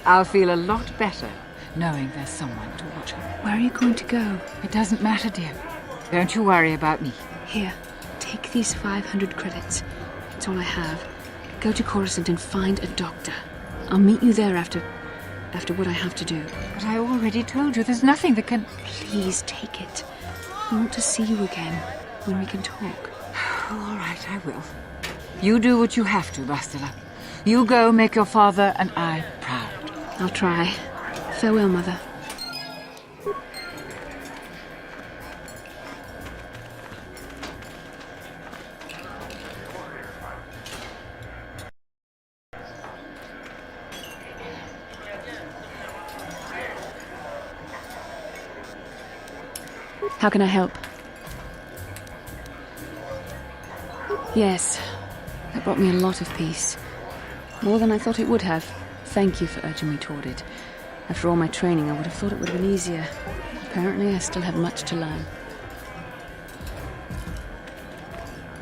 [SPEAKER 5] I'll feel a lot better knowing there's someone to watch her.
[SPEAKER 3] Where are you going to go?
[SPEAKER 5] It doesn't matter, dear. Don't you worry about me.
[SPEAKER 3] Here, take these 500 credits. It's all I have. Go to Coruscant and find a doctor. I'll meet you there after what I have to do.
[SPEAKER 5] But I already told you there's nothing that can...
[SPEAKER 3] Please take it. I want to see you again when we can talk.
[SPEAKER 5] All right, I will. You do what you have to, Bastila. You go make your father and I proud.
[SPEAKER 3] I'll try. Farewell, Mother. How can I help? Yes, that brought me a lot of peace. More than I thought it would have. Thank you for urging me toward it. After all my training, I would have thought it would have been easier. Apparently, I still have much to learn.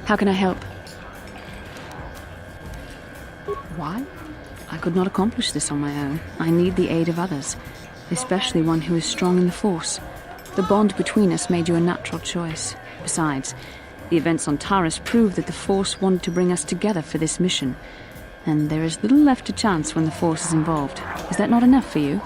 [SPEAKER 3] How can I help? Why? I could not accomplish this on my own. I need the aid of others, especially one who is strong in the Force. The bond between us made you a natural choice. Besides, the events on Taris prove that the Force wanted to bring us together for this mission. And there is little left to chance when the Force is involved. Is that not enough for you?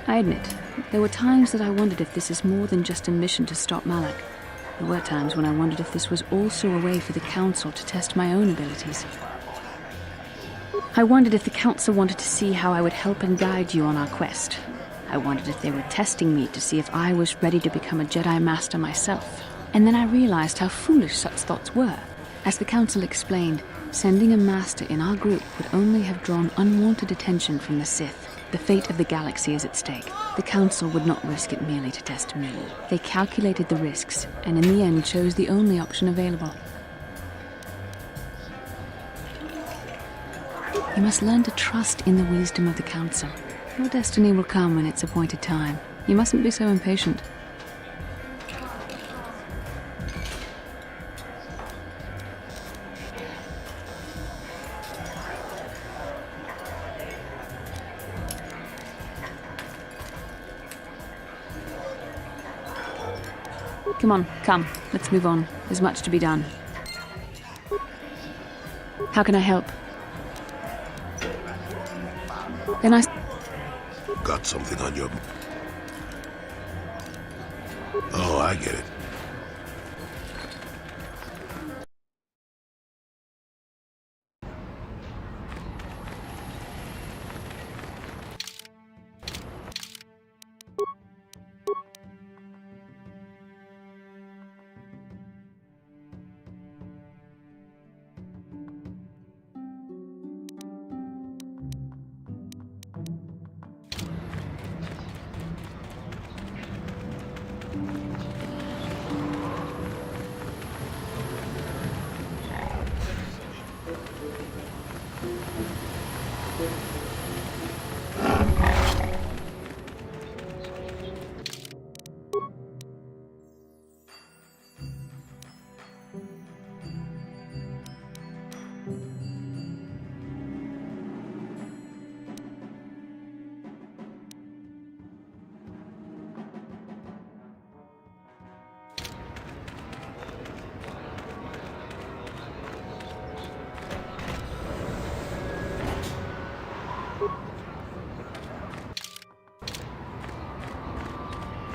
[SPEAKER 3] I admit, there were times that I wondered if this is more than just a mission to stop Malak. There were times when I wondered if this was also a way for the Council to test my own abilities. I wondered if the Council wanted to see how I would help and guide you on our quest. I wondered if they were testing me to see if I was ready to become a Jedi Master myself. And then I realized how foolish such thoughts were. As the Council explained, sending a Master in our group would only have drawn unwanted attention from the Sith. The fate of the galaxy is at stake. The Council would not risk it merely to test me. They calculated the risks, and in the end chose the only option available. You must learn to trust in the wisdom of the Council. Your destiny will come when its appointed time. You mustn't be so impatient. Come on, come. Let's move on. There's much to be done. How can I help? Then I...
[SPEAKER 10] Got something on your... Oh, I get it.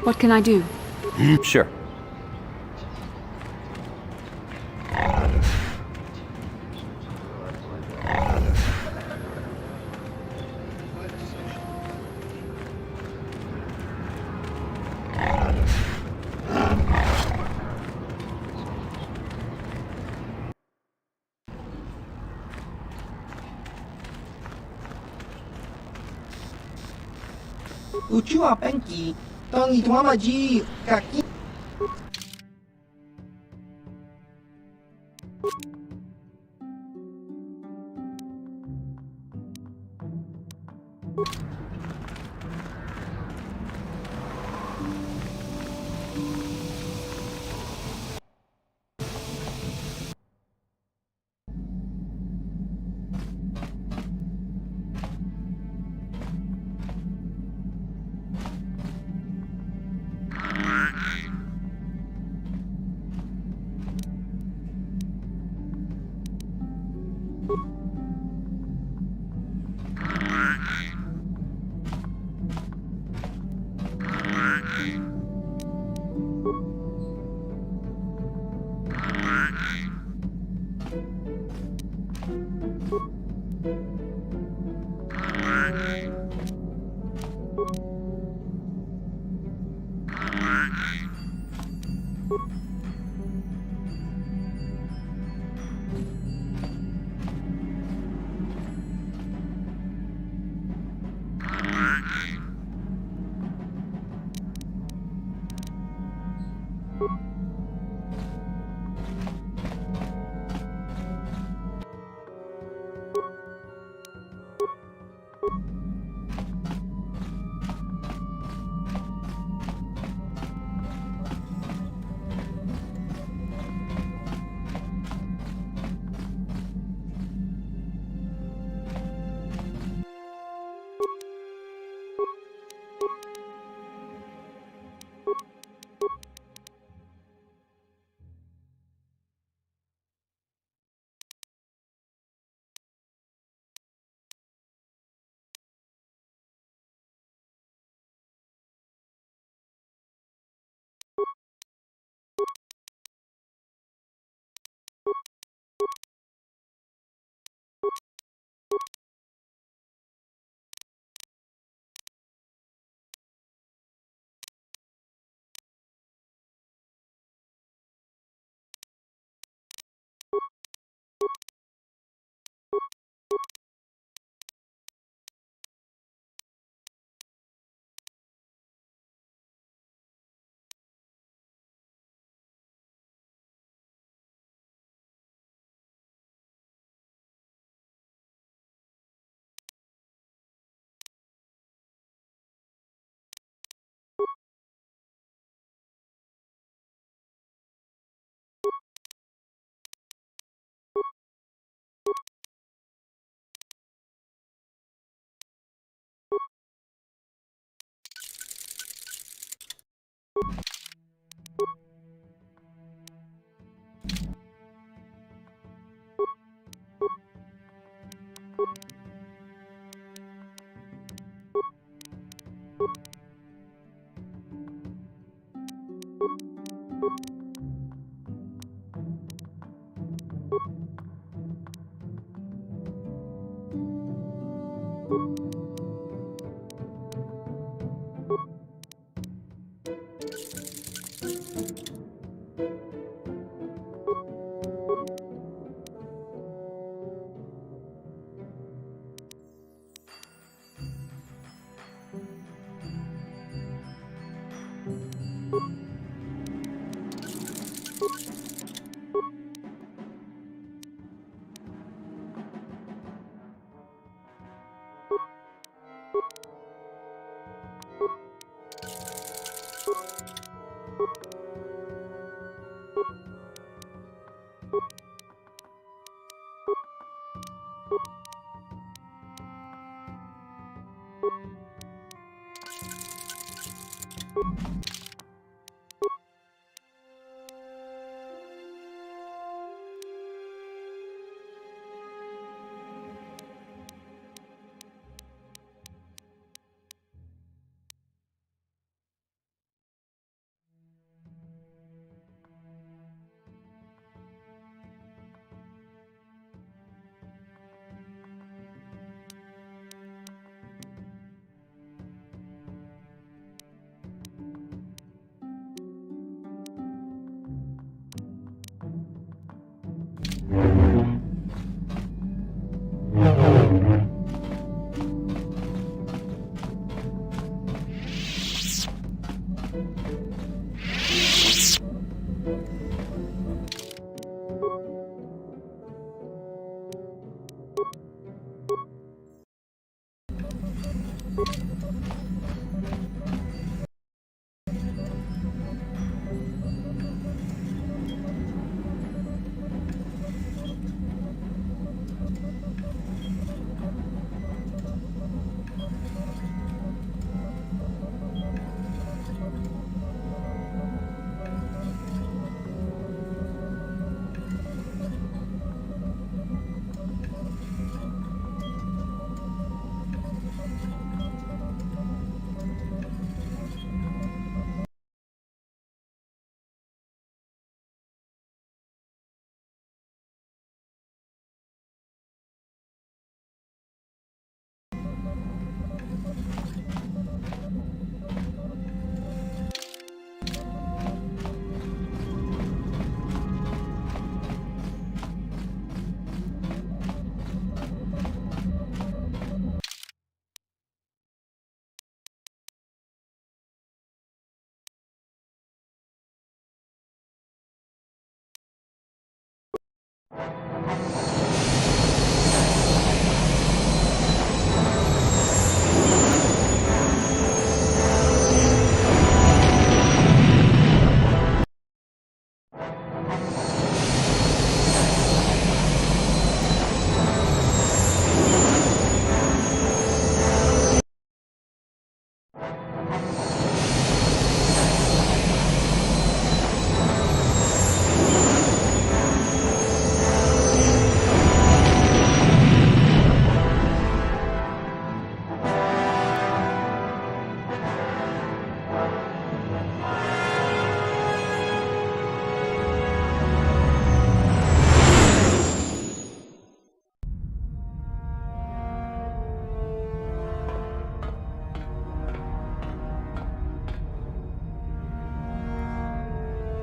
[SPEAKER 3] What can I do?
[SPEAKER 13] Sure.
[SPEAKER 2] Uchua Penki, Tongi Tuamaji, Kaki.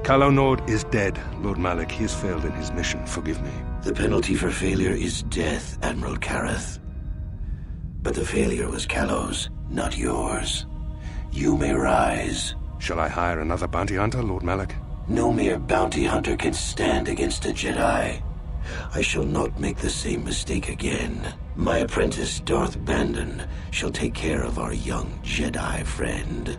[SPEAKER 7] Calo Nord is dead, Lord Malik. He has failed in his mission. Forgive me.
[SPEAKER 18] The penalty for failure is death, Admiral Kareth. But the failure was Calo's, not yours. You may rise.
[SPEAKER 7] Shall I hire another bounty hunter, Lord Malik?
[SPEAKER 18] No mere bounty hunter can stand against a Jedi. I shall not make the same mistake again. My apprentice, Darth Bandon, shall take care of our young Jedi friend.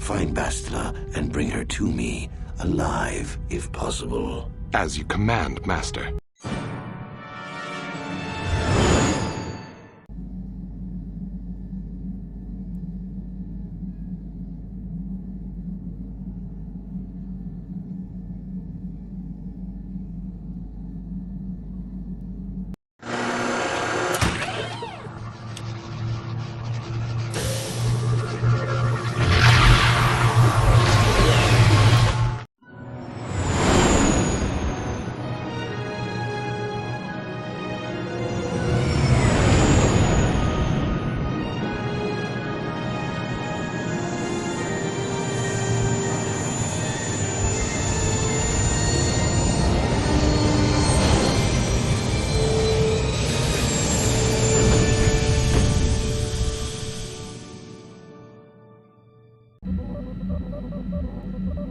[SPEAKER 18] Find Bastila and bring her to me, alive, if possible.
[SPEAKER 7] As you command, Master.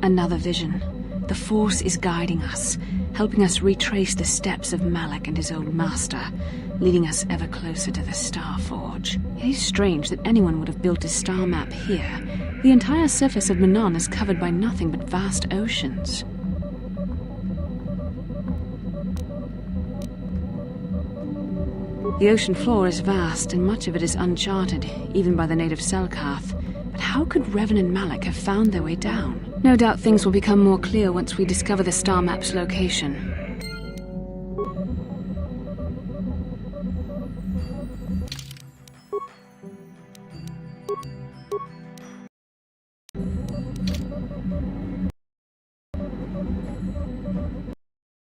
[SPEAKER 3] Another vision. The Force is guiding us, helping us retrace the steps of Malak and his old master, leading us ever closer to the Star Forge. It is strange that anyone would have built a star map here. The entire surface of Manon is covered by nothing but vast oceans. The ocean floor is vast, and much of it is uncharted, even by the native Selkath. But how could Revan and Malak have found their way down? No doubt things will become more clear once we discover the star map's location.